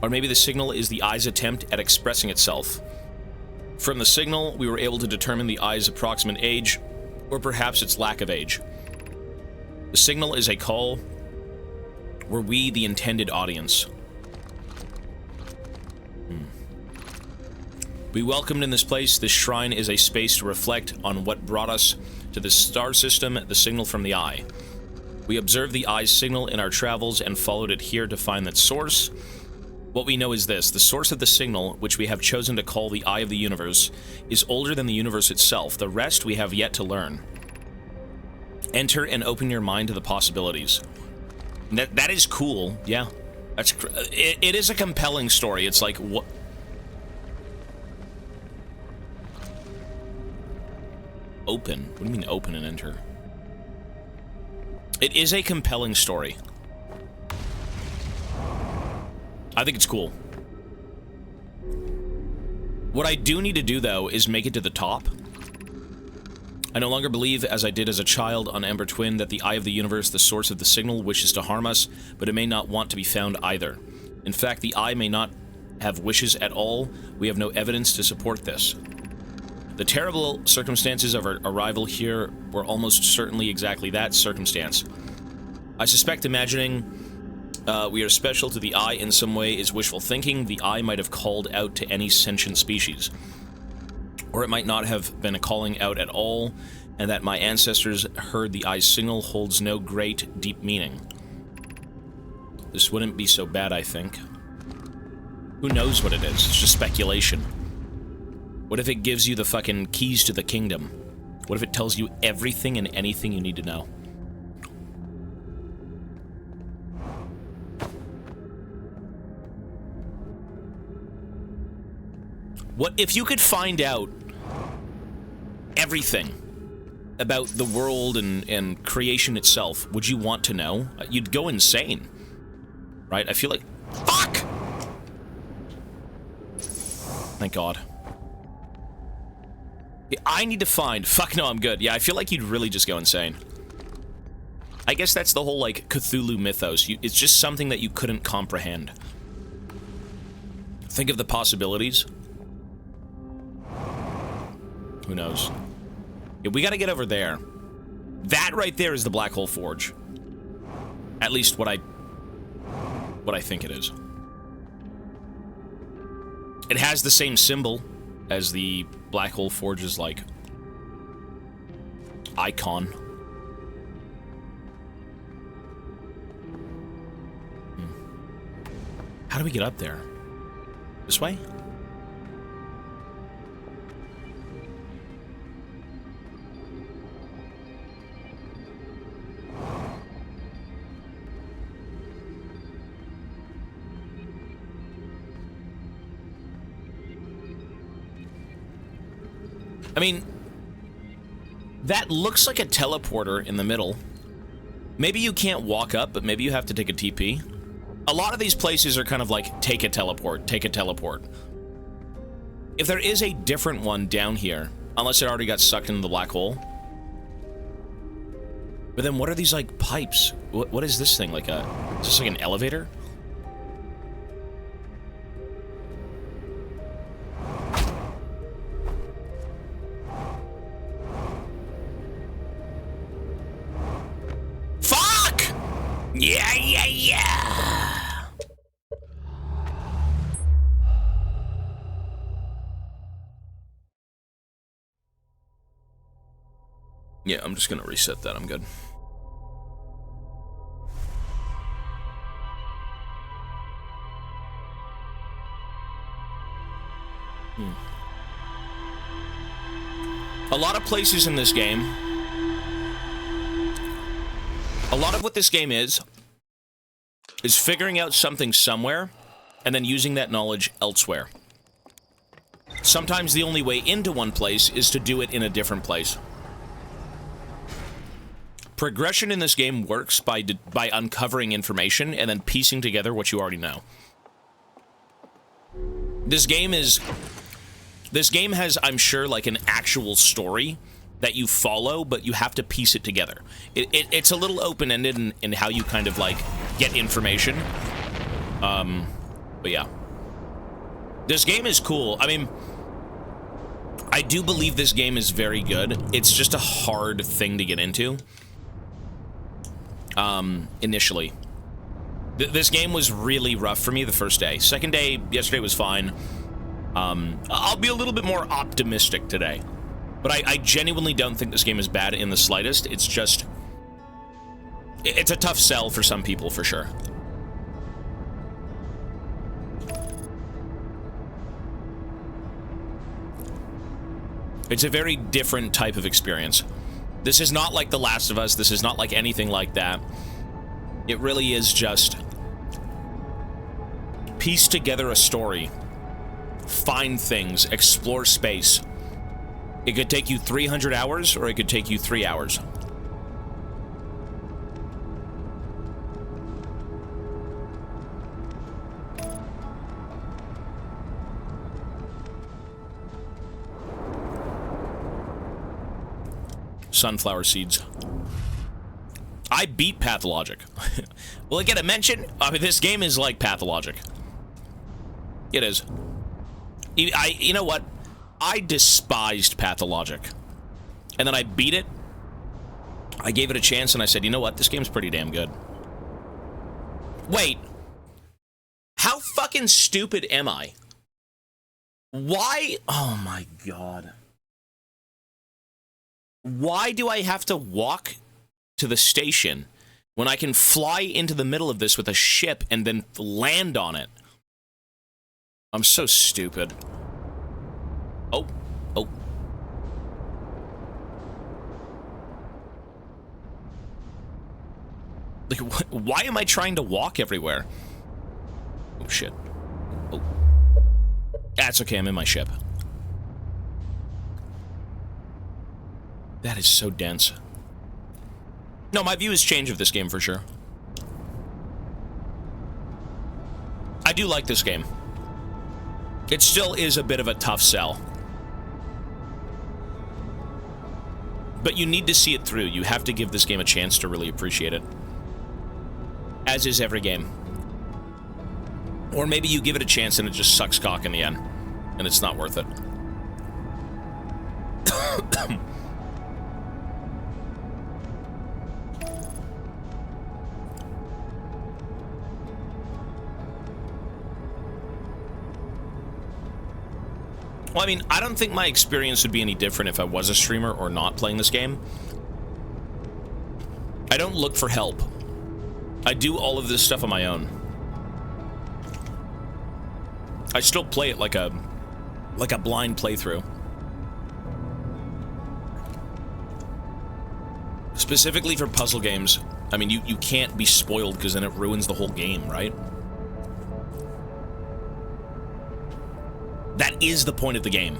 Or maybe the signal is the eye's attempt at expressing itself. From the signal, we were able to determine the eye's approximate age, or perhaps its lack of age. The signal is a call. Were we the intended audience? Be welcomed in this place. This shrine is a space to reflect on what brought us to this star system, the signal from the eye. We observed the eye's signal in our travels and followed it here to find that source. What we know is this: the source of the signal, which we have chosen to call the eye of the universe, is older than the universe itself. The rest we have yet to learn. Enter and open your mind to the possibilities. That is cool. Yeah, that's it is a compelling story. It's like what. Open? What do you mean open and enter? It is a compelling story. I think it's cool. What I do need to do, though, is make it to the top. I no longer believe, as I did as a child on Ember Twin, that the eye of the universe, the source of the signal, wishes to harm us, but it may not want to be found either. In fact, the eye may not have wishes at all. We have no evidence to support this. The terrible circumstances of our arrival here were almost certainly exactly that circumstance. I suspect imagining we are special to the Eye in some way is wishful thinking. The Eye might have called out to any sentient species. Or it might not have been a calling out at all, and that my ancestors heard the Eye's signal holds no great, deep meaning. This wouldn't be so bad, I think. Who knows what it is? It's just speculation. What if it gives you the fucking keys to the kingdom? What if it tells you everything and anything you need to know? What if you could find out everything about the world and creation itself? Would you want to know? You'd go insane. Right? I feel like... Fuck! Thank God. Yeah, I need to find... Fuck no, I'm good. Yeah, I feel like you'd really just go insane. I guess that's the whole, like, Cthulhu mythos. It's just something that you couldn't comprehend. Think of the possibilities. Who knows? Yeah, we gotta get over there. That right there is the Black Hole Forge. At least what I think it is. It has the same symbol as the Black Hole Forge's, like, icon. How do we get up there? This way? I mean, that looks like a teleporter in the middle. Maybe you can't walk up, but maybe you have to take a TP. A lot of these places are kind of like, take a teleport, take a teleport. If there is a different one down here, unless it already got sucked into the black hole. But then what are these, like, pipes? What is this thing? Like a... Is this like an elevator? Yeah, yeah, yeah! Yeah, I'm just gonna reset that. I'm good. A lot of places in this game... A lot of what this game is figuring out something somewhere, and then using that knowledge elsewhere. Sometimes the only way into one place is to do it in a different place. Progression in this game works by uncovering information and then piecing together what you already know. This game has, I'm sure, like an actual story that you follow, but you have to piece it together. It's a little open-ended in how you kind of, like, get information. But yeah. This game is cool. I mean, I do believe this game is very good. It's just a hard thing to get into. Initially. This game was really rough for me the first day. Second day, yesterday was fine. I'll be a little bit more optimistic today. But I genuinely don't think this game is bad in the slightest. It's just... It's a tough sell for some people, for sure. It's a very different type of experience. This is not like The Last of Us. This is not like anything like that. It really is just... piece together a story. Find things. Explore space. It could take you 300 hours, or it could take you 3 hours. Sunflower seeds. I beat Pathologic. Will it get a mention? I mean, this game is like Pathologic. It is. You know what? I despised Pathologic. And then I beat it. I gave it a chance and I said, you know what? This game's pretty damn good. Wait. How fucking stupid am I? Why? Oh my god. Why do I have to walk to the station when I can fly into the middle of this with a ship and then land on it? I'm so stupid. Oh. Oh. Like, why am I trying to walk everywhere? Oh, shit. Oh. That's okay, I'm in my ship. That is so dense. No, my view has changed of this game for sure. I do like this game. It still is a bit of a tough sell. But you need to see it through. You have to give this game a chance to really appreciate it. As is every game. Or maybe you give it a chance and it just sucks cock in the end. And it's not worth it. Well, I mean, I don't think my experience would be any different if I was a streamer or not playing this game. I don't look for help. I do all of this stuff on my own. I still play it like a blind playthrough. Specifically for puzzle games, I mean, you can't be spoiled because then it ruins the whole game, right? That is the point of the game.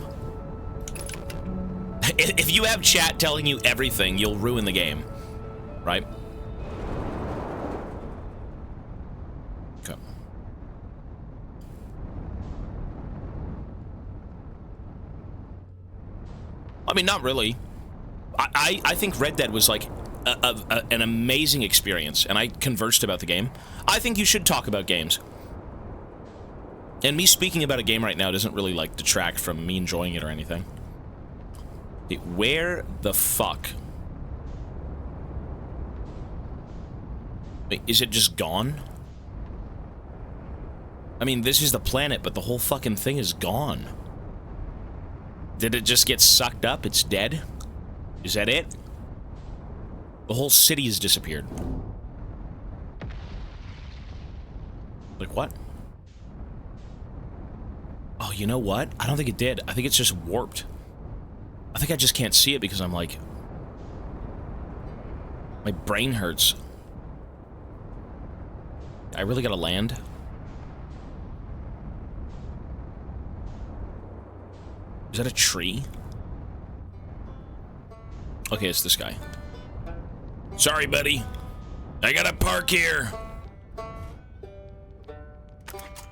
If you have chat telling you everything, you'll ruin the game, right? Okay. I mean, not really. I think Red Dead was like an amazing experience, and I conversed about the game. I think you should talk about games. And me speaking about a game right now doesn't really, like, detract from me enjoying it or anything. Where the fuck? Wait, is it just gone? I mean, this is the planet, but the whole fucking thing is gone. Did it just get sucked up? It's dead? Is that it? The whole city has disappeared. Like, what? Oh, you know what? I don't think it did. I think it's just warped. I think I just can't see it because I'm like... My brain hurts. I really gotta land? Is that a tree? Okay, it's this guy. Sorry, buddy. I gotta park here.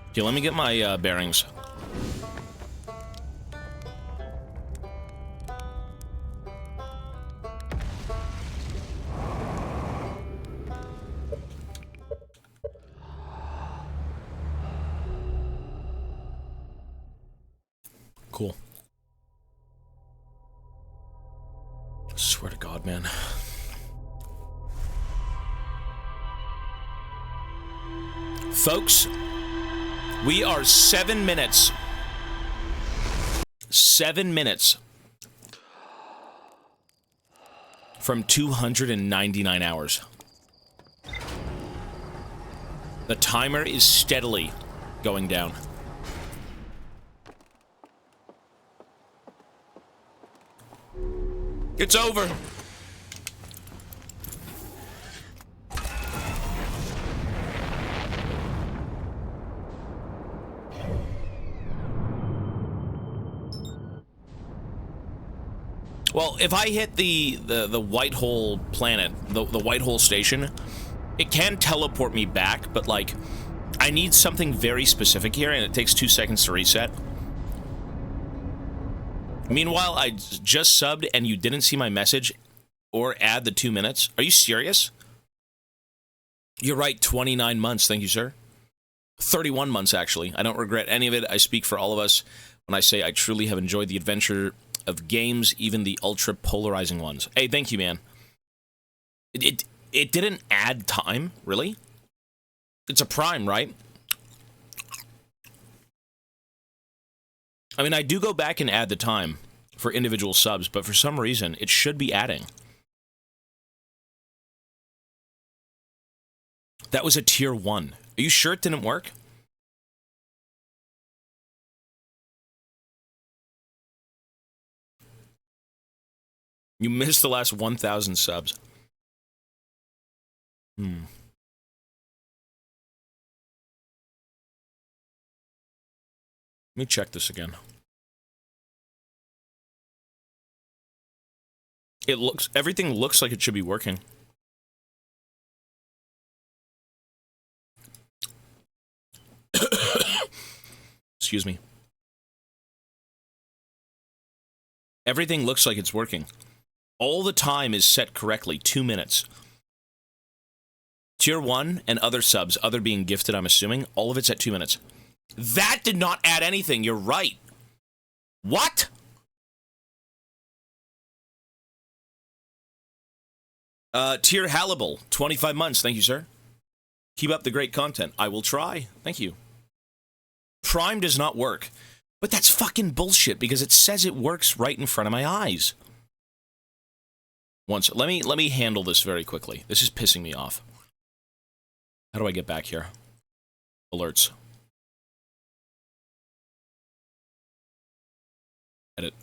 Okay, let me get my bearings. Cool. I swear to God, man. Folks, we are 7 minutes. 7 minutes from 299 hours. The timer is steadily going down. It's over. Well, if I hit the white hole planet, the white hole station, it can teleport me back, but like I need something very specific here and it takes 2 seconds to reset. Meanwhile, I just subbed and you didn't see my message or add the 2 minutes. Are you serious? You're right, 29 months. Thank you, sir. 31 months, actually. I don't regret any of it. I speak for all of us when I say I truly have enjoyed the adventure of games, even the ultra polarizing ones. Hey, thank you, man. It didn't add time, really? It's a Prime, right? I mean, I do go back and add the time for individual subs, but for some reason, it should be adding. That was a tier 1. Are you sure it didn't work? You missed the last 1,000 subs. Let me check this again. Everything looks like it should be working. Excuse me. Everything looks like it's working. All the time is set correctly, 2 minutes. Tier 1 and other subs, other being gifted, I'm assuming, all of it's at 2 minutes. That did not add anything, you're right. What? Tier Hallible, 25 months, thank you, sir. Keep up the great content. I will try. Thank you. Prime does not work. But that's fucking bullshit, because it says it works right in front of my eyes. Let me handle this very quickly. This is pissing me off. How do I get back here? Alerts. Edit.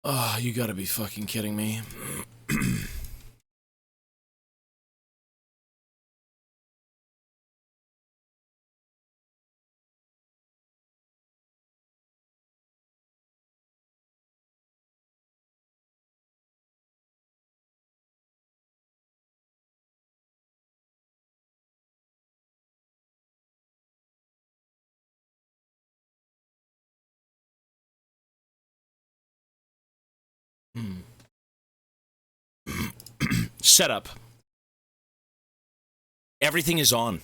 Oh, you gotta be fucking kidding me. Setup. Everything is on.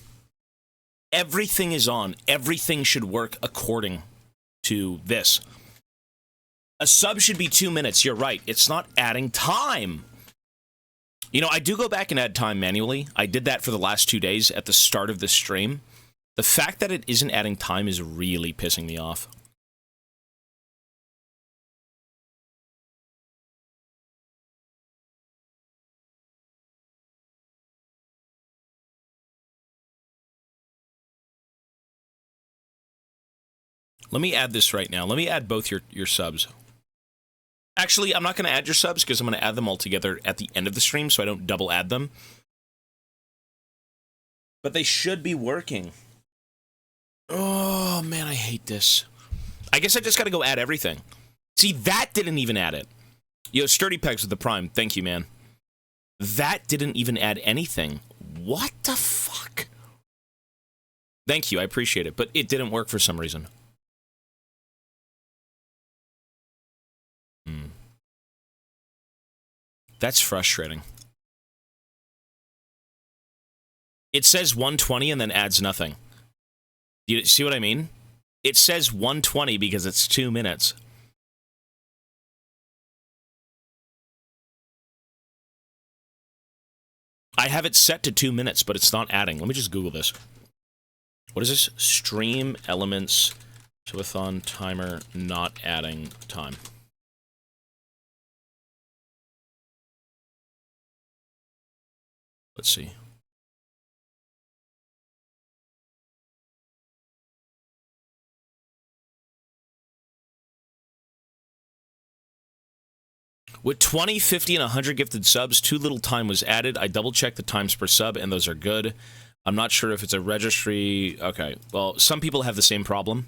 Everything is on. Everything should work according to this. A sub should be 2 minutes. You're right. It's not adding time. You know, I do go back and add time manually. I did that for the last 2 days at the start of this stream. The fact that it isn't adding time is really pissing me off. Let me add this right now. Let me add both your subs. Actually, I'm not going to add your subs because I'm going to add them all together at the end of the stream so I don't double add them. But they should be working. Oh, man, I hate this. I guess I just got to go add everything. See, that didn't even add it. Yo, Sturdy Pegs with the Prime. Thank you, man. That didn't even add anything. What the fuck? Thank you, I appreciate it. But it didn't work for some reason. That's frustrating. It says 120 and then adds nothing. Do you see what I mean? It says 120 because it's 2 minutes. I have it set to 2 minutes, but it's not adding. Let me just Google this. What is this? Stream elements, subathon timer, not adding time. Let's see. With 20, 50, and 100 gifted subs, too little time was added. I double-checked the times per sub, and those are good. I'm not sure if it's a registry. Okay, well, some people have the same problem.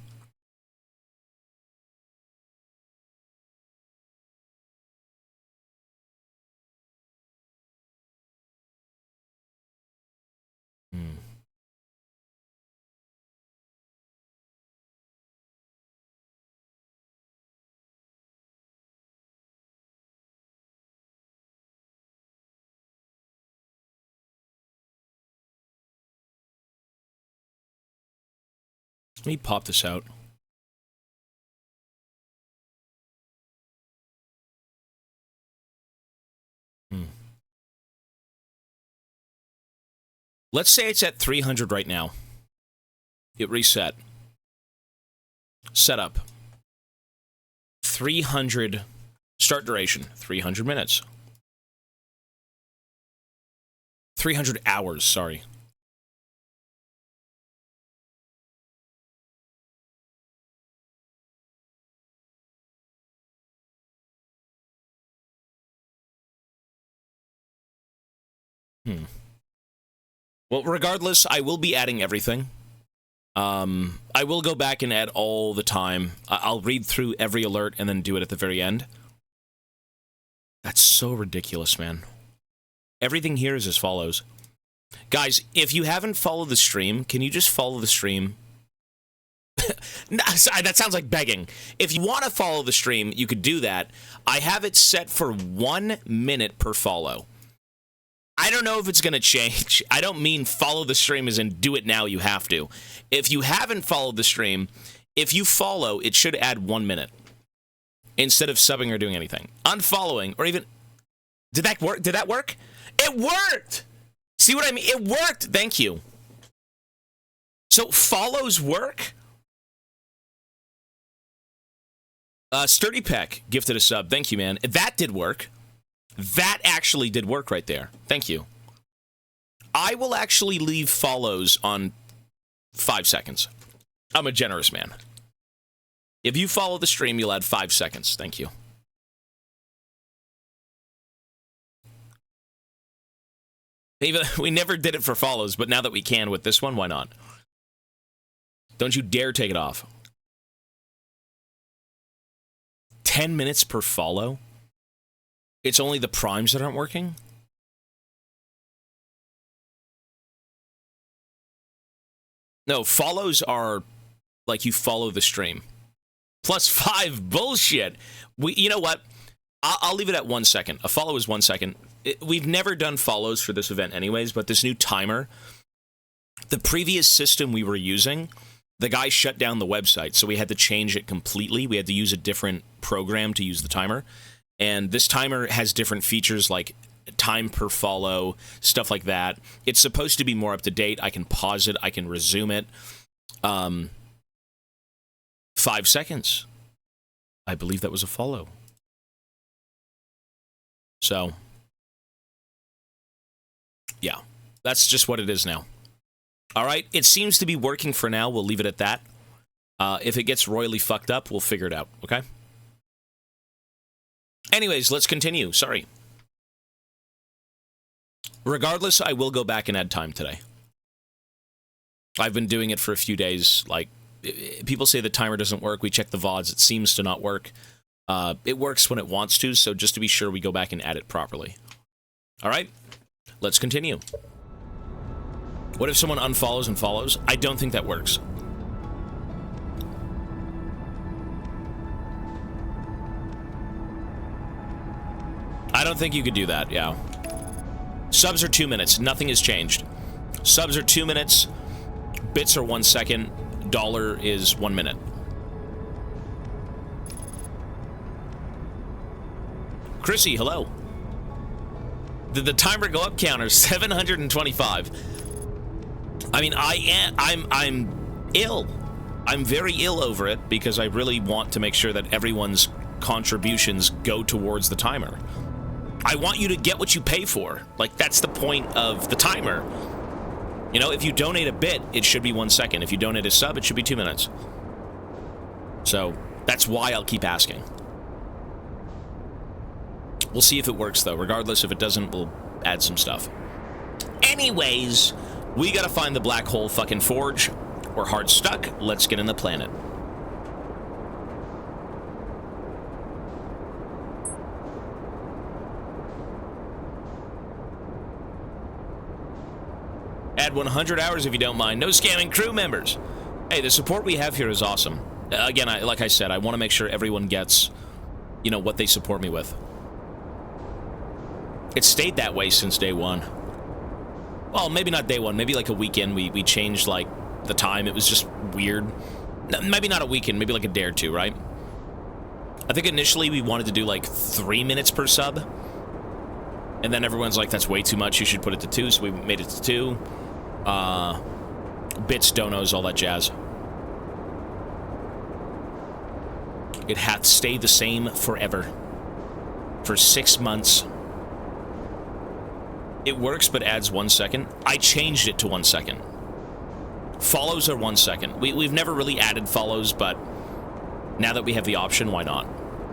Let me pop this out. Let's say it's at 300 right now. It reset. Setup. 300. Start duration. 300 minutes. 300 hours, sorry. Well, regardless, I will be adding everything. I will go back and add all the time. I'll read through every alert and then do it at the very end. That's so ridiculous, man. Everything here is as follows. Guys, if you haven't followed the stream, can you just follow the stream? That sounds like begging. If you want to follow the stream, you could do that. I have it set for 1 minute per follow. I don't know if it's going to change. I don't mean follow the stream as in do it now, you have to. If you haven't followed the stream, if you follow, it should add 1 minute. Instead of subbing or doing anything. Unfollowing, or even... Did that work? Did that work? It worked! See what I mean? It worked! Thank you. So, follows work? Sturdy Peck gifted a sub. Thank you, man. That did work. That actually did work right there. Thank you. I will actually leave follows on 5 seconds. I'm a generous man. If you follow the stream, you'll add 5 seconds. Thank you. We never did it for follows, but now that we can with this one, why not? Don't you dare take it off. 10 minutes per follow? It's only the primes that aren't working? No, follows are like you follow the stream. +5, bullshit. You know what? I'll leave it at 1 second. A follow is 1 second. We've never done follows for this event anyways, but this new timer, the previous system we were using, the guy shut down the website, so we had to change it completely. We had to use a different program to use the timer. And this timer has different features like time per follow, stuff like that. It's supposed to be more up to date. I can pause it. I can resume it. 5 seconds. I believe that was a follow. So, yeah, that's just what it is now. All right, it seems to be working for now. We'll leave it at that. If it gets royally fucked up, we'll figure it out, okay? Anyways, let's continue. Sorry. Regardless, I will go back and add time today. I've been doing it for a few days. Like, people say the timer doesn't work. We check the VODs. It seems to not work. It works when it wants to, so just to be sure, we go back and add it properly. All right? Let's continue. What if someone unfollows and follows? I don't think that works. I don't think you could do that, yeah. Subs are 2 minutes. Nothing has changed. Subs are 2 minutes. Bits are 1 second. Dollar is 1 minute. Chrissy, hello. Did the timer go up counter? 725. I mean, I'm ill. I'm very ill over it because I really want to make sure that everyone's contributions go towards the timer. I want you to get what you pay for. Like, that's the point of the timer. You know, if you donate a bit, it should be 1 second. If you donate a sub, it should be 2 minutes. So, that's why I'll keep asking. We'll see if it works, though. Regardless, if it doesn't, we'll add some stuff. Anyways, we gotta find the black hole fucking forge. We're hard stuck. Let's get in the planet. Add 100 hours if you don't mind. No scamming crew members. Hey, the support we have here is awesome. Again, like I said, I want to make sure everyone gets, you know, what they support me with. It stayed that way since day one. Well, maybe not day one. Maybe like a weekend we changed, like, the time. It was just weird. Maybe not a weekend, maybe like a day or two, right? I think initially we wanted to do like 3 minutes per sub. And then everyone's like, that's way too much, you should put it to 2, so we made it to 2. Bits, donos, all that jazz. It hath stayed the same forever. For 6 months. It works, but adds 1 second. I changed it to 1 second. Follows are 1 second. We've never really added follows, but now that we have the option, why not?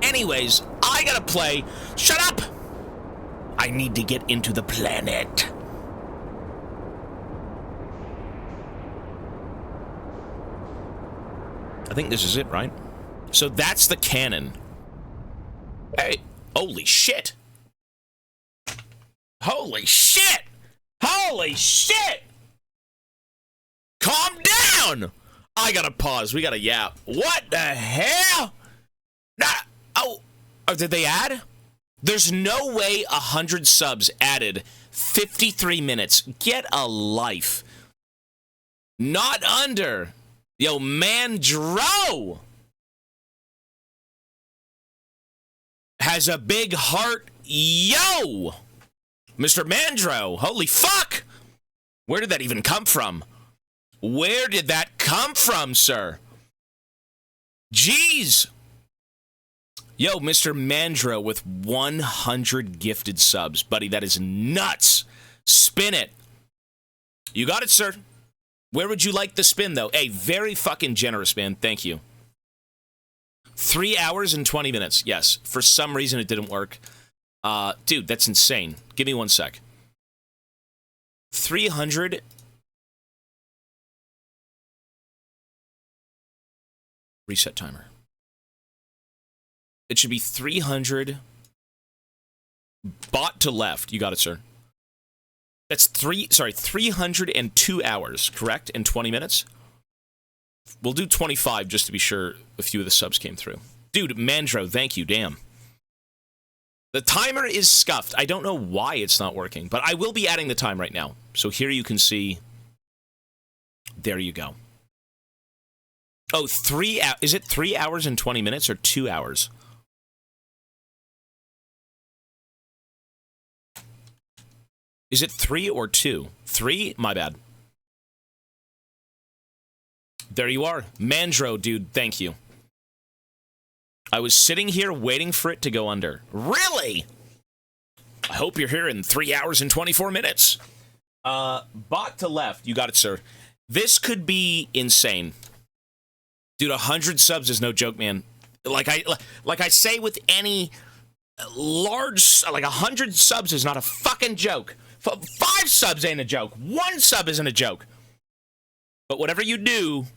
Anyways, I gotta play. Shut up! I need to get into the planet. I think this is it, right? So that's the cannon. Hey, holy shit! Holy shit! Holy shit! Calm down! I gotta pause. We gotta yap. What the hell? Oh, did they add? There's no way 100 subs added 53 minutes. Get a life. Not under. Yo, Mandro has a big heart. Yo! Mr. Mandro, holy fuck! Where did that even come from? Where did that come from, sir? Jeez! Yo, Mr. Mandro with 100 gifted subs. Buddy, that is nuts. Spin it. You got it, sir. Where would you like the spin, though? Hey, very fucking generous, man. Thank you. 3 hours and 20 minutes. Yes. For some reason, it didn't work. Dude, that's insane. Give me 1 sec. 300... Reset timer. It should be 300. Bot to left. You got it, sir. That's 302 hours, correct? And 20 minutes? We'll do 25 just to be sure a few of the subs came through. Dude, Mandro, thank you, damn. The timer is scuffed. I don't know why it's not working, but I will be adding the time right now. So here you can see. There you go. Oh, is it 3 hours and 20 minutes or 2 hours? Is it 3 or 2? 3? My bad. There you are. Mandro, dude, thank you. I was sitting here waiting for it to go under. Really? I hope you're here in 3 hours and 24 minutes. Bot to left. You got it, sir. This could be insane. Dude, 100 subs is no joke, man. Like I say with any large, like 100 subs is not a fucking joke. 5 subs ain't a joke. 1 sub isn't a joke. But whatever you do,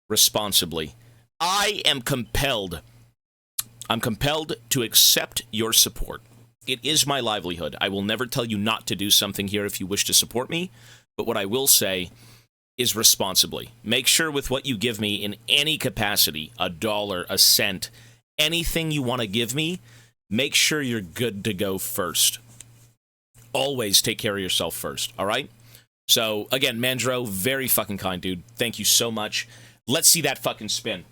responsibly. I am compelled. I'm compelled to accept your support. It is my livelihood. I will never tell you not to do something here if you wish to support me. But what I will say is responsibly. Make sure with what you give me in any capacity, $1, a cent, anything you want to give me, make sure you're good to go first. Always take care of yourself first, all right? So, again, Mandro, very fucking kind, dude. Thank you so much. Let's see that fucking spin.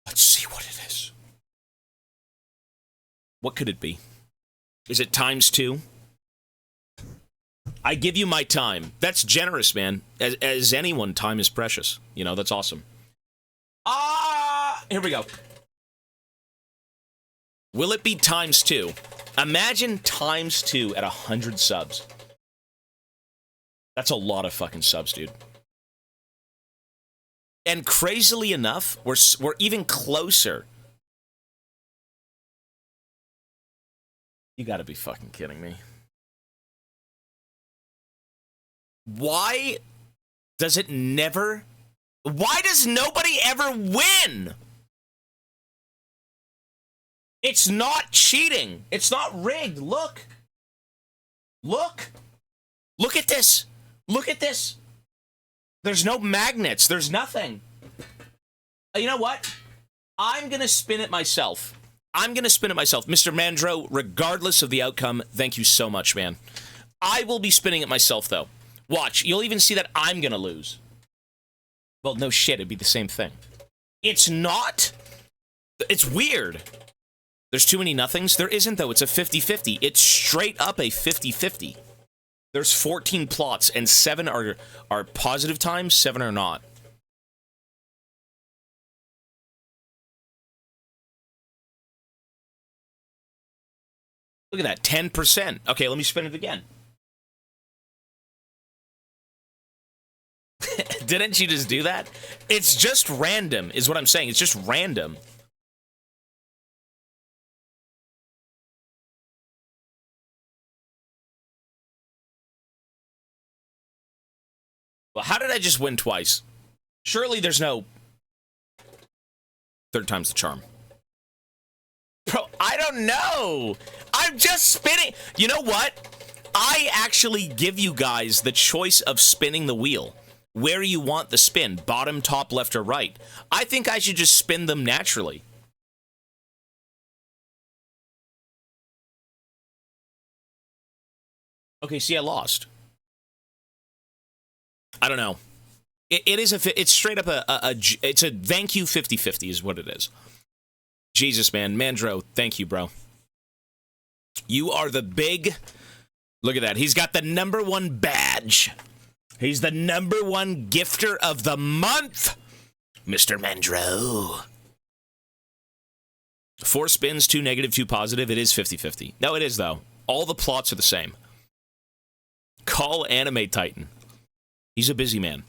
Let's see what it is. What could it be? Is it ×2? I give you my time. That's generous, man. As anyone, time is precious. You know, that's awesome. Here we go. Will it be ×2? Imagine ×2 at 100 subs. That's a lot of fucking subs, dude. And crazily enough, we're even closer. You gotta be fucking kidding me. Why does it never... Why does nobody ever win? It's not cheating. It's not rigged. Look. Look. Look at this. Look at this. There's no magnets. There's nothing. You know what? I'm going to spin it myself. I'm going to spin it myself. Mr. Mandro, regardless of the outcome, thank you so much, man. I will be spinning it myself, though. Watch. You'll even see that I'm going to lose. Well, no shit, it'd be the same thing. It's not. It's weird. There's too many nothings. There isn't, though. It's a 50-50. It's straight up a 50-50. There's 14 plots, and 7 are positive times, 7 are not. Look at that, 10%. Okay, let me spin it again. Didn't you just do that? It's just random, is what I'm saying. It's just random. Well, how did I just win twice? Surely there's no... Third time's the charm. Bro, I don't know. I'm just spinning. You know what? I actually give you guys the choice of spinning the wheel. Where you want the spin. Bottom, top, left, or right. I think I should just spin them naturally. Okay, see, I lost. I don't know. It's straight up it's a thank you 50-50 is what it is. Jesus, man. Mandro, thank you, bro. You are the big... Look at that. He's got the #1 badge. He's the #1 gifter of the month. Mr. Mandro. 4 spins, 2 negative, 2 positive. It is 50-50. No, it is, though. All the plots are the same. Call Anime Titan. He's a busy man.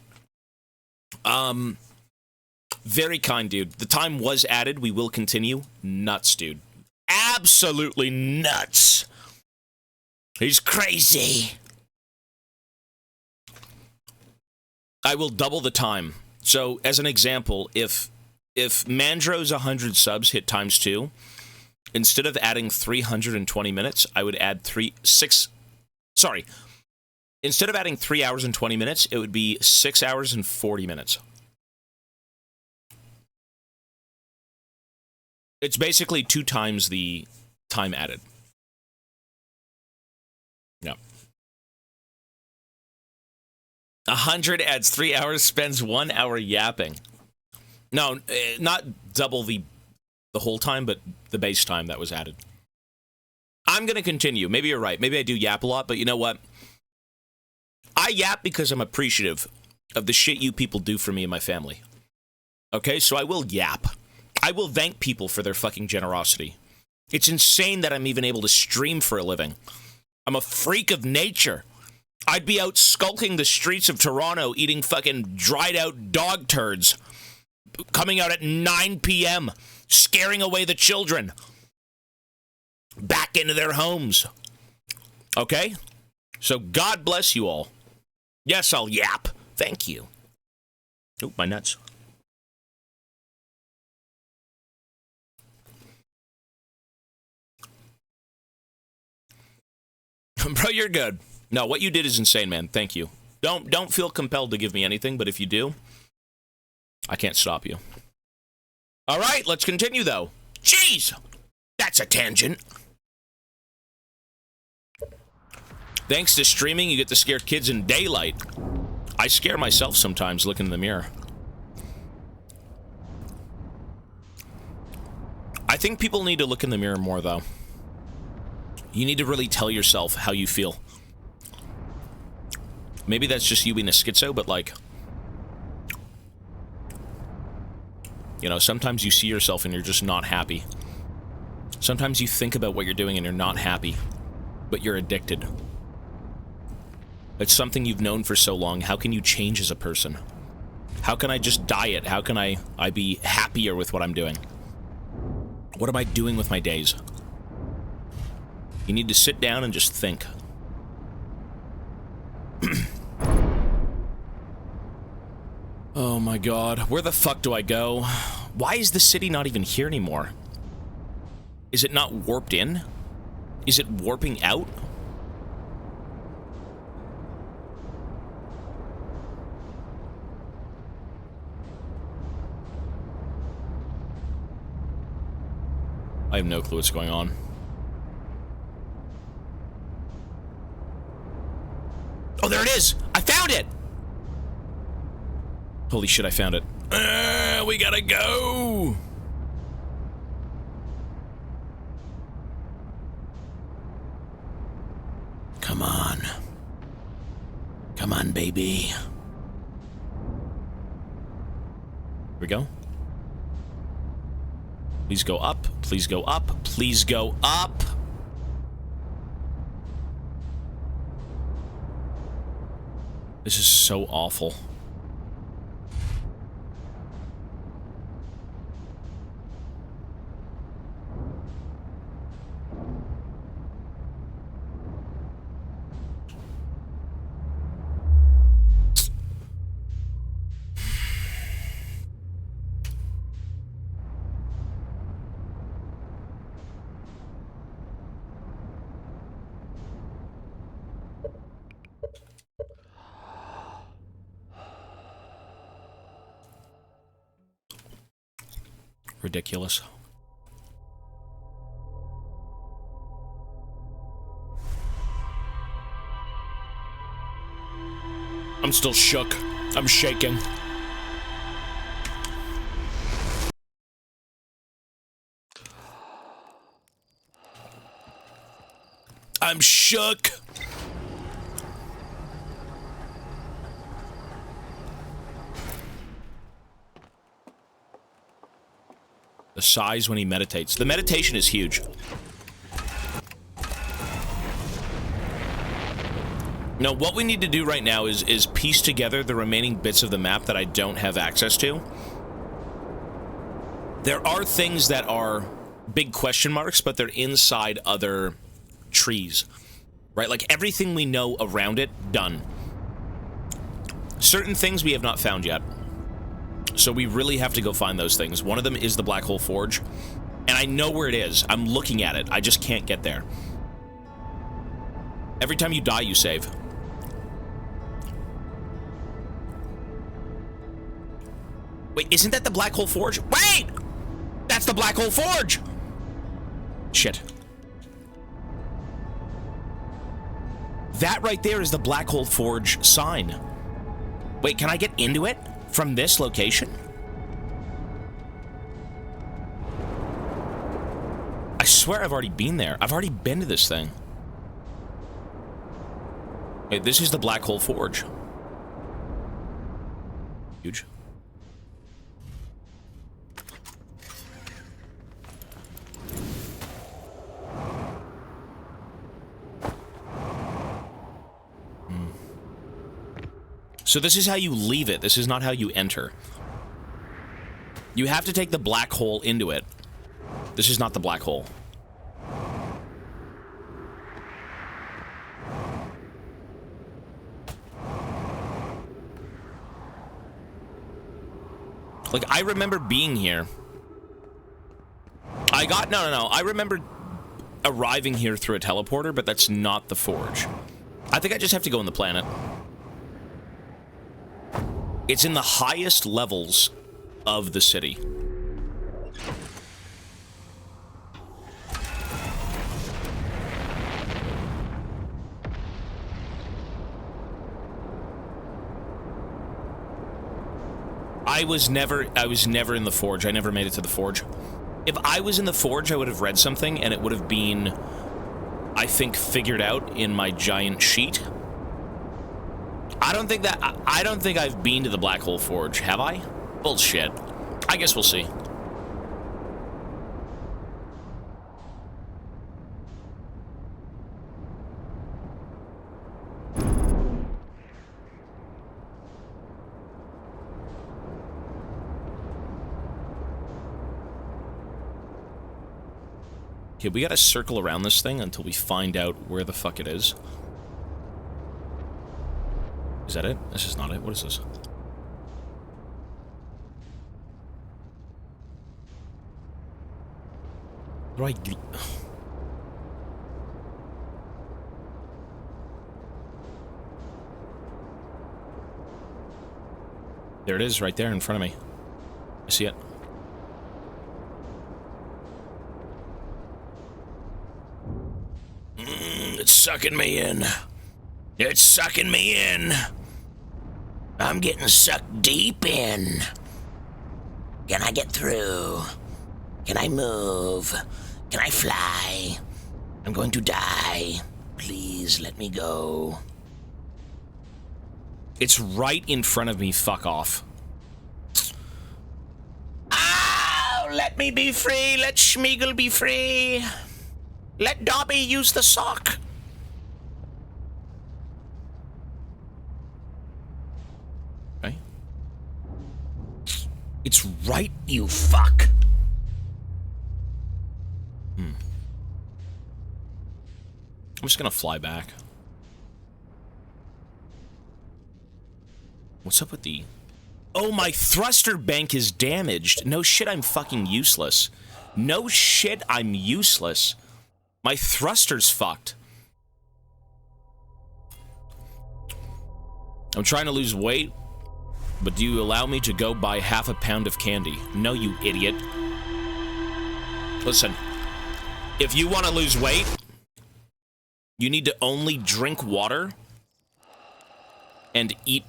Very kind, dude. The time was added. We will continue. Nuts, dude. Absolutely nuts. He's crazy. I will double the time. So, as an example, if Mandro's 100 subs hit ×2, instead of adding 320 minutes, I would add instead of adding 3 hours and 20 minutes, it would be 6 hours and 40 minutes. It's basically 2 times the time added. Yeah. 100 adds 3 hours, spends 1 hour yapping. No, not double the whole time, but the base time that was added. I'm going to continue. Maybe you're right. Maybe I do yap a lot, but you know what? I yap because I'm appreciative of the shit you people do for me and my family. Okay, so I will yap. I will thank people for their fucking generosity. It's insane that I'm even able to stream for a living. I'm a freak of nature. I'd be out skulking the streets of Toronto eating fucking dried out dog turds. Coming out at 9 p.m. Scaring away the children. Back into their homes. Okay? So God bless you all. Yes, I'll yap. Thank you. Oop, my nuts. Bro, you're good. No, what you did is insane, man. Thank you. Don't feel compelled to give me anything, but if you do, I can't stop you. All right, let's continue, though. Jeez! That's a tangent. Thanks to streaming, you get to scare kids in daylight. I scare myself sometimes looking in the mirror. I think people need to look in the mirror more, though. You need to really tell yourself how you feel. Maybe that's just you being a schizo, but like... You know, sometimes you see yourself and you're just not happy. Sometimes you think about what you're doing and you're not happy, but you're addicted. It's something you've known for so long. How can you change as a person? How can I just diet? How can I be happier with what I'm doing? What am I doing with my days? You need to sit down and just think. Oh my god, where the fuck do I go? Why is the city not even here anymore? Is it not warped in? Is it warping out? I have no clue what's going on. Oh, there it is! I found it! Holy shit, I found it. We gotta go! Come on. Come on, baby. Here we go. Please go up. Please go up. Please go up. This is so awful. Ridiculous. I'm still shook. I'm shaking. I'm shook. The sighs when he meditates. The meditation is huge. Now, what we need to do right now is piece together the remaining bits of the map that I don't have access to. There are things that are big question marks, but they're inside other trees. Right? Like, everything we know around it, done. Certain things we have not found yet. So we really have to go find those things. One of them is the Black Hole Forge. And I know where it is. I'm looking at it. I just can't get there. Every time you die, you save. Wait, isn't that the Black Hole Forge? Wait! That's the Black Hole Forge! Shit. That right there is the Black Hole Forge sign. Wait, can I get into it from this location? I swear I've already been there. I've already been to this thing. Wait, this is the Black Hole Forge. Huge. So this is how you leave it. This is not how you enter. You have to take the black hole into it. This is not the black hole. Like, I remember being here. No. I remember arriving here through a teleporter, but that's not the forge. I think I just have to go on the planet. It's in the highest levels of the city. I was never in the forge. I never made it to the forge. If I was in the forge, I would have read something and it would have been, I think, figured out in my giant sheet. I don't think I've been to the Black Hole Forge, have I? Bullshit. I guess we'll see. Okay, we gotta circle around this thing until we find out where the fuck it is. Is that it? This is not it. What is this? Right. There it is, right there in front of me. I see it. It's sucking me in. It's sucking me in. I'm getting sucked deep in. Can I get through? Can I move? Can I fly? I'm going to die. Please let me go. It's right in front of me, fuck off. Ow! Let me be free. Let Schmeagol be free. Let Dobby use the sock. Okay. It's right, you fuck. I'm just gonna fly back. What's up with the... Oh, my thruster bank is damaged. No shit, I'm fucking useless. No shit, I'm useless. My thruster's fucked. I'm trying to lose weight, but do you allow me to go buy half a pound of candy? No, you idiot. Listen, if you want to lose weight, you need to only drink water and eat.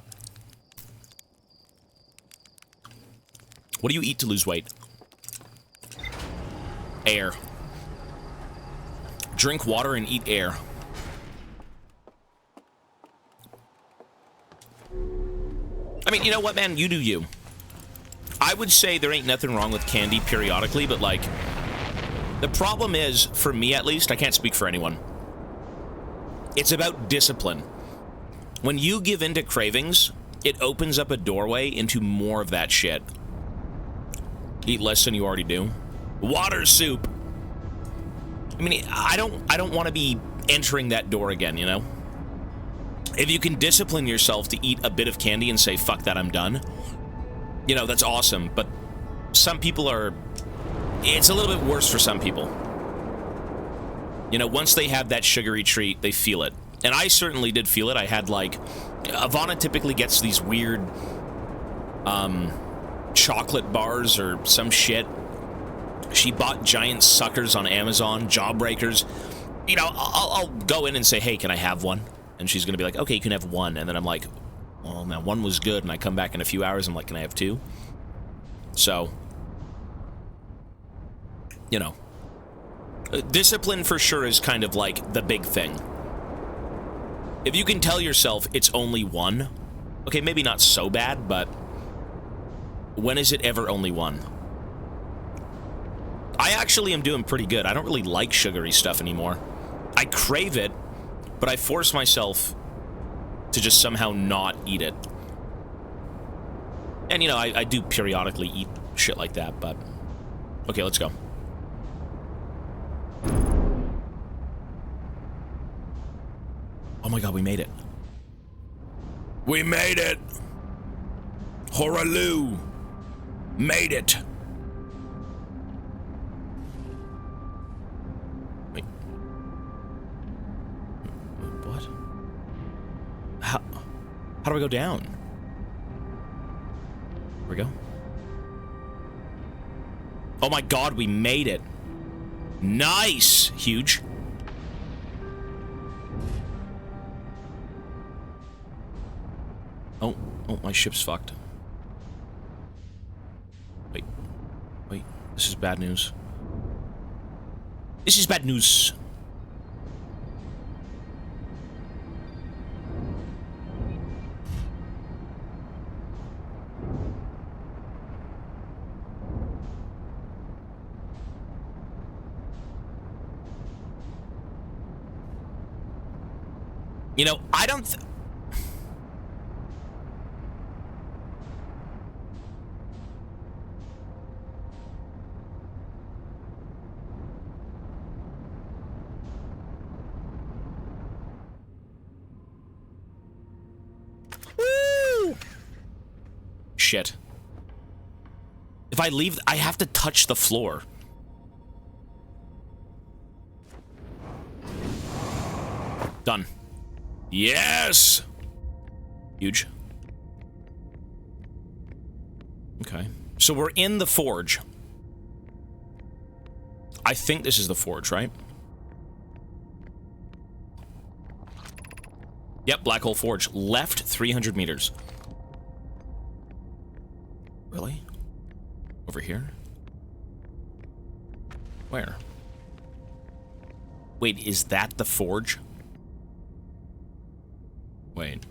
What do you eat to lose weight? Air. Drink water and eat air. I mean, you know what, man? You do you. I would say there ain't nothing wrong with candy periodically, but, like, the problem is, for me at least, I can't speak for anyone. It's about discipline. When you give in to cravings, it opens up a doorway into more of that shit. Eat less than you already do. Water soup. I mean, I don't want to be entering that door again, you know? If you can discipline yourself to eat a bit of candy and say, fuck that, I'm done, you know, that's awesome. But some people are... It's a little bit worse for some people. You know, once they have that sugary treat, they feel it. And I certainly did feel it. I had, like... Ivana typically gets these weird... chocolate bars or some shit. She bought giant suckers on Amazon, Jawbreakers. You know, I'll go in and say, hey, can I have one? And she's gonna be like, okay, you can have one. And then I'm like, well, now one was good. And I come back in a few hours, I'm like, can I have two? So, you know, discipline for sure is kind of like the big thing. If you can tell yourself it's only one, okay, maybe not so bad, but when is it ever only one? I actually am doing pretty good. I don't really like sugary stuff anymore. I crave it, but I force myself to just somehow not eat it. And, you know, I do periodically eat shit like that, but... Okay, let's go. Oh my god, we made it. We made it! Horaloo! Made it! Wait. What? How do I go down? Here we go. Oh my god, we made it. Nice! Huge. Oh, my ship's fucked. Wait, this is bad news. This is bad news. You know, I don't... Woo! Shit. If I leave, I have to touch the floor. Done. Yes! Huge. Okay. So we're in the forge. I think this is the forge, right? Yep, Black Hole Forge. Left 300 meters. Over here? Where? Wait, is that the forge? Wait.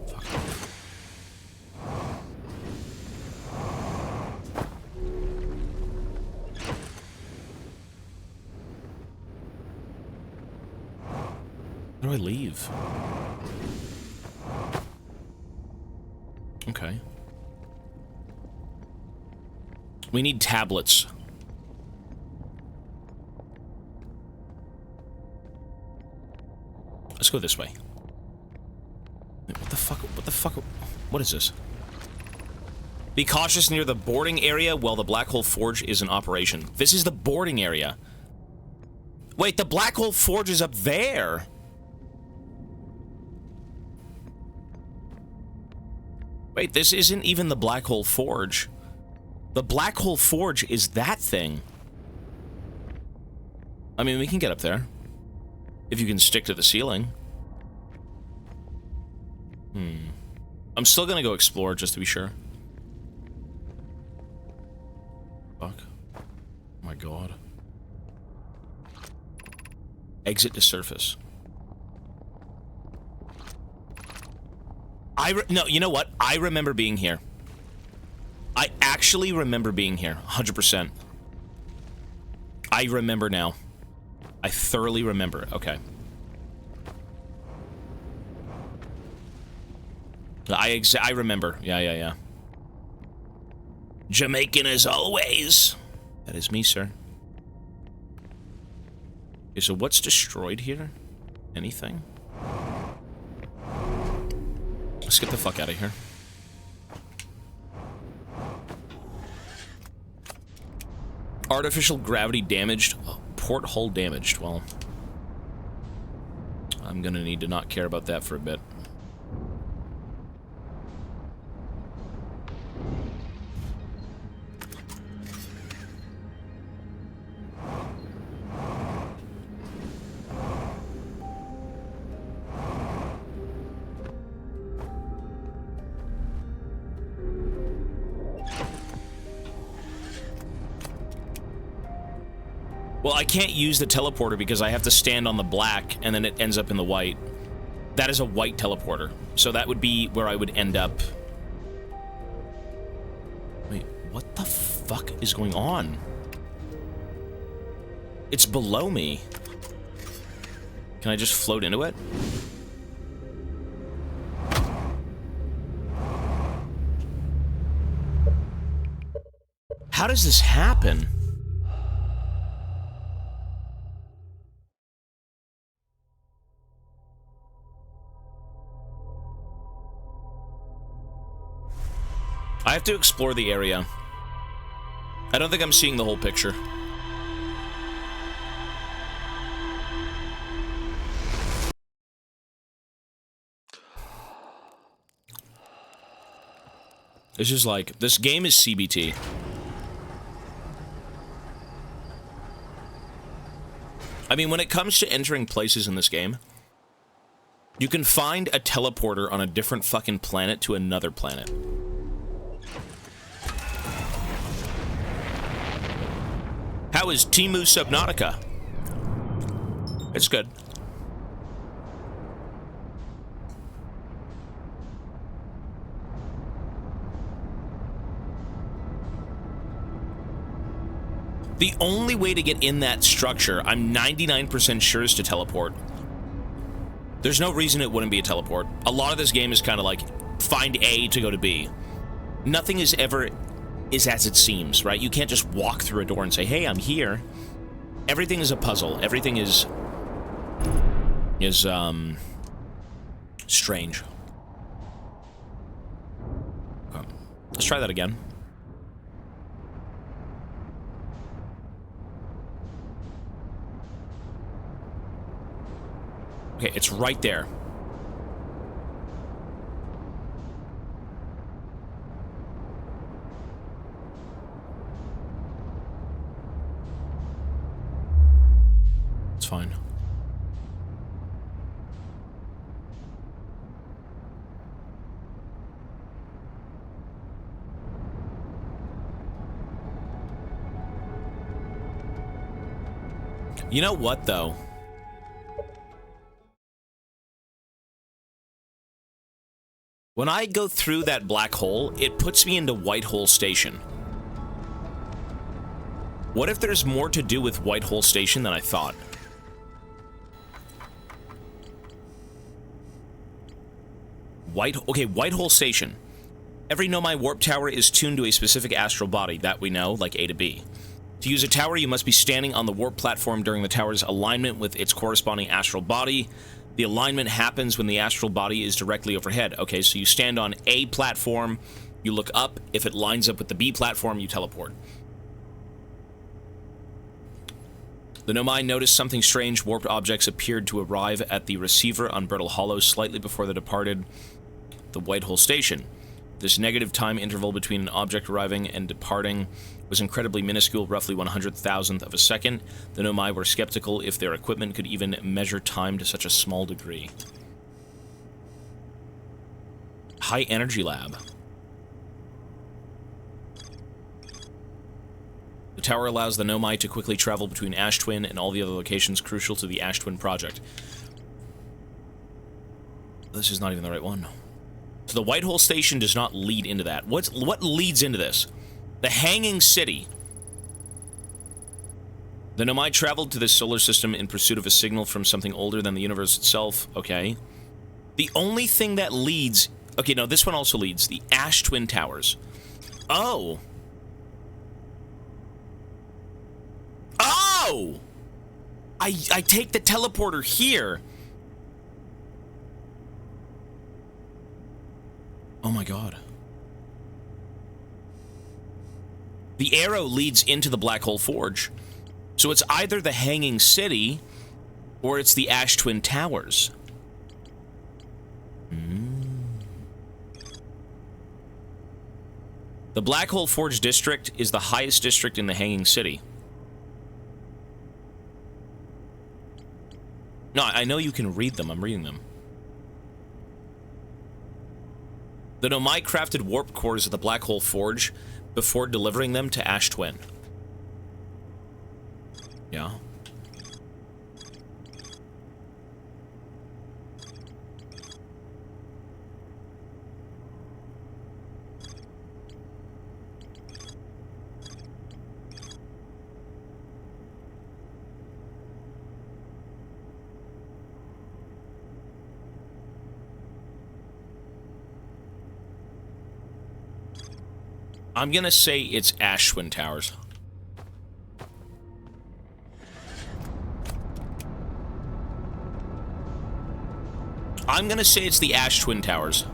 Fuck off. How do I leave? Okay. We need tablets. Let's go this way. Wait, what the fuck? What the fuck? What is this? Be cautious near the boarding area while the Black Hole Forge is in operation. This is the boarding area. Wait, the Black Hole Forge is up there. Wait, this isn't even the Black Hole Forge. The Black Hole Forge is that thing. I mean, we can get up there. If you can stick to the ceiling. I'm still gonna go explore just to be sure. Fuck. Oh my god. Exit to surface. No, you know what? I remember being here. I actually remember being here. 100%. I remember now. I thoroughly remember. Okay. I remember. Yeah. Jamaican as always. That is me, sir. Okay, so what's destroyed here? Anything? Let's get the fuck out of here. Artificial gravity damaged. Oh, porthole damaged. Well, I'm gonna need to not care about that for a bit. Well, I can't use the teleporter because I have to stand on the black and then it ends up in the white. That is a white teleporter. So that would be where I would end up. Wait, what the fuck is going on? It's below me. Can I just float into it? How does this happen? I have to explore the area. I don't think I'm seeing the whole picture. This is like, this game is CBT. I mean, when it comes to entering places in this game, you can find a teleporter on a different fucking planet to another planet. How is Timu Subnautica? It's good. The only way to get in that structure, I'm 99% sure, is to teleport. There's no reason it wouldn't be a teleport. A lot of this game is kind of like, find A to go to B. Nothing is ever is as it seems, right? You can't just walk through a door and say, hey, I'm here. Everything is a puzzle. Everything is strange. Okay. Let's try that again. Okay, it's right there. It's fine. You know what, though? When I go through that black hole, it puts me into Whitehole Station. What if there's more to do with Whitehole Station than I thought? Whitehole Station. Every Nomai warp tower is tuned to a specific astral body, that we know, like A to B. To use a tower, you must be standing on the warp platform during the tower's alignment with its corresponding astral body. The alignment happens when the astral body is directly overhead. Okay, so you stand on A platform, you look up, if it lines up with the B platform, you teleport. The Nomai noticed something strange. Warped objects appeared to arrive at the receiver on Brittle Hollow slightly before they departed the Whitehole Station. This negative time interval between an object arriving and departing was incredibly minuscule, roughly 100,000th of a second. The Nomai were skeptical if their equipment could even measure time to such a small degree. High Energy Lab. The tower allows the Nomai to quickly travel between Ash Twin and all the other locations crucial to the Ash Twin project. This is not even the right one. So the Whitehole Station does not lead into that. What leads into this? The Hanging City. The Nomai traveled to this solar system in pursuit of a signal from something older than the universe itself. Okay. The only thing that leads... Okay, no, this one also leads. The Ash Twin Towers. Oh! Oh! I take the teleporter here. Oh my god. The arrow leads into the Black Hole Forge. So it's either the Hanging City or it's the Ash Twin Towers. The Black Hole Forge district is the highest district in the Hanging City. No, I know you can read them. I'm reading them. The Nomai crafted warp cores at the Black Hole Forge before delivering them to Ash Twin. Yeah. I'm gonna say it's Ash Twin Towers. I'm gonna say it's the Ash Twin Towers.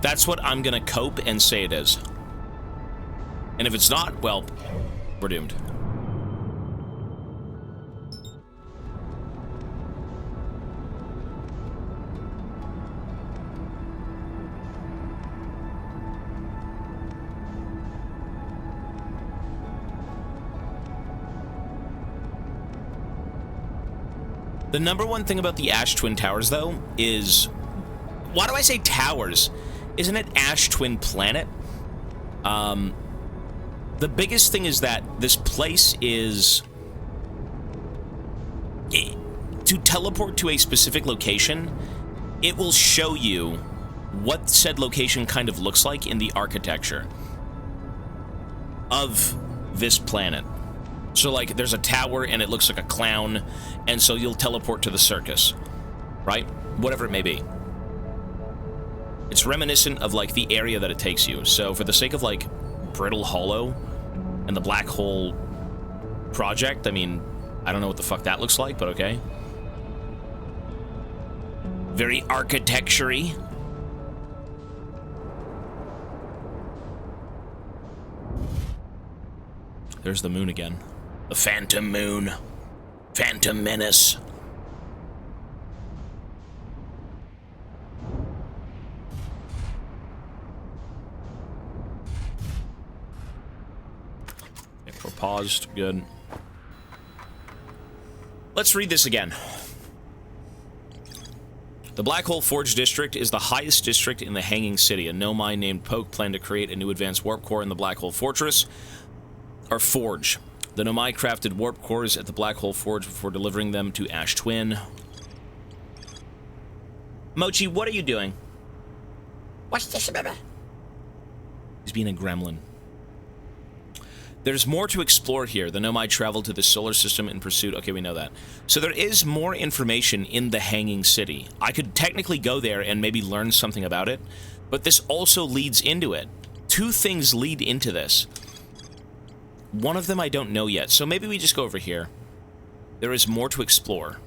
That's what I'm gonna cope and say it is. And if it's not, well, we're doomed. The number one thing about the Ash Twin Towers, though, is... Why do I say towers? Isn't it Ash Twin Planet? The biggest thing is that this place is... To teleport to a specific location, it will show you what said location kind of looks like in the architecture of this planet. So, like, there's a tower, and it looks like a clown, and so you'll teleport to the circus, right? Whatever it may be. It's reminiscent of, like, the area that it takes you. So, for the sake of, like, Brittle Hollow and the Black Hole Project, I mean, I don't know what the fuck that looks like, but okay. Very architecture-y. There's the moon again. The Phantom Moon. Phantom Menace. Okay, we're paused. Good. Let's read this again. The Black Hole Forge District is the highest district in the Hanging City. A Nomai named Poke planned to create a new advanced warp core in the Black Hole Fortress, or Forge. The Nomai crafted warp cores at the Black Hole Forge before delivering them to Ash Twin. Mochi, what are you doing? What's this about? He's being a gremlin. There's more to explore here. The Nomai traveled to the solar system in pursuit... Okay, we know that. So there is more information in the Hanging City. I could technically go there and maybe learn something about it, but this also leads into it. Two things lead into this. One of them I don't know yet, so maybe we just go over here. There is more to explore.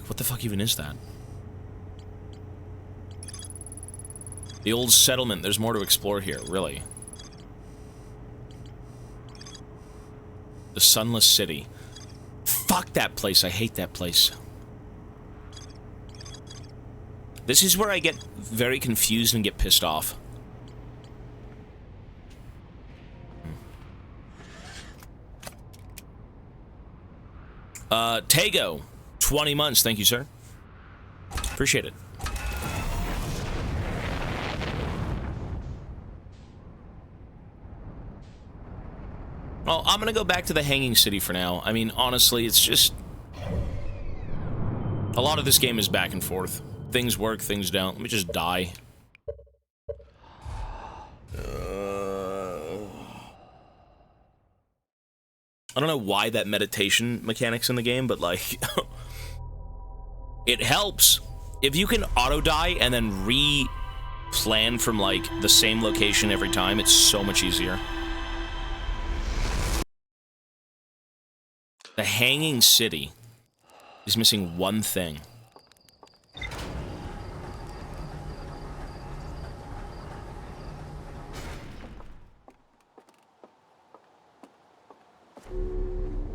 What the fuck even is that? The old settlement, there's more to explore here, really. The Sunless City. Fuck that place, I hate that place. This is where I get very confused and get pissed off. Tago. 20 months, thank you, sir. Appreciate it. Well, I'm gonna go back to the Hanging City for now. I mean, honestly, it's just... a lot of this game is back and forth. Things work, things don't. Let me just die. I don't know why that meditation mechanic's in the game, but, like... it helps. If you can auto-die and then re-plan from, like, the same location every time, it's so much easier. The Hanging City is missing one thing.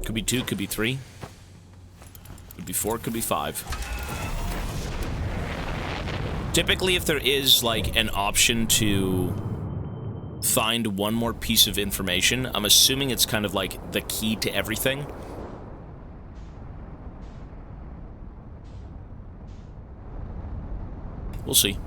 Could be 2, could be 3. Could be 4, could be 5. Typically, if there is, like, an option to find one more piece of information, I'm assuming it's kind of like the key to everything. We'll see.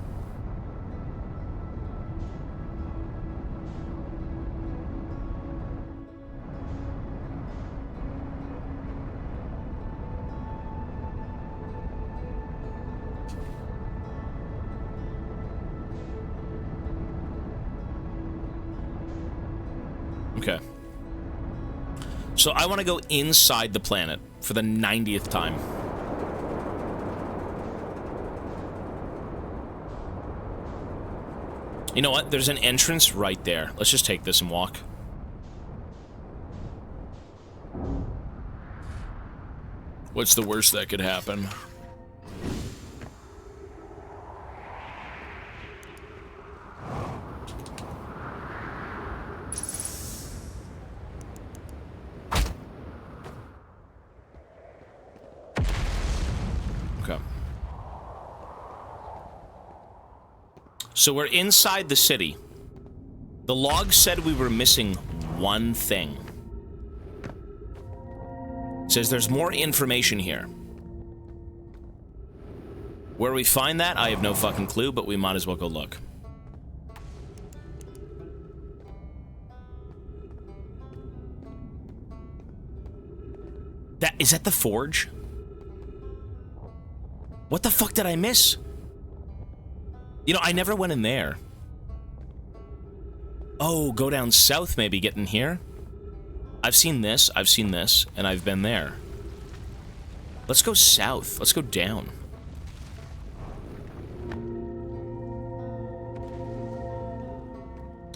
Okay. So I want to go inside the planet for the 90th time. You know what? There's an entrance right there. Let's just take this and walk. What's the worst that could happen? Okay. So we're inside the city. The log said we were missing one thing. It says there's more information here. Where we find that, I have no fucking clue, but we might as well go look. Is that the forge? What the fuck did I miss? You know, I never went in there. Oh, go down south maybe, get in here? I've seen this, and I've been there. Let's go south. Let's go down.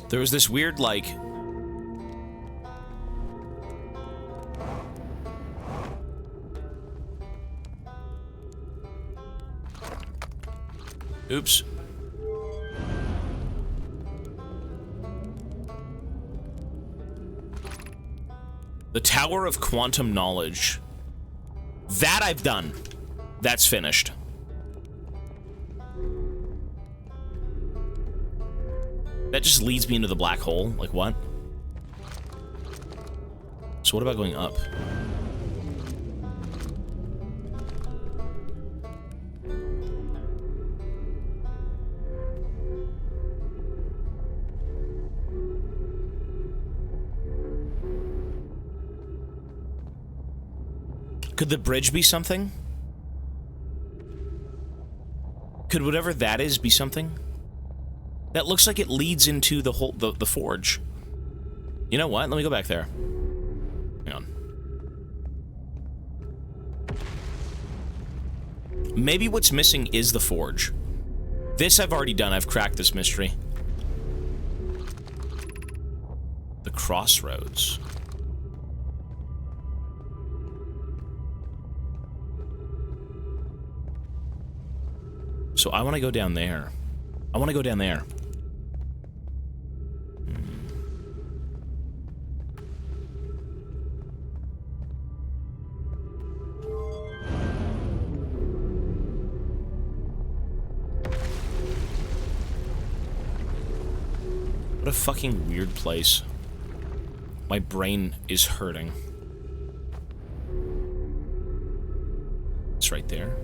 There was this weird, like... Oops. The Tower of Quantum Knowledge. That I've done. That's finished. That just leads me into the black hole. Like, what? So what about going up? Could the bridge be something? Could whatever that is be something? That looks like it leads into the whole the forge. You know what? Let me go back there. Hang on. Maybe what's missing is the forge. This I've already done. I've cracked this mystery. The crossroads. So I want to go down there. I want to go down there. What a fucking weird place. My brain is hurting. It's right there.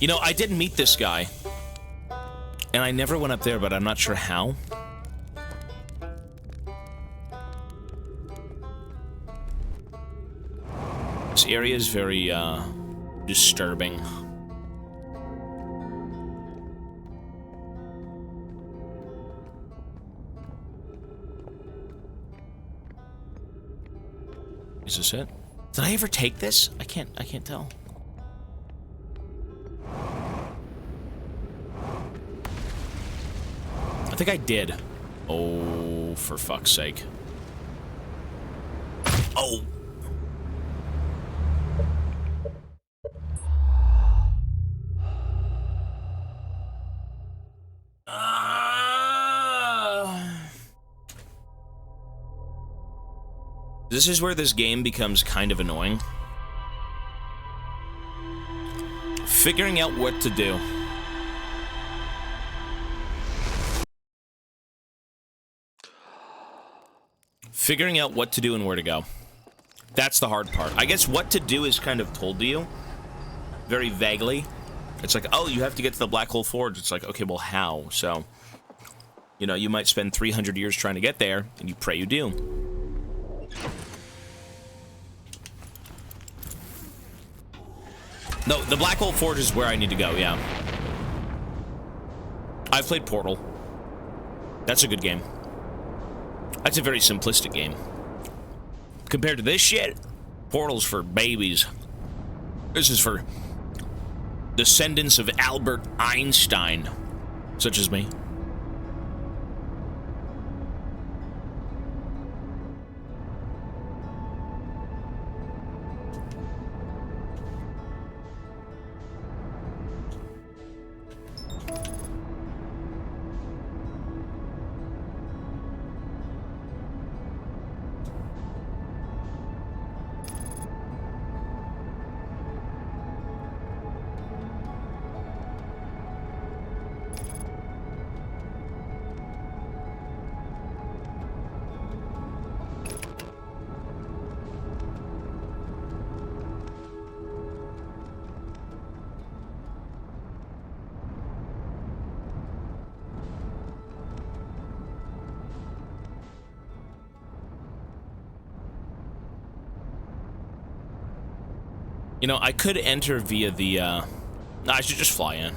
You know, I did meet this guy, and I never went up there, but I'm not sure how. This area is very, disturbing. Is this it? Did I ever take this? I can't tell. I think I did. Oh, for fuck's sake. Oh! This is where this game becomes kind of annoying. Figuring out what to do. Figuring out what to do and where to go. That's the hard part. I guess what to do is kind of told to you. Very vaguely. It's like, oh, you have to get to the Black Hole Forge. It's like, okay, well, how? So, you know, you might spend 300 years trying to get there, and you pray you do. No, the Black Hole Forge is where I need to go, yeah. I've played Portal. That's a good game. That's a very simplistic game. Compared to this shit, Portal's for babies. This is for descendants of Albert Einstein, such as me. You know, I could enter via the, no, I should just fly in.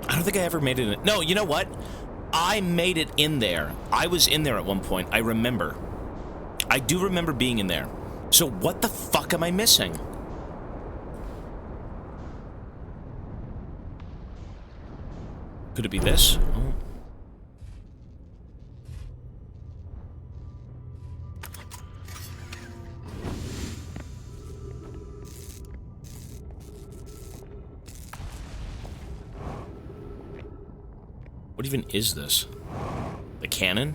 I don't think I ever made it in. No, you know what? I made it in there. I was in there at one point. I remember. I do remember being in there. So what the fuck am I missing? Could it be this? Oh. What even is this? The cannon?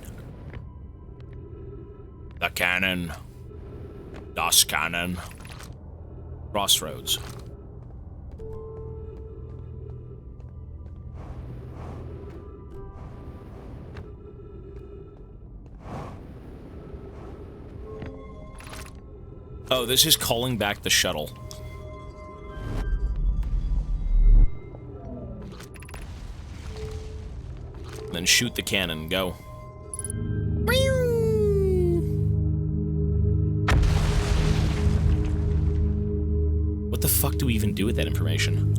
Cannon. Das Cannon. Crossroads. Oh, this is calling back the shuttle. Then shoot the cannon. Go. What the fuck do we even do with that information?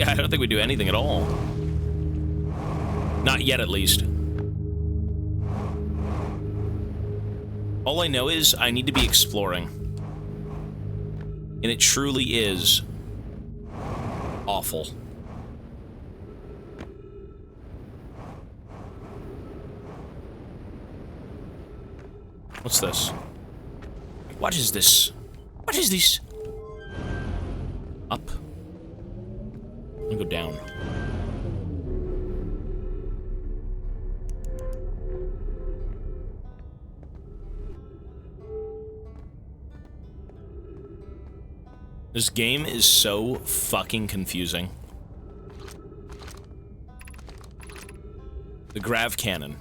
I don't think we do anything at all. Not yet, at least. All I know is I need to be exploring. And it truly is awful. What's this? What is this? What is this? Up. I'm gonna go down. This game is so fucking confusing. The grav cannon.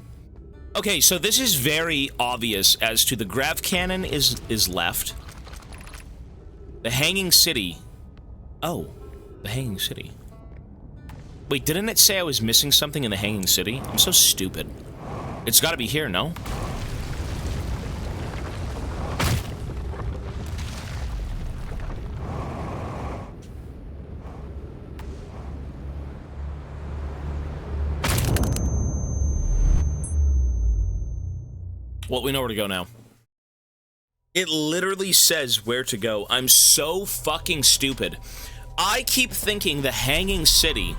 Okay, so this is very obvious as to the grav cannon is left. The hanging city. Oh, the hanging city. Wait, didn't it say I was missing something in the hanging city? I'm so stupid. It's gotta be here, no? Well, we know where to go now. It literally says where to go. I'm so fucking stupid. I keep thinking the hanging city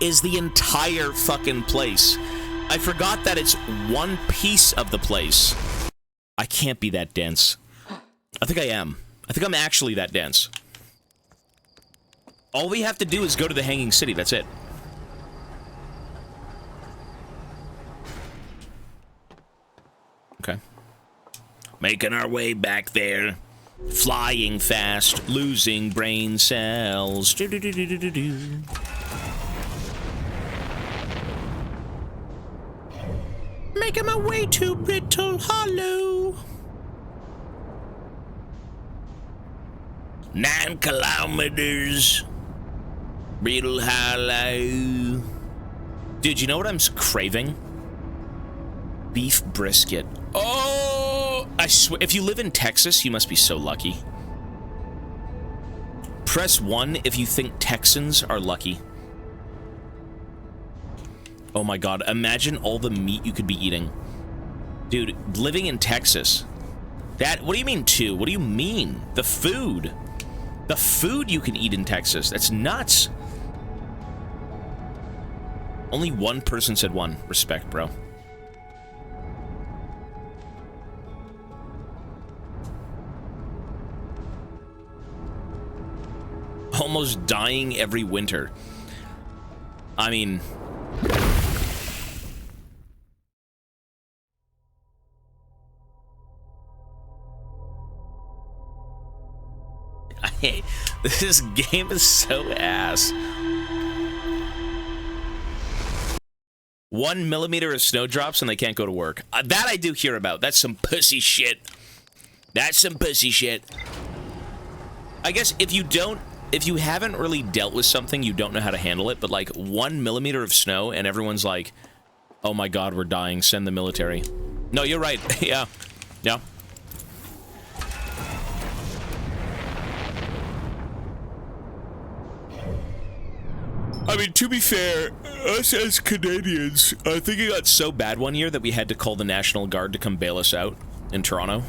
is the entire fucking place. I forgot that it's one piece of the place. I can't be that dense. I think I am. I think I'm actually that dense. All we have to do is go to the hanging city, that's it. Okay. Making our way back there. Flying fast, losing brain cells. Do-do-do-do-do-do. Making my way to Brittle Hollow. 9 kilometers. Brittle Hollow. Dude, you know what I'm craving? Beef brisket. Oh! I swear, if you live in Texas, you must be so lucky. Press 1 if you think Texans are lucky. Oh my god, imagine all the meat you could be eating. Dude, living in Texas. What do you mean 2? What do you mean? The food. The food you can eat in Texas. That's nuts. Only one person said 1. Respect, bro. Almost dying every winter. I mean... This game is so ass. 1 millimeter of snowdrops and they can't go to work. That I do hear about. That's some pussy shit. That's some pussy shit. I guess if you haven't really dealt with something, you don't know how to handle it, but like 1 millimeter of snow and everyone's like, oh my god, we're dying, send the military. No, you're right. Yeah. Yeah. I mean, to be fair, us as Canadians, I think it got so bad one year that we had to call the National Guard to come bail us out in Toronto.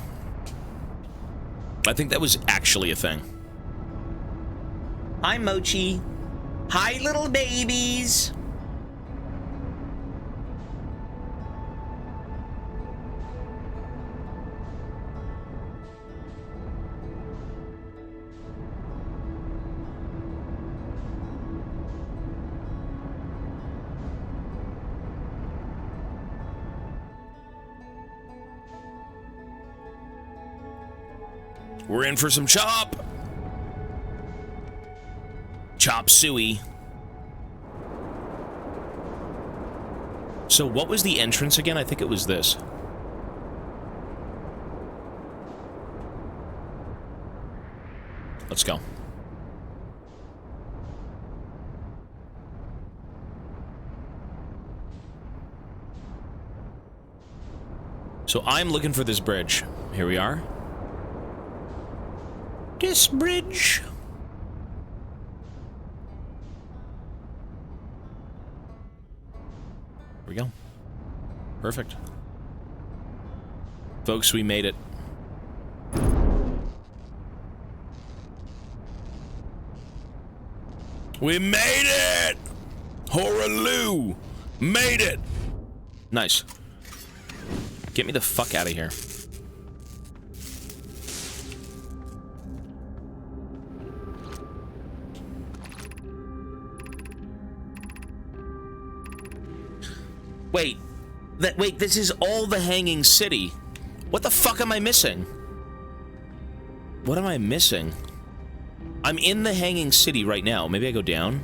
I think that was actually a thing. Hi, Mochi. Hi, little babies. We're in for some chop. Chop suey. So what was the entrance again? I think it was this. Let's go. So I'm looking for this bridge. Here we are. This bridge. Here we go. Perfect. Folks, we made it. We made it! Horaloo! Made it! Nice. Get me the fuck out of here. Wait. Wait, this is all the Hanging City. What the fuck am I missing? What am I missing? I'm in the Hanging City right now. Maybe I go down?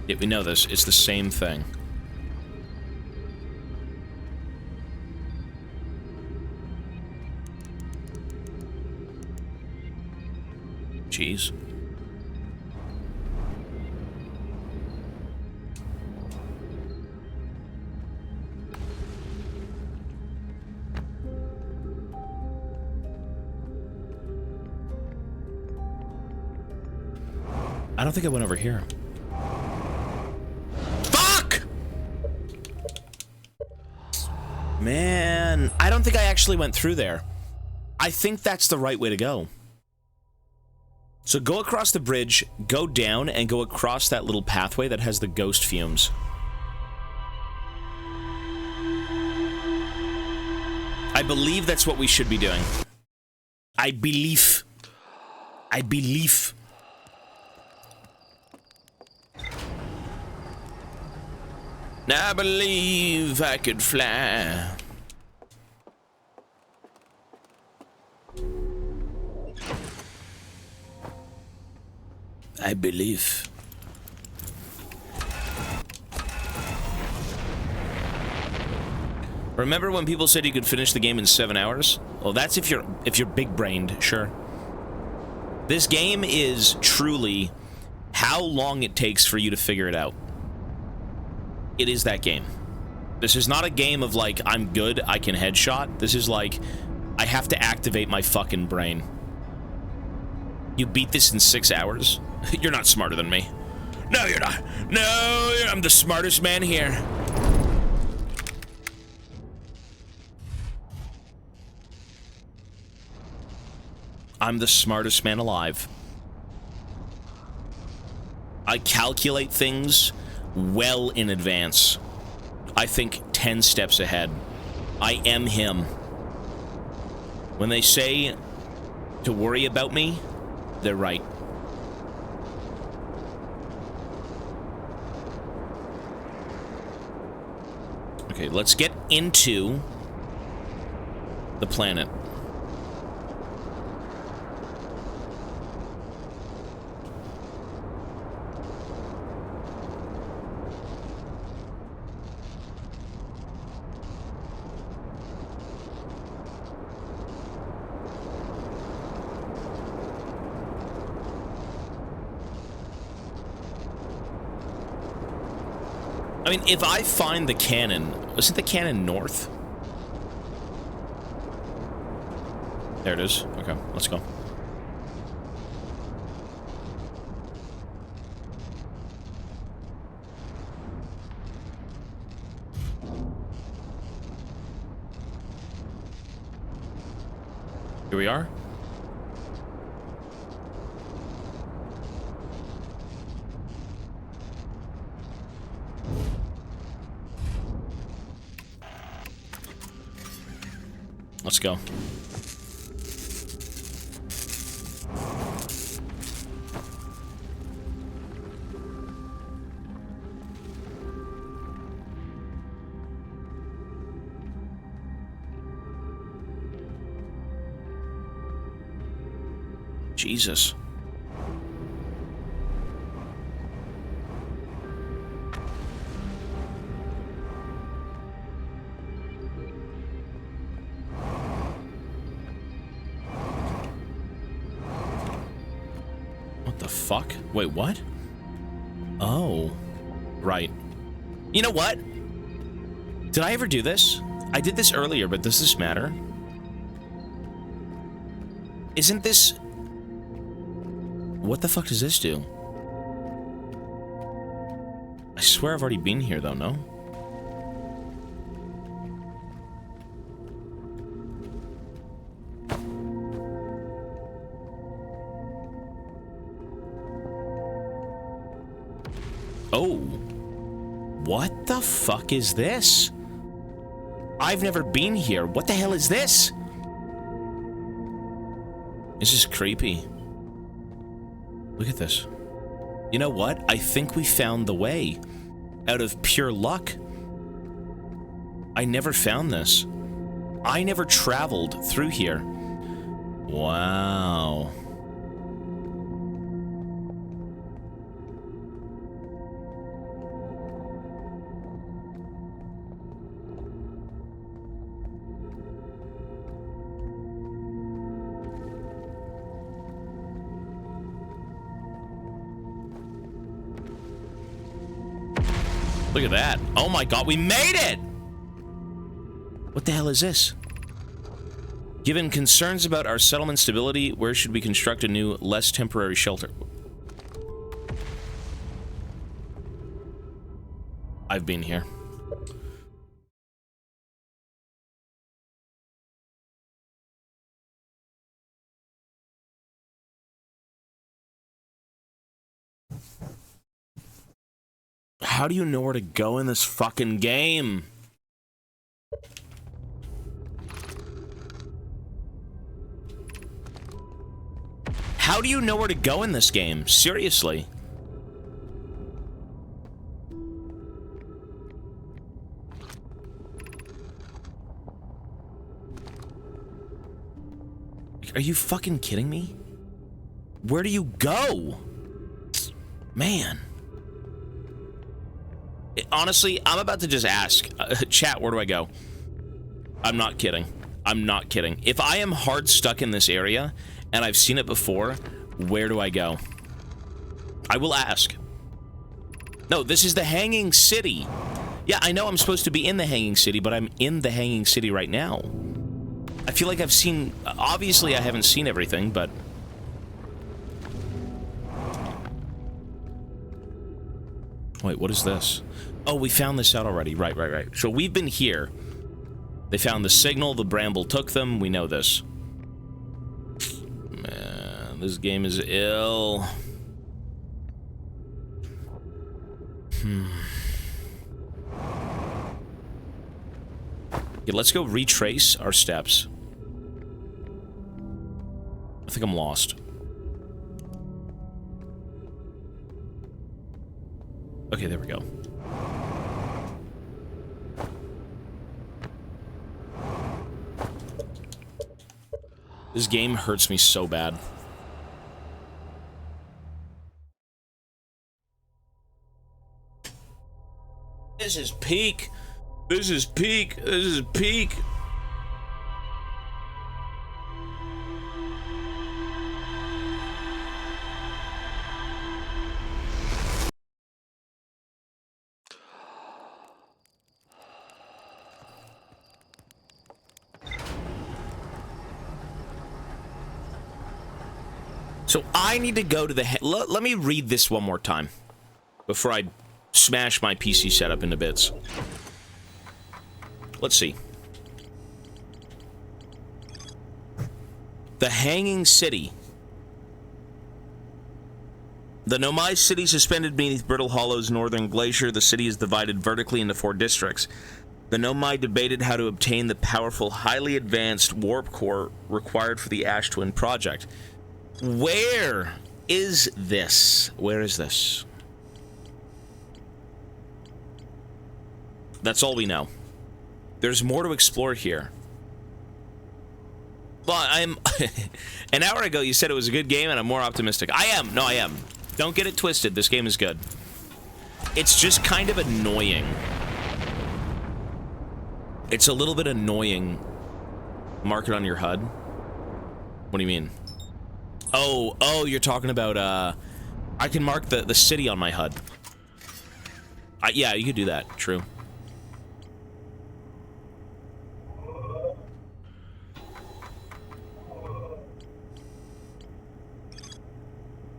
Yeah, we know this. It's the same thing. Jeez. I don't think I went over here. Fuck! Man, I don't think I actually went through there. I think that's the right way to go. So go across the bridge, go down, and go across that little pathway that has the ghost fumes. I believe that's what we should be doing. I believe. I believe. I believe I could fly. I believe. Remember when people said you could finish the game in 7 hours? Well, that's if you're big-brained, sure. This game is truly how long it takes for you to figure it out. It is that game. This is not a game of like, I'm good, I can headshot. This is like, I have to activate my fucking brain. You beat this in 6 hours? You're not smarter than me. No, you're not. No, I'm the smartest man here. I'm the smartest man alive. I calculate things well in advance. I think 10 steps ahead. I am him. When they say to worry about me, they're right. Okay, let's get into the planet. I mean, if I find the cannon, isn't the cannon north? There it is. Okay, let's go. Here we are. Let's go. Jesus. What the fuck? Wait, what? Oh. Right. You know what? Did I ever do this? I did this earlier, but does this matter? Isn't this... What the fuck does this do? I swear I've already been here, though, no? Oh. What the fuck is this? I've never been here. What the hell is this? This is creepy. Look at this. You know what? I think we found the way. Out of pure luck. I never found this. I never traveled through here. Wow. Look at that. Oh my god, we made it! What the hell is this? Given concerns about our settlement stability, where should we construct a new, less temporary shelter? I've been here. How do you know where to go in this fucking game? How do you know where to go in this game? Seriously. Are you fucking kidding me? Where do you go? Man. Honestly, I'm about to just ask. Chat, where do I go? I'm not kidding. I'm not kidding. If I am hard stuck in this area, and I've seen it before, where do I go? I will ask. No, this is the Hanging City. Yeah, I know I'm supposed to be in the Hanging City, but I'm in the Hanging City right now. I feel like I've seen... Obviously, I haven't seen everything, but... Wait, what is this? Oh, we found this out already. Right. So we've been here. They found the signal. The bramble took them. We know this. Man, this game is ill. Okay, let's go retrace our steps. I think I'm lost. Okay, there we go. This game hurts me so bad. This is peak. This is peak. This is peak. So I need to go to the... Let me read this one more time before I smash my PC setup into bits. Let's see. The Hanging City. The Nomai city suspended beneath Brittle Hollow's northern glacier, the city is divided vertically into 4 districts. The Nomai debated how to obtain the powerful, highly advanced warp core required for the Ash Twin project. Where is this? Where is this? That's all we know. There's more to explore here. Well, I'm... An hour ago, you said it was a good game, and I'm more optimistic. I am. No, I am. Don't get it twisted. This game is good. It's just kind of annoying. It's a little bit annoying. Mark it on your HUD. What do you mean? Oh, you're talking about, I can mark the city on my HUD. Yeah, you could do that. True.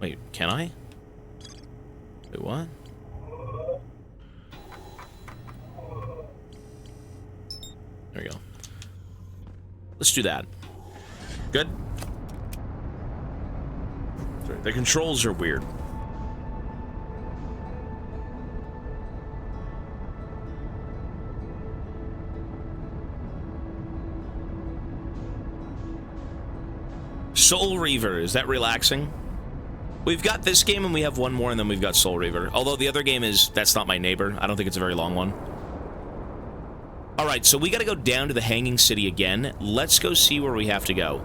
Wait, can I? Wait, what? There we go. Let's do that. Good? Sorry, the controls are weird. Soul Reaver, is that relaxing? We've got this game and we have one more and then we've got Soul Reaver. Although the other game is, that's not my neighbor. I don't think it's a very long one. Alright, so we gotta go down to the Hanging City again. Let's go see where we have to go.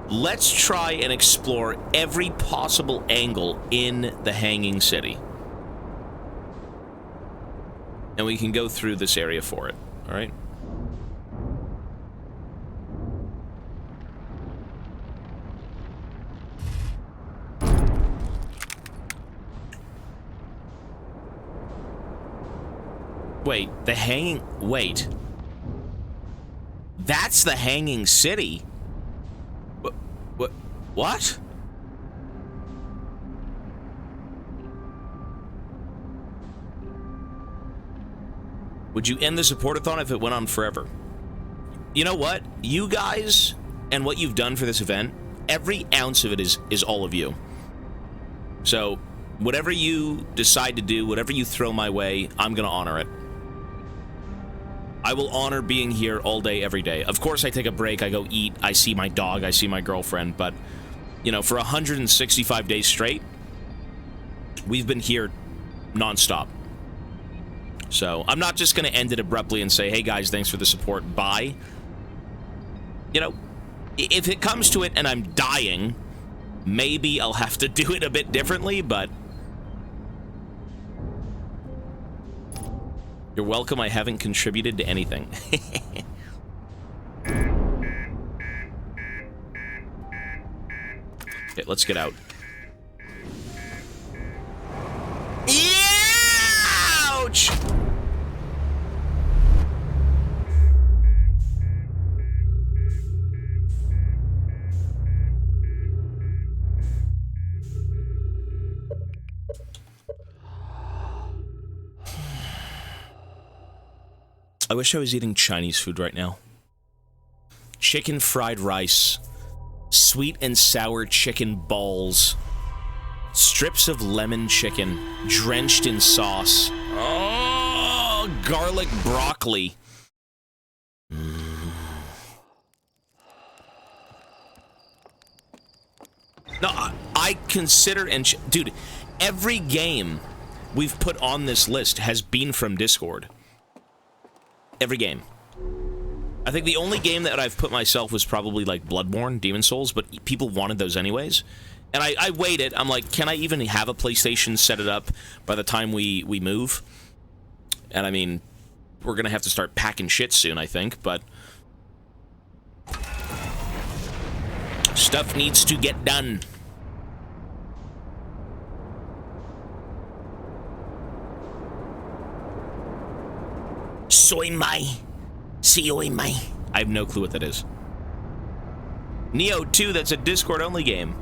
Let's try and explore every possible angle in the Hanging City. And we can go through this area for it. Alright? Wait, the Hanging... Wait. That's the Hanging City? What? Would you end the support-a-thon if it went on forever? You know what? You guys, and what you've done for this event, every ounce of it is all of you. So, whatever you decide to do, whatever you throw my way, I'm gonna honor it. I will honor being here all day, every day. Of course, I take a break, I go eat, I see my dog, I see my girlfriend, but, you know, for 165 days straight, we've been here non-stop. So, I'm not just going to end it abruptly and say, hey guys, thanks for the support, bye. You know, if it comes to it and I'm dying, maybe I'll have to do it a bit differently, but... You're welcome, I haven't contributed to anything. Okay, let's get out. Ouch! I wish I was eating Chinese food right now. Chicken fried rice. Sweet and sour chicken balls. Strips of lemon chicken drenched in sauce. Oh, garlic broccoli. No, I consider and dude, every game we've put on this list has been from Discord. Every game. I think the only game that I've put myself was probably like Bloodborne, Demon Souls, but people wanted those anyways. And I waited. I'm like, can I even have a PlayStation set it up by the time we move? And I mean, we're gonna have to start packing shit soon, I think, but... Stuff needs to get done. Soy mai. Sioi mai. I have no clue what that is. Neo 2, that's a Discord-only game.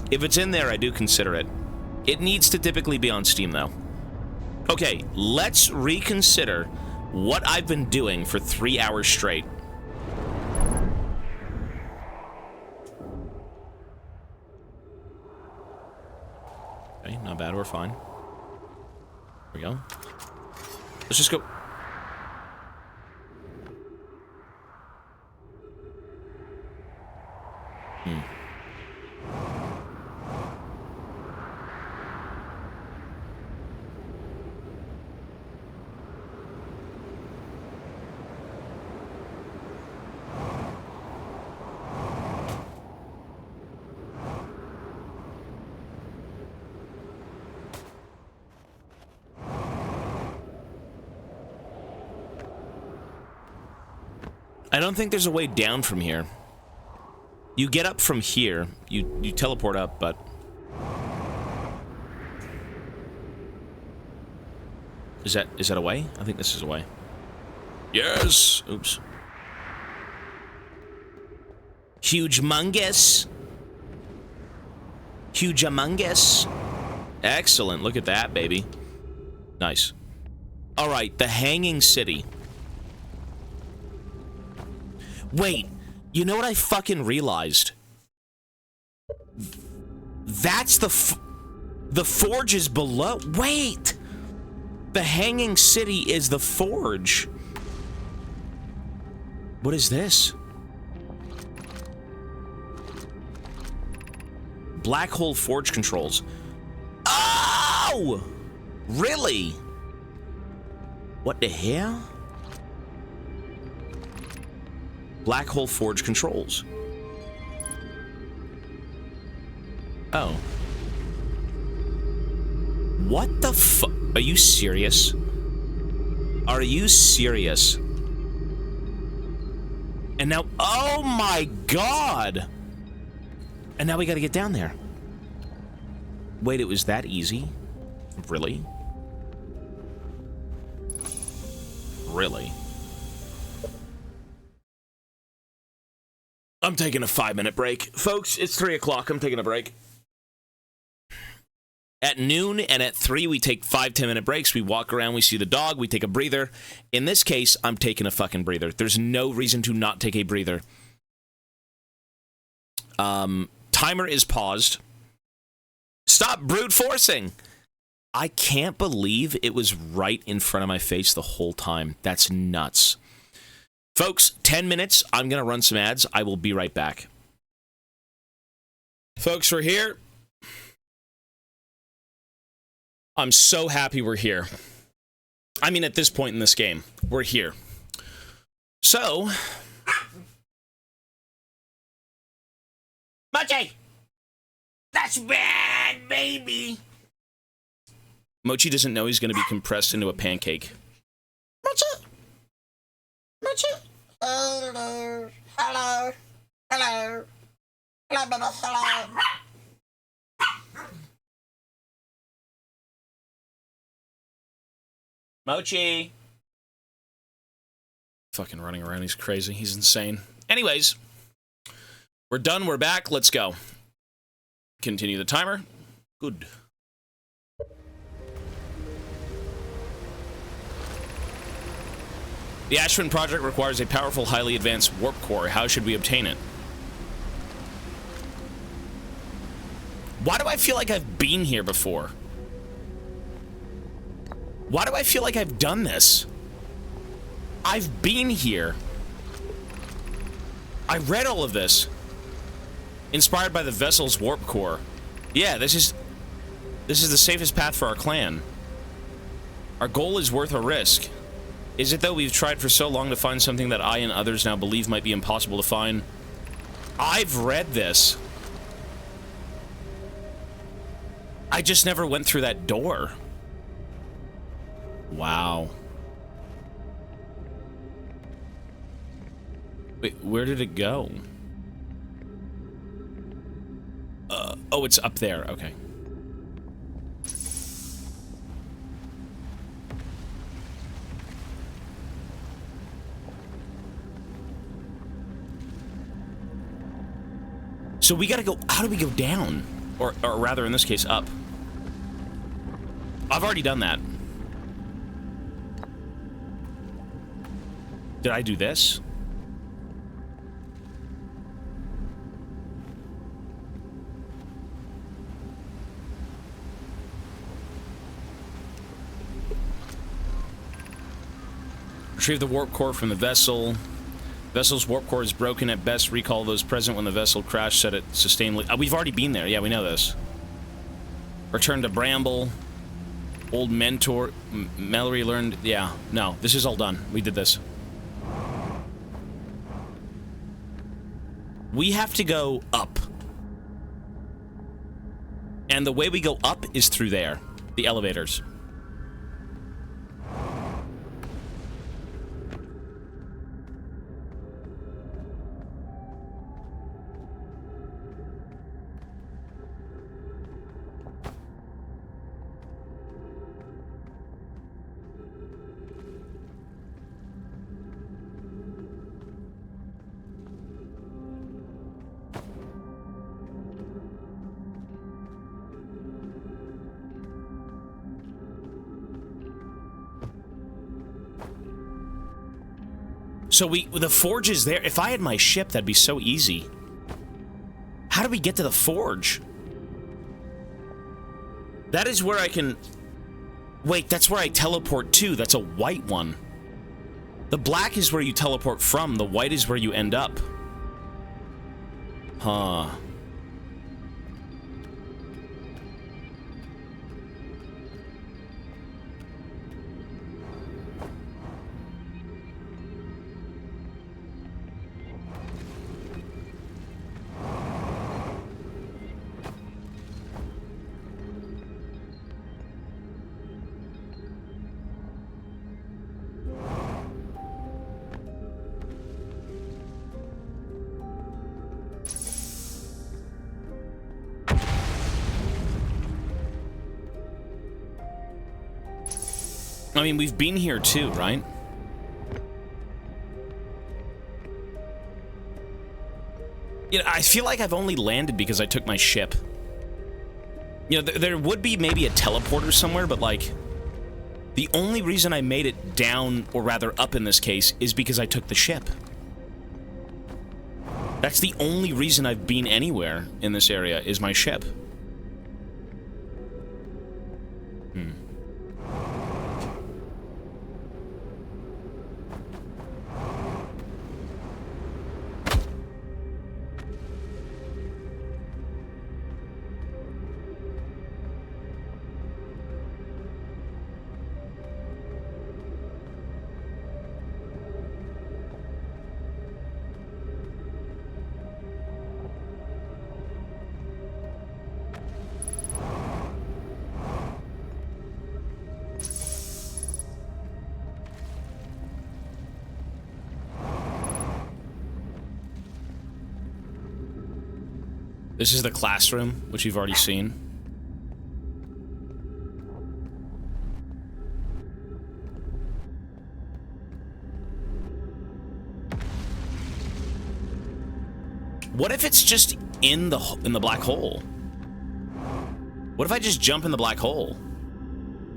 If it's in there, I do consider it. It needs to typically be on Steam, though. Okay, let's reconsider what I've been doing for 3 hours straight. Okay, not bad, we're fine. There we go. Let's just go... don't think there's a way down from here. You get up from here. You teleport up, but... Is that a way? I think this is a way. Yes! Oops. Huge mungus. Huge among us. Excellent. Look at that, baby. Nice. Alright, the Hanging City. Wait, you know what I fucking realized? That's the forge is below. Wait! The Hanging City is the forge. What is this? Black hole forge controls. Oh! Really? What the hell? Black hole forge controls. Oh. What the fu- Are you serious? Are you serious? And now, oh my god! And now we gotta get down there. Wait, it was that easy? Really? Really? I'm taking a 5-minute break. Folks, it's 3 o'clock. I'm taking a break. At noon and at 3, we take 5-10-minute breaks. We walk around, we see the dog, we take a breather. In this case, I'm taking a fucking breather. There's no reason to not take a breather. Timer is paused. Stop brute forcing! I can't believe it was right in front of my face the whole time. That's nuts. Folks, 10 minutes. I'm going to run some ads. I will be right back. Folks, we're here. I'm so happy we're here. I mean, at this point in this game, we're here. So... Mochi! That's bad, baby! Mochi doesn't know he's going to be compressed into a pancake. Mochi! Mochi! Hello! Hello! Hello! Hello, baby, hello! Mochi! Fucking running around, he's crazy, he's insane. Anyways, we're done, we're back, let's go. Continue the timer. Good. The Ashwin project requires a powerful, highly advanced warp core. How should we obtain it? Why do I feel like I've been here before? Why do I feel like I've done this? I've been here. I read all of this. Inspired by the vessel's warp core. Yeah, this is the safest path for our clan. Our goal is worth a risk. Is it though? We've tried for so long to find something that I and others now believe might be impossible to find. I've read this. I just never went through that door. Wow. Wait, where did it go? Oh, it's up there. Okay. So we gotta go... How do we go down? Or rather, in this case, up. I've already done that. Did I do this? Retrieve the warp core from the vessel. Vessel's warp core is broken at best. Recall those present when the vessel crashed. Set it sustainably. We've already been there. Yeah, we know this. Return to Bramble. Old mentor. Mallory learned. Yeah, no. This is all done. We did this. We have to go up. And the way we go up is through there. The elevators. So the forge is there. If I had my ship, that'd be so easy. How do we get to the forge? That is where I can... Wait, that's where I teleport to. That's a white one. The black is where you teleport from. The white is where you end up. Huh. I mean, we've been here too, right? You know, I feel like I've only landed because I took my ship. You know, there would be maybe a teleporter somewhere, but like... The only reason I made it down, or rather up in this case, is because I took the ship. That's the only reason I've been anywhere in this area, is my ship. This is the classroom, which you've already seen. What if it's just in the black hole? What if I just jump in the black hole?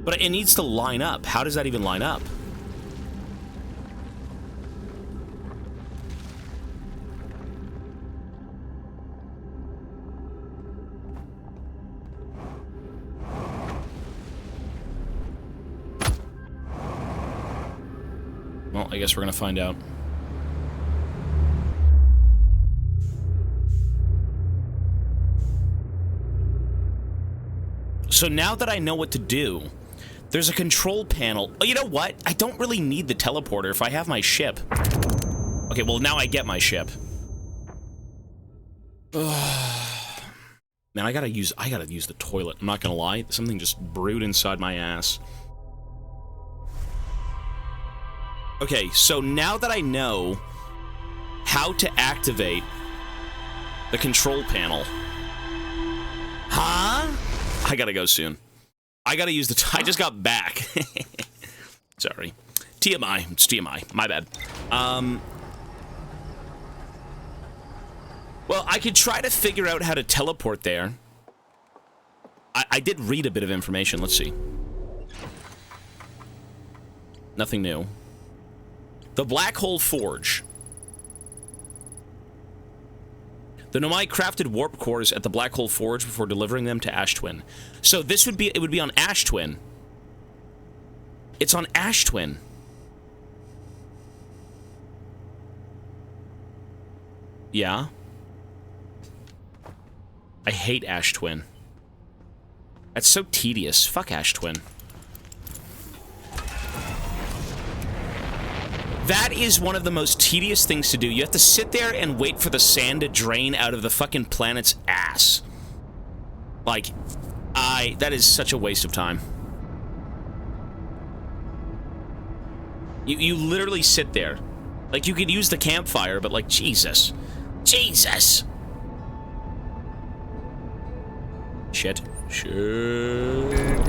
But it needs to line up. How does that even line up? Well, I guess we're gonna find out. So now that I know what to do, there's a control panel. Oh, you know what? I don't really need the teleporter if I have my ship. Okay, well, now I get my ship. Man, I gotta use the toilet. I'm not gonna lie. Something just brewed inside my ass. Okay, so now that I know how to activate the control panel... Huh? I gotta go soon. I gotta use the... I just got back. Sorry. TMI. It's TMI. My bad. Well, I could try to figure out how to teleport there. I did read a bit of information. Let's see. Nothing new. The Black Hole Forge. The Nomai crafted warp cores at the Black Hole Forge before delivering them to Ash Twin. So this would be... It would be on Ash Twin. It's on Ash Twin. Yeah. I hate Ash Twin. That's so tedious. Fuck Ash Twin. That is one of the most tedious things to do. You have to sit there and wait for the sand to drain out of the fucking planet's ass. Like, that is such a waste of time. You literally sit there. Like, you could use the campfire, but like, Jesus. Jesus! Shit. Shit.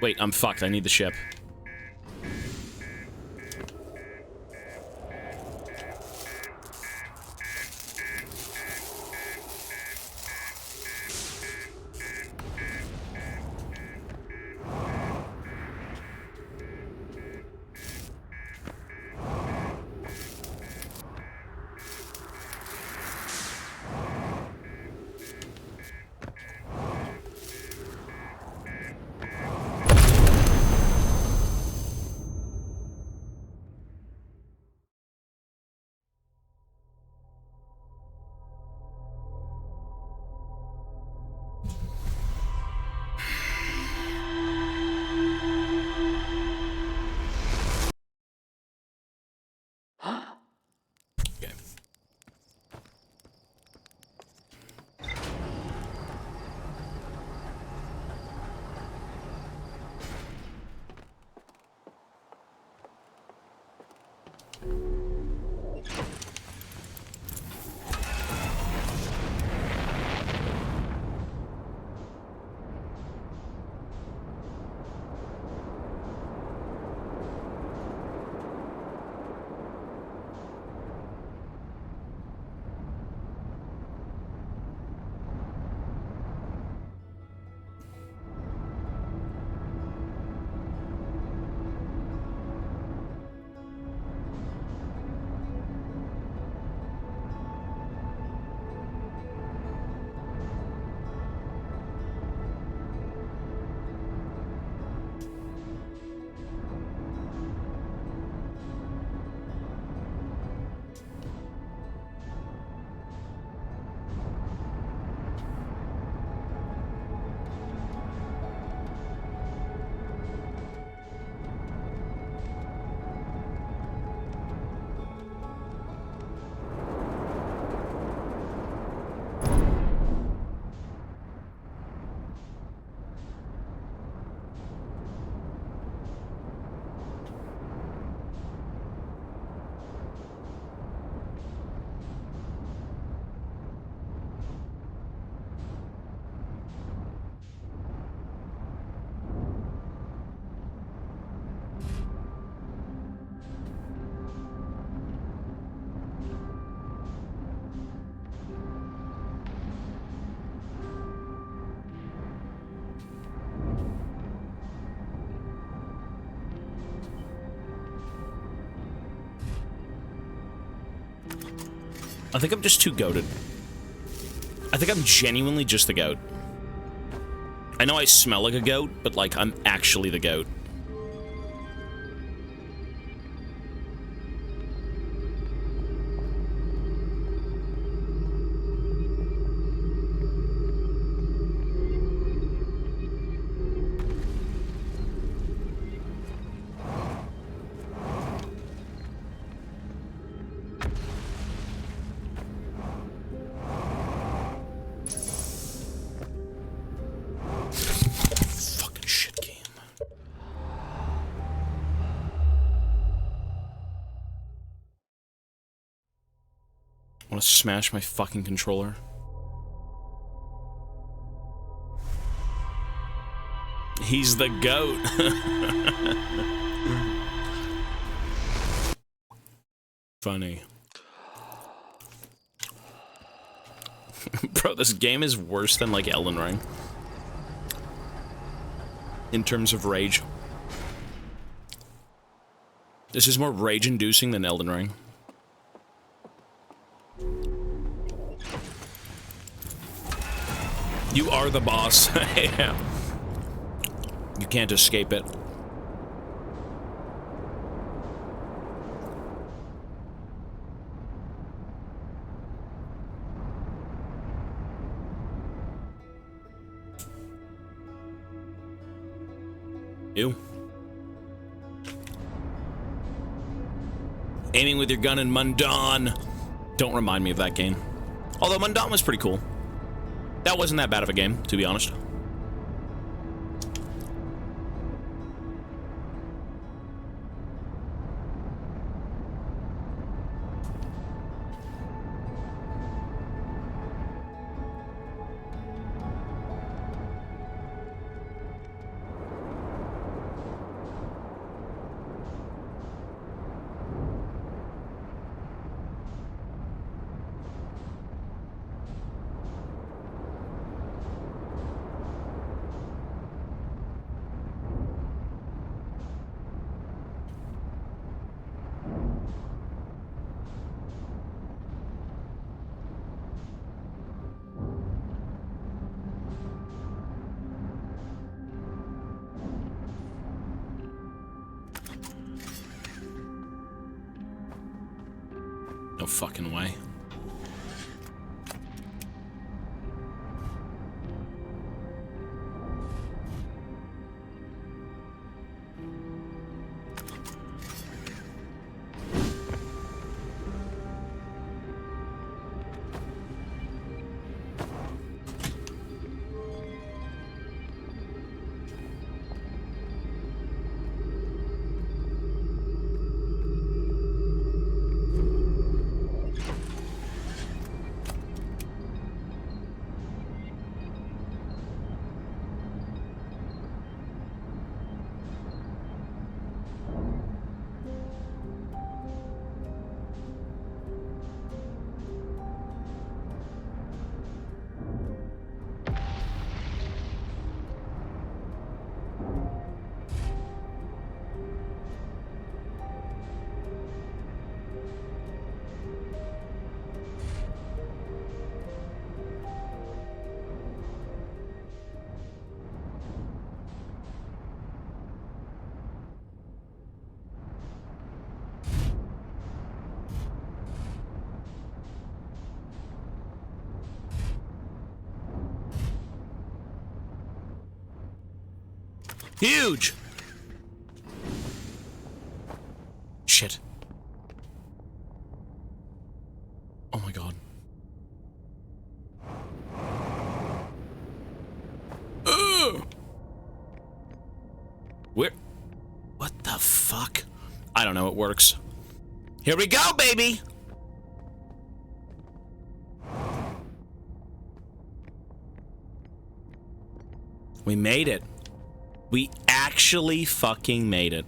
Wait, I'm fucked. I need the ship. I think I'm just too goated. I think I'm genuinely just the goat. I know I smell like a goat, but, like, I'm actually the goat. I want to smash my fucking controller. He's the goat. Funny. Bro, this game is worse than, like, Elden Ring. In terms of rage. This is more rage-inducing than Elden Ring. You are the boss. Yeah. You can't escape it. Ew. Aiming with your gun in Mundan. Don't remind me of that game. Although Mundan was pretty cool. That wasn't that bad of a game, to be honest. No fucking way. Huge! Shit. Oh my god. Ugh! Where? What the fuck? I don't know, it works. Here we go, baby! We made it. We actually fucking made it.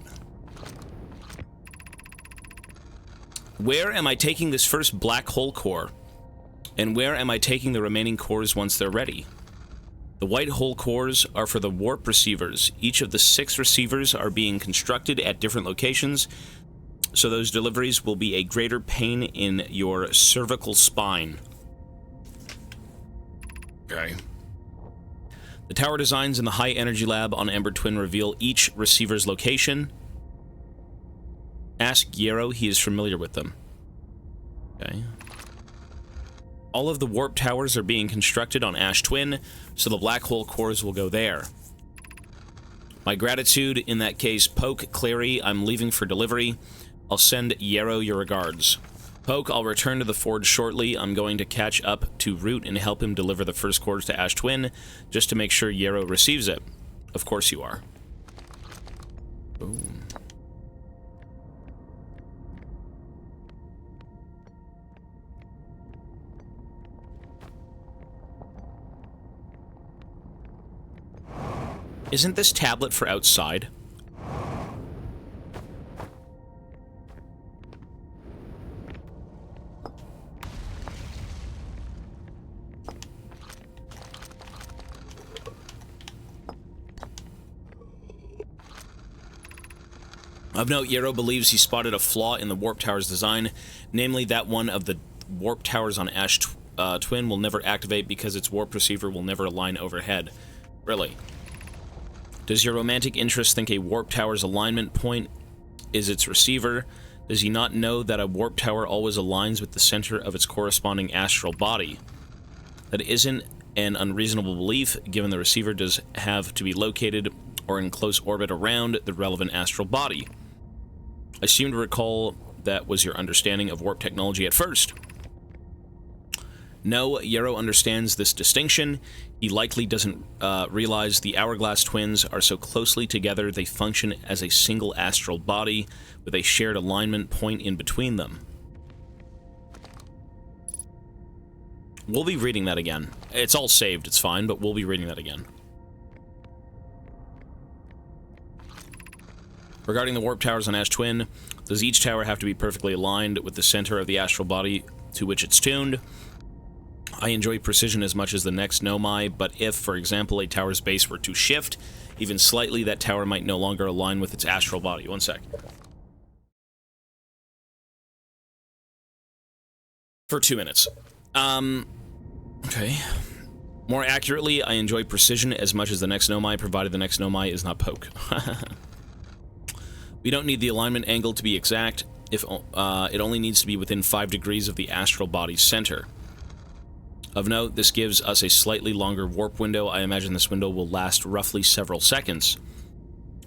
Where am I taking this first black hole core? And where am I taking the remaining cores once they're ready? The white hole cores are for the warp receivers. Each of the 6 receivers are being constructed at different locations. so those deliveries will be a greater pain in your cervical spine. Okay. The tower designs in the High Energy Lab on Ember Twin reveal each receiver's location. Ask Yarrow, he is familiar with them. Okay. All of the warp towers are being constructed on Ash Twin, so the black hole cores will go there. My gratitude, in that case, Poke, Clary, I'm leaving for delivery. I'll send Yarrow your regards. Poke, I'll return to the Forge shortly. I'm going to catch up to Root and help him deliver the first cores to Ash Twin, just to make sure Yarrow receives it. Of course you are. Boom. Isn't this tablet for outside? Of note, Yarrow believes he spotted a flaw in the Warp Tower's design, namely that one of the Warp Towers on Ash Twin will never activate because its warp receiver will never align overhead. Really? Does your romantic interest think a Warp Tower's alignment point is its receiver? Does he not know that a Warp Tower always aligns with the center of its corresponding astral body? That isn't an unreasonable belief, given the receiver does have to be located or in close orbit around the relevant astral body. I seem to recall that was your understanding of warp technology at first. No, Yarrow understands this distinction. He likely doesn't realize the Hourglass twins are so closely together they function as a single astral body with a shared alignment point in between them. We'll be reading that again. It's all saved, it's fine, but we'll be reading that again. Regarding the warp towers on Ash Twin, does each tower have to be perfectly aligned with the center of the astral body to which it's tuned? I enjoy precision as much as the next Nomai, but if, for example, a tower's base were to shift, even slightly, that tower might no longer align with its astral body. One sec. For 2 minutes. Okay. More accurately, I enjoy precision as much as the next Nomai, provided the next Nomai is not Poke. We don't need the alignment angle to be exact. If it only needs to be within 5 degrees of the astral body's center. Of note, this gives us a slightly longer warp window. I imagine this window will last roughly several seconds.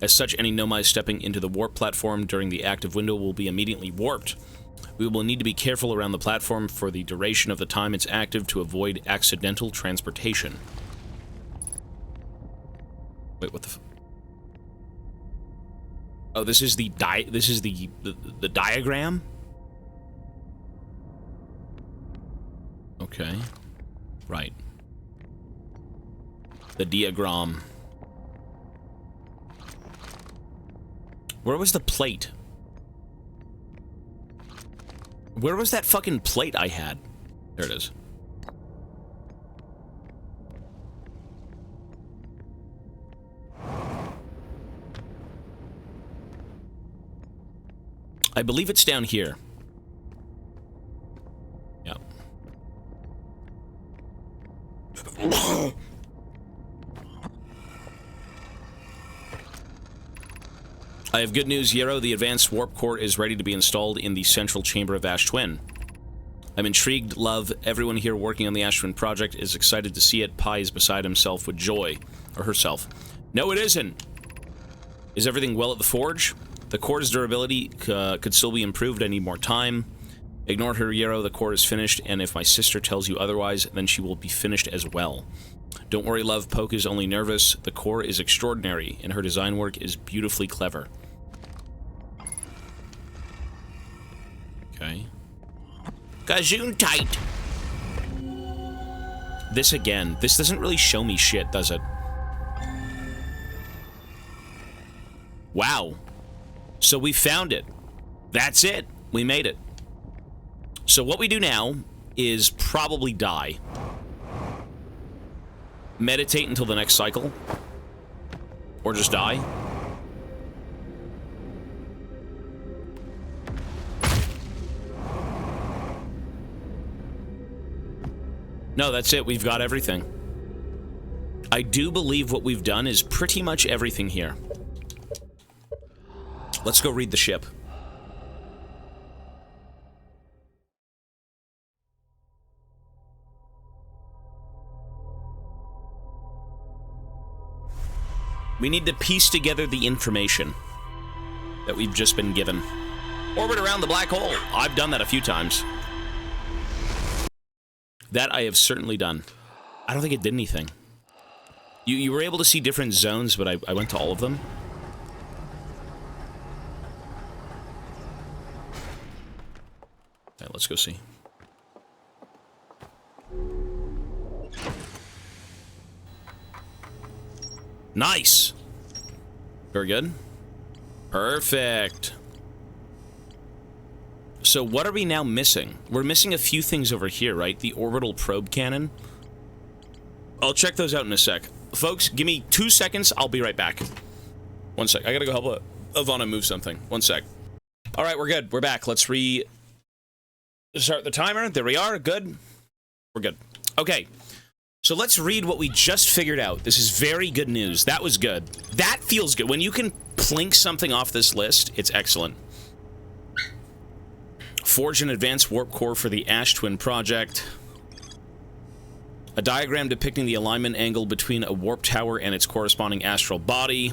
As such, any Nomai stepping into the warp platform during the active window will be immediately warped. We will need to be careful around the platform for the duration of the time it's active to avoid accidental transportation. Wait, what the f- Oh, this is the the diagram? Okay. Right. The diagram. Where was the plate? Where was that fucking plate I had? There it is. I believe it's down here. Yeah. I have good news, Yarrow. The advanced warp core is ready to be installed in the central chamber of Ash Twin. I'm intrigued, love. Everyone here working on the Ash Twin project is excited to see it. Pi is beside himself with joy. Or herself. No, it isn't! Is everything well at the Forge? The core's durability could still be improved. I need more time. Ignore her, Yarrow. The core is finished, and if my sister tells you otherwise, then she will be finished as well. Don't worry, love. Poke is only nervous. The core is extraordinary, and her design work is beautifully clever. Okay. Gazoon tight! This again. This doesn't really show me shit, does it? Wow. So we found it. That's it. We made it. So what we do now is probably die. Meditate until the next cycle. Or just die. No, that's it. We've got everything. I do believe what we've done is pretty much everything here. Let's go read the ship. We need to piece together the information that we've just been given. Orbit around the black hole. I've done that a few times. That I have certainly done. I don't think it did anything. You were able to see different zones, but I went to all of them. Okay, let's go see. Nice! Very good. Perfect. So what are we now missing? We're missing a few things over here, right? The orbital probe cannon. I'll check those out in a sec. Folks, give me 2 seconds. I'll be right back. 1 sec. I gotta go help Ivana move something. 1 sec. Alright, we're good. We're back. Let's start the timer. There we are. Good. We're good. Okay. So let's read what we just figured out. This is very good news. That was good. That feels good. When you can plink something off this list, it's excellent. Forge an advanced warp core for the Ash Twin project. A diagram depicting the alignment angle between a warp tower and its corresponding astral body.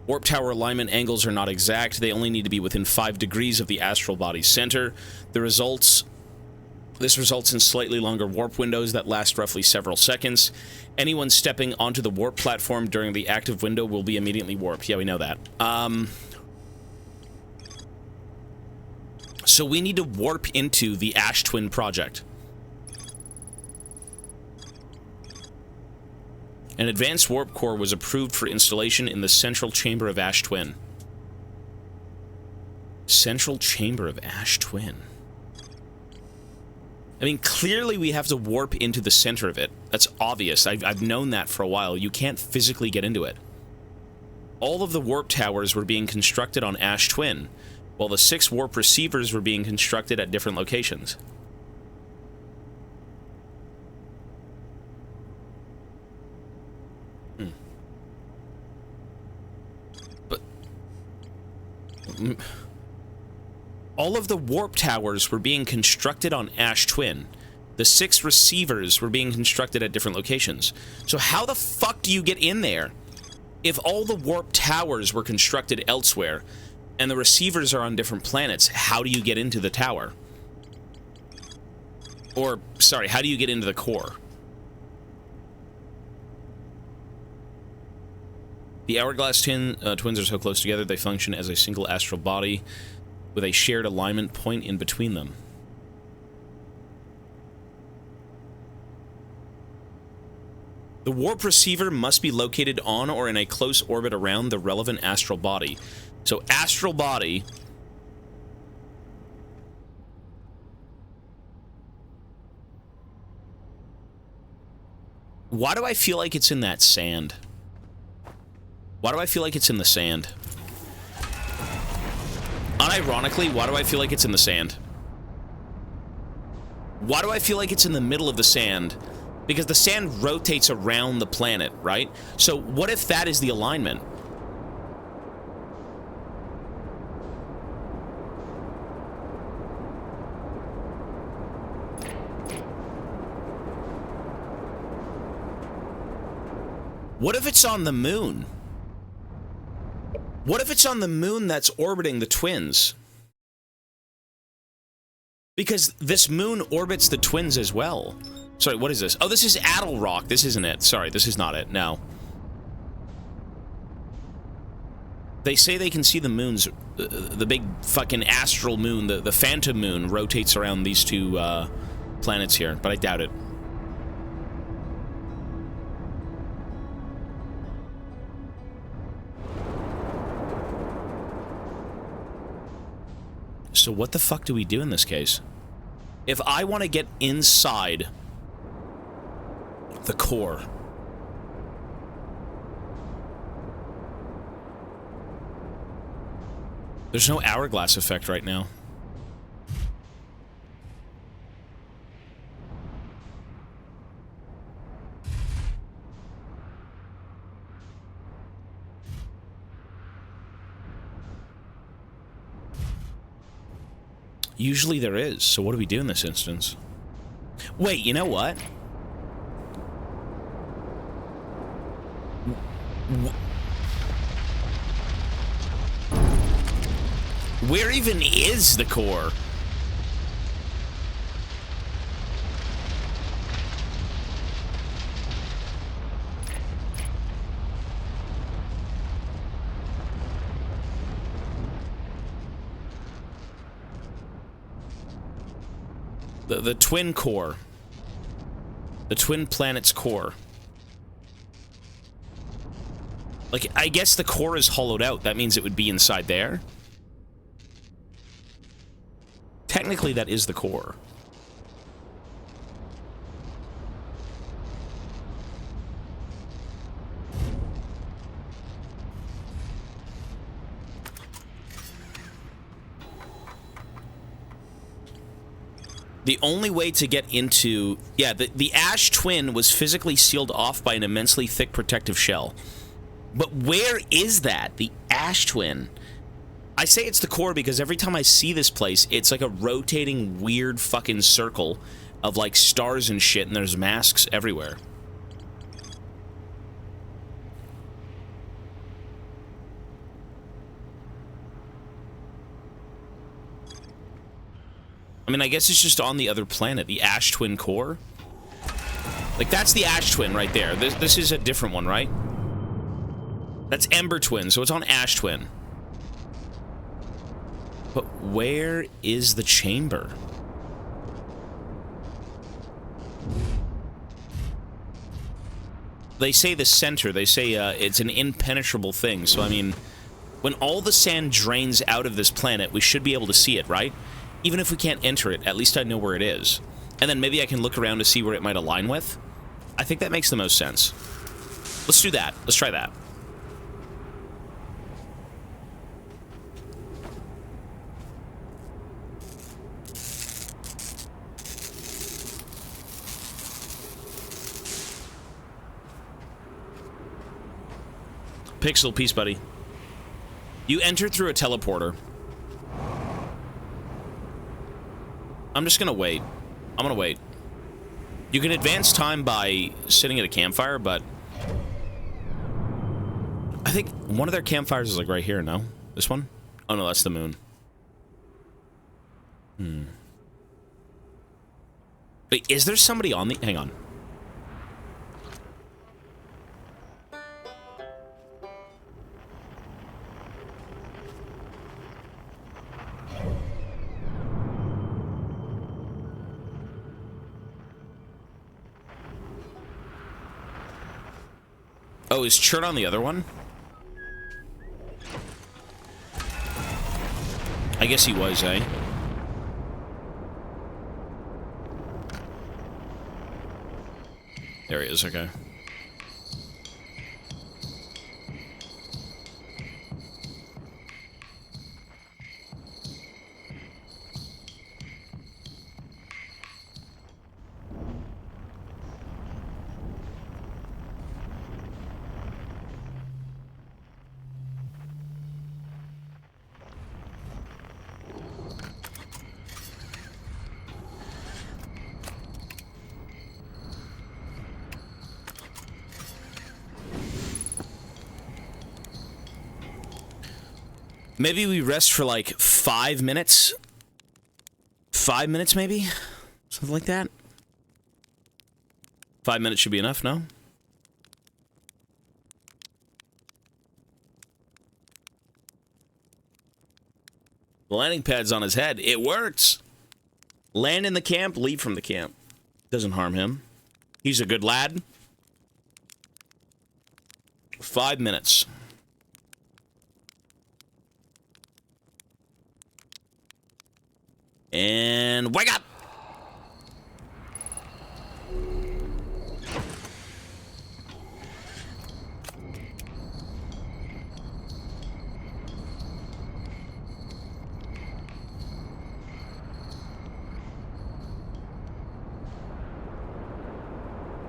Warp tower alignment angles are not exact. They only need to be within 5 degrees of the astral body's center. This results in slightly longer warp windows that last roughly several seconds. Anyone stepping onto the warp platform during the active window will be immediately warped. Yeah, we know that. So we need to warp into the Ash Twin project. An advanced warp core was approved for installation in the central chamber of Ash Twin. Central chamber of Ash Twin. I mean, clearly we have to warp into the center of it. That's obvious. I've known that for a while. You can't physically get into it. All of the warp towers were being constructed on Ash Twin, while the 6 warp receivers were being constructed at different locations. But all of the warp towers were being constructed on Ash Twin. The 6 receivers were being constructed at different locations. So how the fuck do you get in there? If all the warp towers were constructed elsewhere, and the receivers are on different planets, how do you get into the tower? Or, sorry, how do you get into the core? The Hourglass twins are so close together, they function as a single astral body, with a shared alignment point in between them. The warp receiver must be located on or in a close orbit around the relevant astral body. So, astral body... Why do I feel like it's in that sand? Why do I feel like it's in the sand? Unironically, why do I feel like it's in the sand? Why do I feel like it's in the middle of the sand? Because the sand rotates around the planet, right? So what if that is the alignment? What if it's on the moon? What if it's on the moon that's orbiting the twins? Because this moon orbits the twins as well. Sorry, what is this? Oh, this is Addle Rock. This isn't it. Sorry, this is not it. No. They say they can see the moons. The big fucking astral moon, the phantom moon, rotates around these 2 planets here, but I doubt it. So what the fuck do we do in this case? If I want to get inside the core, there's no hourglass effect right now. Usually there is, so what do we do in this instance? Wait, you know what? Where even is the core? The twin core. The twin planet's core. Like, I guess the core is hollowed out. That means it would be inside there. Technically, that is the core. The only way to get into... Yeah, the ash twin was physically sealed off by an immensely thick protective shell. But where is that? The ash twin? I say it's the core because every time I see this place, it's like a rotating, weird fucking circle of, like, stars and shit, and there's masks everywhere. I mean, I guess it's just on the other planet, the ash twin core. Like, that's the ash twin right there. This is a different one, right? That's Ember Twin, so it's on Ash Twin. But where is the chamber? They say the center. They say it's an impenetrable thing. So, I mean, when all the sand drains out of this planet, we should be able to see it, right? Even if we can't enter it, at least I know where it is. And then maybe I can look around to see where it might align with. I think that makes the most sense. Let's do that. Let's try that. Pixel, peace, buddy. You entered through a teleporter. I'm just gonna wait. I'm gonna wait. You can advance time by sitting at a campfire, but... I think one of their campfires is like right here, no? This one? Oh no, that's the moon. Wait, is there somebody on the... Hang on. Oh, is Chert on the other one? I guess he was, eh? There he is, okay. Maybe we rest for like 5 minutes? 5 minutes, maybe? Something like that? 5 minutes should be enough, no? The landing pad's on his head. It works! Land in the camp, leave from the camp. Doesn't harm him. He's a good lad. 5 minutes. And wake up!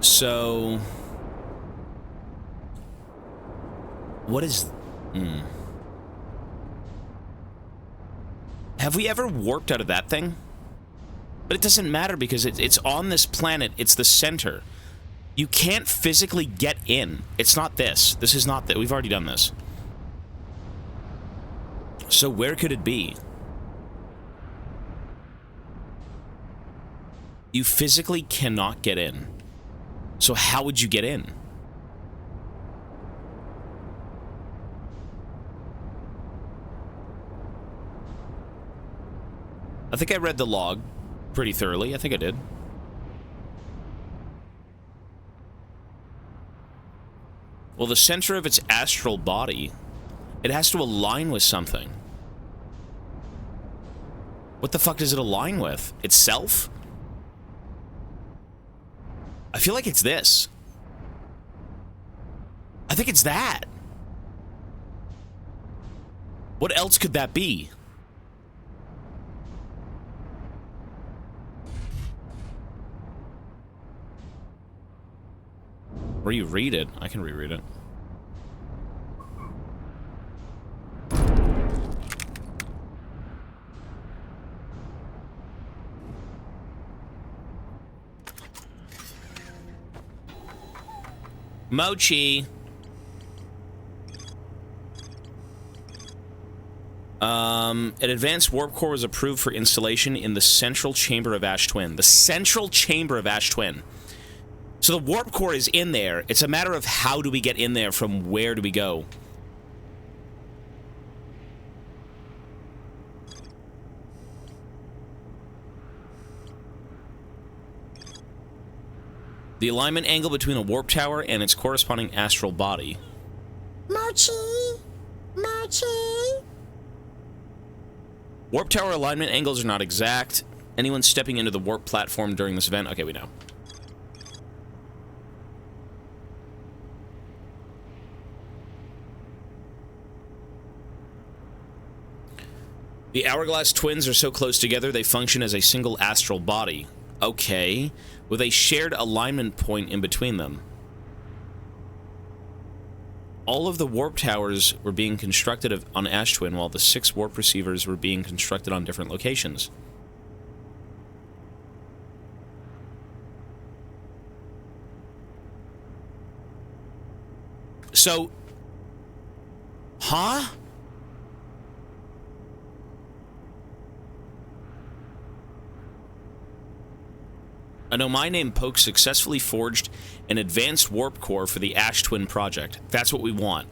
So... what is... Have we ever warped out of that thing? But it doesn't matter because it's on this planet. It's the center. You can't physically get in. It's not this. This is not that. We've already done this. So where could it be? You physically cannot get in. So how would you get in? I think I read the log pretty thoroughly. I think I did. Well, the center of its astral body, it has to align with something. What the fuck does it align with? Itself? I feel like it's this. I think it's that. What else could that be? Or you read it. I can reread it. Mochi. An advanced warp core was approved for installation in the central chamber of Ash Twin. The central chamber of Ash Twin. So the warp core is in there. It's a matter of how do we get in there, from where do we go? The alignment angle between a warp tower and its corresponding astral body. Mochi! Mochi! Warp tower alignment angles are not exact. Anyone stepping into the warp platform during this event... Okay, we know. The Hourglass twins are so close together they function as a single astral body. Okay, with a shared alignment point in between them. All of the warp towers were being constructed on Ash Twin, while the 6 warp receivers were being constructed on different locations. So... Huh? I know my name Poke successfully forged an advanced warp core for the Ash Twin project. That's what we want.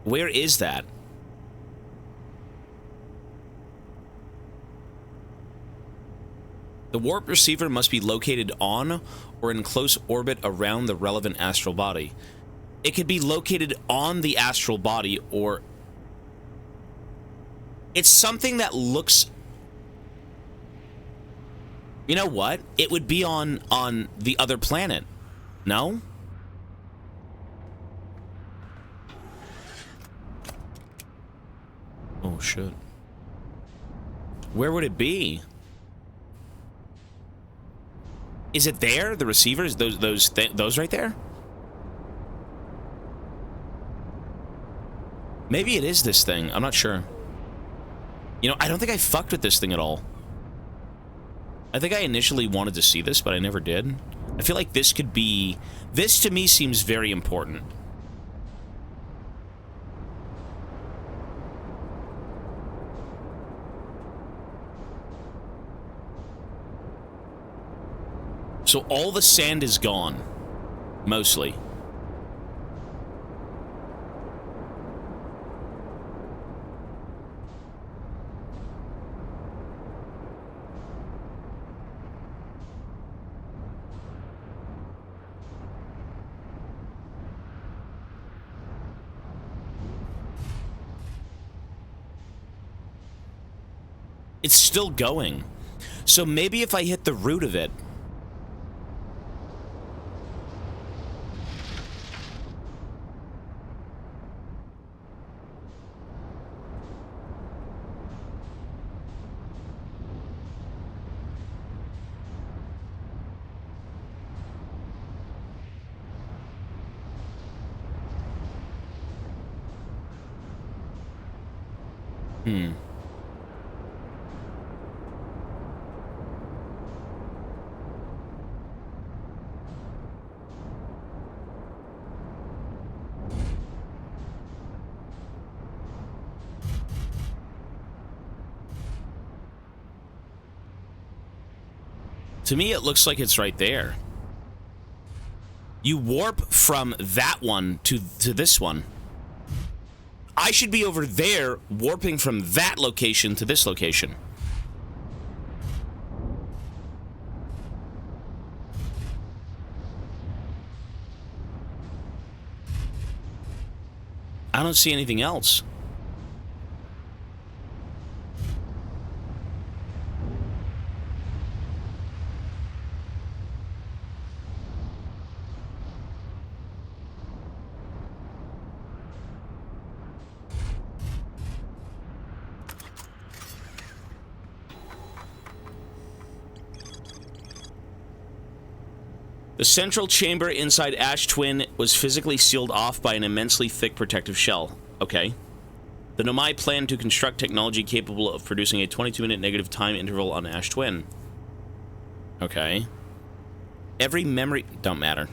Where is that? The warp receiver must be located on or in close orbit around the relevant astral body. It could be located on the astral body, or... It's something that looks... You know what? It would be on the other planet. No? Oh, shit. Where would it be? Is it there? The receivers? Those right there? Maybe it is this thing. I'm not sure. You know, I don't think I fucked with this thing at all. I think I initially wanted to see this, but I never did. I feel like this could be... This, to me, seems very important. So all the sand is gone. Mostly. It's still going. So maybe if I hit the root of it... To me, it looks like it's right there. You warp from that one to this one. I should be over there, warping from that location to this location. I don't see anything else. The central chamber inside Ash Twin was physically sealed off by an immensely thick protective shell. Okay. The Nomai planned to construct technology capable of producing a 22-minute negative time interval on Ash Twin. Okay. Every memory... Don't matter.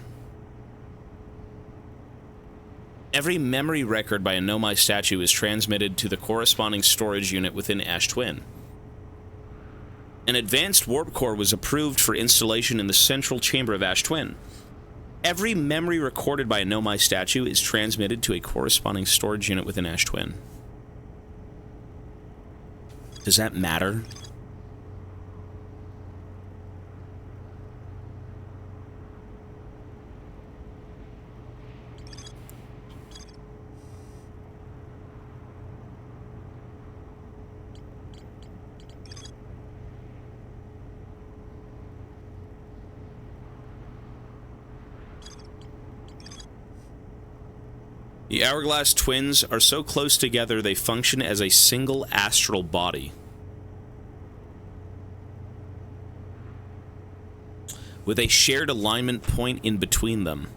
Every memory record by a Nomai statue is transmitted to the corresponding storage unit within Ash Twin. An advanced warp core was approved for installation in the central chamber of Ash Twin. Every memory recorded by a Nomai statue is transmitted to a corresponding storage unit within Ash Twin. Does that matter? The Hourglass twins are so close together they function as a single astral body. With a shared alignment point in between them.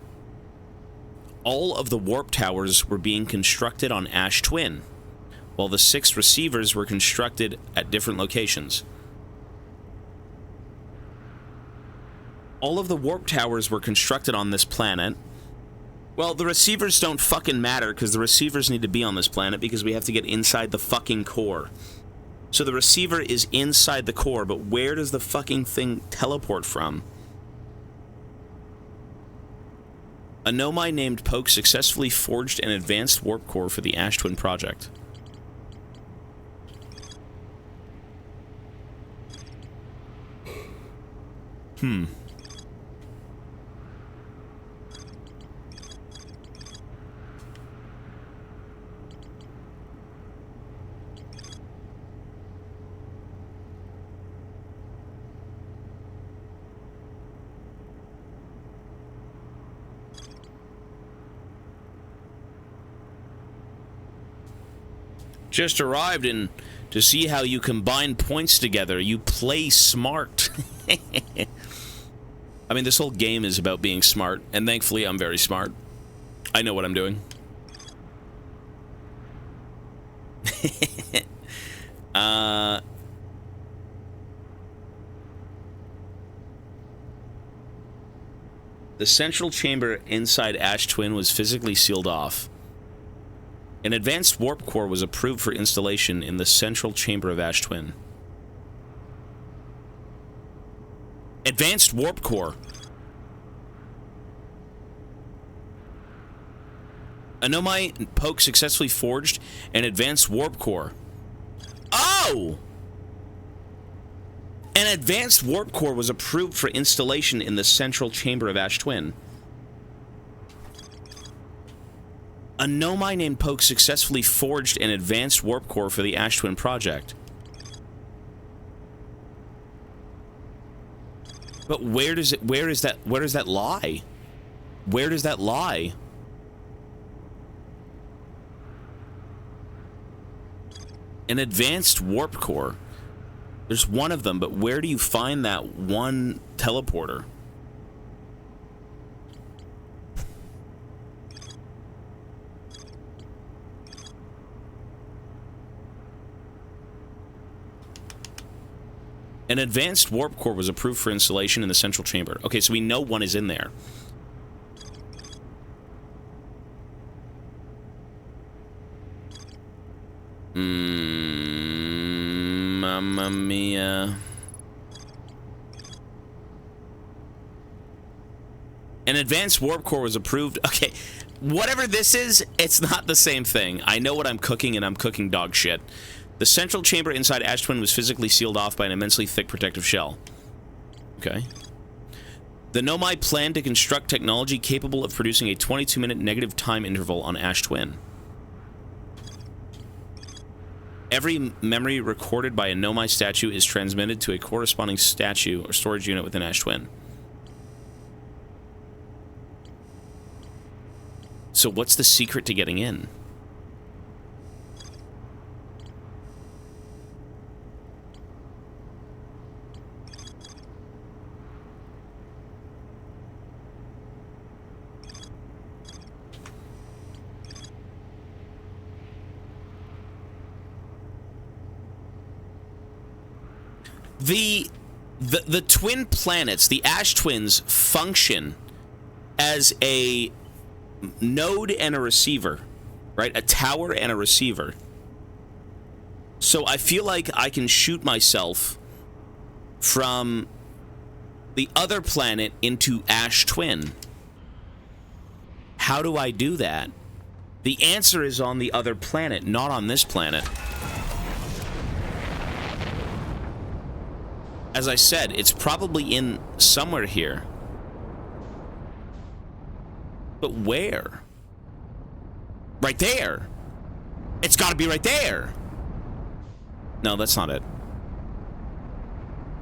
All of the warp towers were being constructed on Ash Twin, while the 6 receivers were constructed at different locations. All of the warp towers were constructed on this planet. Well, the receivers don't fucking matter, because the receivers need to be on this planet because we have to get inside the fucking core. So the receiver is inside the core, but where does the fucking thing teleport from? A Nomai named Poke successfully forged an advanced warp core for the Ash Twin project. Just arrived in to see how you combine points together. You play smart. I mean, this whole game is about being smart, and thankfully I'm very smart. I know what I'm doing. The central chamber inside Ash Twin was physically sealed off. An advanced warp core was approved for installation in the central chamber of Ash Twin. Advanced warp core. A Nomai Poke successfully forged an advanced warp core. Oh! An advanced warp core was approved for installation in the central chamber of Ash Twin. A Nomai named Poke successfully forged an advanced warp core for the Ash Twin project. But where does that lie? Where does that lie? An advanced warp core. There's one of them, but where do you find that one teleporter? An advanced warp core was approved for installation in the central chamber. Okay, so we know one is in there. Mamma mia. An advanced warp core was approved. Okay, whatever this is, it's not the same thing. I know what I'm cooking, and I'm cooking dog shit. The central chamber inside Ash Twin was physically sealed off by an immensely thick protective shell. Okay. The Nomai planned to construct technology capable of producing a 22-minute negative time interval on Ash Twin. Every memory recorded by a Nomai statue is transmitted to a corresponding statue or storage unit within Ash Twin. So what's the secret to getting in? The twin planets, the Ash Twins, function as a node and a receiver, right? A tower and a receiver. So I feel like I can shoot myself from the other planet into Ash Twin. How do I do that? The answer is on the other planet, not on this planet. As I said, it's probably in somewhere here. But where? Right there. It's got to be right there. No, that's not it.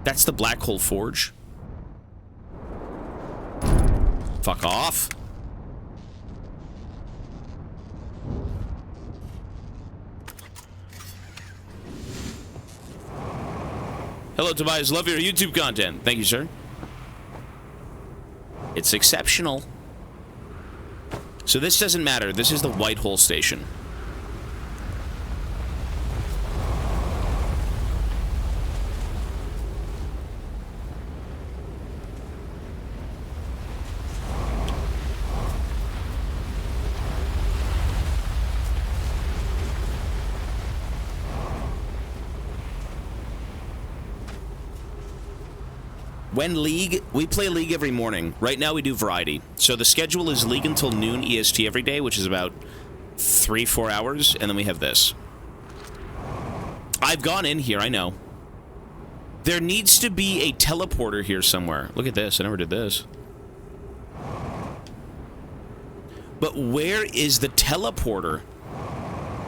That's the Black Hole Forge. Fuck off. Hello, Tobias. Love your YouTube content. Thank you, sir. It's exceptional. So this doesn't matter. This is the White Hole Station. When League, we play League every morning. Right now we do Variety. So the schedule is League until noon EST every day, which is about 3-4 hours, and then we have this. I've gone in here, I know. There needs to be a teleporter here somewhere. Look at this, I never did this. But where is the teleporter?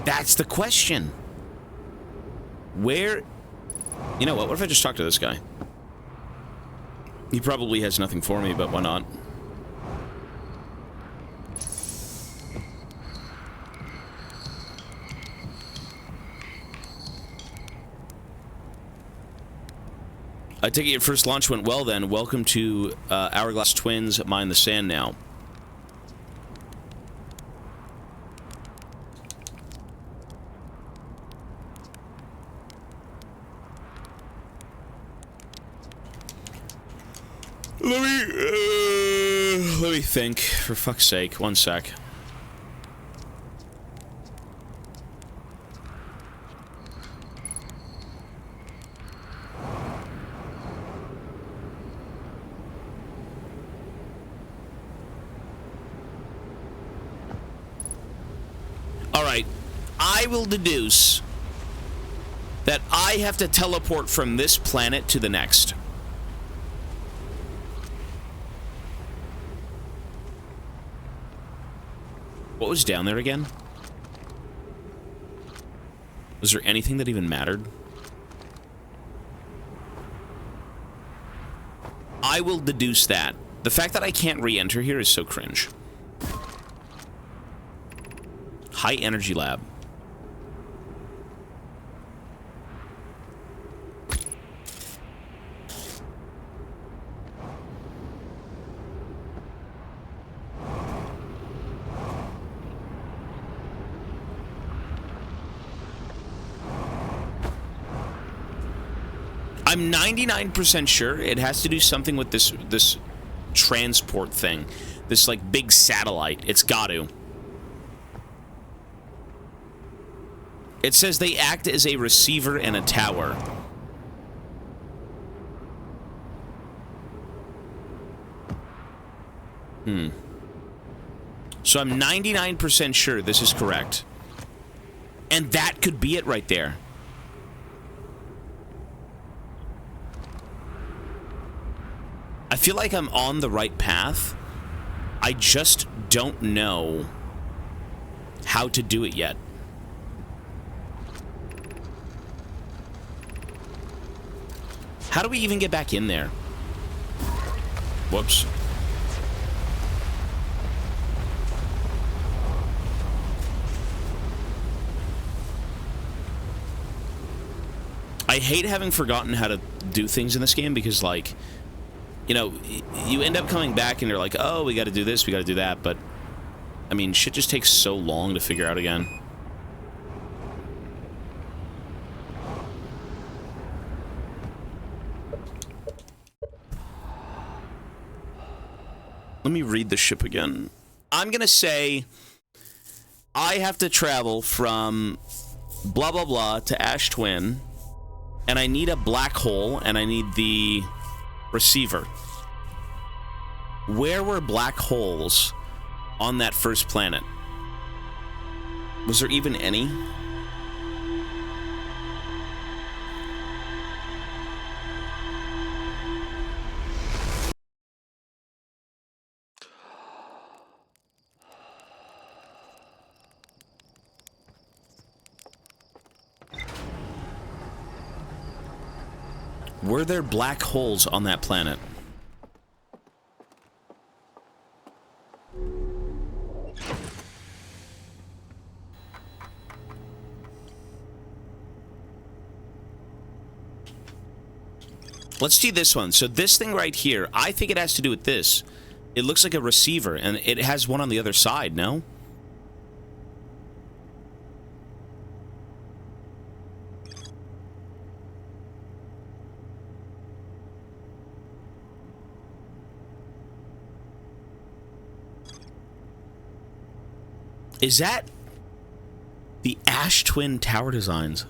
That's the question. Where... You know what if I just talk to this guy? He probably has nothing for me, but why not? I take it your first launch went well then. Welcome to Hourglass Twins, Mine the Sand now. Let me think, for fuck's sake. One sec. Alright, I will deduce that I have to teleport from this planet to the next. What was down there again? Was there anything that even mattered? I will deduce that. The fact that I can't re-enter here is so cringe. High Energy Lab. I'm 99% sure it has to do something with this transport thing. This, like, big satellite. It's got to. It says they act as a receiver and a tower. So I'm 99% sure this is correct. And that could be it right there. I feel like I'm on the right path. I just don't know how to do it yet. How do we even get back in there? Whoops. I hate having forgotten how to do things in this game because, like, you know, you end up coming back and you're like, oh, we got to do this, we got to do that, but, I mean, shit just takes so long to figure out again. Let me read the ship again. I'm gonna say I have to travel from blah, blah, blah to Ash Twin, and I need a black hole, and I need the receiver. Where were black holes on that first planet? Was there even any? Were there black holes on that planet? Let's see this one. So this thing right here, I think it has to do with this. It looks like a receiver, and it has one on the other side, no? Is that the Ash Twin Tower designs?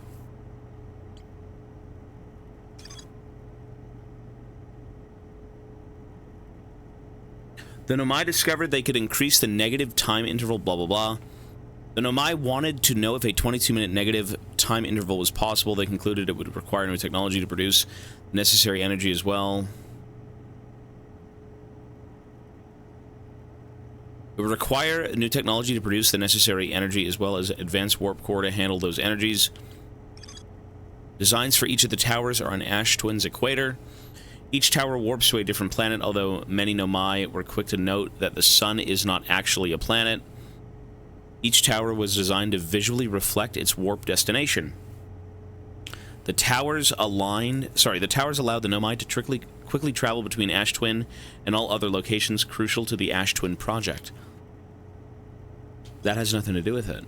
The Nomai discovered they could increase the negative time interval, blah, blah, blah. The Nomai wanted to know if a 22-minute negative time interval was possible. They concluded it would require new technology to produce necessary energy as well. It would require new technology to produce the necessary energy as well as advanced warp core to handle those energies. Designs for each of the towers are on Ash Twin's equator. Each tower warps to a different planet, although many Nomai were quick to note that the sun is not actually a planet. Each tower was designed to visually reflect its warp destination. The towers allowed the Nomai to quickly travel between Ash Twin and all other locations crucial to the Ash Twin project. That has nothing to do with it.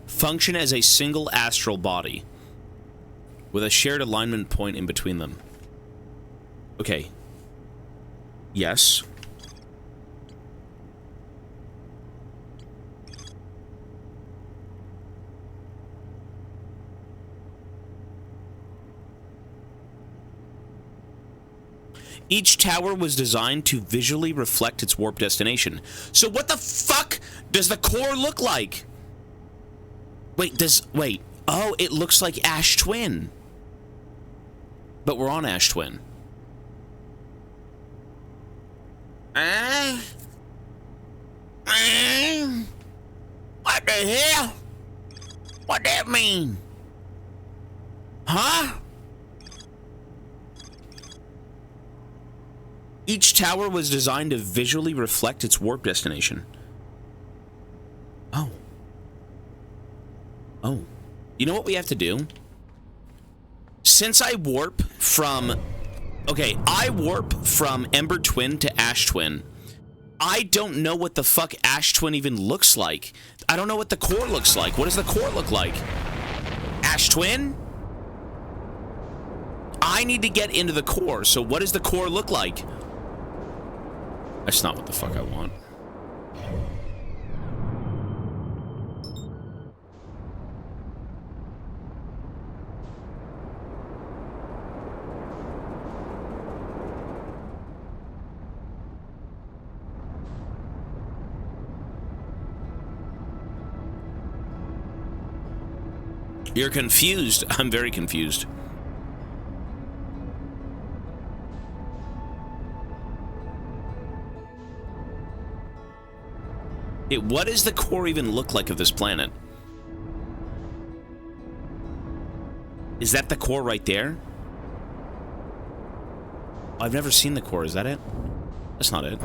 Function as a single astral body with a shared alignment point in between them. Okay. Yes. Each tower was designed to visually reflect its warp destination. So what the fuck does the core look like? Wait. Oh, it looks like Ash Twin. But we're on Ash Twin. What the hell? What that mean? Huh? Each tower was designed to visually reflect its warp destination. Oh. Oh. You know what we have to do? Since I warp from... Okay, I warp from Ember Twin to Ash Twin. I don't know what the fuck Ash Twin even looks like. I don't know what the core looks like. What does the core look like? Ash Twin? I need to get into the core, so what does the core look like? That's not what the fuck I want. You're confused. I'm very confused. What does the core even look like of this planet? Is that the core right there? I've never seen the core. Is that it? That's not it.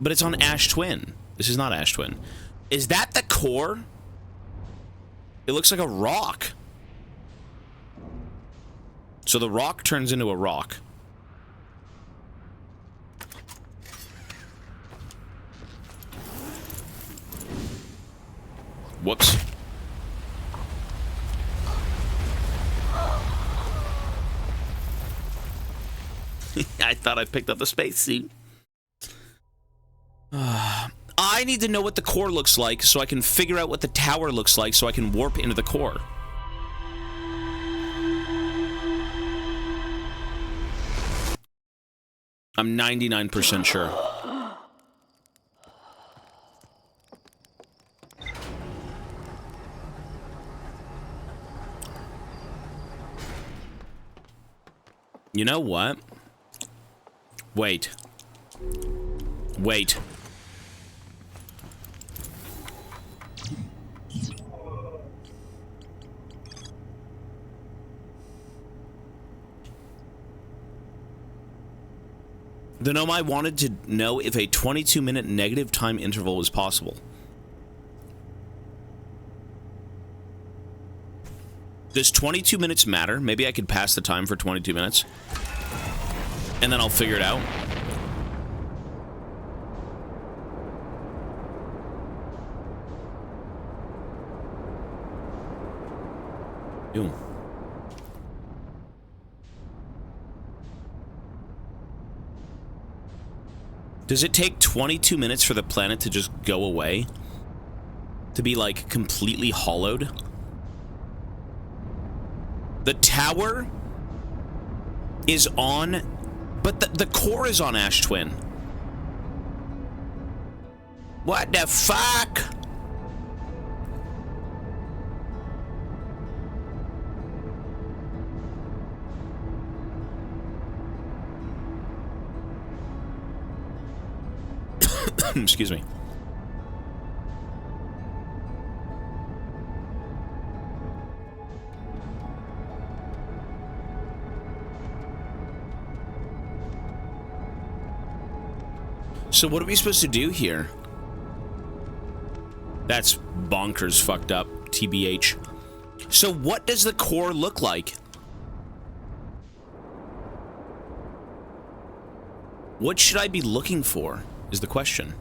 But it's on Ash Twin. This is not Ash Twin. Is that the core? It looks like a rock. So the rock turns into a rock. Whoops. I thought I picked up the spacesuit. I need to know what the core looks like so I can figure out what the tower looks like so I can warp into the core. I'm 99% sure. You know what? Wait. Wait. The Nomai wanted to know if a 22-minute negative time interval was possible. Does 22 minutes matter? Maybe I could pass the time for 22 minutes. And then I'll figure it out. Ew. Does it take 22 minutes for the planet to just go away? To be, like, completely hollowed? The tower is on... But the core is on Ash Twin. What the fuck? Excuse me. So what are we supposed to do here? That's bonkers fucked up, TBH. So what does the core look like? What should I be looking for, is the question.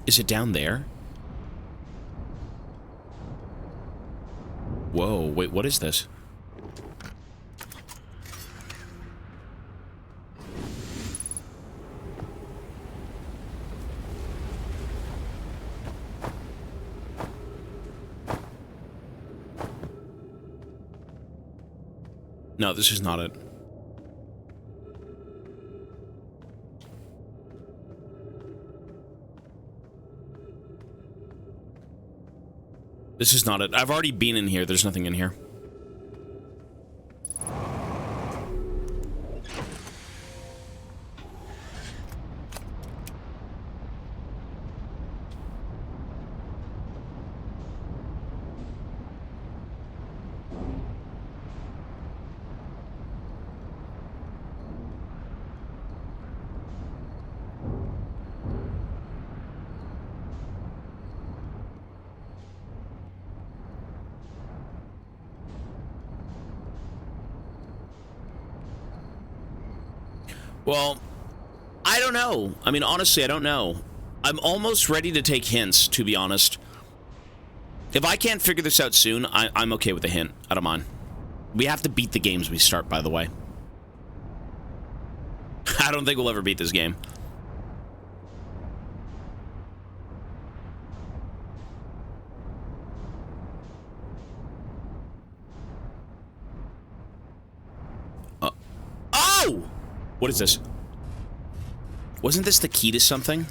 Is it down there? Whoa, wait, what is this? No, this is not it. This is not it. I've already been in here. There's nothing in here. Well, I don't know. I mean, honestly, I don't know. I'm almost ready to take hints, to be honest. If I can't figure this out soon, I'm okay with a hint. I don't mind. We have to beat the games we start, by the way. I don't think we'll ever beat this game. Oh! What is this? Wasn't this the key to something?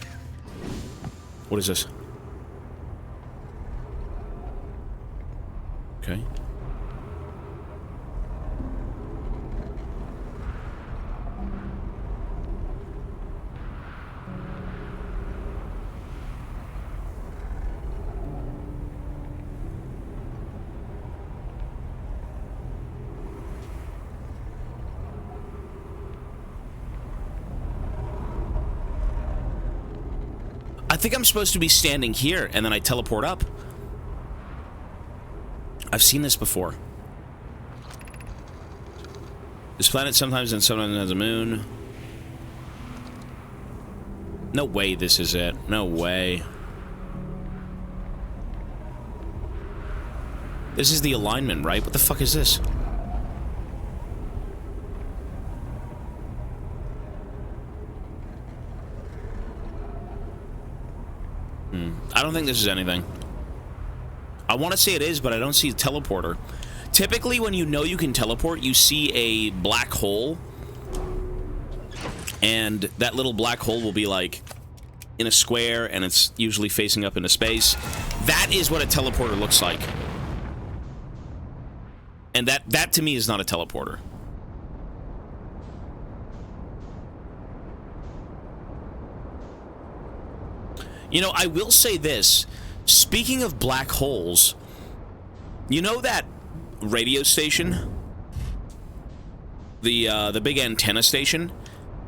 What is this? Okay. I think I'm supposed to be standing here, and then I teleport up. I've seen this before. This planet sometimes and sometimes has a moon. No way this is it. No way. This is the alignment, right? What the fuck is this? I don't think this is anything. I want to say it is, but I don't see a teleporter. Typically, when you know you can teleport, you see a black hole. And that little black hole will be like in a square, and it's usually facing up into space. That is what a teleporter looks like. And that to me is not a teleporter. You know, I will say this. Speaking of black holes, you know that radio station? The big antenna station?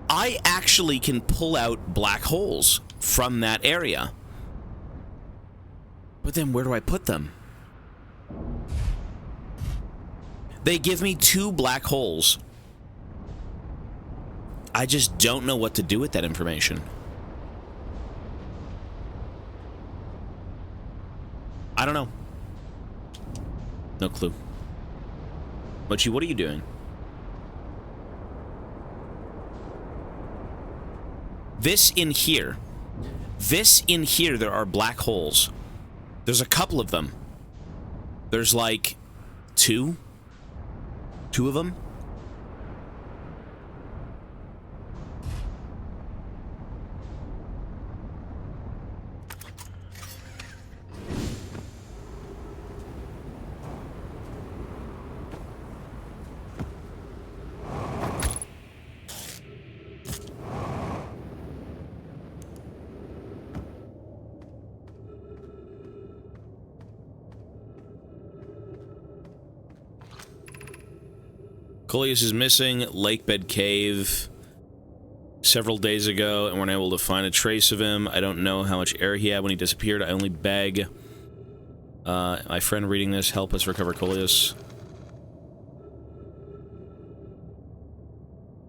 I actually can pull out black holes from that area. But then where do I put them? They give me 2 black holes. I just don't know what to do with that information. I don't know. No clue. Mochi, what are you doing? This in here, there are black holes. There's a couple of them. There's like 2 of them. Coleus is missing. Lakebed Cave. Several days ago, and we're unable to find a trace of him. I don't know how much air he had when he disappeared. I only beg my friend reading this, help us recover Coleus.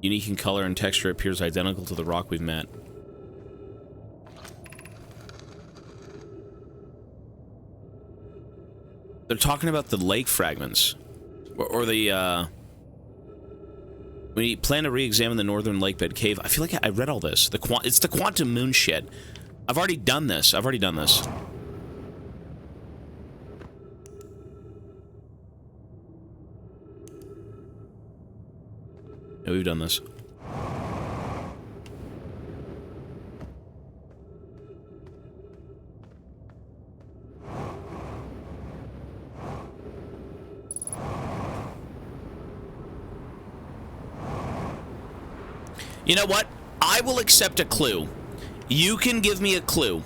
Unique in color and texture, appears identical to the rock we've met. They're talking about the lake fragments. Or the, we plan to re-examine the northern lakebed cave. I feel like I read all this. It's the quantum moon shit. I've already done this. Yeah, we've done this. You know what? I will accept a clue. You can give me a clue.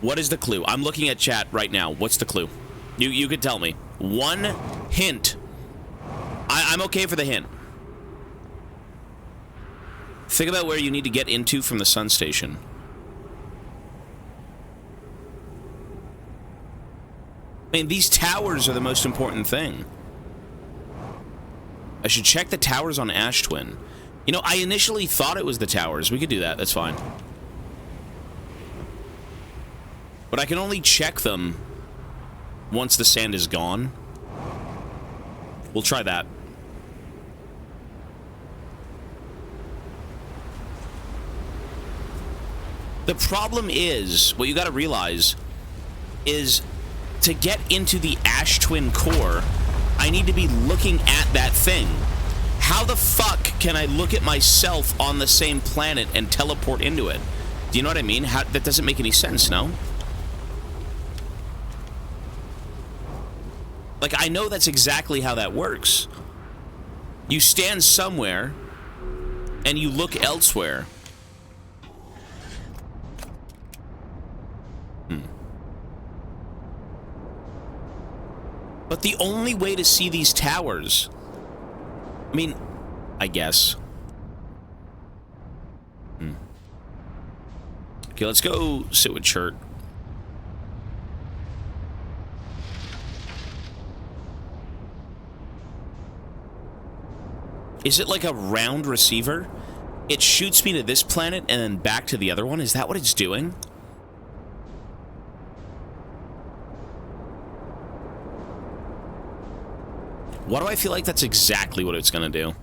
What is the clue? I'm looking at chat right now. What's the clue? You could tell me. One hint. I'm okay for the hint. Think about where you need to get into from the sun station. I mean, these towers are the most important thing. I should check the towers on Ash Twin. You know, I initially thought it was the towers. We could do that. That's fine. But I can only check them once the sand is gone. We'll try that. The problem is, what you gotta realize is to get into the Ash Twin core, I need to be looking at that thing. How the fuck can I look at myself on the same planet and teleport into it? Do you know what I mean? That doesn't make any sense, no? Like, I know that's exactly how that works. You stand somewhere, and you look elsewhere. But the only way to see these towers... I mean, I guess. Okay, let's go sit with Chert. Is it like a round receiver? It shoots me to this planet and then back to the other one? Is that what it's doing? Why do I feel like that's exactly what it's gonna do?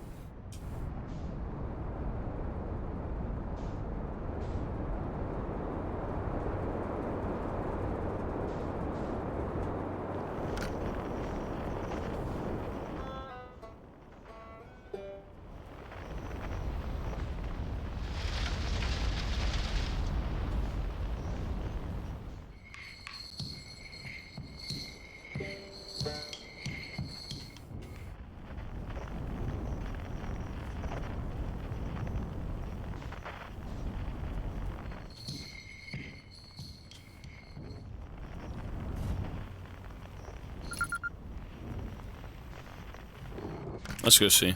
Let's go see.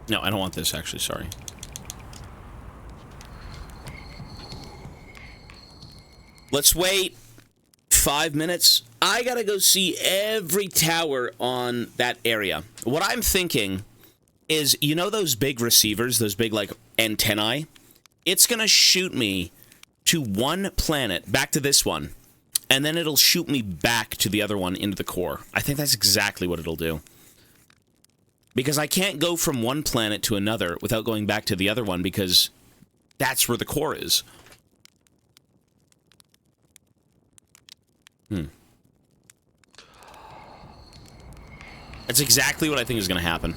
No, I don't want this, actually, sorry. Let's wait 5 minutes. I gotta go see every tower on that area. What I'm thinking is, you know those big receivers, those big, like, antennae? It's gonna shoot me to one planet, back to this one. And then it'll shoot me back to the other one into the core. I think that's exactly what it'll do. Because I can't go from one planet to another without going back to the other one, because that's where the core is. That's exactly what I think is going to happen.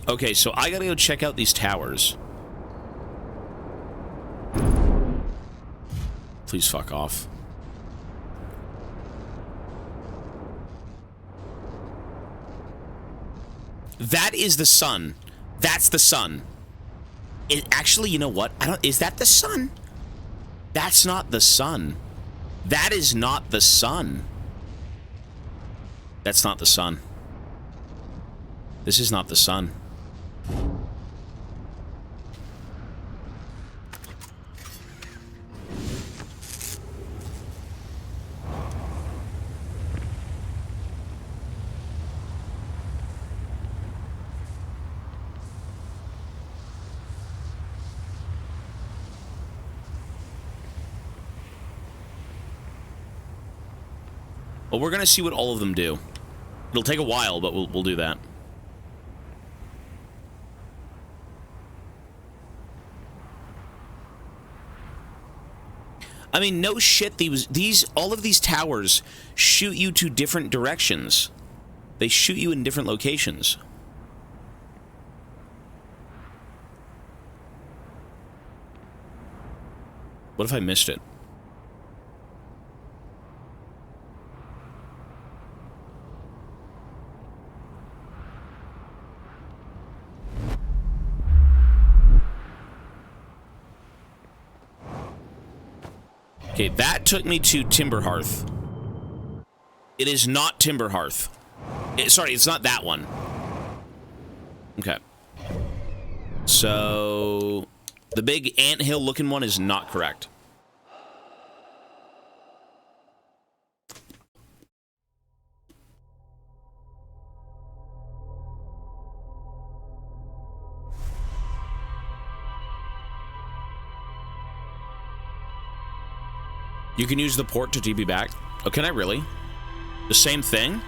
Okay, so I gotta go check out these towers. Please fuck off. That is the sun. That's the sun. Actually, you know what? Is that the sun? That's not the sun. That is not the sun. That's not the sun. This is not the sun. Well, we're gonna see what all of them do. It'll take a while, but we'll do that. I mean, no shit, all of these towers shoot you to different directions. They shoot you in different locations. What if I missed it? Okay, that took me to Timberhearth. It is not Timberhearth. Sorry, it's not that one. Okay. So, the big anthill looking one is not correct. You can use the port to TP back. Oh, can I really? The same thing?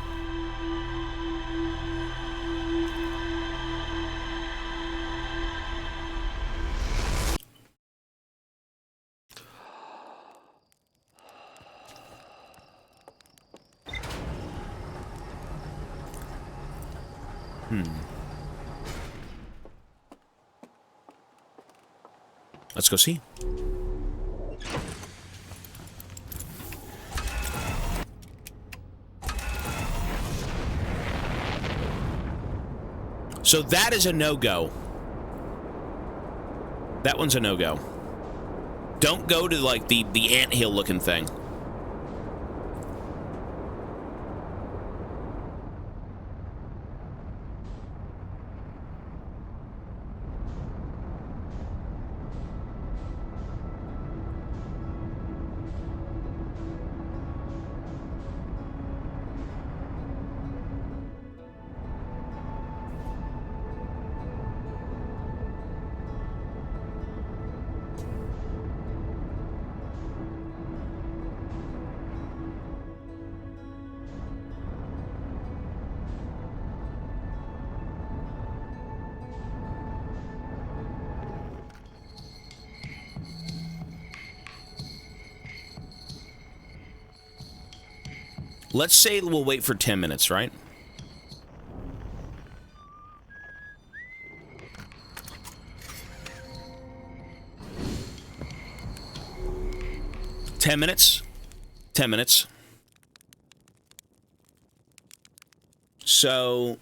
Let's go see. So that is a no-go. That one's a no-go. Don't go to, like, the anthill looking thing. Let's say we'll wait for 10 minutes, right? Ten minutes. 10 minutes. So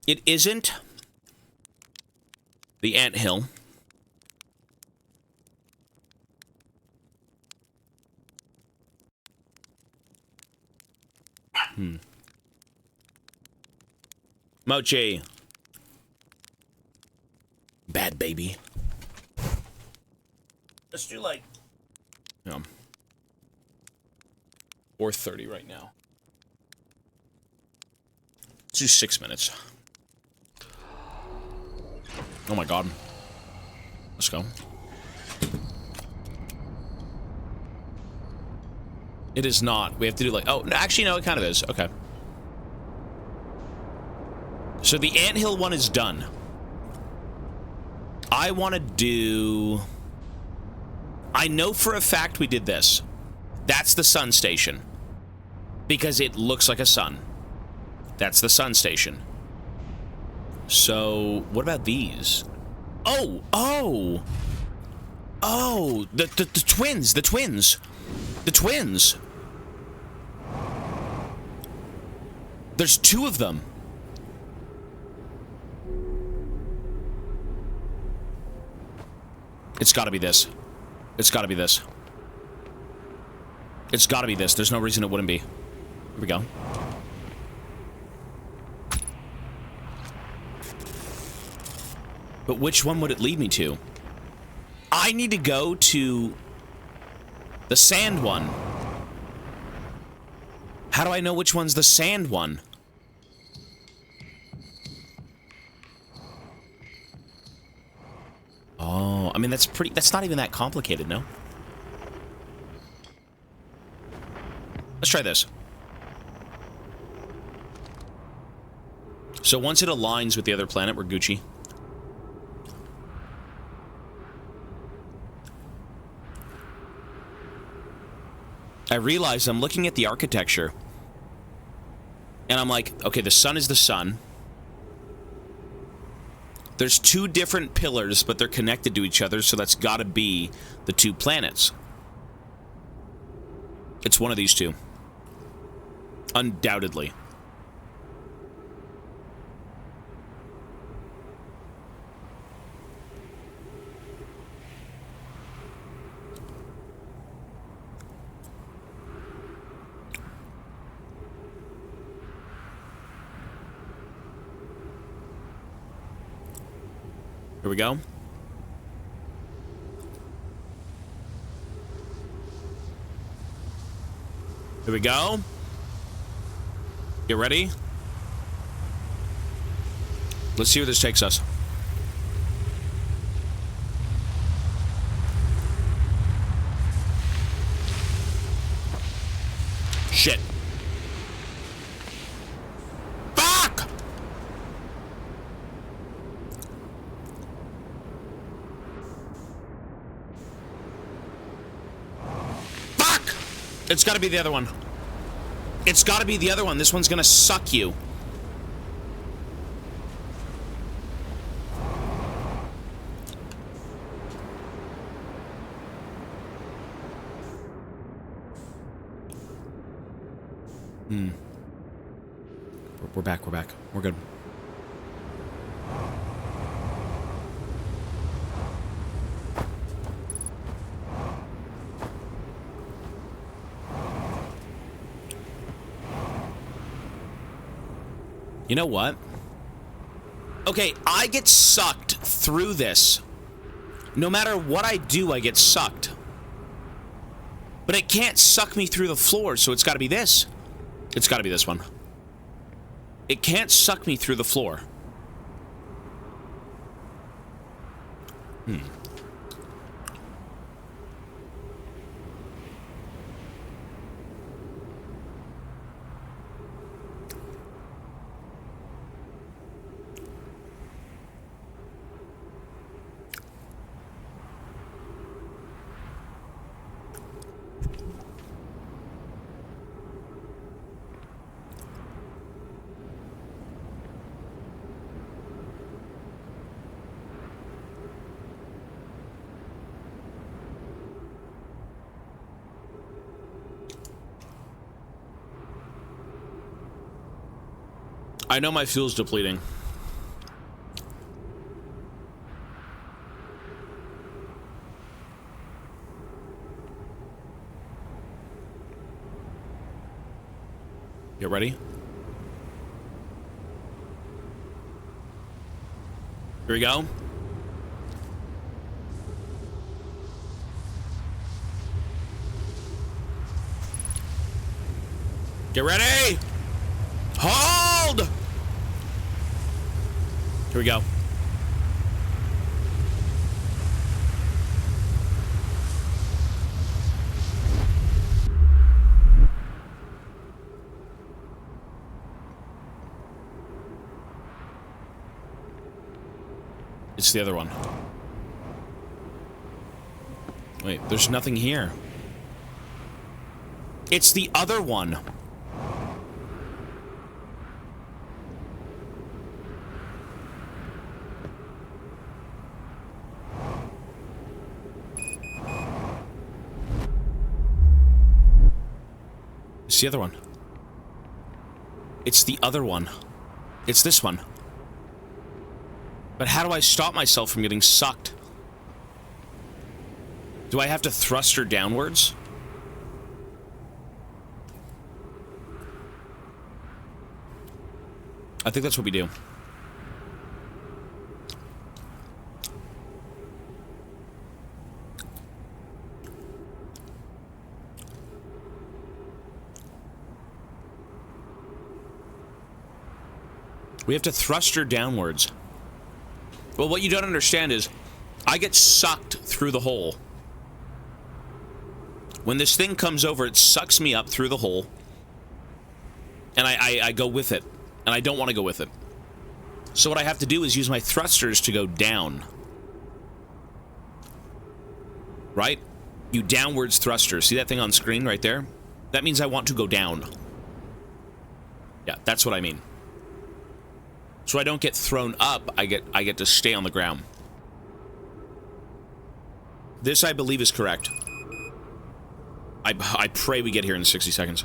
it isn't the anthill. Mochi. Bad baby. Let's do like 4:30 right now. Let's do 6 minutes. Oh my god. Let's go. It is not. We have to do like... Oh, actually, no, it kind of is. Okay. So the anthill one is done. I want to do... I know for a fact we did this. That's the sun station. Because it looks like a sun. That's the sun station. So, what about these? Oh! Oh! Oh! The twins! The twins! The twins! There's two of them. It's gotta be this. It's gotta be this. It's gotta be this. There's no reason it wouldn't be. Here we go. But which one would it lead me to? I need to go to the sand one. How do I know which one's the sand one? Oh, I mean, that's not even that complicated, no? Let's try this. So once it aligns with the other planet, we're Gucci. I realize I'm looking at the architecture. And I'm like, okay, the sun is the sun. There's two different pillars, but they're connected to each other, so that's gotta be the two planets. It's one of these two. Undoubtedly. Here we go. Here we go. Get ready. Let's see where this takes us. Shit. Fuck! Fuck! It's gotta be the other one. It's gotta be the other one. This one's gonna suck you. We're back, we're back. We're good. You know what? Okay, I get sucked through this. No matter what I do, I get sucked. But it can't suck me through the floor, so it's gotta be this. It's gotta be this one. It can't suck me through the floor. I know my fuel's depleting. Get ready. Here we go. Get ready! Hold! Here we go. It's the other one. Wait, there's nothing here. It's the other one. It's the other one. It's the other one. It's this one. But how do I stop myself from getting sucked? Do I have to thrust her downwards? I think that's what we do. We have to thrust her downwards. Well, what you don't understand is, I get sucked through the hole. When this thing comes over, it sucks me up through the hole. And I go with it. And I don't want to go with it. So what I have to do is use my thrusters to go down. Right? You downwards thrusters. See that thing on screen right there? That means I want to go down. Yeah, that's what I mean. So I don't get thrown up, I get to stay on the ground. This, I believe, is correct. I pray we get here in 60 seconds.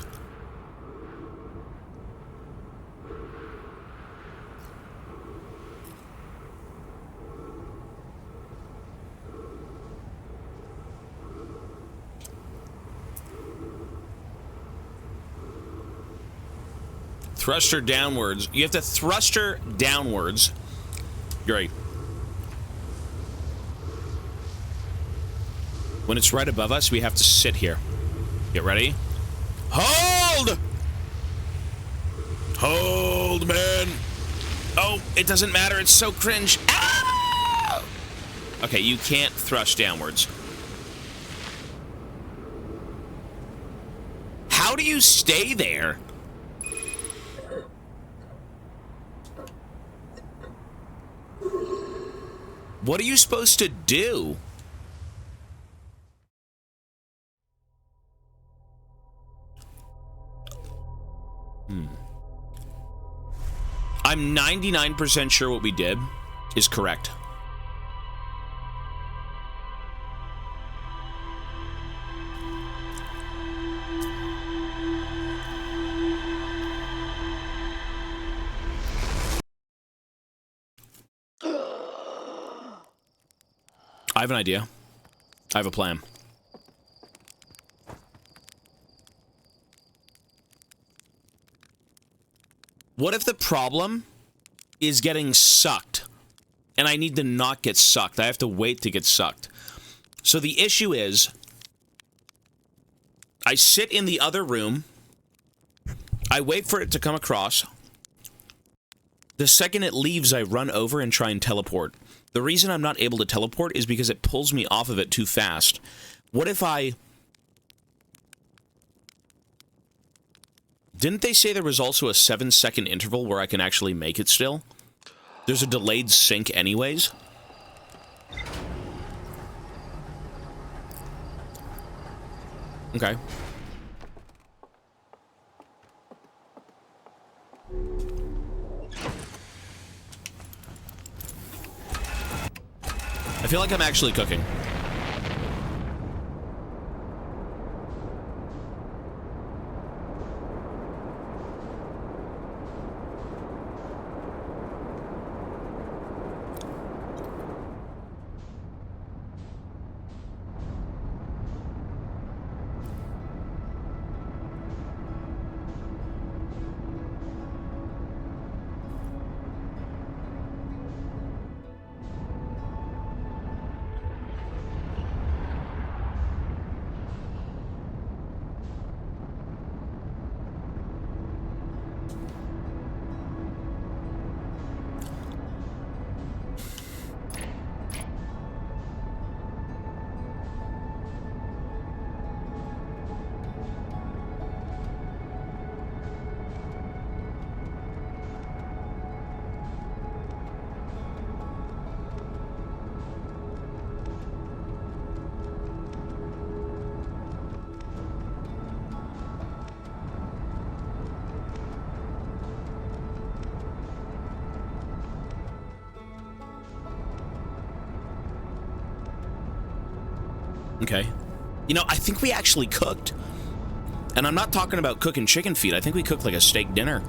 Thrust her downwards. You have to thrust her downwards. You're right. When it's right above us, we have to sit here. Get ready. Hold! Hold, man. Oh, it doesn't matter. It's so cringe. Ah! Okay, you can't thrust downwards. How do you stay there? What are you supposed to do? I'm 99% sure what we did is correct. I have an idea. I have a plan. What if the problem is getting sucked? And I need to not get sucked. I have to wait to get sucked. So the issue is, I sit in the other room. I wait for it to come across. The second it leaves, I run over and try and teleport. The reason I'm not able to teleport is because it pulls me off of it too fast. What if I... Didn't they say there was also a 7-second interval where I can actually make it still? There's a delayed sync anyways. Okay. I feel like I'm actually cooking. Okay. You know, I think we actually cooked. And I'm not talking about cooking chicken feet. I think we cooked like a steak dinner.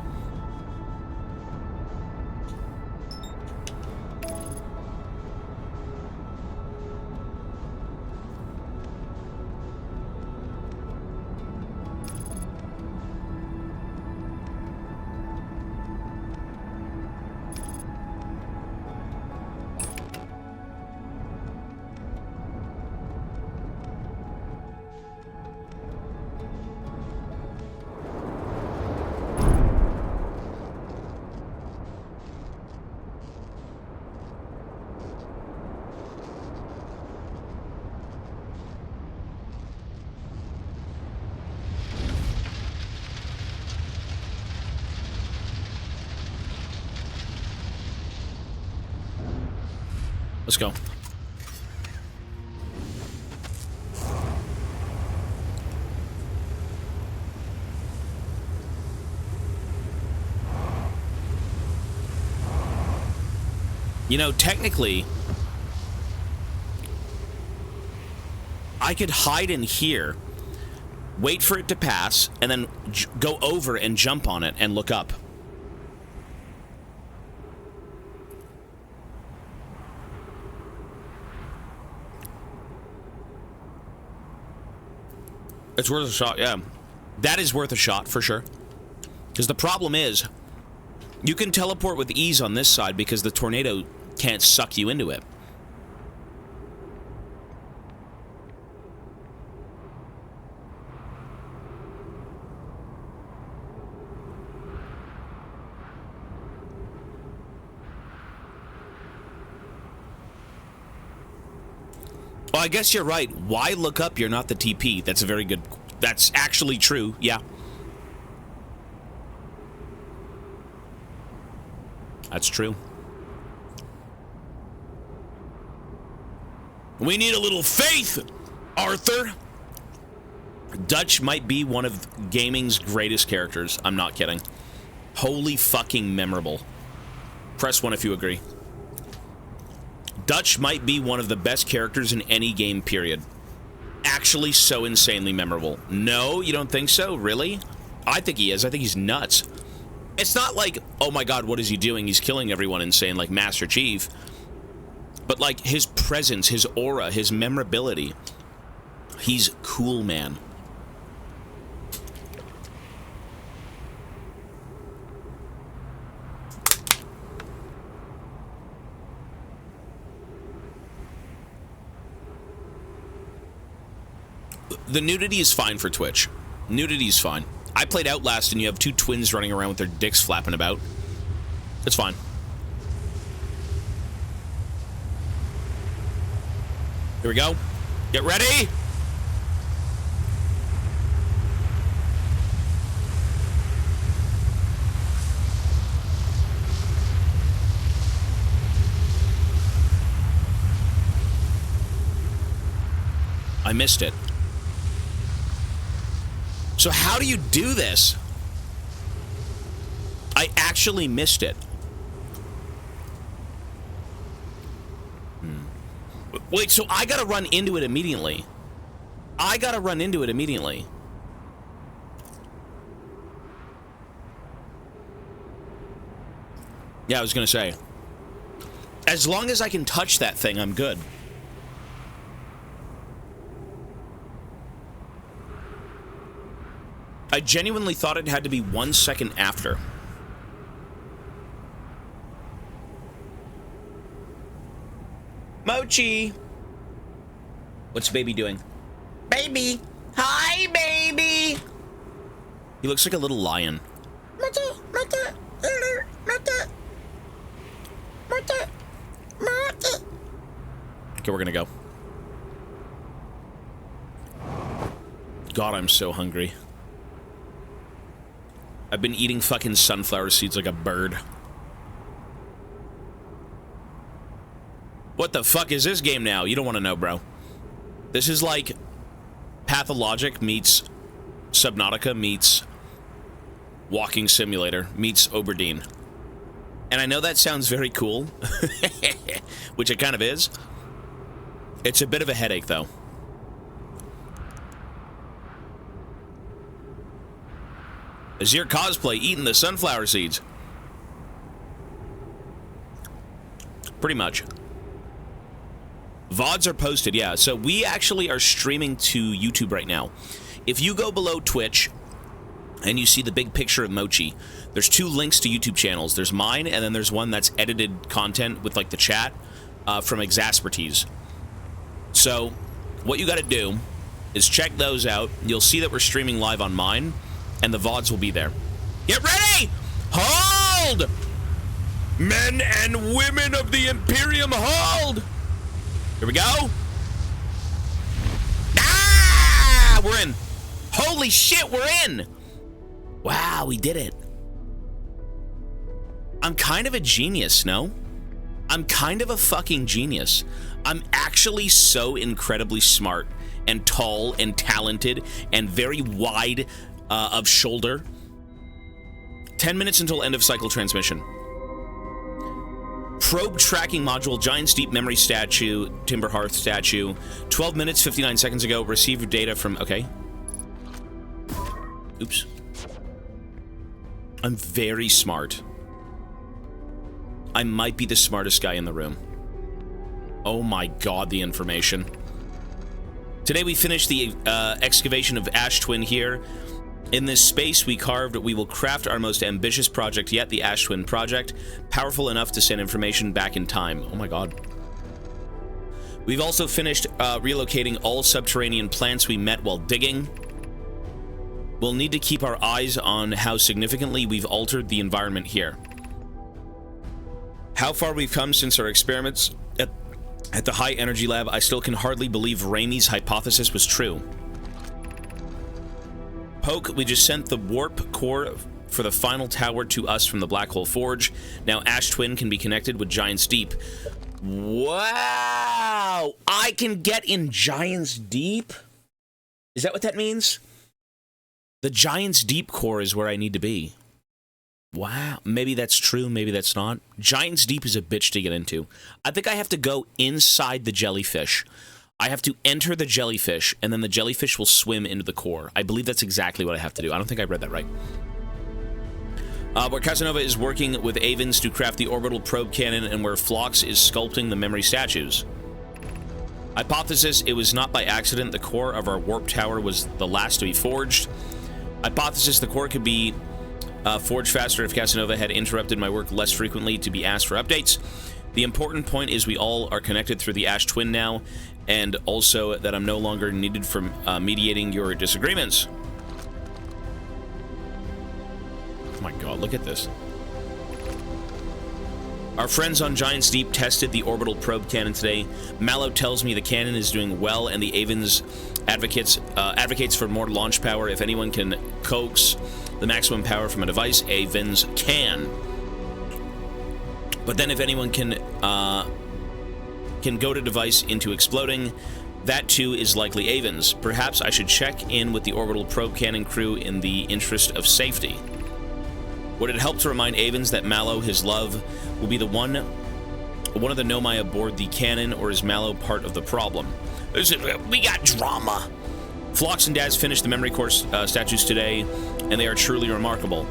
Let's go. You know, technically, I could hide in here, wait for it to pass, and then go over and jump on it and look up. It's worth a shot, yeah. That is worth a shot, for sure. Because the problem is, you can teleport with ease on this side because the tornado can't suck you into it. Oh, I guess you're right. Why look up you're not the TP? That's a very good... That's actually true, yeah. That's true. We need a little faith, Arthur! Dutch might be one of gaming's greatest characters. I'm not kidding. Holy fucking memorable. Press 1 if you agree. Dutch might be one of the best characters in any game, period. Actually so insanely memorable. No, you don't think so? Really? I think he is. I think he's nuts. It's not like, oh my god, what is he doing? He's killing everyone insane like Master Chief. But like his presence, his aura, his memorability. He's cool, man. The nudity is fine for Twitch. Nudity is fine. I played Outlast and you have two twins running around with their dicks flapping about. It's fine. Here we go. Get ready! I missed it. So how do you do this? I actually missed it. Wait, so I gotta run into it immediately. I gotta run into it immediately. Yeah, I was gonna say. As long as I can touch that thing, I'm good. I genuinely thought it had to be 1 second after. Mochi! What's baby doing? Baby! Hi, baby! He looks like a little lion. Okay, we're gonna go. God, I'm so hungry. I've been eating fucking sunflower seeds like a bird. What the fuck is this game now? You don't want to know, bro. This is like Pathologic meets Subnautica meets Walking Simulator meets Oberdeen. And I know that sounds very cool, which it kind of is. It's a bit of a headache, though. Is your cosplay eating the sunflower seeds? Pretty much. VODs are posted, yeah. So we actually are streaming to YouTube right now. If you go below Twitch and you see the big picture of Mochi, there's two links to YouTube channels. There's mine, and then there's one that's edited content with like the chat from Exaspertise. So what you got to do is check those out. You'll see that we're streaming live on mine, and the VODs will be there. Get ready! Hold! Men and women of the Imperium, hold! Here we go. Ah! We're in. Holy shit, we're in! Wow, we did it. I'm kind of a genius, no? I'm kind of a fucking genius. I'm actually so incredibly smart and tall and talented and very wide of shoulder. 10 minutes until end of cycle transmission. Probe tracking module, giant steep memory statue, timber hearth statue. 12 minutes, 59 seconds ago, received data from... Okay. Oops. I'm very smart. I might be the smartest guy in the room. Oh my god, the information. Today we finished the excavation of Ash Twin here. In this space we will craft our most ambitious project yet, the Ash Twin project, powerful enough to send information back in time. Oh my god. We've also finished relocating all subterranean plants we met while digging. We'll need to keep our eyes on how significantly we've altered the environment here. How far we've come since our experiments At the high energy lab, I still can hardly believe Raimi's hypothesis was true. Poke, we just sent the warp core for the final tower to us from the Black Hole Forge. Now Ash Twin can be connected with Giant's Deep. Wow! I can get in Giant's Deep? Is that what that means? The Giant's Deep core is where I need to be. Wow. Maybe that's true, maybe that's not. Giant's Deep is a bitch to get into. I think I have to go inside the jellyfish. I have to enter the jellyfish, and then the jellyfish will swim into the core. I believe that's exactly what I have to do. I don't think I read that right. Where Casanova is working with Avens to craft the orbital probe cannon, and where Phlox is sculpting the memory statues. Hypothesis, it was not by accident the core of our warp tower was the last to be forged. Hypothesis, the core could be forged faster if Casanova had interrupted my work less frequently to be asked for updates. The important point is we all are connected through the Ash Twin now, and also that I'm no longer needed for mediating your disagreements. Oh my god, look at this. Our friends on Giant's Deep tested the orbital probe cannon today. Mallow tells me the cannon is doing well, and the Avens advocates for more launch power. If anyone can coax the maximum power from a device, Avens can. But then if anyone can goad a device into exploding, that too is likely Avens. Perhaps I should check in with the orbital probe cannon crew in the interest of safety. Would it help to remind Avens that Mallow, his love, will be the one of the Nomai aboard the cannon, or is Mallow part of the problem? We got drama. Phlox and Daz finished the memory core statues today, and they are truly remarkable.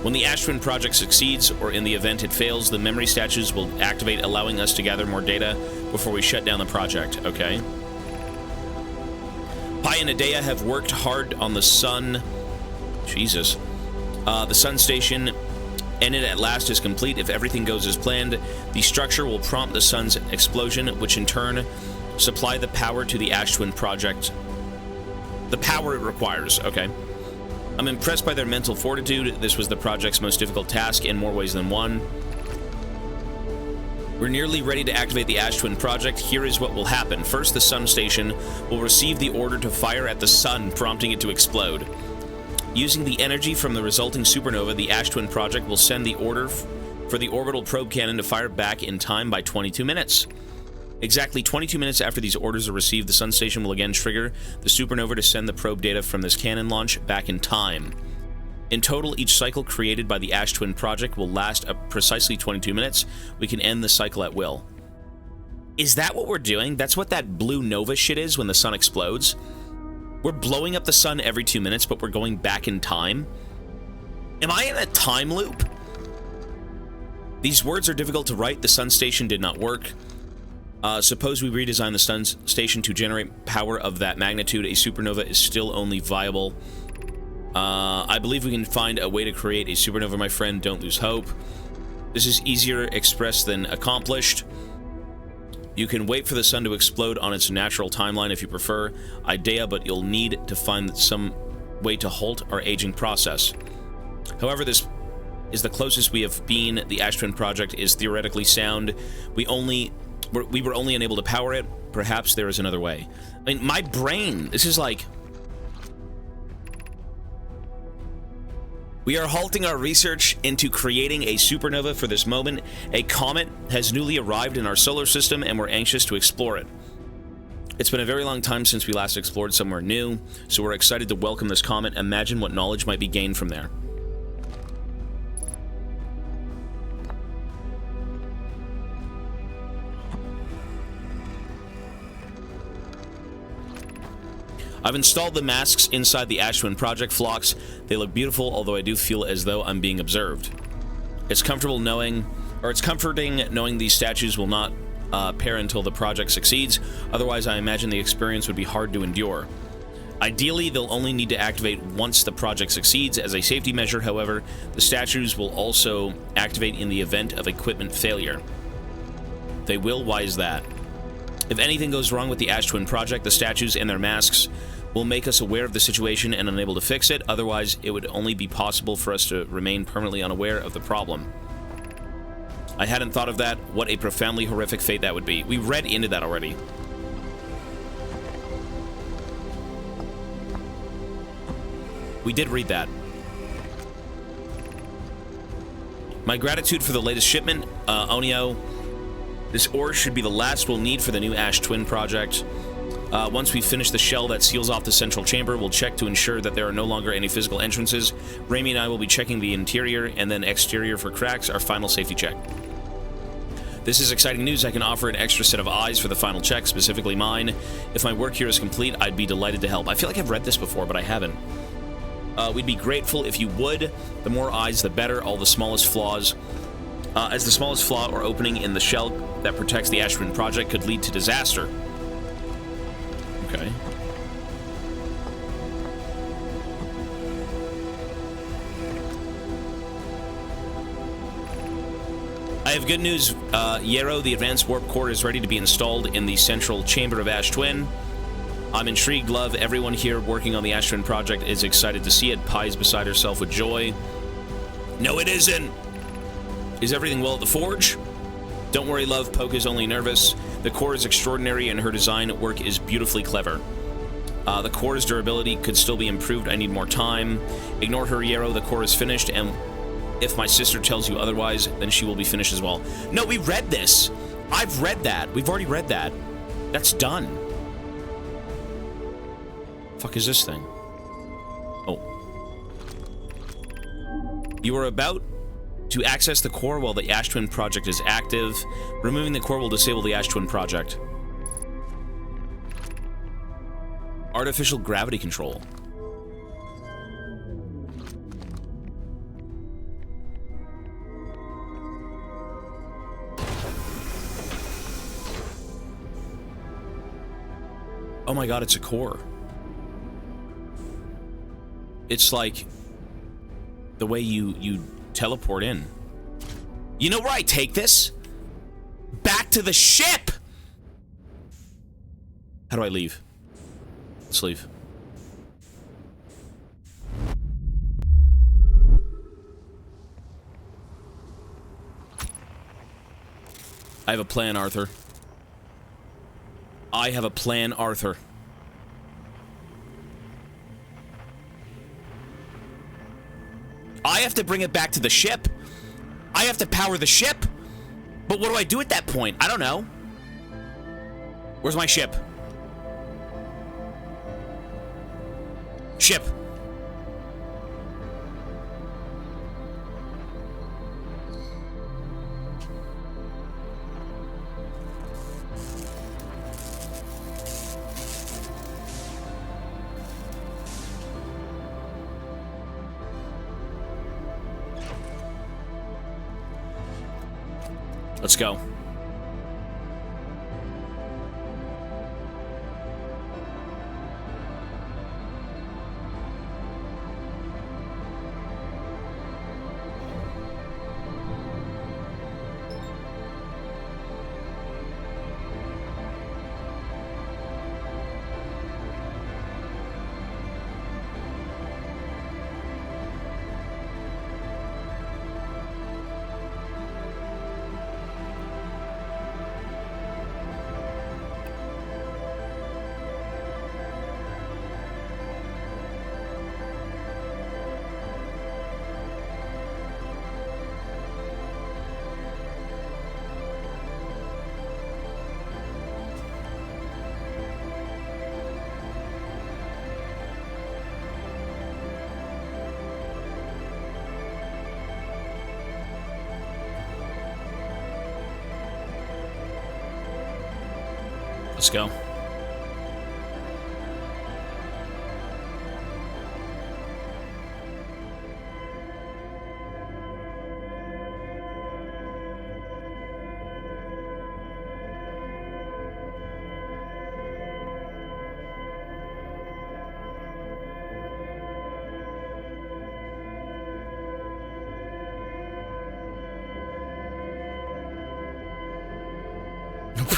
When the Ash Twin project succeeds, or in the event it fails, the memory statues will activate, allowing us to gather more data before we shut down the project, okay? Pi and Adea have worked hard on the sun. Jesus. The sun station, and it at last is complete. If everything goes as planned, the structure will prompt the sun's explosion, which in turn supply the power to the Ash Twin project. The power it requires, okay? I'm impressed by their mental fortitude. This was the project's most difficult task in more ways than one. We're nearly ready to activate the Ash Twin project. Here is what will happen. First, the sun station will receive the order to fire at the sun, prompting it to explode. Using the energy from the resulting supernova, the Ash Twin project will send the order for the orbital probe cannon to fire back in time by 22 minutes. Exactly 22 minutes after these orders are received, the sun station will again trigger the supernova to send the probe data from this cannon launch back in time. In total, each cycle created by the Ash Twin project will last precisely 22 minutes. We can end the cycle at will. Is that what we're doing? That's what that blue nova shit is when the sun explodes? We're blowing up the sun every 2 minutes, but we're going back in time? Am I in a time loop? These words are difficult to write. The sun station did not work. Suppose we redesign the sun station to generate power of that magnitude. A supernova is still only viable. I believe we can find a way to create a supernova, my friend. Don't lose hope. This is easier expressed than accomplished. You can wait for the sun to explode on its natural timeline if you prefer, Idea, but you'll need to find some way to halt our aging process. However, this is the closest we have been. The Ash Twin project is theoretically sound. We were only unable to power it. Perhaps there is another way. I mean, my brain, this is like... We are halting our research into creating a supernova for this moment. A comet has newly arrived in our solar system, and we're anxious to explore it. It's been a very long time since we last explored somewhere new, so we're excited to welcome this comet. Imagine what knowledge might be gained from there. I've installed the masks inside the Ash Twin project, Phlox. They look beautiful, although I do feel as though I'm being observed. It's comforting knowing these statues will not pair until the project succeeds. Otherwise, I imagine the experience would be hard to endure. Ideally, they'll only need to activate once the project succeeds. As a safety measure, however, the statues will also activate in the event of equipment failure. They will. Why is that? If anything goes wrong with the Ash Twin project, the statues and their masks will make us aware of the situation and unable to fix it. Otherwise, it would only be possible for us to remain permanently unaware of the problem. I hadn't thought of that. What a profoundly horrific fate that would be. We read into that already. We did read that. My gratitude for the latest shipment, Onio. This ore should be the last we'll need for the new Ash Twin project. Once we finish the shell that seals off the central chamber, we'll check to ensure that there are no longer any physical entrances. Raimi and I will be checking the interior and then exterior for cracks, our final safety check. This is exciting news. I can offer an extra set of eyes for the final check, specifically mine. If my work here is complete, I'd be delighted to help. I feel like I've read this before, but I haven't. We'd be grateful if you would. The more eyes, the better. All the smallest flaws. As the smallest flaw or opening in the shell that protects the Ash Twin project could lead to disaster. Okay. I have good news. Yarrow, the advanced warp core, is ready to be installed in the central chamber of Ash Twin. I'm intrigued, love. Everyone here working on the Ash Twin project is excited to see it. Pi is beside herself with joy. No, it isn't. Is everything well at the forge? Don't worry, love. Poke is only nervous. The core is extraordinary and her design work is beautifully clever. The core's durability could still be improved. I need more time. Ignore her, Yarrow. The core is finished, and if my sister tells you otherwise, then she will be finished as well. No, we read this. I've read that. We've already read that. That's done. Fuck is this thing? Oh. You are about to access the core while the Ash Twin project is active. Removing the core will disable the Ash Twin project. Artificial gravity control. Oh my god, it's a core. It's like the way you teleport in. You know where I take this? Back to the ship! How do I leave? Let's leave. I have a plan, Arthur. I have a plan, Arthur. I have to bring it back to the ship. I have to power the ship. But what do I do at that point? I don't know. Where's my ship? Ship. Let's go. Let's go.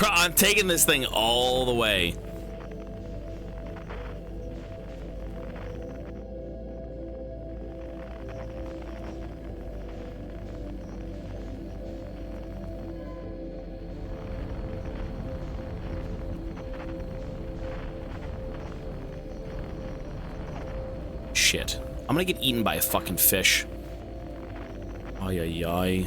I'm taking this thing all the way. shit. I'm gonna get eaten by a fucking fish. Ay, ay, ay.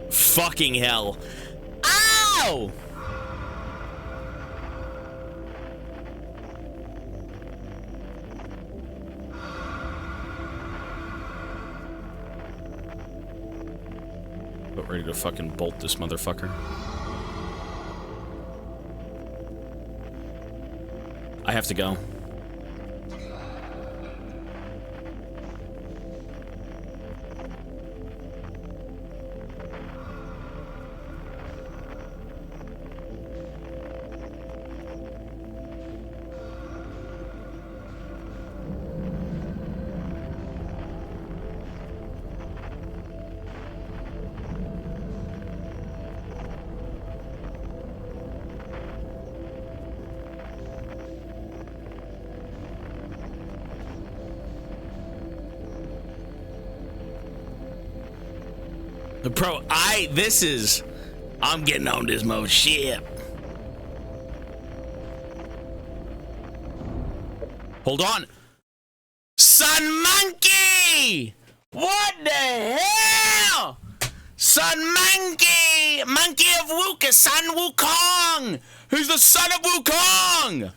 Fucking hell. Ow! But ready to fucking bolt this motherfucker. I have to go. Bro, I'm getting on this mo shit. Hold on. Sun Monkey! What the hell? Sun Monkey! Monkey of Wuka, Sun Wukong! Who's the son of Wukong?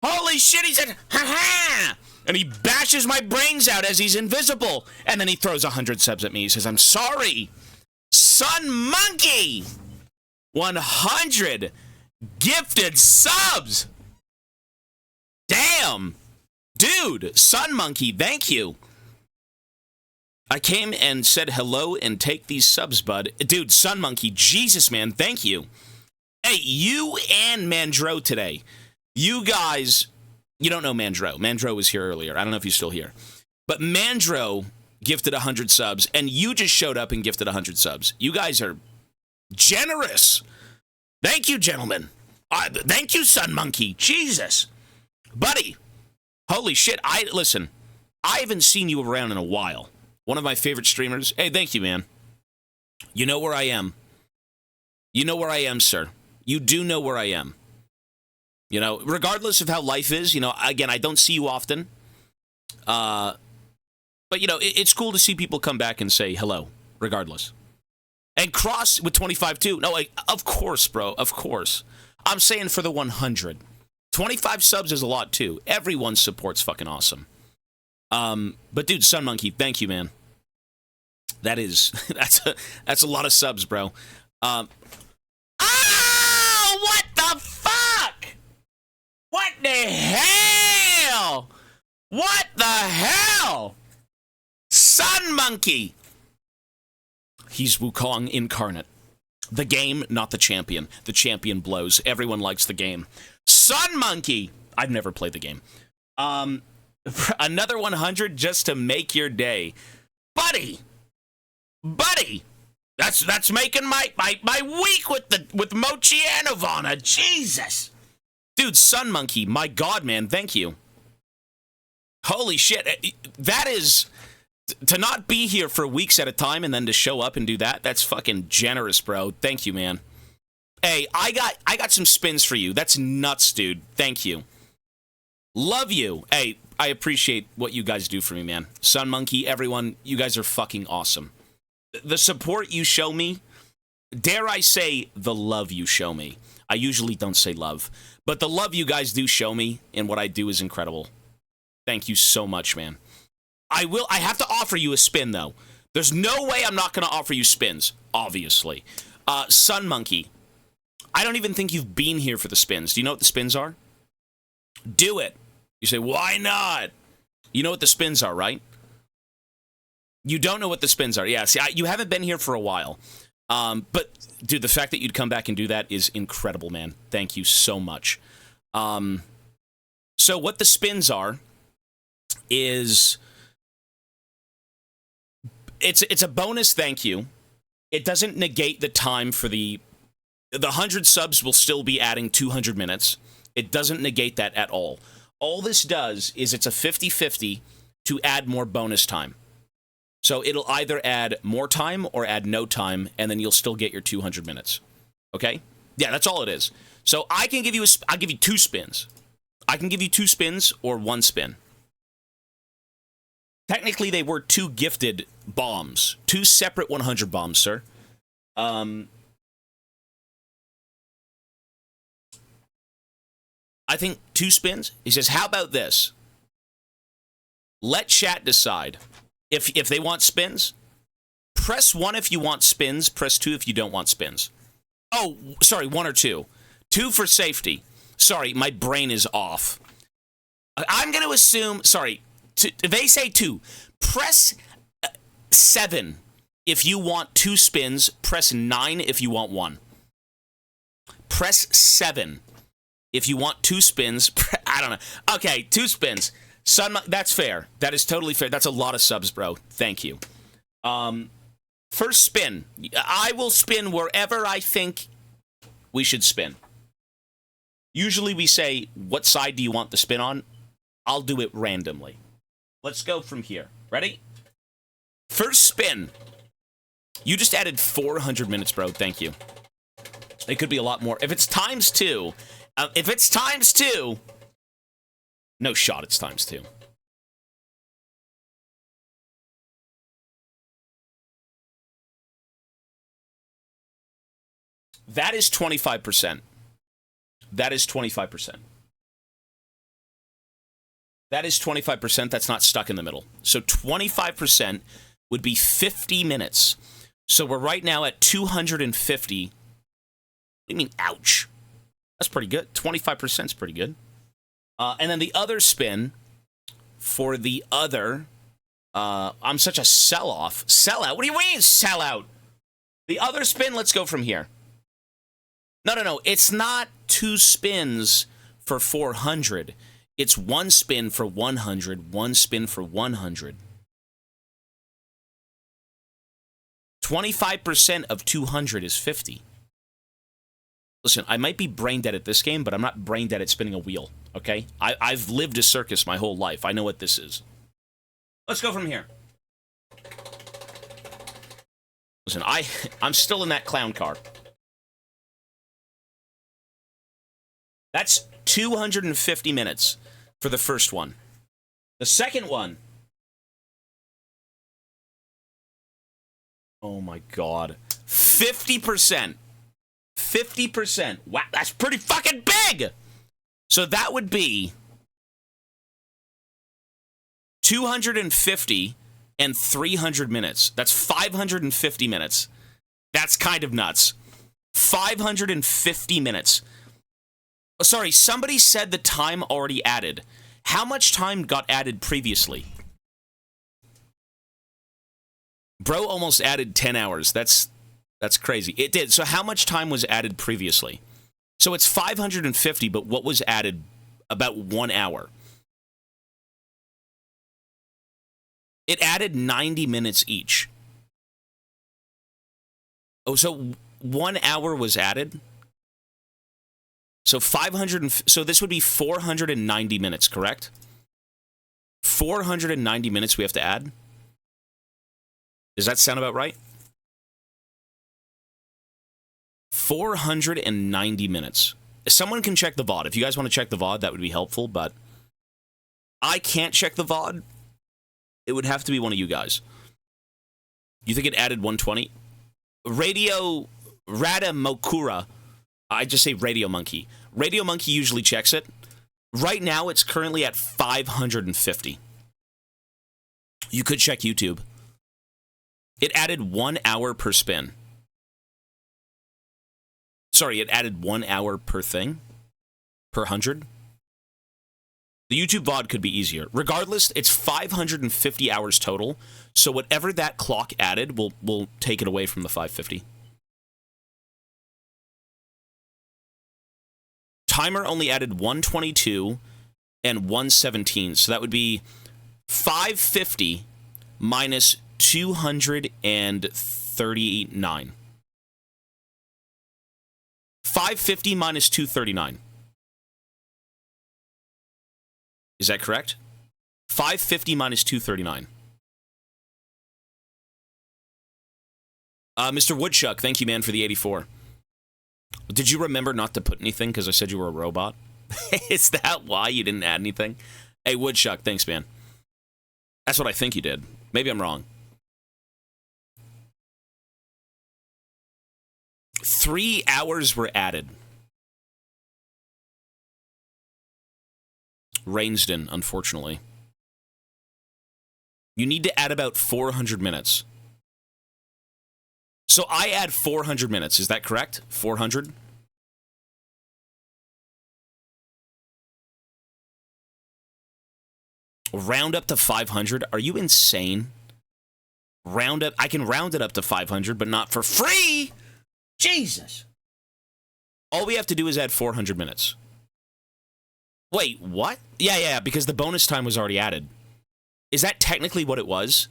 Holy shit, he said, ha-ha! And he bashes my brains out as he's invisible. And then he throws 100 subs at me. He says, I'm sorry. Sun Monkey! 100 gifted subs! Damn! Dude, Sun Monkey, thank you. I came and said hello and take these subs, bud. Dude, Sun Monkey, Jesus, man, thank you. Hey, you and Mandro today. You guys, you don't know Mandro. Mandro was here earlier. I don't know if he's still here. But Mandro gifted 100 subs, and you just showed up and gifted 100 subs. You guys are generous. Thank you, gentlemen. Thank you, Sun Monkey. Jesus. Buddy, holy shit. Listen, I haven't seen you around in a while. One of my favorite streamers. Hey, thank you, man. You know where I am. You know where I am, sir. You do know where I am. You know, regardless of how life is, you know, again, I don't see you often. But, you know, it's cool to see people come back and say hello, regardless. And Cross with 25, too. No, of course, bro. Of course. I'm saying for the 100. 25 subs is a lot, too. Everyone's support's fucking awesome. But, dude, Sun Monkey, thank you, man. That's a lot of subs, bro. Oh, what the fuck? What the hell? What the hell? Sun Monkey! He's Wukong incarnate. The game, not the champion. The champion blows. Everyone likes the game. Sun Monkey! I've never played the game. Another 100 just to make your day. Buddy! That's making my week with Mochi and Ivana. Jesus! Dude, Sun Monkey, my god, man, thank you. Holy shit. That is... To not be here for weeks at a time and then to show up and do that, that's fucking generous, bro. Thank you, man. Hey, I got some spins for you. That's nuts, dude. Thank you. Love you. Hey, I appreciate what you guys do for me, man. Sun Monkey, everyone, you guys are fucking awesome. The support you show me, dare I say, the love you show me. I usually don't say love, but the love you guys do show me and what I do is incredible. Thank you so much, man. I have to offer you a spin, though. There's no way I'm not going to offer you spins, obviously. Sun Monkey, I don't even think you've been here for the spins. Do you know what the spins are? Do it. You say, why not? You know what the spins are, right? You don't know what the spins are. Yeah, see, you haven't been here for a while. But, dude, the fact that you'd come back and do that is incredible, man. Thank you so much. So what the spins are is... It's a bonus thank you. It doesn't negate the time for the 100 subs will still be adding 200 minutes. It doesn't negate that at all. All this does is it's a 50-50 to add more bonus time. So it'll either add more time or add no time, and then you'll still get your 200 minutes. Okay? Yeah, that's all it is. So I can give you I'll give you 2 spins. I can give you 2 spins or 1 spin. Technically, they were 2 gifted bombs. 2 separate 100 bombs, sir. I think 2 spins. He says, how about this? Let chat decide. If they want spins, press 1 if you want spins. Press 2 if you don't want spins. Oh, sorry, 1 or 2. 2 for safety. Sorry, my brain is off. I'm going to assume... Sorry. They say 2. Press 7 if you want 2 spins. Press 9 if you want 1. Press 7 if you want 2 spins. I don't know. Okay, 2 spins. That's fair. That is totally fair. That's a lot of subs, bro. Thank you. First spin. I will spin wherever I think we should spin. Usually we say, what side do you want the spin on? I'll do it randomly. Let's go from here. Ready? First spin. You just added 400 minutes, bro. Thank you. It could be a lot more. If it's times 2... No shot, it's times 2. That is 25%. That is 25%. That is 25%. That's not stuck in the middle. So 25% would be 50 minutes. So we're right now at 250. What do you mean, ouch? That's pretty good. 25% is pretty good. And then the other spin for the other... I'm such a sell-off. Sellout? What do you mean, sellout? The other spin, let's go from here. No. It's not 2 spins for 400. It's 1 spin for 100, 1 spin for 100. 25% of 200 is 50. Listen, I might be brain dead at this game, but I'm not brain dead at spinning a wheel, okay? I've lived a circus my whole life. I know what this is. Let's go from here. Listen, I'm still in that clown car. That's 250 minutes for the first one. The second one... Oh my god. 50%. 50%. Wow, that's pretty fucking big! So that would be 250 and 300 minutes. That's 550 minutes. That's kind of nuts. 550 minutes. Sorry, somebody said the time already added. How much time got added previously? Bro almost added 10 hours. That's That's crazy. It did. So how much time was added previously? So it's 550, but what was added? About 1 hour. It added 90 minutes each. Oh, so 1 hour was added? So 500, so this would be 490 minutes, correct? 490 minutes we have to add? Does that sound about right? 490 minutes. Someone can check the VOD. If you guys want to check the VOD, that would be helpful, but I can't check the VOD. It would have to be one of you guys. You think it added 120? Radio Radamokura. I just say Radio Monkey. Radio Monkey usually checks it. Right now, it's currently at 550. You could check YouTube. It added 1 hour per spin. Sorry, it added 1 hour per thing? Per 100? The YouTube VOD could be easier. Regardless, it's 550 hours total, so whatever that clock added, we'll take it away from the 550. Timer only added 122 and 117, so that would be 550 minus 239. 550 minus 239. Is that correct? 550 minus 239. Mr. Woodchuck, thank you, man, for the 84. Did you remember not to put anything because I said you were a robot? Is that why you didn't add anything? Hey, Woodchuck, thanks, man. That's what I think you did. Maybe I'm wrong. 3 hours were added. Rainsden, unfortunately. You need to add about 400 minutes. So I add 400 minutes, is that correct? 400? Round up to 500? Are you insane? Round up, I can round it up to 500, but not for free! Jesus! All we have to do is add 400 minutes. Wait, what? Yeah, because the bonus time was already added. Is that technically what it was?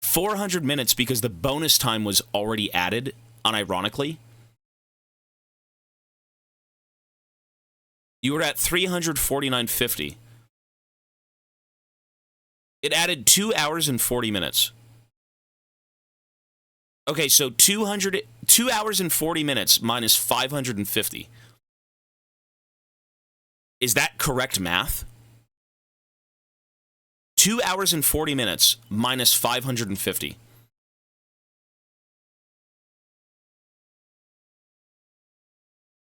400 minutes because the bonus time was already added, unironically? You were at 349.50. It added 2 hours and 40 minutes. Okay, so 2 hours and 40 minutes minus 550. Is that correct math? 2 hours and 40 minutes minus 550.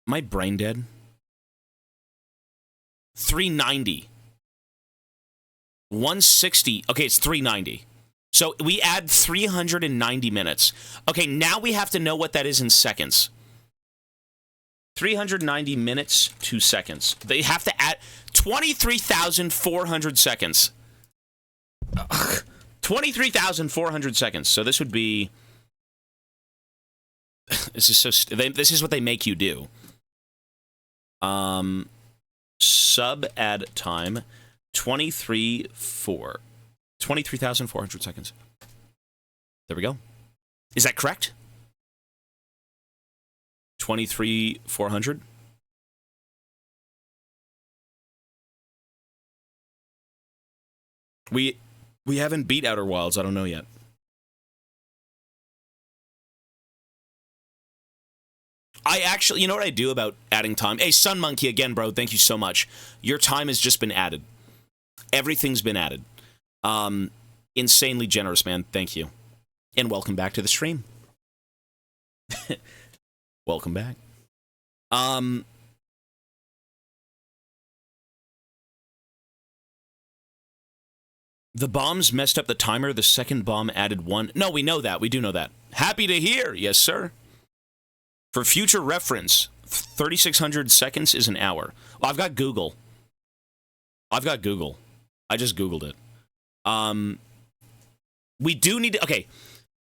Am I brain dead? 390. 160. Okay, it's 390. So we add 390 minutes. Okay, now we have to know what that is in seconds. 390 minutes to seconds. They have to add 23,400 seconds. 23,400 seconds. So this would be... This is so... This is what they make you do. Sub add time. 23,400 seconds. There we go. Is that correct? 23,400. We haven't beat Outer Wilds. I don't know yet. I actually, you know what I do about adding time? Hey, Sun Monkey again, bro. Thank you so much. Your time has just been added. Everything's been added. Insanely generous, man. Thank you. And welcome back to the stream. Welcome back. The bombs messed up the timer. The second bomb added 1. No, we know that. We do know that. Happy to hear. Yes, sir. For future reference, 3,600 seconds is an hour. Well, I've got Google. I just Googled it. We do need to... Okay,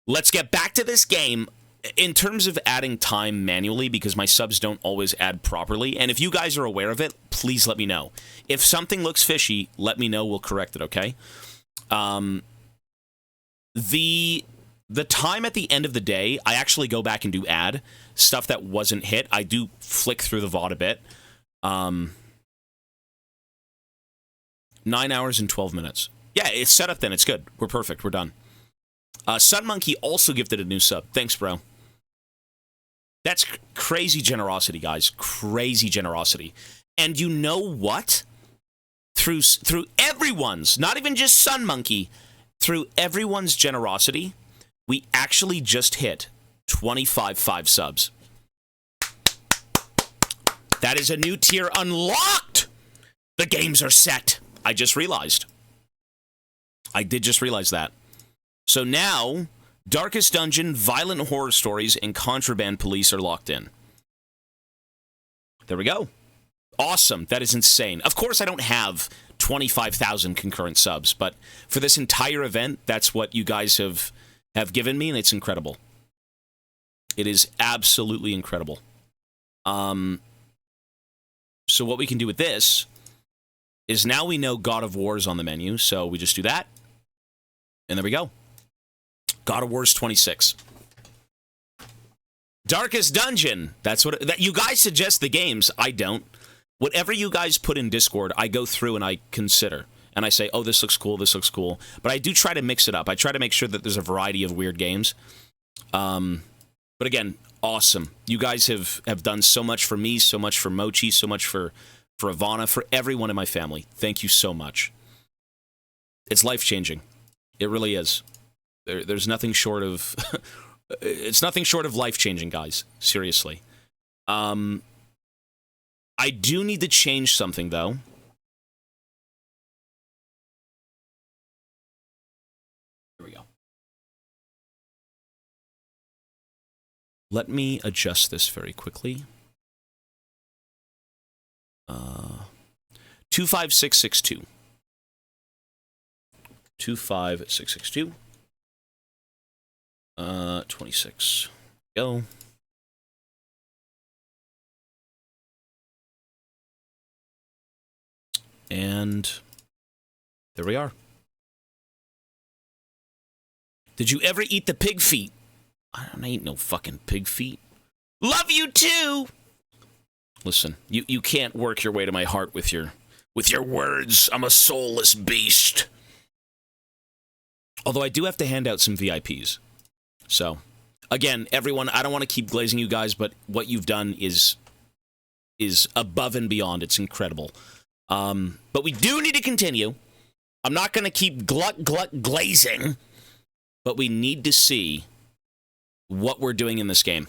let's get back to this game. in terms of adding time manually, because my subs don't always add properly, and if you guys are aware of it, please let me know. If something looks fishy, let me know. We'll correct it, okay? The time at the end of the day, I actually go back and do add stuff that wasn't hit. I do flick through the VOD a bit. 9 hours and 12 minutes. Yeah, it's set up then. It's good. We're perfect. We're done. Sun Monkey also gifted a new sub. Thanks, bro. That's crazy generosity, guys. Crazy generosity. And you know what? Through everyone's, not even just Sun Monkey, through everyone's generosity, we actually just hit 25 5 subs. That is a new tier unlocked! The games are set. I just realized. I did just realize that. So now, Darkest Dungeon, Violent Horror Stories, and Contraband Police are locked in. There we go. Awesome. That is insane. Of course, I don't have 25,000 concurrent subs, but for this entire event, that's what you guys have given me, and it's incredible. It is absolutely incredible. So what we can do with this is now we know God of War is on the menu, so we just do that, and there we go. God of War's 26. Darkest Dungeon. That's what you guys suggest the games. I don't. Whatever you guys put in Discord, I go through and I consider. And I say, oh, this looks cool, this looks cool. But I do try to mix it up. I try to make sure that there's a variety of weird games. But again, awesome. You guys have done so much for me, so much for Mochi, so much for Ivana, for everyone in my family. Thank you so much. It's life-changing. It really is. There's nothing short of... it's nothing short of life-changing, guys. Seriously. I do need to change something, though. Here we go. Let me adjust this very quickly. 25662. 25662. 26. Go. And there we are. Did you ever eat the pig feet? I don't eat no fucking pig feet. Love you too. Listen, you can't work your way to my heart with your words. I'm a soulless beast. Although I do have to hand out some VIPs. So, again, everyone, I don't want to keep glazing you guys, but what you've done is above and beyond. It's incredible. But we do need to continue. I'm not going to keep glazing, but we need to see what we're doing in this game.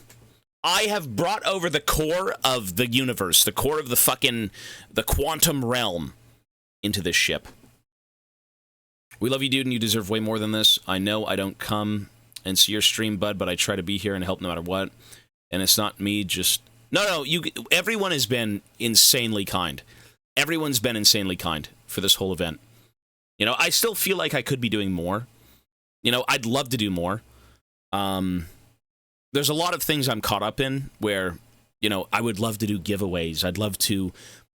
I have brought over the core of the universe, the core of the quantum realm into this ship. We love you, dude, and you deserve way more than this. I know I don't come and see your stream, bud, but I try to be here and help no matter what. And it's not me just... No, everyone has been insanely kind. Everyone's been insanely kind for this whole event. You know, I still feel like I could be doing more. You know, I'd love to do more. There's a lot of things I'm caught up in where, you know, I would love to do giveaways. I'd love to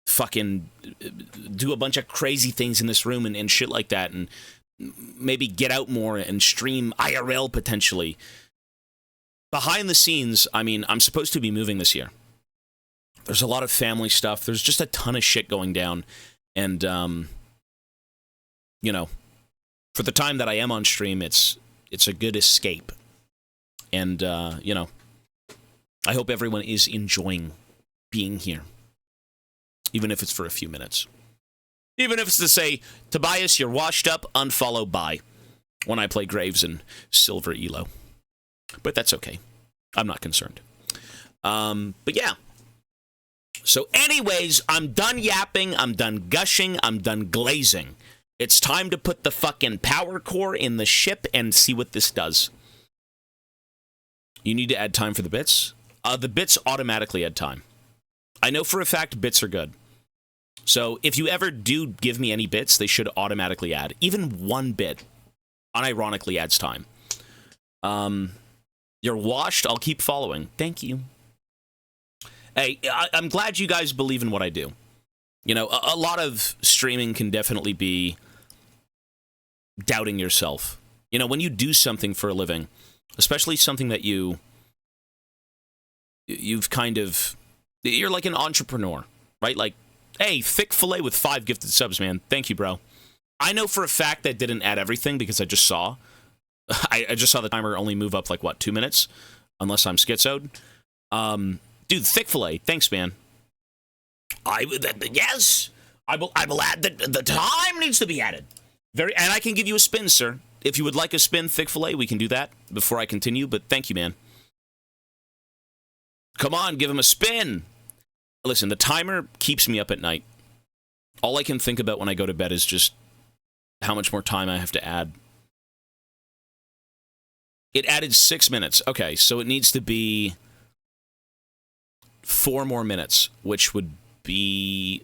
fucking do a bunch of crazy things in this room and shit like that, and maybe get out more and stream IRL potentially. Behind the scenes, I mean, I'm supposed to be moving this year. There's a lot of family stuff. There's just a ton of shit going down. And, you know, for the time that I am on stream, it's a good escape. And, you know, I hope everyone is enjoying being here. Even if it's for a few minutes. Even if it's to say, Tobias, you're washed up, unfollow, bye. When I play Graves and Silver Elo. But that's okay. I'm not concerned. But yeah. So anyways, I'm done yapping, I'm done gushing, I'm done glazing. It's time to put the fucking power core in the ship and see what this does. You need to add time for the bits? The bits automatically add time. I know for a fact bits are good. So if you ever do give me any bits, they should automatically add. Even one bit unironically adds time. You're washed. I'll keep following. Thank you. Hey, I'm glad you guys believe in what I do. You know, a lot of streaming can definitely be doubting yourself. You know, when you do something for a living, especially something that you've kind of, you're like an entrepreneur, right? Like, hey, thick fillet with 5 gifted subs, man. Thank you, bro. I know for a fact that didn't add everything because I just saw. I just saw the timer only move up like, what, 2 minutes? Unless I'm schizoed. Dude, thick fillet. Thanks, man. Yes, I will add the time needs to be added. And I can give you a spin, sir. If you would like a spin, thick fillet, we can do that before I continue. But thank you, man. Come on, give him a spin. Listen, the timer keeps me up at night. All I can think about when I go to bed is just how much more time I have to add. It added 6 minutes. Okay, so it needs to be 4 more minutes, which would be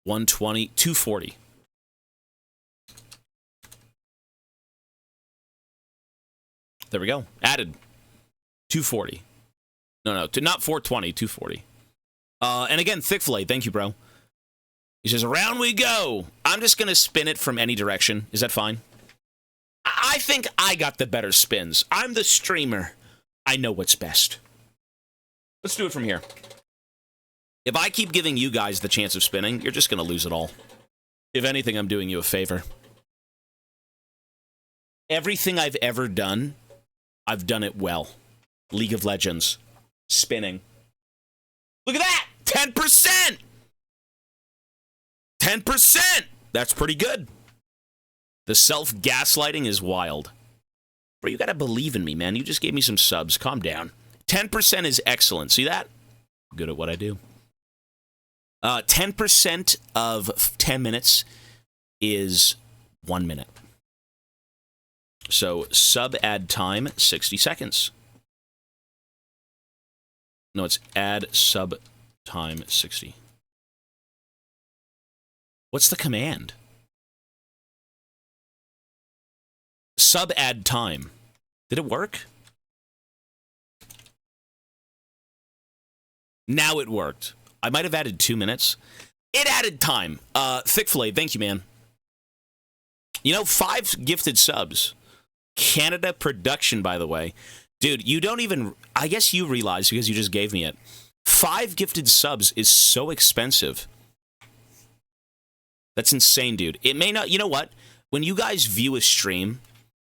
120, 240. There we go. Added 240. No, not 420, 240. And again, thick fillet. Thank you, bro. He says, around we go. I'm just going to spin it from any direction. Is that fine? I think I got the better spins. I'm the streamer. I know what's best. Let's do it from here. If I keep giving you guys the chance of spinning, you're just going to lose it all. If anything, I'm doing you a favor. Everything I've ever done, I've done it well. League of Legends. Spinning. Look at that! 10%! 10%! That's pretty good. The self-gaslighting is wild. Bro, you gotta believe in me, man. You just gave me some subs. Calm down. 10% is excellent. See that? Good at what I do. 10% of 10 minutes is 1 minute. So, sub add time, 60 seconds. No, it's add sub time, 60. What's the command? Sub add time. Did it work? Now it worked. I might have added 2 minutes. It added time. Thick fillet, thank you, man. You know, 5 gifted subs. Canada production, by the way. Dude, you don't even... I guess you realize because you just gave me it. 5 gifted subs is so expensive. That's insane, dude. It may not... You know what? When you guys view a stream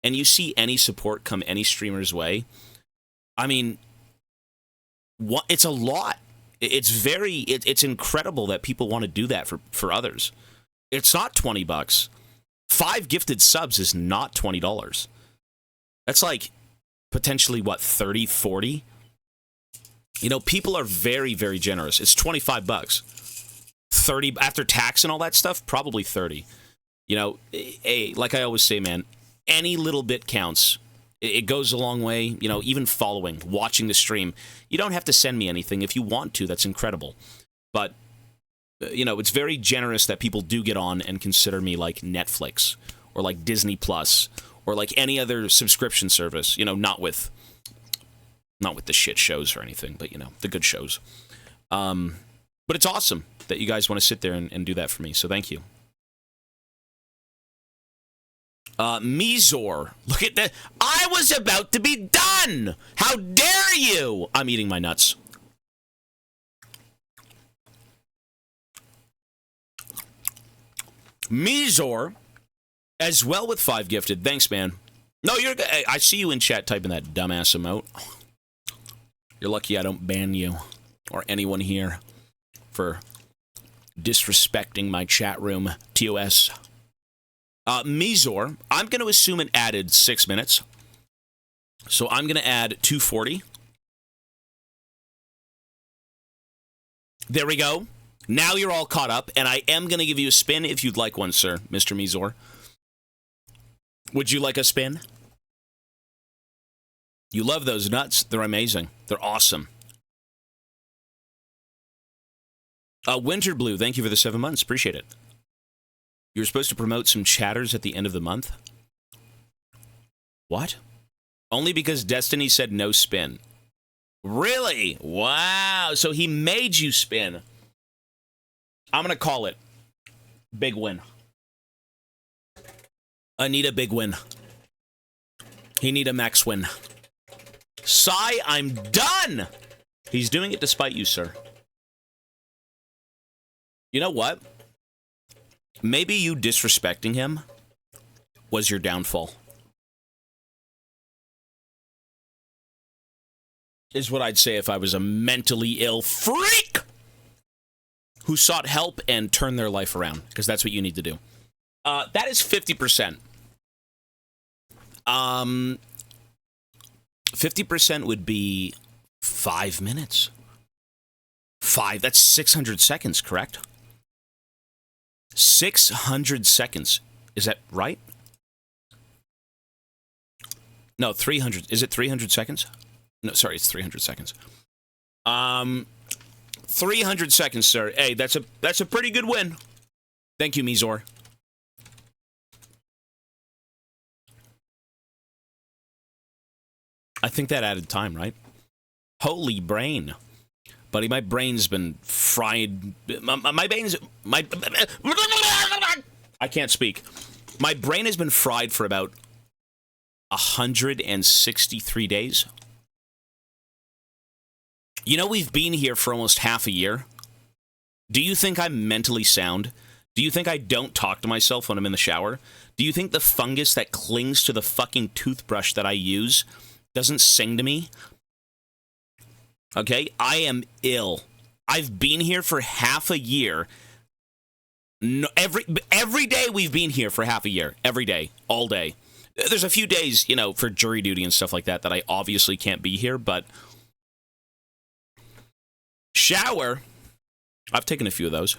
and you see any support come any streamer's way, I mean, it's a lot. It's incredible that people want to do that for others. It's not $20. 5 gifted subs is not $20. That's like potentially, what, 30, 40? You know, people are very, very generous. It's $25. 30 after tax and all that stuff, probably 30. You know, like I always say, man, any little bit counts. It goes a long way, you know, even following, watching the stream. You don't have to send me anything. If you want to, that's incredible. But, you know, it's very generous that people do get on and consider me like Netflix or like Disney Plus or like any other subscription service, you know, not with the shit shows or anything, but, you know, the good shows. But it's awesome that you guys want to sit there and do that for me, so thank you. Mizor, look at that. I was about to be done. How dare you? I'm eating my nuts. Mizor, as well with 5 gifted. Thanks, man. No, you're good. I see you in chat typing that dumbass emote. You're lucky I don't ban you or anyone here for disrespecting my chat room. TOS. Mizor, I'm going to assume it added 6 minutes. So I'm going to add 240. There we go. Now you're all caught up, and I am going to give you a spin if you'd like one, sir, Mr. Mizor. Would you like a spin? You love those nuts. They're amazing. They're awesome. Winter Blue, thank you for the 7 months. Appreciate it. You were supposed to promote some chatters at the end of the month. What? Only because Destiny said no spin. Really? Wow. So he made you spin. I'm going to call it. Big win. I need a big win. He need a max win. Sigh, I'm done! He's doing it despite you, sir. You know what? Maybe you disrespecting him was your downfall. Is what I'd say if I was a mentally ill freak who sought help and turned their life around, because that's what you need to do. That is 50%. 50% would be 5 minutes. That's 600 seconds, correct? 600 seconds. Is that right? No, 300. Is it 300 seconds? No, sorry, it's 300 seconds. 300 seconds, sir. Hey, that's a pretty good win. Thank you, Mizor. I think that added time, right? Holy brain. Buddy, my brain's been fried. My brain's... I can't speak. My brain has been fried for about 163 days. You know, we've been here for almost half a year. Do you think I'm mentally sound? Do you think I don't talk to myself when I'm in the shower? Do you think the fungus that clings to the fucking toothbrush that I use doesn't sing to me? Okay, I am ill. I've been here for half a year. No, every day we've been here for half a year. Every day. All day. There's a few days, you know, for jury duty and stuff like that that I obviously can't be here, but... Shower. I've taken a few of those.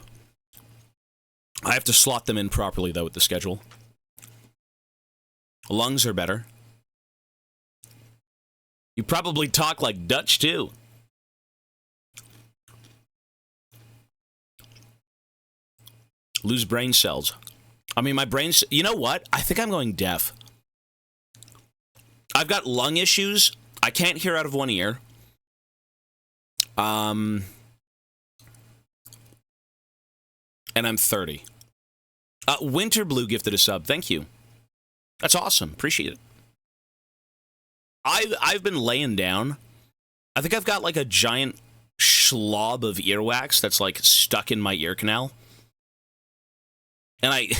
I have to slot them in properly, though, with the schedule. Lungs are better. You probably talk like Dutch, too. Lose brain cells. I mean, my brain's... You know what? I think I'm going deaf. I've got lung issues. I can't hear out of one ear. And I'm 30. Winter Blue gifted a sub. Thank you. That's awesome. Appreciate it. I've been laying down. I think I've got like a giant schlob of earwax that's like stuck in my ear canal. And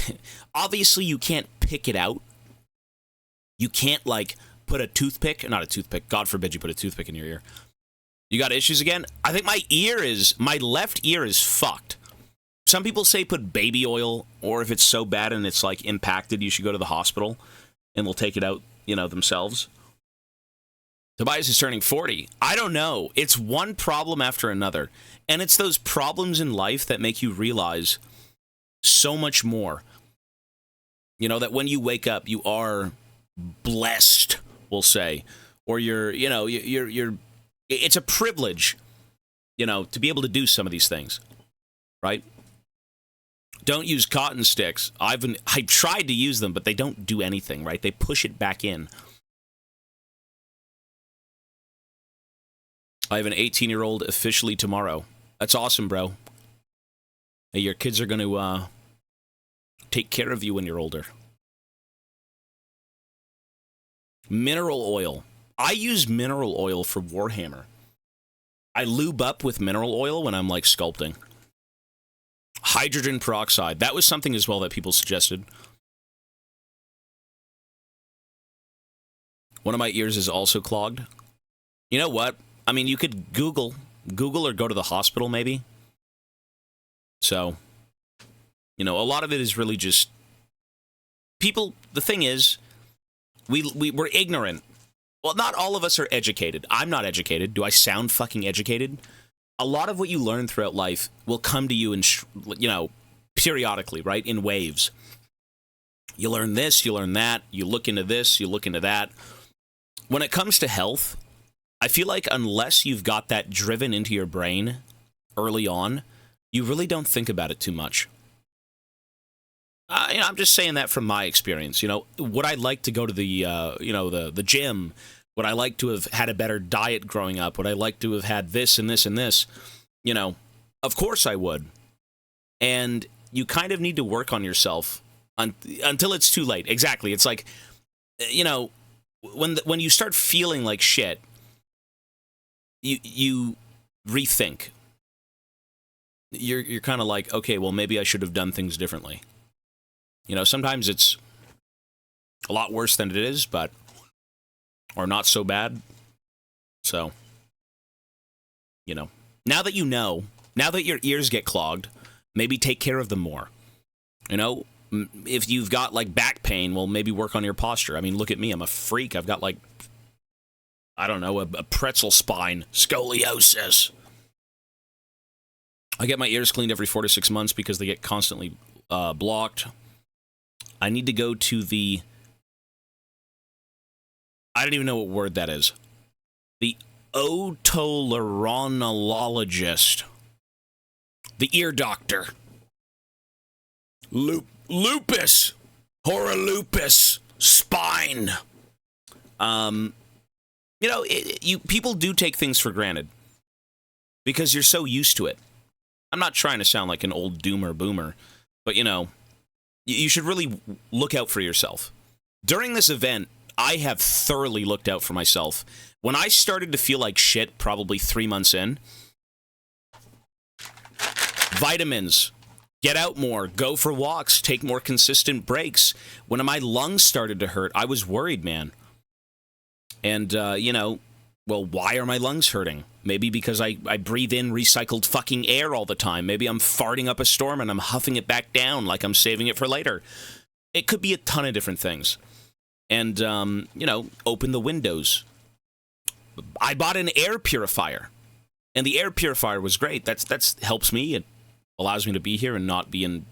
obviously you can't pick it out. You can't like put a toothpick, not a toothpick. God forbid you put a toothpick in your ear. You got issues again? I think my left ear is fucked. Some people say put baby oil, or if it's so bad and it's like impacted, you should go to the hospital and they'll take it out, you know, themselves. Tobias is turning 40. I don't know. It's one problem after another. And it's those problems in life that make you realize so much more. You know, that when you wake up, you are blessed, we'll say. Or you're it's a privilege, you know, to be able to do some of these things. Right? Don't use cotton sticks. I've tried to use them, but they don't do anything, right? They push it back in. I have an 18-year-old officially tomorrow. That's awesome, bro. Hey, your kids are going to take care of you when you're older. Mineral oil. I use mineral oil for Warhammer. I lube up with mineral oil when I'm, like, sculpting. Hydrogen peroxide. That was something as well that people suggested. One of my ears is also clogged. You know what? I mean, you could Google or go to the hospital, maybe. So, you know, a lot of it is really just... People, the thing is, we're ignorant. Well, not all of us are educated. I'm not educated. Do I sound fucking educated? A lot of what you learn throughout life will come to you in, you know, periodically, right? In waves. You learn this, you learn that, you look into this, you look into that. When it comes to health, I feel like unless you've got that driven into your brain early on, you really don't think about it too much. I'm just saying that from my experience. Would I like to go to the the gym? Would I like to have had a better diet growing up? Would I like to have had this and this and this? Of course I would. And you kind of need to work on yourself until it's too late. Exactly. It's like, when you start feeling like shit, you rethink. You're kind of like, okay, well, maybe I should have done things differently. Sometimes it's a lot worse than it is, or not so bad. So, now that now that your ears get clogged, maybe take care of them more. If you've got like back pain, well, maybe work on your posture. I mean, look at me. I'm a freak. I've got like, I don't know, a pretzel spine, scoliosis. I get my ears cleaned every 4 to 6 months because they get constantly blocked. I need to go to I don't even know what word that is. The otolaryngologist. The ear doctor. Lupus. Horolupus. Spine. People do take things for granted because you're so used to it. I'm not trying to sound like an old doomer boomer, but you should really look out for yourself. During this event, I have thoroughly looked out for myself. When I started to feel like shit, probably 3 months in, vitamins, get out more, go for walks, take more consistent breaks. When my lungs started to hurt, I was worried, man. And, well, why are my lungs hurting? Maybe because I breathe in recycled fucking air all the time. Maybe I'm farting up a storm and I'm huffing it back down like I'm saving it for later. It could be a ton of different things. And, open the windows. I bought an air purifier. And the air purifier was great. That's helps me. It allows me to be here and not be in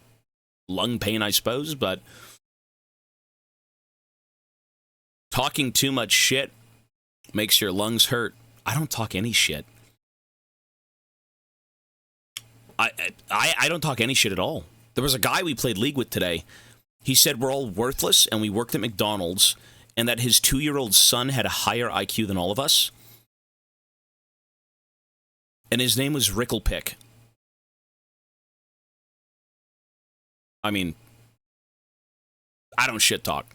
lung pain, I suppose. But talking too much shit makes your lungs hurt. I don't talk any shit. I don't talk any shit at all. There was a guy we played League with today. He said we're all worthless and we worked at McDonald's and that his 2-year-old son had a higher IQ than all of us. And his name was Ricklepick. I mean, I don't shit talk.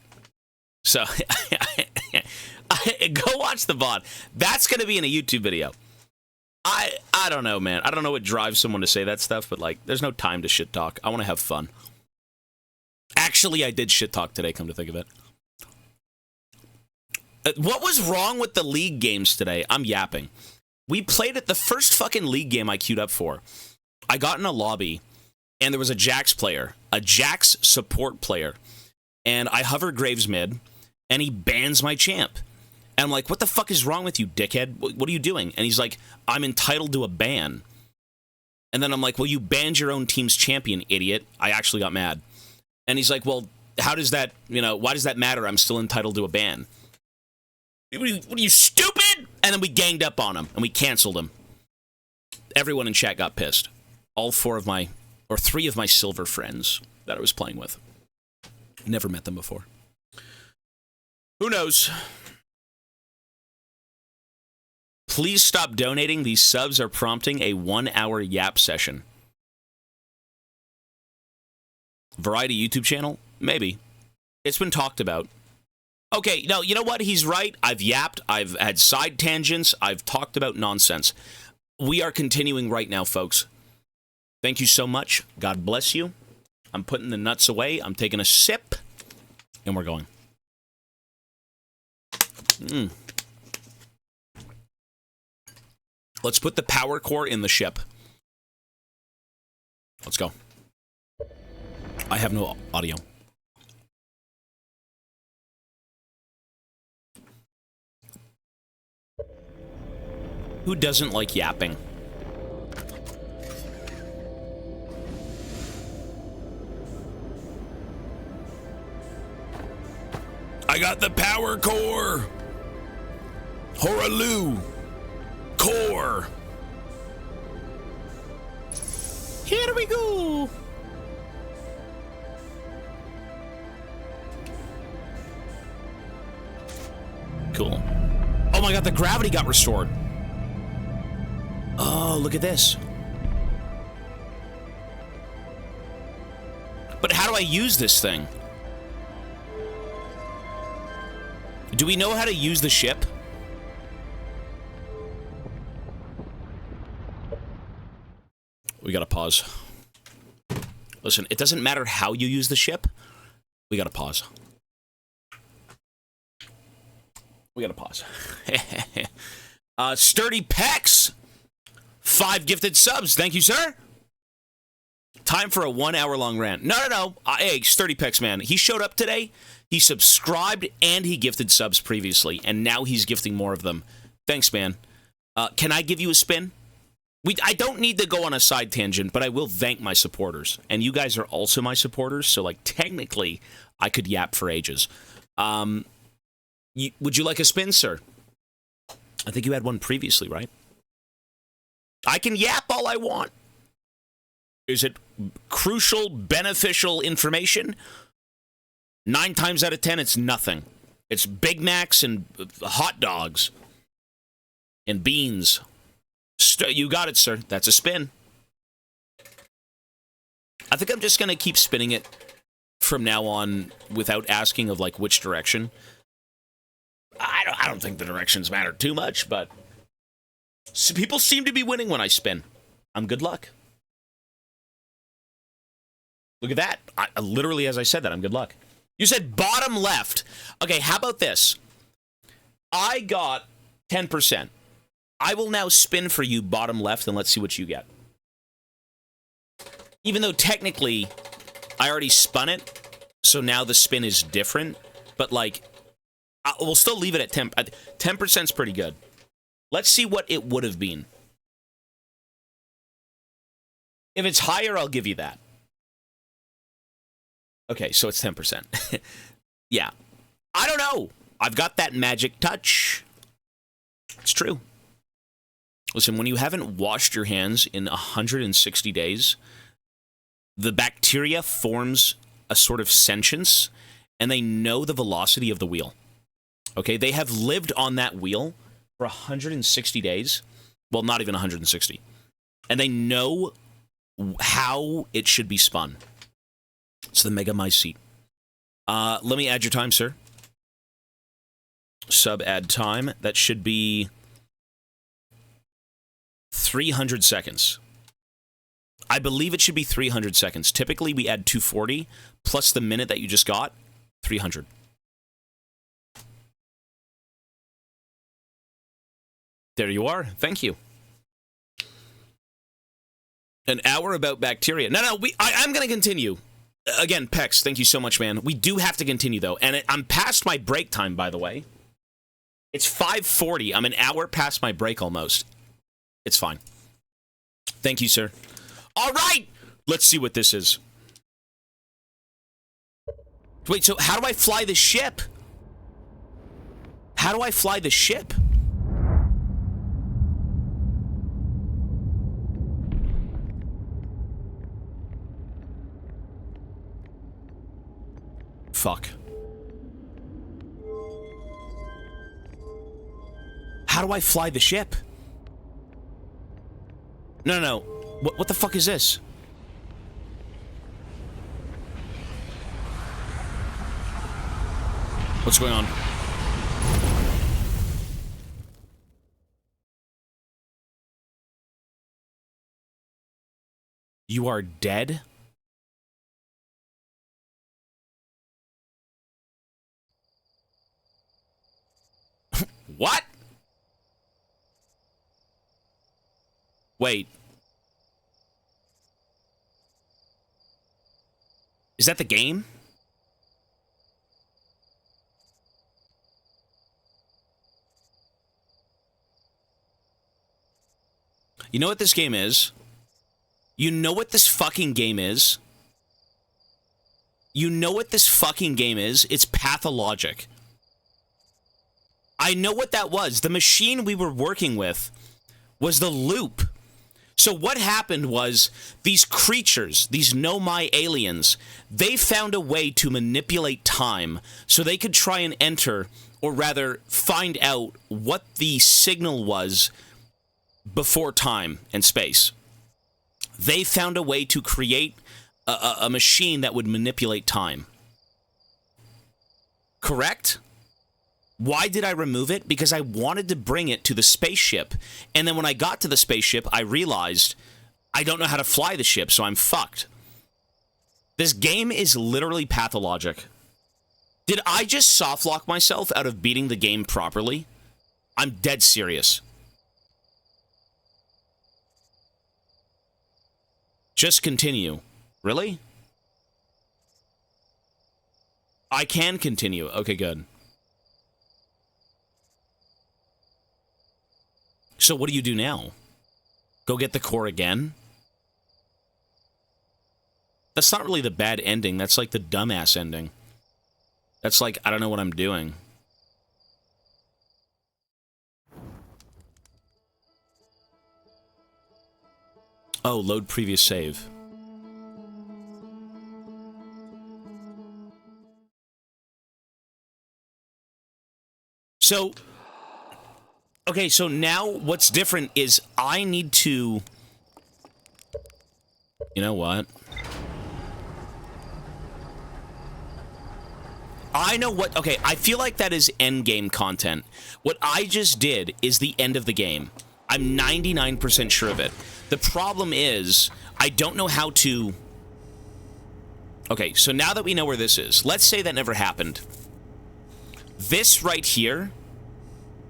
So, go watch the VOD. That's going to be in a YouTube video. I don't know, man. I don't know what drives someone to say that stuff, but, like, there's no time to shit talk. I want to have fun. Actually, I did shit talk today, come to think of it. What was wrong with the League games today? I'm yapping. We played it, the first fucking League game I queued up for. I got in a lobby, and there was a Jax player, a Jax support player, and I hover Graves mid, and he bans my champ. And I'm like, what the fuck is wrong with you, dickhead? What are you doing? And he's like, I'm entitled to a ban. And then I'm like, well, you banned your own team's champion, idiot. I actually got mad. And he's like, well, how does that, why does that matter? I'm still entitled to a ban. What are you, stupid? And then we ganged up on him, and we canceled him. Everyone in chat got pissed. All 3 of my silver friends that I was playing with. Never met them before. Who knows? Please stop donating. These subs are prompting a 1-hour yap session. Variety YouTube channel? Maybe. It's been talked about. Okay, no, you know what? He's right. I've yapped. I've had side tangents. I've talked about nonsense. We are continuing right now, folks. Thank you so much. God bless you. I'm putting the nuts away. I'm taking a sip. And we're going. Let's put the power core in the ship. Let's go. I have no audio. Who doesn't like yapping? I got the power core. Horaloo. Core. Here we go. my god, the gravity got restored. Oh, look at this. But how do I use this thing? Do we know how to use the ship? We gotta pause. Listen, it doesn't matter how you use the ship. We gotta pause. We gotta pause. Sturdy Pecs! 5 gifted subs. Thank you, sir. Time for a 1-hour-long rant. No. Hey, Sturdy Pecs, man. He showed up today. He subscribed and he gifted subs previously. And now he's gifting more of them. Thanks, man. Can I give you a spin? I don't need to go on a side tangent, but I will thank my supporters. And you guys are also my supporters, so, like, technically, I could yap for ages. Would you like a spin, sir? I think you had one previously, right? I can yap all I want. Is it crucial, beneficial information? 9 times out of 10, it's nothing. It's Big Macs and hot dogs. And beans. You got it, sir. That's a spin. I think I'm just going to keep spinning it from now on without asking of, like, which direction. I don't think the directions matter too much, but people seem to be winning when I spin. I'm good luck. Look at that. Literally, as I said that, I'm good luck. You said bottom left. Okay, how about this? I got 10%. I will now spin for you bottom left, and let's see what you get. Even though technically I already spun it, so now the spin is different, but, like, we'll still leave it at 10. 10% is pretty good. Let's see what it would have been. If it's higher, I'll give you that. Okay, so it's 10%. Yeah. I don't know. I've got that magic touch. It's true. Listen, when you haven't washed your hands in 160 days, the bacteria forms a sort of sentience, and they know the velocity of the wheel. Okay, they have lived on that wheel for 160 days. Well, not even 160. And they know how it should be spun. It's the Mega My Seat. Let me add your time, sir. Sub add time. That should be 300 seconds. I believe it should be 300 seconds. Typically, we add 240 plus the minute that you just got, 300. There you are. Thank you. An hour about bacteria. No, I'm going to continue. Again, Pex, thank you so much, man. We do have to continue, though. And I'm past my break time, by the way. It's 5:40. I'm an hour past my break almost. It's fine. Thank you, sir. All right! Let's see what this is. Wait, so how do I fly the ship? How do I fly the ship? Fuck. How do I fly the ship? No. What the fuck is this? What's going on? You are dead? What? Wait. Is that the game? You know what this game is? You know what this fucking game is? You know what this fucking game is? It's pathologic. I know what that was. The machine we were working with was the loop. So what happened was these creatures, these Nomai aliens, they found a way to manipulate time so they could try and enter, or rather find out what the signal was before time and space. They found a way to create a machine that would manipulate time. Correct? Why did I remove it? Because I wanted to bring it to the spaceship. And then when I got to the spaceship, I realized I don't know how to fly the ship, so I'm fucked. This game is literally pathologic. Did I just softlock myself out of beating the game properly? I'm dead serious. Just continue. Really? I can continue. Okay, good. So what do you do now? Go get the core again? That's not really the bad ending. That's like the dumbass ending. That's like, I don't know what I'm doing. Oh, load previous save. So, okay, so now what's different is I need to... You know what? I know what... Okay, I feel like that is endgame content. What I just did is the end of the game. I'm 99% sure of it. The problem is, I don't know how to... Okay, so now that we know where this is, let's say that never happened. This right here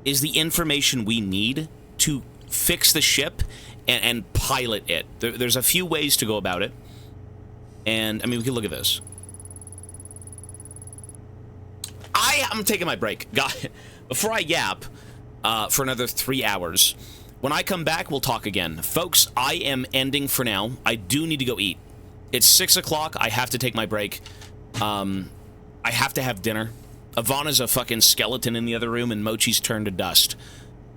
is the information we need to fix the ship and pilot it. There's a few ways to go about it. And, I mean, we can look at this. I'm taking my break. Before I yap for another 3 hours, when I come back, we'll talk again. Folks, I am ending for now. I do need to go eat. It's 6 o'clock. I have to take my break. I have to have dinner. Ivana's a fucking skeleton in the other room, and Mochi's turned to dust.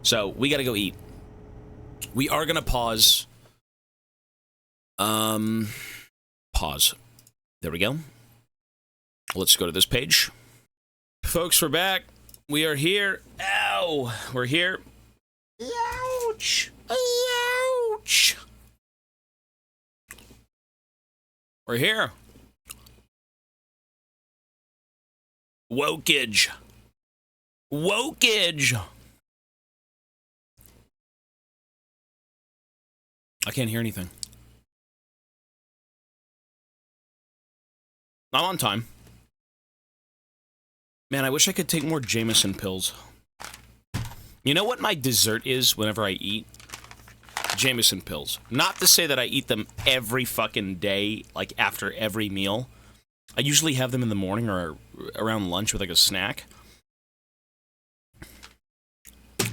So, we gotta go eat. We are gonna pause. Pause. There we go. Let's go to this page. Folks, we're back. We are here. Ow! We're here. Ouch! Ouch! We're here. Wokage. Wokage. I can't hear anything. I'm on time. Man, I wish I could take more Jameson pills. You know what my dessert is whenever I eat? Jameson pills. Not to say that I eat them every fucking day, like after every meal. I usually have them in the morning or around lunch with like a snack.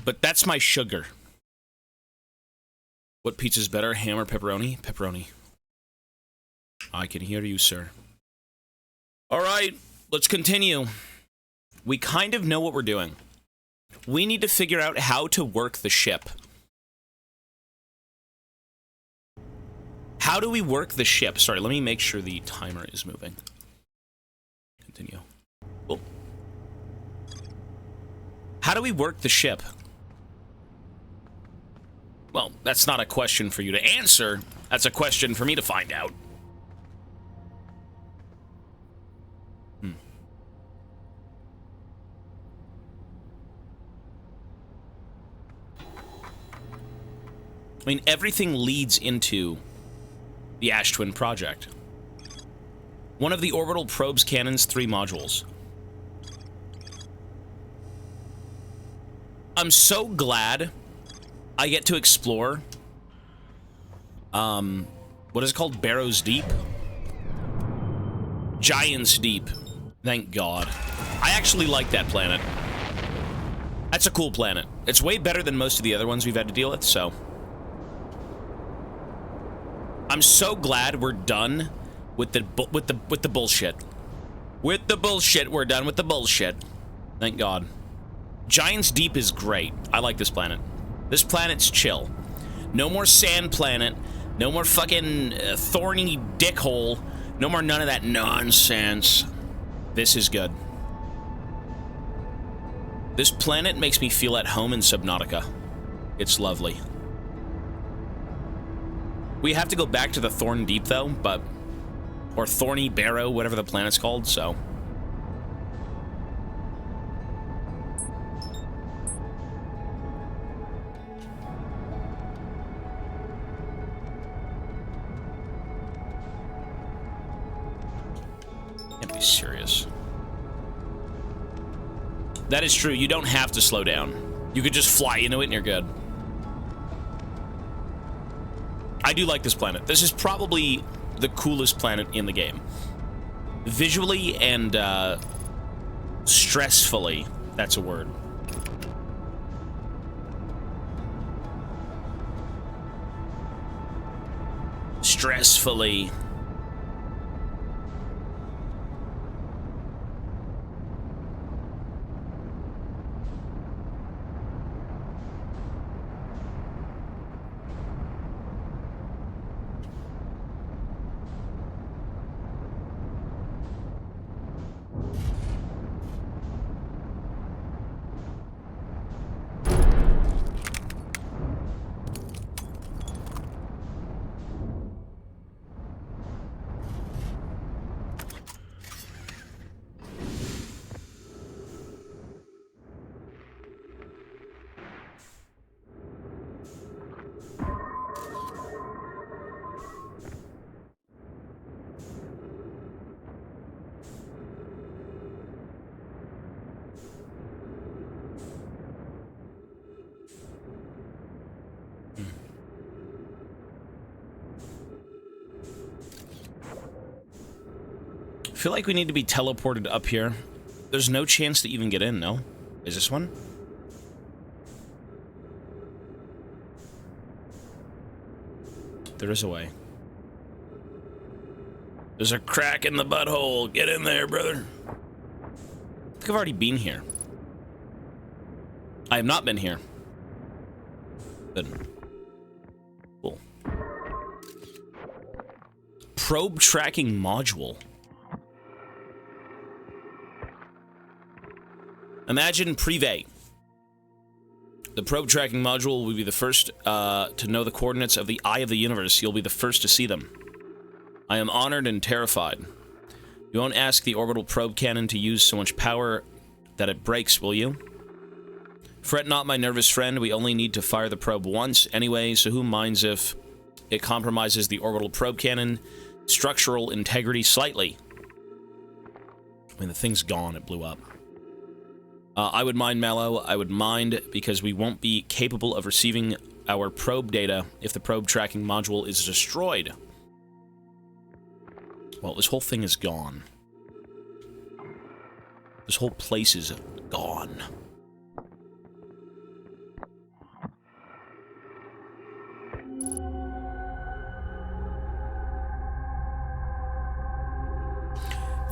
But that's my sugar. What pizza's better, ham or pepperoni? Pepperoni. I can hear you, sir. All right, let's continue. We kind of know what we're doing. We need to figure out how to work the ship. How do we work the ship? Sorry, let me make sure the timer is moving. Continue. Oh. How do we work the ship? Well, that's not a question for you to answer. That's a question for me to find out. I mean, everything leads into the Ash Twin project. One of the orbital probe's cannon's 3 modules. I'm so glad I get to explore, what is it called? Barrows Deep? Giants Deep. Thank God. I actually like that planet. That's a cool planet. It's way better than most of the other ones we've had to deal with, so... I'm so glad we're done with the bullshit. With the bullshit, we're done with the bullshit. Thank God. Giants Deep is great. I like this planet. This planet's chill. No more sand planet. No more fucking thorny dickhole. No more none of that nonsense. This is good. This planet makes me feel at home in Subnautica. It's lovely. We have to go back to the Thorn Deep, though, but... Or Thorny Barrow, whatever the planet's called, so... Can't be serious. That is true. You don't have to slow down. You could just fly into it and you're good. I do like this planet. This is probably the coolest planet in the game. Visually and stressfully. That's a word. Stressfully. I feel like we need to be teleported up here. There's no chance to even get in, no? Is this one? There is a way. There's a crack in the butthole. Get in there, brother. I think I've already been here. I have not been here. Good. Cool. Probe tracking module. Imagine Privé. The probe tracking module will be the first to know the coordinates of the eye of the universe. You'll be the first to see them. I am honored and terrified. You won't ask the orbital probe cannon to use so much power that it breaks, will you? Fret not, my nervous friend. We only need to fire the probe once anyway, so who minds if it compromises the orbital probe cannon structural integrity slightly? I mean, the thing's gone. It blew up. I would mind, Mallow. I would mind because we won't be capable of receiving our probe data if the probe tracking module is destroyed. Well, this whole thing is gone. This whole place is gone.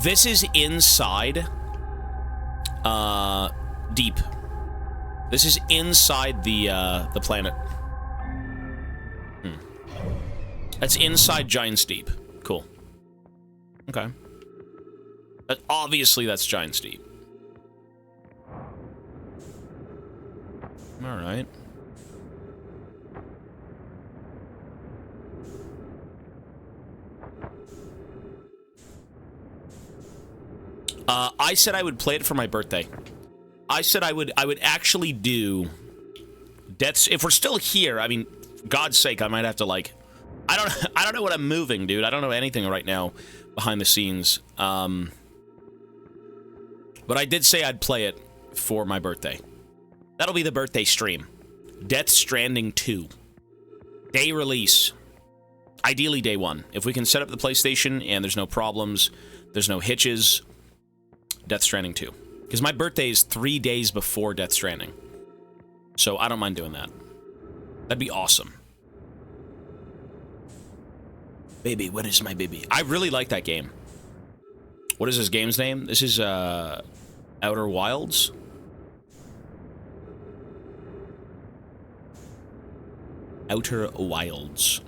This is inside... deep. This is inside the planet. That's inside Giant's Deep. Cool. Okay. But obviously that's Giant's Deep. Alright. I said I would play it for my birthday. I said I would actually do deaths if we're still here. I mean, God's sake, I might have to like I don't know what I'm moving, dude. I don't know anything right now behind the scenes. But I did say I'd play it for my birthday. That'll be the birthday stream. Death Stranding 2. Day release. Ideally day 1. If we can set up the PlayStation and there's no problems, there's no hitches, Death Stranding 2. Because my birthday is 3 days before Death Stranding. So I don't mind doing that. That'd be awesome. Baby, what is my baby? I really like that game. What is this game's name? This is, Outer Wilds? Outer Wilds.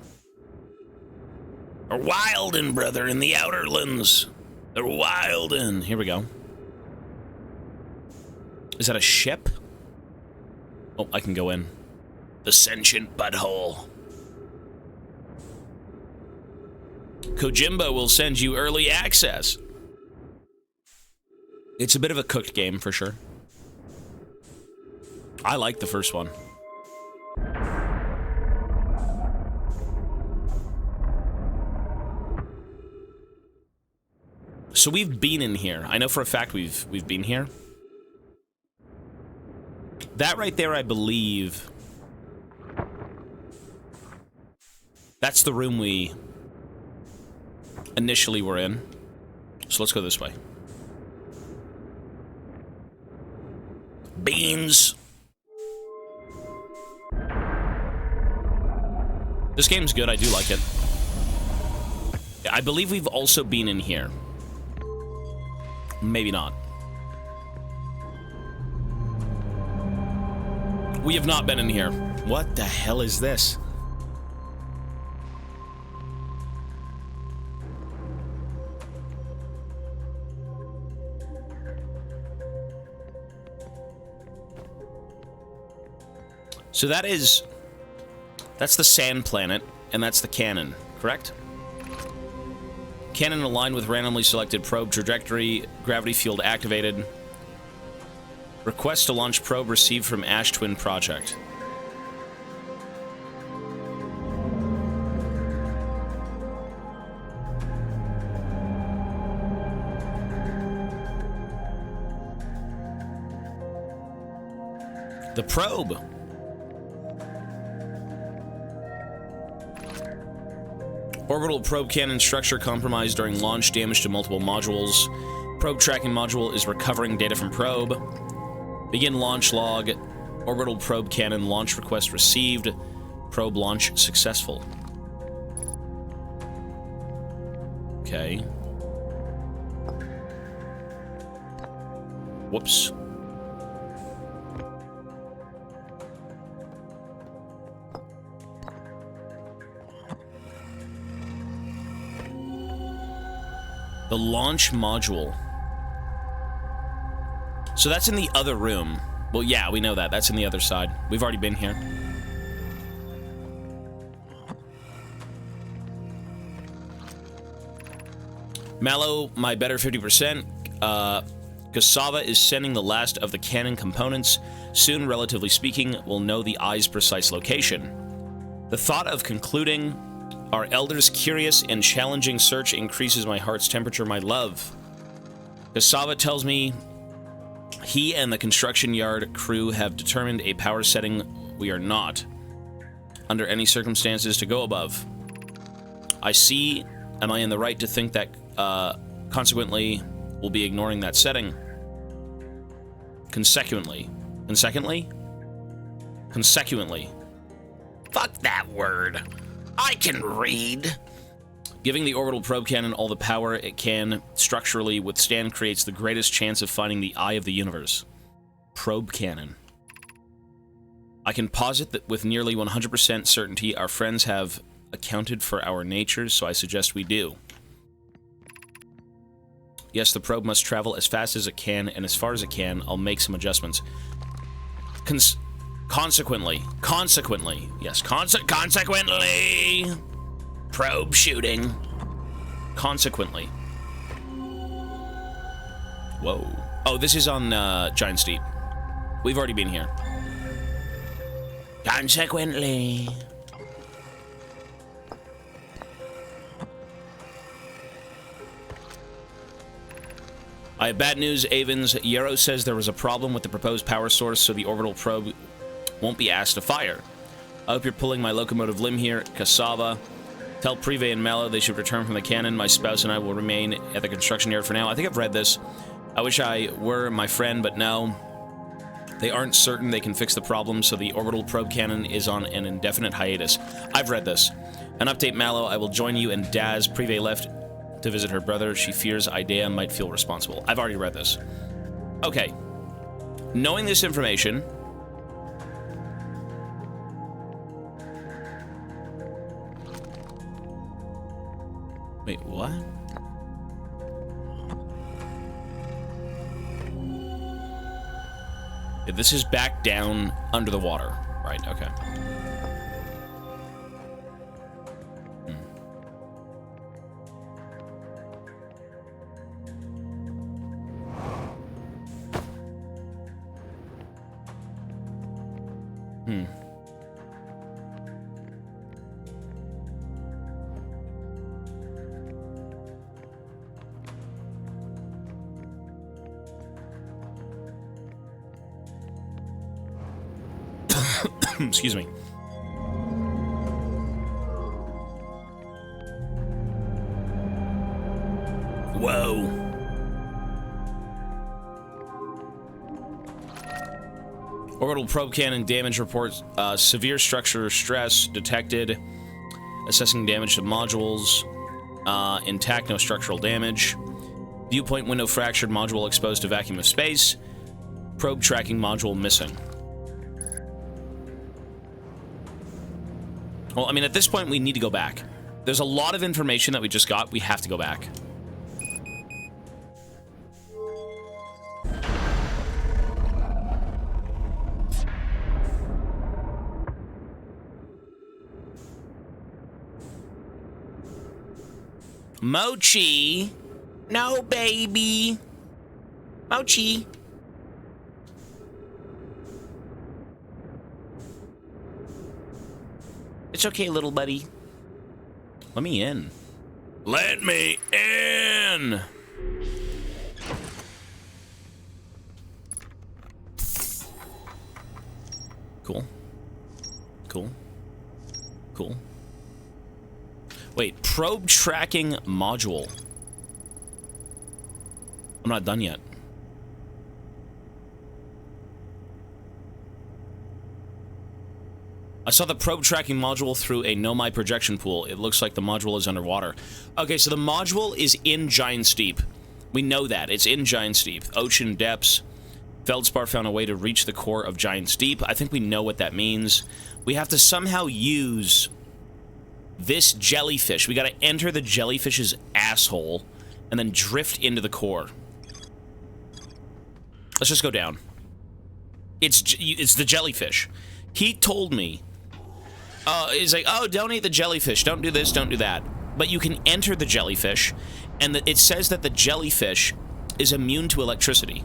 They're wildin', brother, in the outerlands. They're wildin'. Here we go. Is that a ship? Oh, I can go in. The sentient butthole. Kojimbo will send you early access. It's a bit of a cooked game, for sure. I like the first one. So we've been in here. I know for a fact we've been here. That right there, I believe... That's the room we initially were in. So let's go this way. Beans. This game's good, I do like it. Yeah, I believe we've also been in here. Maybe not. We have not been in here. What the hell is this? So that's the sand planet, and that's the cannon, correct? Cannon aligned with randomly selected probe trajectory, gravity field activated. Request to launch probe received from Ash Twin Project. The probe. Orbital probe cannon structure compromised during launch, damage to multiple modules. Probe tracking module is recovering data from probe. Begin launch log. Orbital probe cannon launch request received. Probe launch successful. Okay. Whoops. The launch module. So that's in the other room. Well, yeah, we know that. That's in the other side. We've already been here. Mallow, my better 50%. Cassava is sending the last of the cannon components. Soon, relatively speaking, we'll know the eye's precise location. The thought of concluding our elder's curious and challenging search increases my heart's temperature, my love. Cassava tells me he and the construction yard crew have determined a power setting we are not, under any circumstances, to go above. I see, am I in the right to think that, consequently, we'll be ignoring that setting? Consequently. Consequently? Consequently. Fuck that word. I can read. Giving the orbital probe cannon all the power it can structurally withstand creates the greatest chance of finding the eye of the universe. Probe cannon. I can posit that with nearly 100% certainty our friends have accounted for our natures, so I suggest we do. Yes, the probe must travel as fast as it can, and as far as it can, I'll make some adjustments. Consequently. Yes, consequently. Probe shooting. Consequently. Whoa. Oh, this is on Giant Steep. We've already been here. Consequently. I have bad news, Avens. Yarrow says there was a problem with the proposed power source, so the orbital probe won't be asked to fire. I hope you're pulling my locomotive limb here, Cassava. Tell Prive and Mallow they should return from the cannon. My spouse and I will remain at the construction yard for now. I think I've read this. I wish I were my friend, but no. They aren't certain they can fix the problem, so the orbital probe cannon is on an indefinite hiatus. I've read this. An update, Mallow. I will join you and Daz. Prive left to visit her brother. She fears Idea might feel responsible. I've already read this. Okay. Knowing this information, Wait, what? Yeah, this is back down under the water. Right, okay. Excuse me. Whoa. Orbital probe cannon damage reports severe structure stress detected. Assessing damage to modules. Intact, no structural damage. Viewpoint window fractured, module exposed to vacuum of space. Probe tracking module missing. Well, I mean, at this point, we need to go back. There's a lot of information that we just got. We have to go back. Mochi! No, baby! Mochi! It's okay, little buddy. Let me in. Let me in! Cool. Cool. Cool. Wait, probe tracking module. I'm not done yet. I saw the probe tracking module through a Nomai projection pool. It looks like the module is underwater. Okay, so the module is in Giant Steep. We know that. It's in Giant Steep. Ocean depths. Feldspar found a way to reach the core of Giant Steep. I think we know what that means. We have to somehow use this jellyfish. We gotta enter the jellyfish's asshole and then drift into the core. Let's just go down. It's the jellyfish. He told me, he's like, oh, don't eat the jellyfish. Don't do this, don't do that. But you can enter the jellyfish, and it says that the jellyfish is immune to electricity.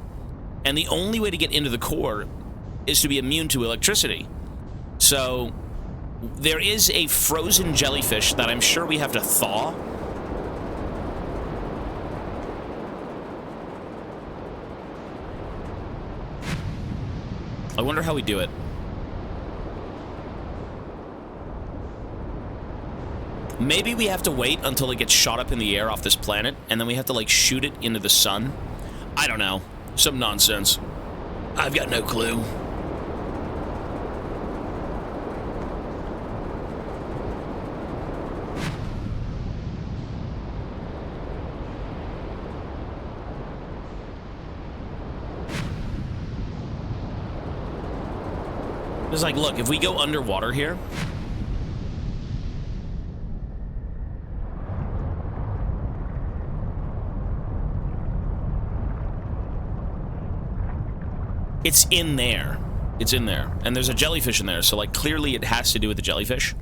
And the only way to get into the core is to be immune to electricity. So there is a frozen jellyfish that I'm sure we have to thaw. I wonder how we do it. Maybe we have to wait until it gets shot up in the air off this planet, and then we have to, like, shoot it into the sun. I don't know. Some nonsense. I've got no clue. It's like, look, if we go underwater here... It's in there. It's in there. And there's a jellyfish in there, so, like, clearly it has to do with the jellyfish.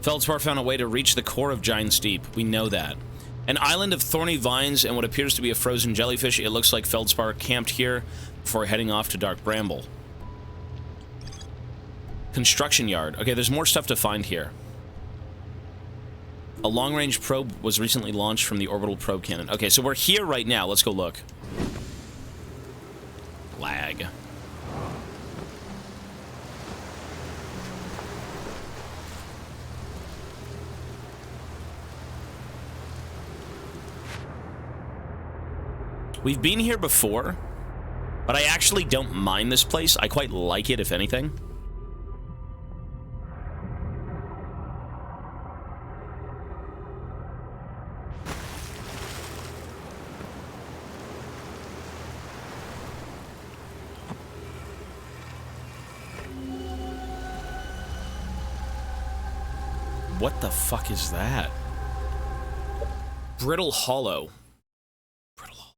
Feldspar found a way to reach the core of Giant Steep. We know that. An island of thorny vines and what appears to be a frozen jellyfish. It looks like Feldspar camped here before heading off to Dark Bramble. Construction yard. Okay, there's more stuff to find here. A long-range probe was recently launched from the orbital probe cannon. Okay, so we're here right now. Let's go look. Lag. We've been here before, but I actually don't mind this place. I quite like it, if anything. What the fuck is that? Brittle Hollow. Brittle Hollow.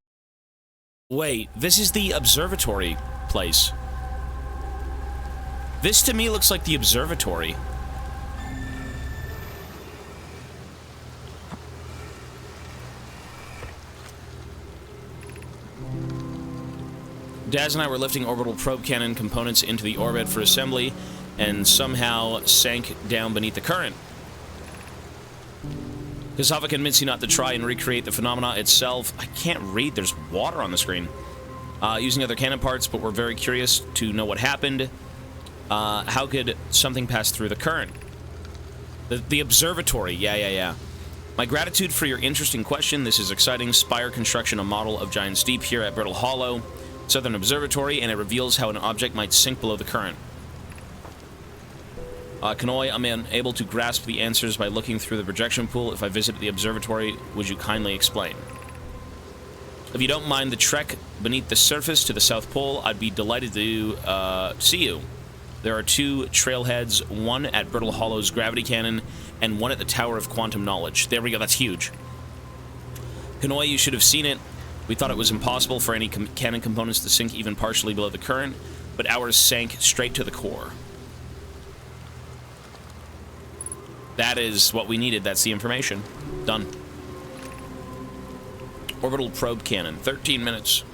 Wait, this is the observatory place. This to me looks like the observatory. Daz and I were lifting orbital probe cannon components into the orbit for assembly and somehow sank down beneath the current. Kasava convinced you not to try and recreate the phenomena itself. I can't read. There's water on the screen. Using other cannon parts, but we're very curious to know what happened. How could something pass through the current? The observatory. Yeah. My gratitude for your interesting question. This is exciting. Spire construction, a model of Giant's Deep here at Brittle Hollow, Southern Observatory, and it reveals how an object might sink below the current. Kanoi, I'm unable to grasp the answers by looking through the projection pool. If I visit the observatory, would you kindly explain? If you don't mind the trek beneath the surface to the South Pole, I'd be delighted to see you. There are two trailheads, one at Brittle Hollow's gravity cannon, and one at the Tower of Quantum Knowledge. There we go, that's huge. Kanoi, you should have seen it. We thought it was impossible for any cannon components to sink even partially below the current, but ours sank straight to the core. That is what we needed. That's the information. Done. Orbital probe cannon. 13 minutes.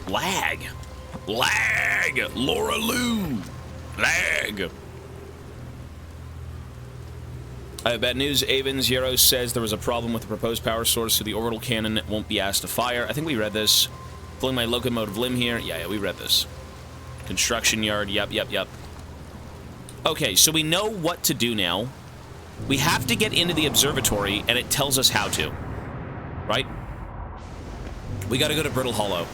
Lag. Lag. Laura Lou. Lag. I have bad news. Avens Yero says there was a problem with the proposed power source, so the orbital cannon won't be asked to fire. I think we read this. Pulling my locomotive limb here. Yeah, we read this. Construction yard, yep. Okay, so we know what to do now. We have to get into the observatory, and it tells us how to. Right? We gotta go to Brittle Hollow.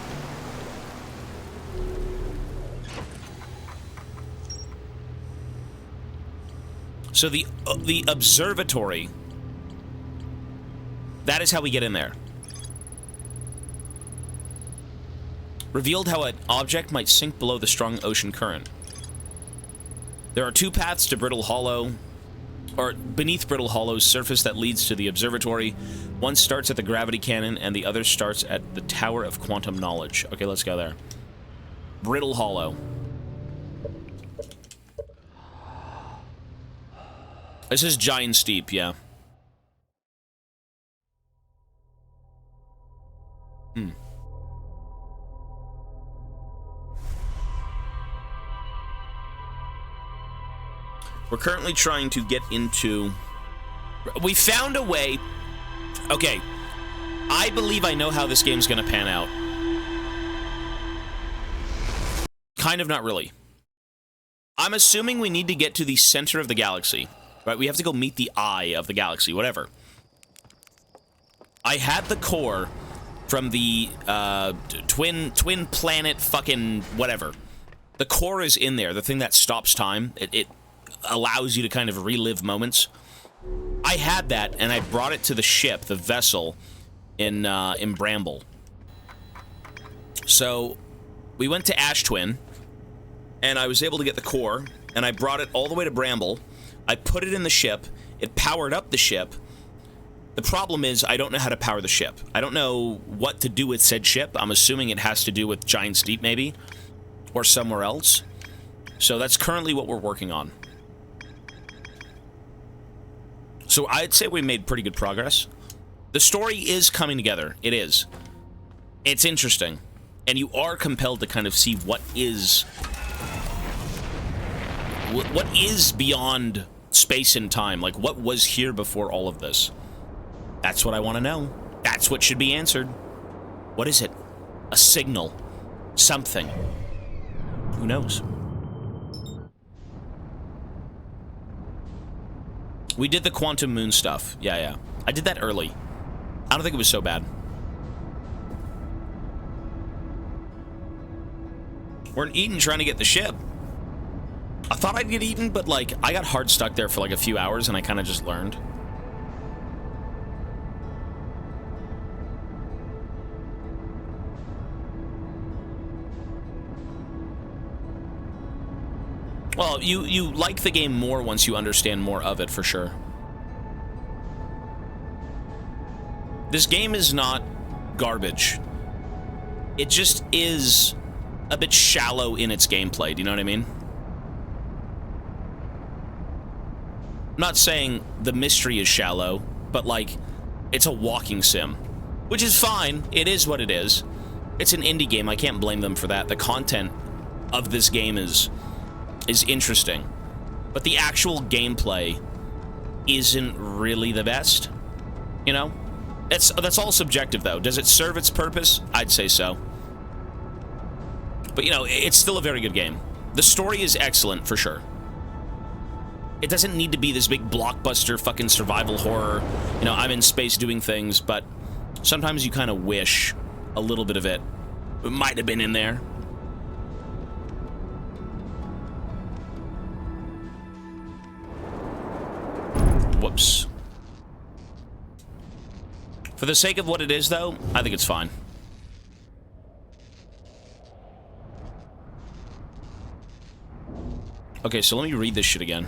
So the observatory, that is how we get in there. Revealed how an object might sink below the strong ocean current. There are two paths to Brittle Hollow, or beneath Brittle Hollow's surface that leads to the observatory. One starts at the gravity cannon, and the other starts at the Tower of Quantum Knowledge. Okay, let's go there. Brittle Hollow. This is Giant Steep, yeah. We're currently trying to get into... We found a way... Okay. I believe I know how this game's gonna pan out. Kind of, not really. I'm assuming we need to get to the center of the galaxy. Right? We have to go meet the eye of the galaxy, whatever. I had the core from the twin planet fucking whatever. The core is in there, the thing that stops time. It allows you to kind of relive moments. I had that, and I brought it to the ship, the vessel, in Bramble. So, we went to Ash Twin, and I was able to get the core, and I brought it all the way to Bramble. I put it in the ship. It powered up the ship. The problem is, I don't know how to power the ship. I don't know what to do with said ship. I'm assuming it has to do with Giant's Deep, maybe, or somewhere else. So that's currently what we're working on. So I'd say we made pretty good progress. The story is coming together. It is. It's interesting. And you are compelled to kind of see what is What is beyond space and time? Like, what was here before all of this? That's what I want to know. That's what should be answered. What is it? A signal. Something. Who knows? We did the quantum moon stuff. Yeah. I did that early. I don't think it was so bad. We're in Eden trying to get the ship. I thought I'd get eaten, but, like, I got hard stuck there for, like, a few hours, and I kind of just learned. Well, you like the game more once you understand more of it, for sure. This game is not garbage. It just is a bit shallow in its gameplay, do you know what I mean? I'm not saying the mystery is shallow, but, like, it's a walking sim. Which is fine. It is what it is. It's an indie game. I can't blame them for that. The content of this game is interesting. But the actual gameplay isn't really the best. You know? That's all subjective, though. Does it serve its purpose? I'd say so. But, you know, it's still a very good game. The story is excellent, for sure. It doesn't need to be this big blockbuster fucking survival horror. You know, I'm in space doing things, but sometimes you kind of wish a little bit of it might have been in there. Whoops. For the sake of what it is, though, I think it's fine. Okay, so let me read this shit again.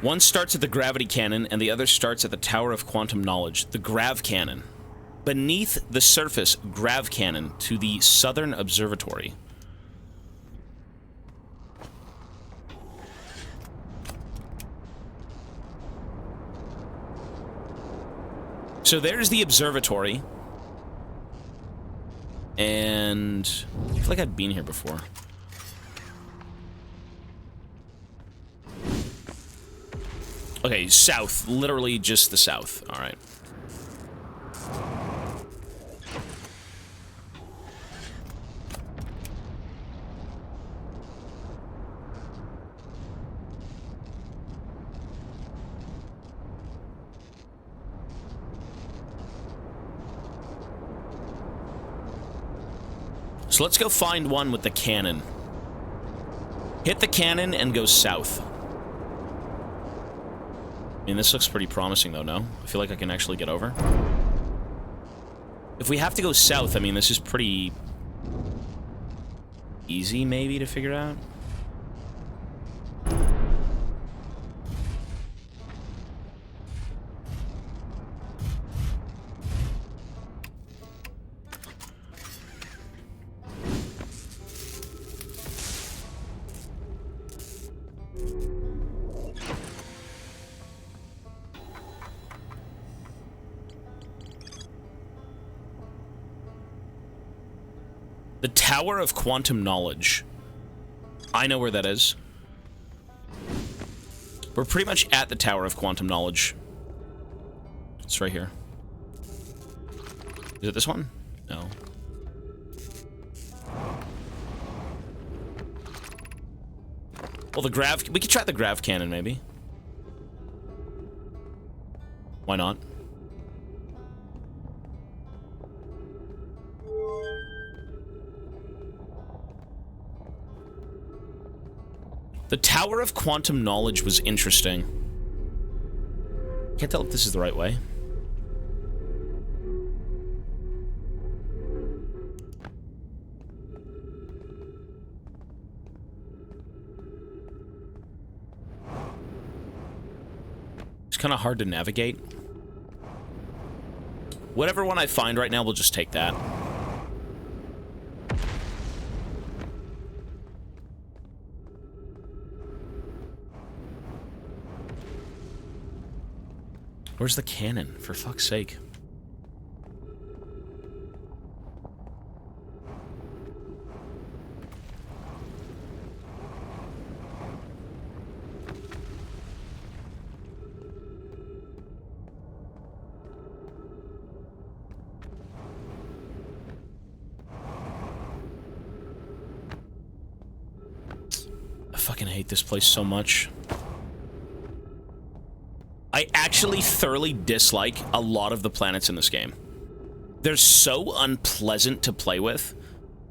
One starts at the gravity cannon, and the other starts at the Tower of Quantum Knowledge, the Grav Cannon. Beneath the surface, Grav Cannon to the Southern Observatory. So there's the observatory. And I feel like I've been here before. Okay, south. Literally just the south. All right. So let's go find one with the cannon. Hit the cannon and go south. I mean, this looks pretty promising, though, no? I feel like I can actually get over. If we have to go south, I mean, this is pretty easy, maybe, to figure out. The Tower of Quantum Knowledge. I know where that is. We're pretty much at the Tower of Quantum Knowledge. It's right here. Is it this one? No. Well, the grav... We could try the grav cannon, maybe. Why not? The Tower of Quantum Knowledge was interesting. Can't tell if this is the right way. It's kind of hard to navigate. Whatever one I find right now, we'll just take that. Where's the cannon, for fuck's sake? I fucking hate this place so much. I actually thoroughly dislike a lot of the planets in this game. They're so unpleasant to play with.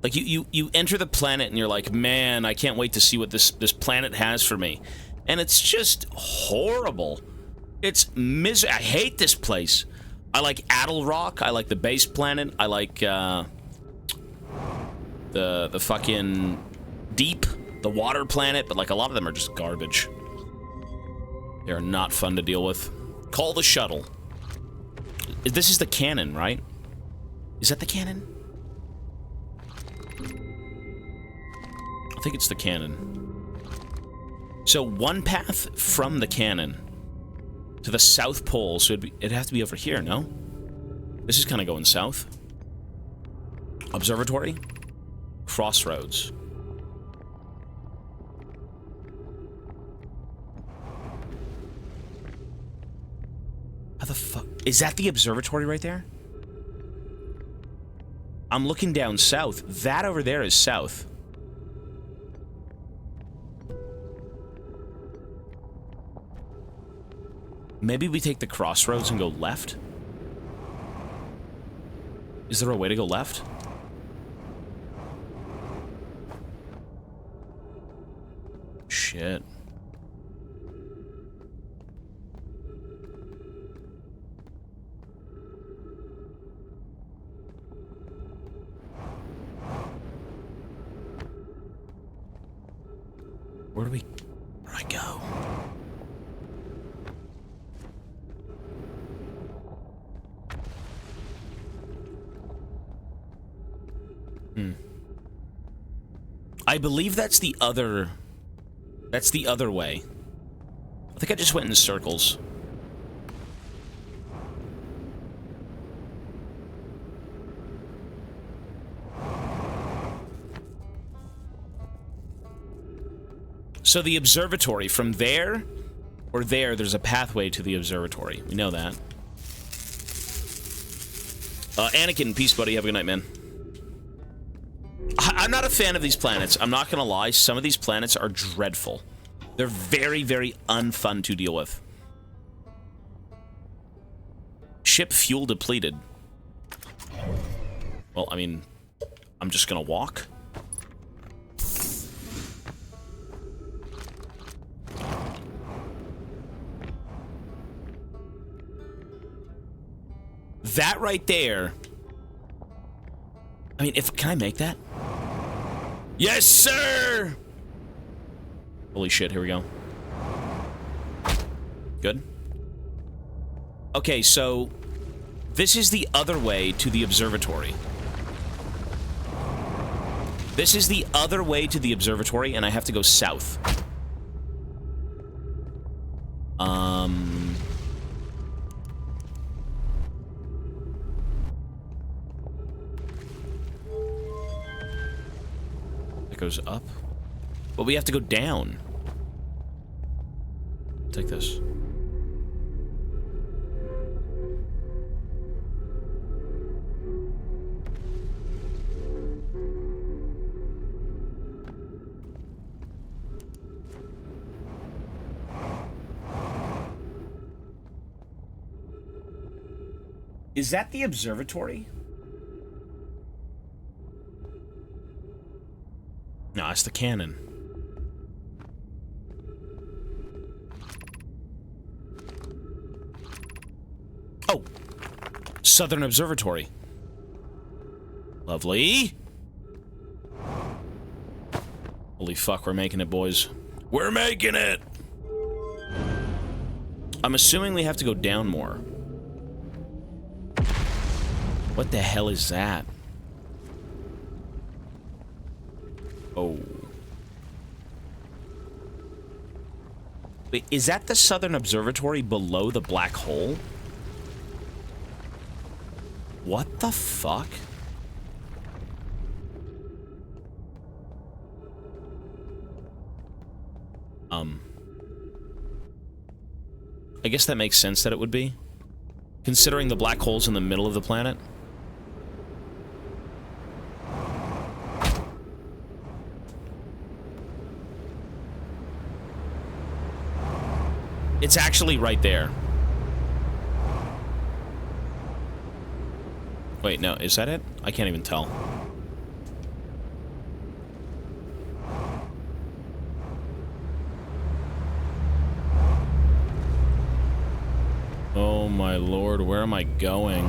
Like, you enter the planet and you're like, man, I can't wait to see what this planet has for me. And it's just horrible. It's I hate this place. I like Addle Rock. I like the base planet. I like, the fucking Deep, the water planet, but like a lot of them are just garbage. They're not fun to deal with. Call the shuttle. This is the cannon, right? Is that the cannon? I think it's the cannon. So one path from the cannon to the South Pole, so it'd have to be over here, no? This is kind of going south. Observatory. Crossroads. How the fuck? Is that the observatory right there? I'm looking down south. That over there is south. Maybe we take the crossroads and go left? Is there a way to go left? Shit. Where do I go? I believe that's the other way. I think I just went in circles. So the observatory, from there or there, there's a pathway to the observatory. We know that. Anakin, peace, buddy. Have a good night, man. I'm not a fan of these planets. I'm not gonna lie. Some of these planets are dreadful. They're very, very unfun to deal with. Ship fuel depleted. Well, I mean, I'm just gonna walk. That right there. I mean, can I make that? Yes, sir! Holy shit, here we go. Good. Okay, so this is the other way to the observatory. This is the other way to the observatory, and I have to go south. That goes up. But we have to go down. Take this. Is that the observatory? No, it's the cannon. Oh! Southern Observatory. Lovely. Holy fuck, we're making it, boys. We're making it! I'm assuming we have to go down more. What the hell is that? Oh. Wait, is that the Southern Observatory below the black hole? What the fuck? I guess that makes sense that it would be, considering the black hole's in the middle of the planet. It's actually right there. Wait, no, is that it? I can't even tell. Oh my lord, where am I going?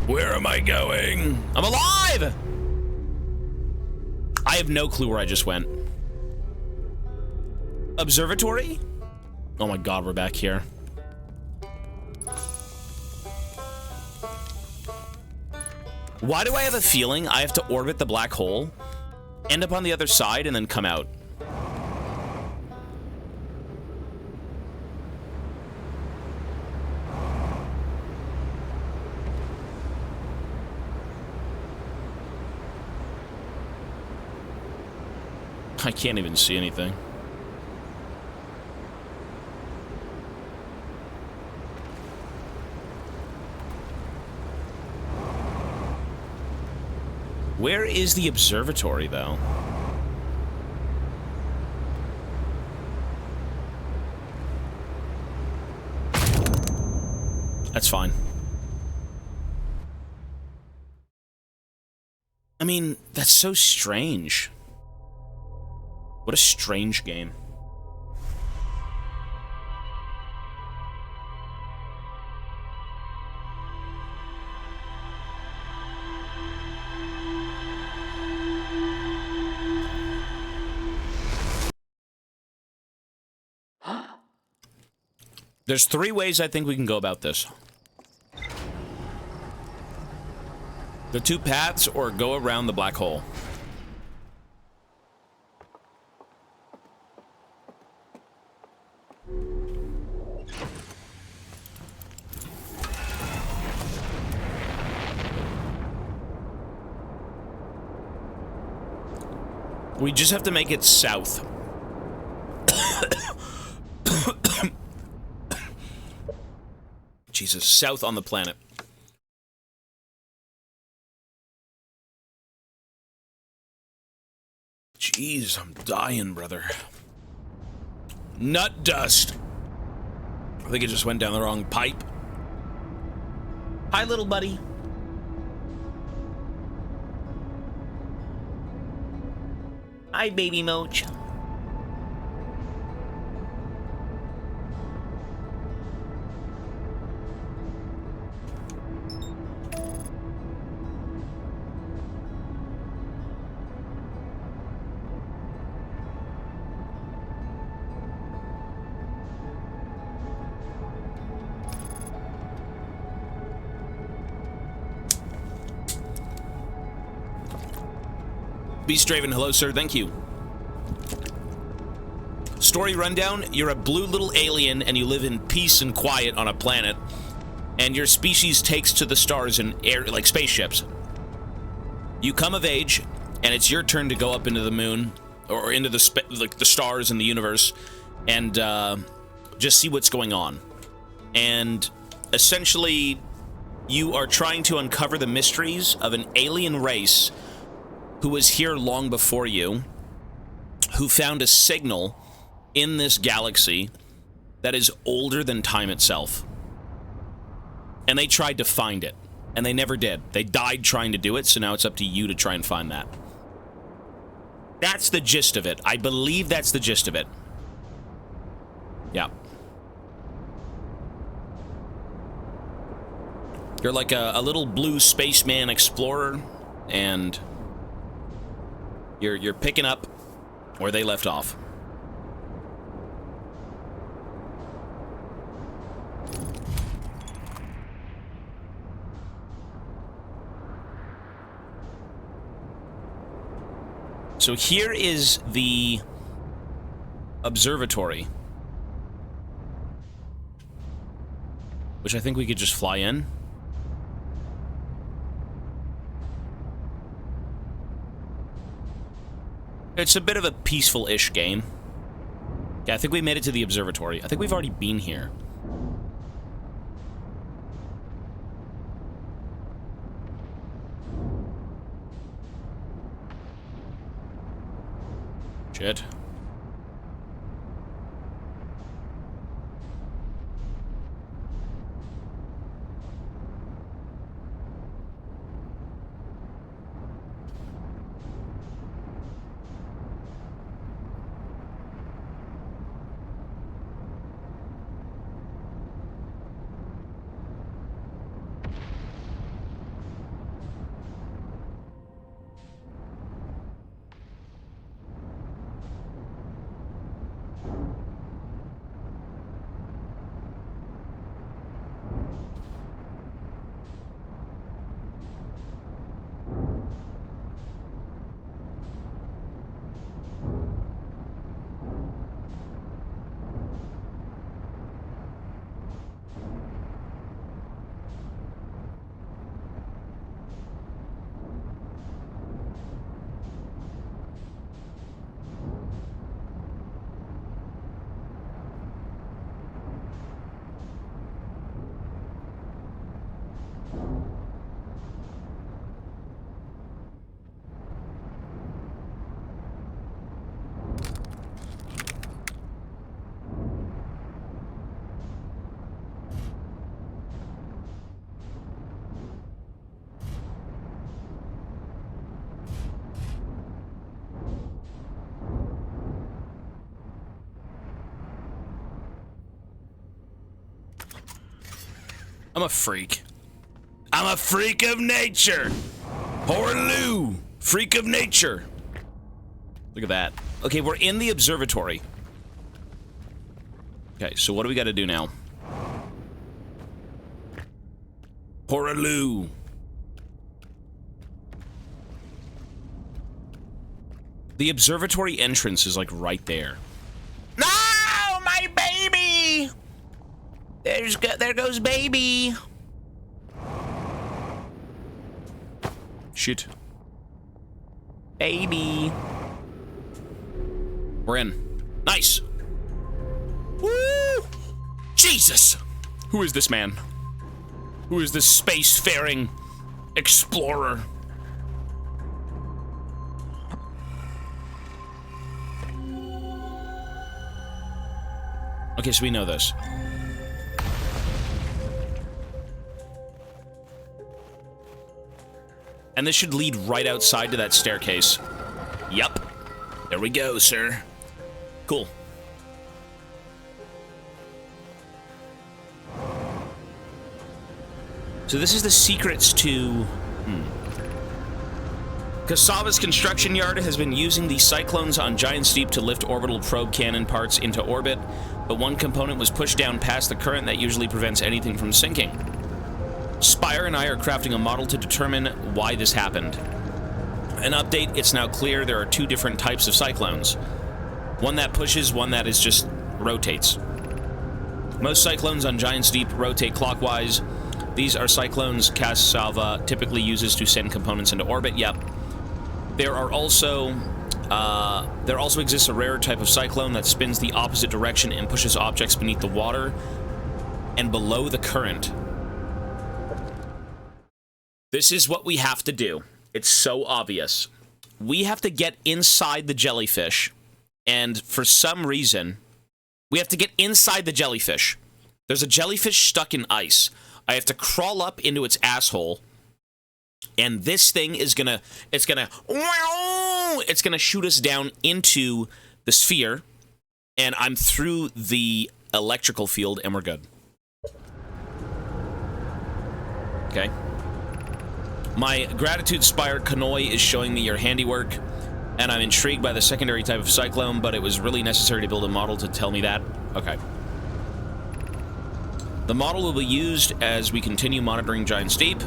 Where am I going? I'm alive! I have no clue where I just went. Observatory? Oh my god, we're back here. Why do I have a feeling I have to orbit the black hole, end up on the other side, and then come out? I can't even see anything. Where is the observatory, though? That's fine. I mean, that's so strange. What a strange game. There's 3 ways I think we can go about this. The 2 paths, or go around the black hole. We just have to make it south. Jesus, south on the planet. Jeez, I'm dying, brother. Nut dust. I think it just went down the wrong pipe. Hi, little buddy. Hi, baby Moach. Beast Draven, hello, sir. Thank you. Story rundown. You're a blue little alien, and you live in peace and quiet on a planet, and your species takes to the stars in air, like spaceships. You come of age, and it's your turn to go up into the moon, or into the stars in the universe, and just see what's going on. And essentially, you are trying to uncover the mysteries of an alien race who was here long before you, who found a signal in this galaxy that is older than time itself. And they tried to find it, and they never did. They died trying to do it, so now it's up to you to try and find that. That's the gist of it. I believe that's the gist of it. Yeah. You're like a little blue spaceman explorer, and you're picking up where they left off. So here is the observatory, which I think we could just fly in. It's a bit of a peaceful-ish game. Yeah, I think we made it to the observatory. I think we've already been here. Shit. I'm a freak. I'm a freak of nature. Horaloo, freak of nature. Look at that. Okay, we're in the observatory. Okay, so what do we got to do now? Horaloo. The observatory entrance is like right there. No, my baby! There goes baby. Shit. Baby. We're in. Nice. Woo! Jesus! Who is this man? Who is this spacefaring explorer? Okay, so we know this. And this should lead right outside to that staircase. Yup. There we go, sir. Cool. So this is the secrets to... Kasava's construction yard has been using the cyclones on Giant Steep to lift orbital probe cannon parts into orbit, but one component was pushed down past the current that usually prevents anything from sinking. Spire and I are crafting a model to determine why this happened. An update, it's now clear there are two different types of cyclones. One that pushes, one that is just rotates. Most cyclones on Giant Steep rotate clockwise. These are cyclones Kasava typically uses to send components into orbit. Yep. There also exists a rare type of cyclone that spins the opposite direction and pushes objects beneath the water and below the current. This is what we have to do. It's so obvious. We have to get inside the jellyfish, and for some reason, we have to get inside the jellyfish. There's a jellyfish stuck in ice. I have to crawl up into its asshole, and this thing is gonna shoot us down into the sphere, and I'm through the electrical field, and we're good. Okay. My gratitude spire Kanoi is showing me your handiwork, and I'm intrigued by the secondary type of cyclone, but it was really necessary to build a model to tell me that. Okay. The model will be used as we continue monitoring Giant Steep.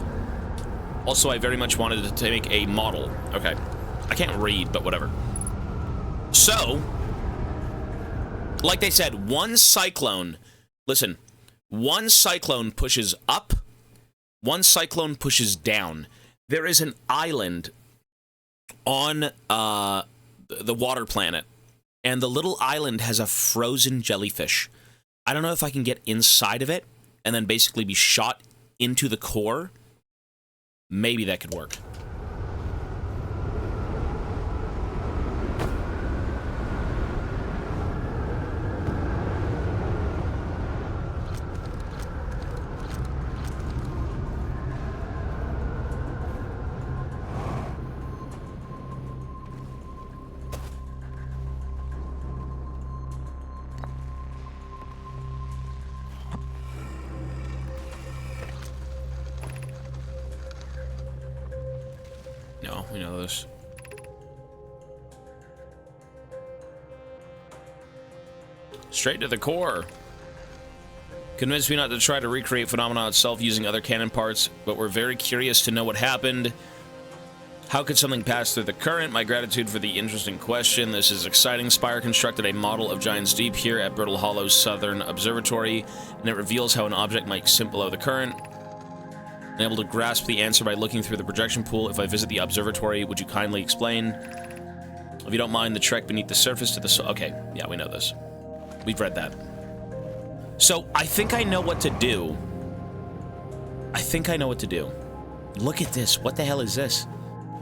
Also, I very much wanted to make a model. Okay. I can't read, but whatever. So, like they said, one cyclone... Listen. One cyclone pushes up. One cyclone pushes down. There is an island on the water planet. And the little island has a frozen jellyfish. I don't know if I can get inside of it and then basically be shot into the core. Maybe that could work. No, we know this. Straight to the core. Convinced me not to try to recreate phenomena itself using other cannon parts, but we're very curious to know what happened. How could something pass through the current? My gratitude for the interesting question. This is exciting. Spire constructed a model of Giant's Deep here at Brittle Hollow's Southern Observatory, and it reveals how an object might sink below the current. I'm able to grasp the answer by looking through the projection pool. If I visit the observatory, would you kindly explain? If you don't mind, the trek beneath the surface to the... Okay, yeah, we know this. We've read that. So, I think I know what to do. I think I know what to do. Look at this. What the hell is this?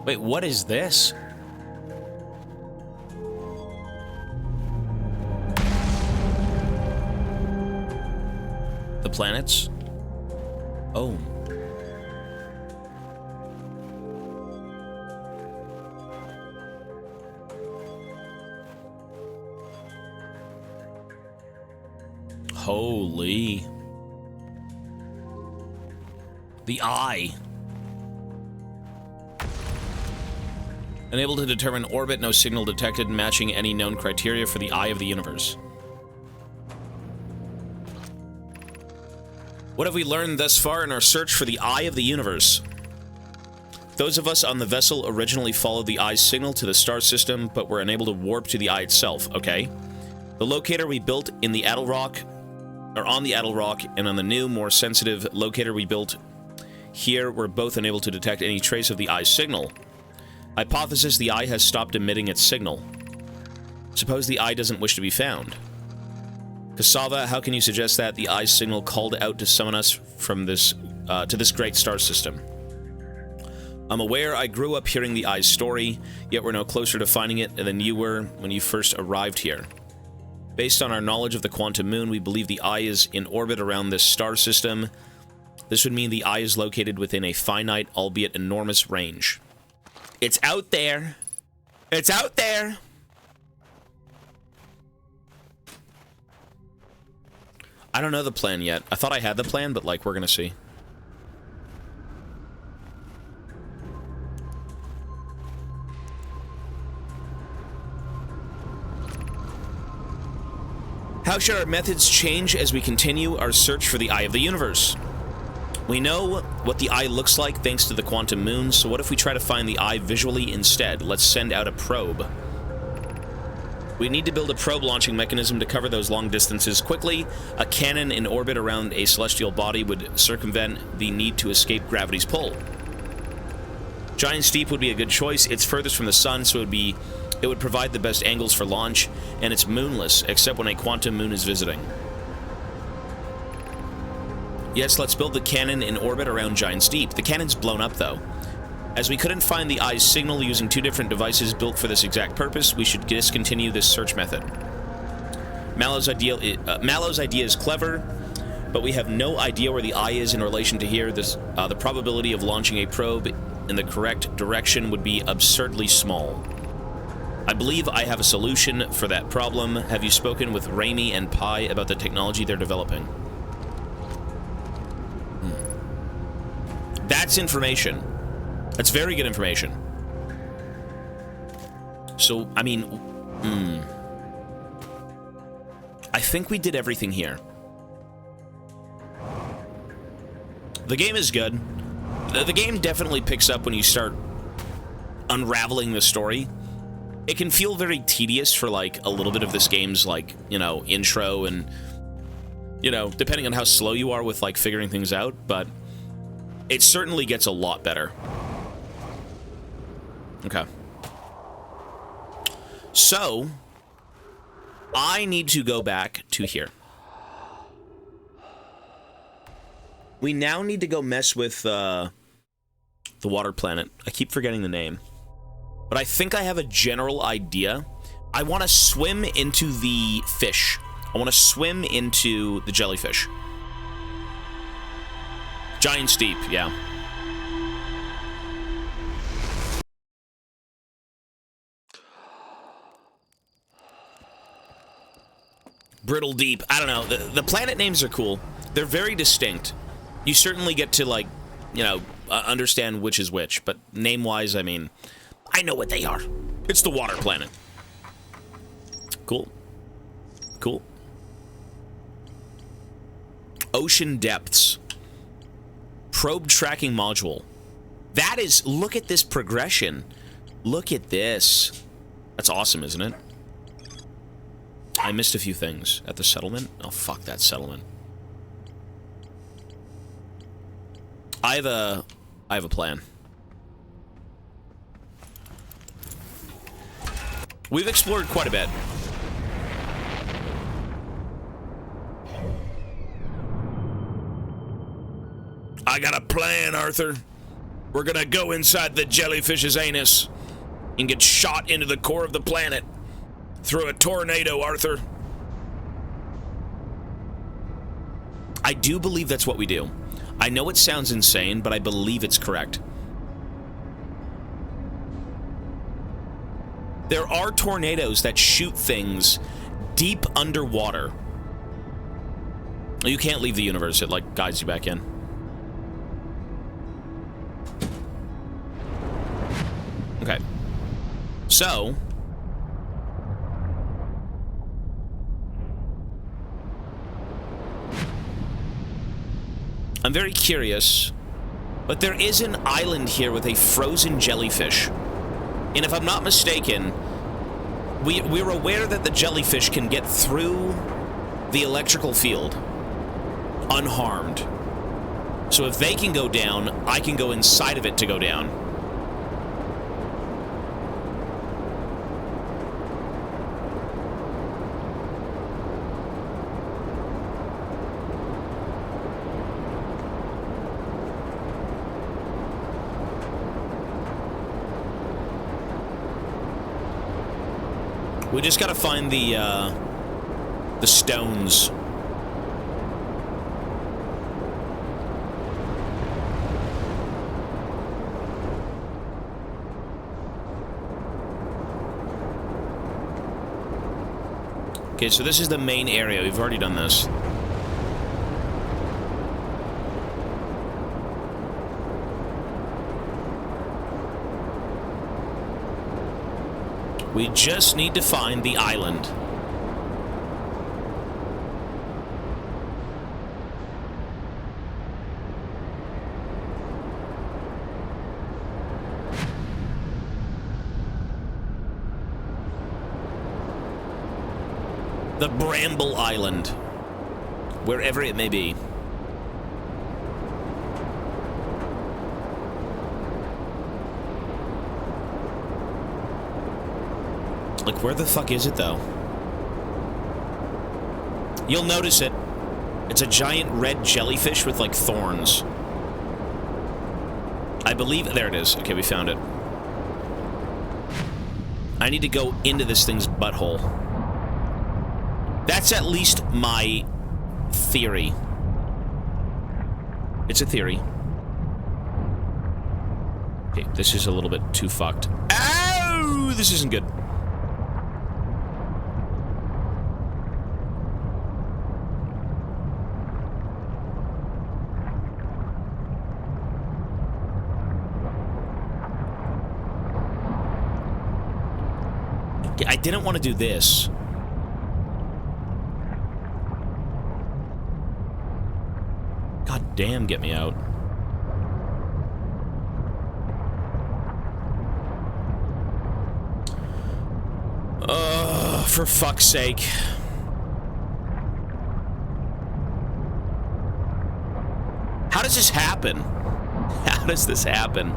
Wait, what is this? The planets? Oh. Holy. The eye. Unable to determine orbit, no signal detected, matching any known criteria for the eye of the universe. What have we learned thus far in our search for the eye of the universe? Those of us on the vessel originally followed the eye's signal to the star system, but were unable to warp to the eye itself, okay? The locator we built in the Addle Rock, or on the Addle Rock, and on the new, more sensitive locator we built here, were both unable to detect any trace of the eye's signal. Hypothesis: the eye has stopped emitting its signal. Suppose the eye doesn't wish to be found. Cassava, how can you suggest that the eye's signal called out to summon us from this, to this great star system? I'm aware I grew up hearing the eye's story, yet we're no closer to finding it than you were when you first arrived here. Based on our knowledge of the quantum moon, we believe the eye is in orbit around this star system. This would mean the eye is located within a finite, albeit enormous, range. It's out there. It's out there. I don't know the plan yet. I thought I had the plan, but, like, we're gonna see. How should our methods change as we continue our search for the eye of the universe? We know what the eye looks like thanks to the quantum moon, so what if we try to find the eye visually instead? Let's send out a probe. We need to build a probe launching mechanism to cover those long distances quickly. A cannon in orbit around a celestial body would circumvent the need to escape gravity's pull. Giant's Deep would be a good choice. It's furthest from the sun, so it would provide the best angles for launch, and it's moonless, except when a quantum moon is visiting. Yes, let's build the cannon in orbit around Giant's Deep. The cannon's blown up, though. As we couldn't find the eye's signal using two different devices built for this exact purpose, we should discontinue this search method. Mallow's idea is clever, but we have no idea where the eye is in relation to here. The probability of launching a probe in the correct direction would be absurdly small. I believe I have a solution for that problem. Have you spoken with Raimi and Pi about the technology they're developing? That's information. That's very good information. So, I mean, I think we did everything here. The game is good. The game definitely picks up when you start unraveling the story. It can feel very tedious for, like, a little bit of this game's, like, you know, intro and, you know, depending on how slow you are with, like, figuring things out, but it certainly gets a lot better. Okay. So, I need to go back to here. We now need to go mess with the water planet. I keep forgetting the name. But I think I have a general idea. I want to swim into the fish. I want to swim into the jellyfish. Giant Steep, yeah. Brittle Deep. I don't know. The planet names are cool. They're very distinct. You certainly get to, like, you know, understand which is which. But name-wise, I mean, I know what they are. It's the water planet. Cool. Cool. Ocean Depths. Probe tracking module. That is, look at this progression. Look at this. That's awesome, isn't it? I missed a few things at the settlement. Oh, fuck that settlement. I have a plan. We've explored quite a bit. I got a plan, Arthur. We're gonna go inside the jellyfish's anus and get shot into the core of the planet through a tornado, Arthur. I do believe that's what we do. I know it sounds insane, but I believe it's correct. There are tornadoes that shoot things deep underwater. You can't leave the universe. It, like, guides you back in. Okay. So... I'm very curious, but there is an island here with a frozen jellyfish. And if I'm not mistaken, we're aware that the jellyfish can get through the electrical field unharmed. So if they can go down, I can go inside of it to go down. We just gotta find the stones. Okay, so this is the main area. We've already done this. We just need to find the island. The Bramble Island. Wherever it may be. Like, where the fuck is it, though? You'll notice it. It's a giant red jellyfish with, like, thorns. I believe... There it is. Okay, we found it. I need to go into this thing's butthole. That's at least my theory. It's a theory. Okay, this is a little bit too fucked. Ow! This isn't good. I didn't want to do this. God damn, get me out. For fuck's sake. How does this happen? How does this happen?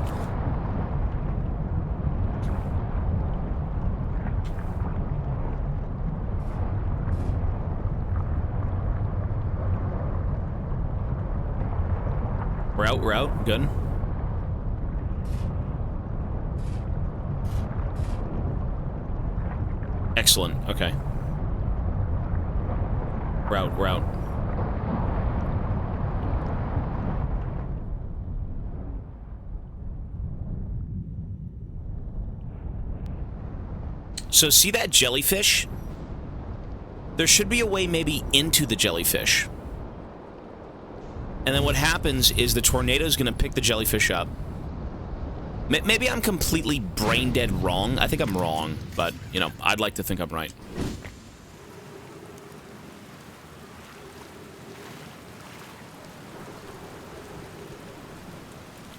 We're out, we're out. Good. Excellent. Okay. We're out, we're out. So see that jellyfish? There should be a way maybe into the jellyfish. And then what happens is the tornado is going to pick the jellyfish up. Maybe I'm completely brain dead wrong. I think I'm wrong, but, you know, I'd like to think I'm right.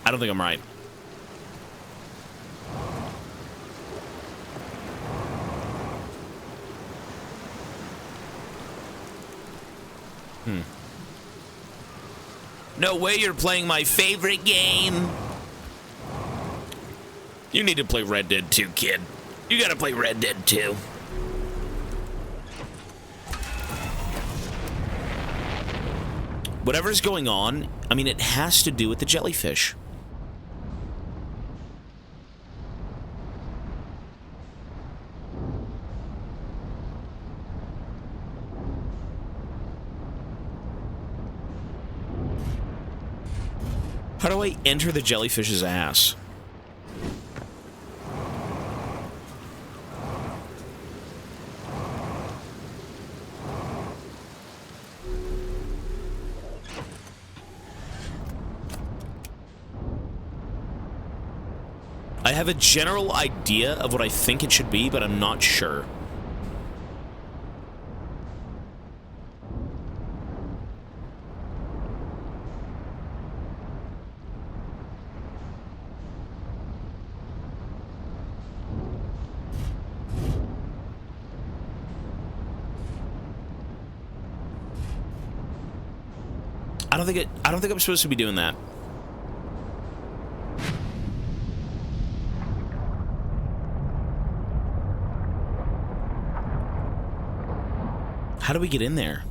I don't think I'm right. No way you're playing my favorite game. You need to play Red Dead 2, kid. You gotta play Red Dead 2. Whatever's going on, I mean, it has to do with the jellyfish. How do I enter the jellyfish's ass? I have a general idea of what I think it should be, but I'm not sure. I don't think I'm supposed to be doing that. How do we get in there?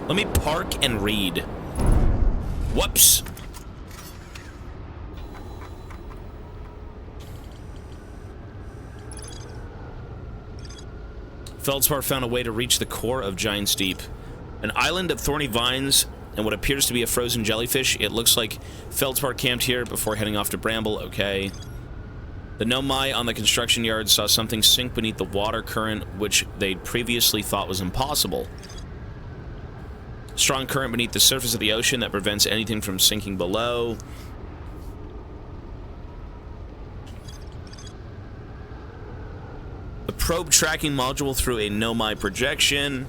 Let me park and read. Whoops. Feldspar found a way to reach the core of Giant's Deep. An island of thorny vines and what appears to be a frozen jellyfish. It looks like Feldspar camped here before heading off to Bramble. Okay. The Nomai on the construction yard saw something sink beneath the water current, which they'd previously thought was impossible. Strong current beneath the surface of the ocean that prevents anything from sinking below. The probe tracking module through a Nomai projection.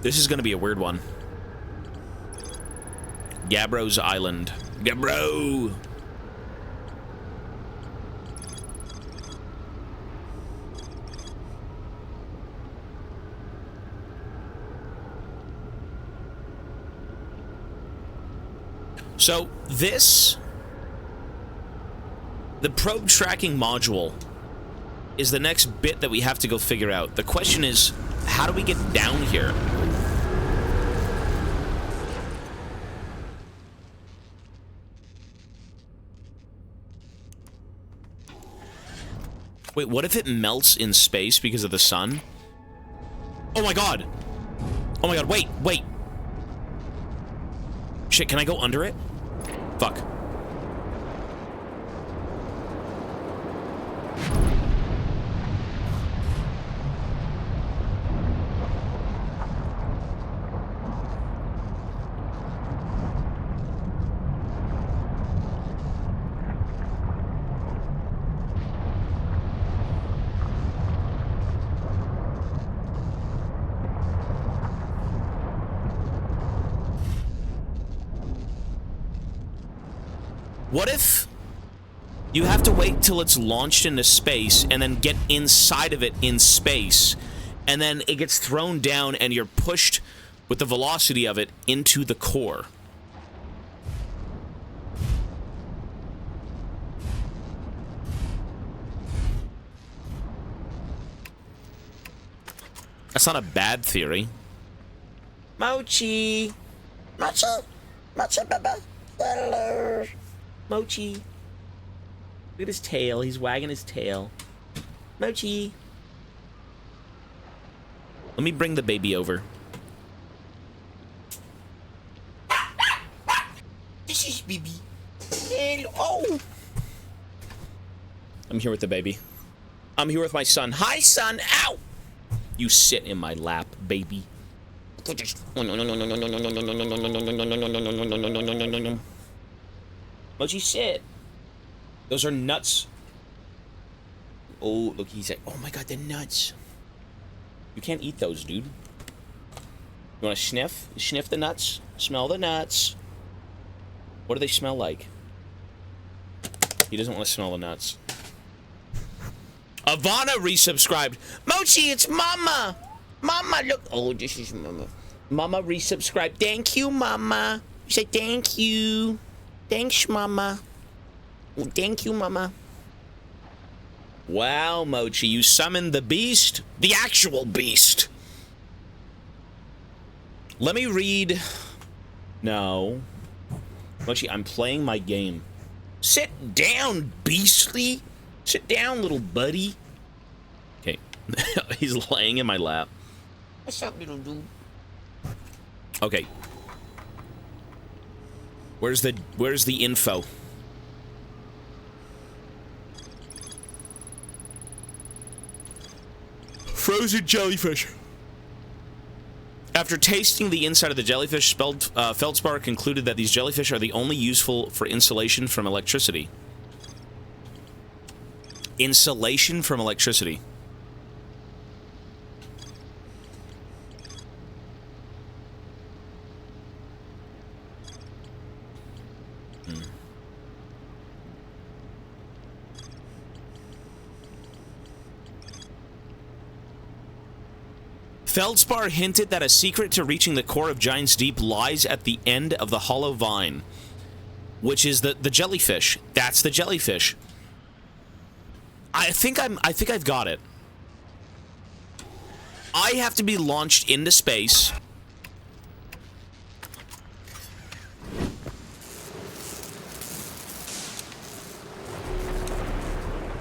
This is going to be a weird one. Gabbro's Island. Gabbro! So, this... the probe tracking module is the next bit that we have to go figure out. The question is, how do we get down here? Wait, what if it melts in space because of the sun? Oh my god! Oh my god, wait, wait! Shit, can I go under it? Fuck. What if you have to wait till it's launched into space and then get inside of it in space and then it gets thrown down, and you're pushed with the velocity of it into the core. That's not a bad theory. Mochi! Mochi! Mochi, Baba. Hello. Mochi. Look at his tail. He's wagging his tail. Mochi. Let me bring the baby over. This is baby. Hello. Oh. I'm here with the baby. I'm here with my son. Hi, son. Ow! You sit in my lap, baby. Mochi, sit. Those are nuts. Oh, look, he's like, oh my god, they're nuts. You can't eat those, dude. You want to sniff? Sniff the nuts? Smell the nuts? What do they smell like? He doesn't want to smell the nuts. Ivana resubscribed. Mochi, it's Mama! Mama, look. Oh, this is Mama. Mama resubscribed. Thank you, Mama. You say thank you. Thanks, Mama. Thank you, Mama. Wow, Mochi, you summoned the beast? The actual beast. Let me read. No. Mochi, I'm playing my game. Sit down, beastly. Sit down, little buddy. Okay. He's laying in my lap. What's up, little dude? Okay. Where's the info? Frozen jellyfish. After tasting the inside of the jellyfish, Feldspar concluded that these jellyfish are the only useful for insulation from electricity. Insulation from electricity. Feldspar hinted that a secret to reaching the core of Giant's Deep lies at the end of the hollow vine, which is the jellyfish. That's the jellyfish. I think I've got it. I have to be launched into space.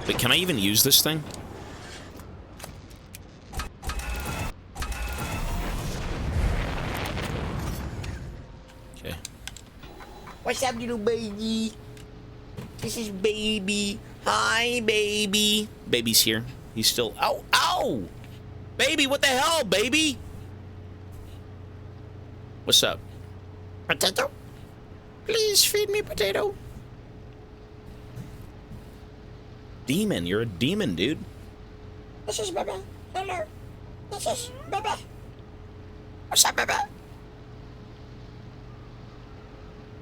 Wait, can I even use this thing? Okay. What's up, little baby? This is baby. Hi, baby. Baby's here. He's still... Ow! Ow! Baby, what the hell, baby? What's up? Potato? Please feed me potato. Demon. You're a demon, dude. This is Baba. Hello. This is Baba. What's up, Baba?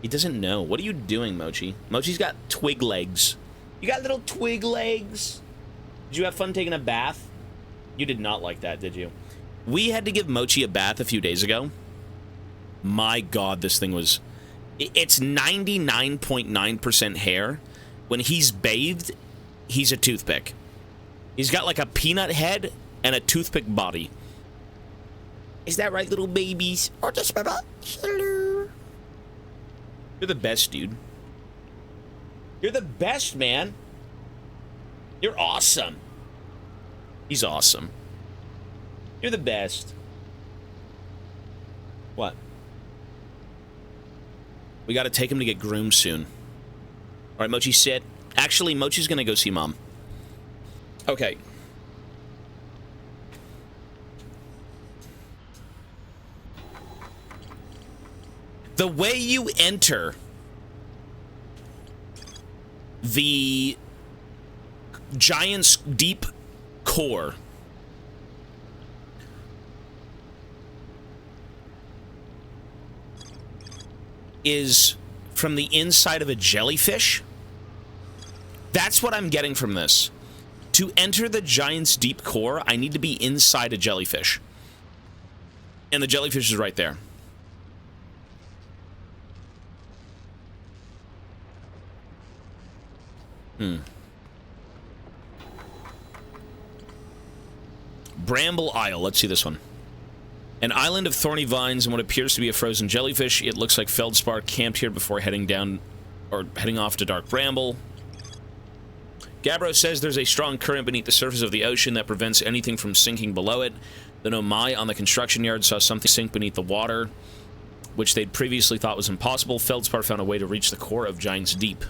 He doesn't know. What are you doing, Mochi? Mochi's got twig legs. You got little twig legs. Did you have fun taking a bath? You did not like that, did you? We had to give Mochi a bath a few days ago. My God, this thing was... It's 99.9% hair. When he's bathed, he's a toothpick. He's got like a peanut head and a toothpick body. Is that right, little babies? Oh, this Baba. Hello. You're the best, dude. You're the best, man. You're awesome. He's awesome. You're the best. What? We gotta take him to get groomed soon. Alright, Mochi, sit. Actually, Mochi's gonna go see Mom. Okay. The way you enter the Giant's Deep core is from the inside of a jellyfish. That's what I'm getting from this. To enter the Giant's Deep core, I need to be inside a jellyfish. And the jellyfish is right there. Bramble Isle. Let's see this one. An island of thorny vines and what appears to be a frozen jellyfish. It looks like Feldspar camped here before heading off to Dark Bramble. Gabbro says there's a strong current beneath the surface of the ocean that prevents anything from sinking below it. The Nomai on the construction yard saw something sink beneath the water, which they'd previously thought was impossible. Feldspar found a way to reach the core of Giant's Deep.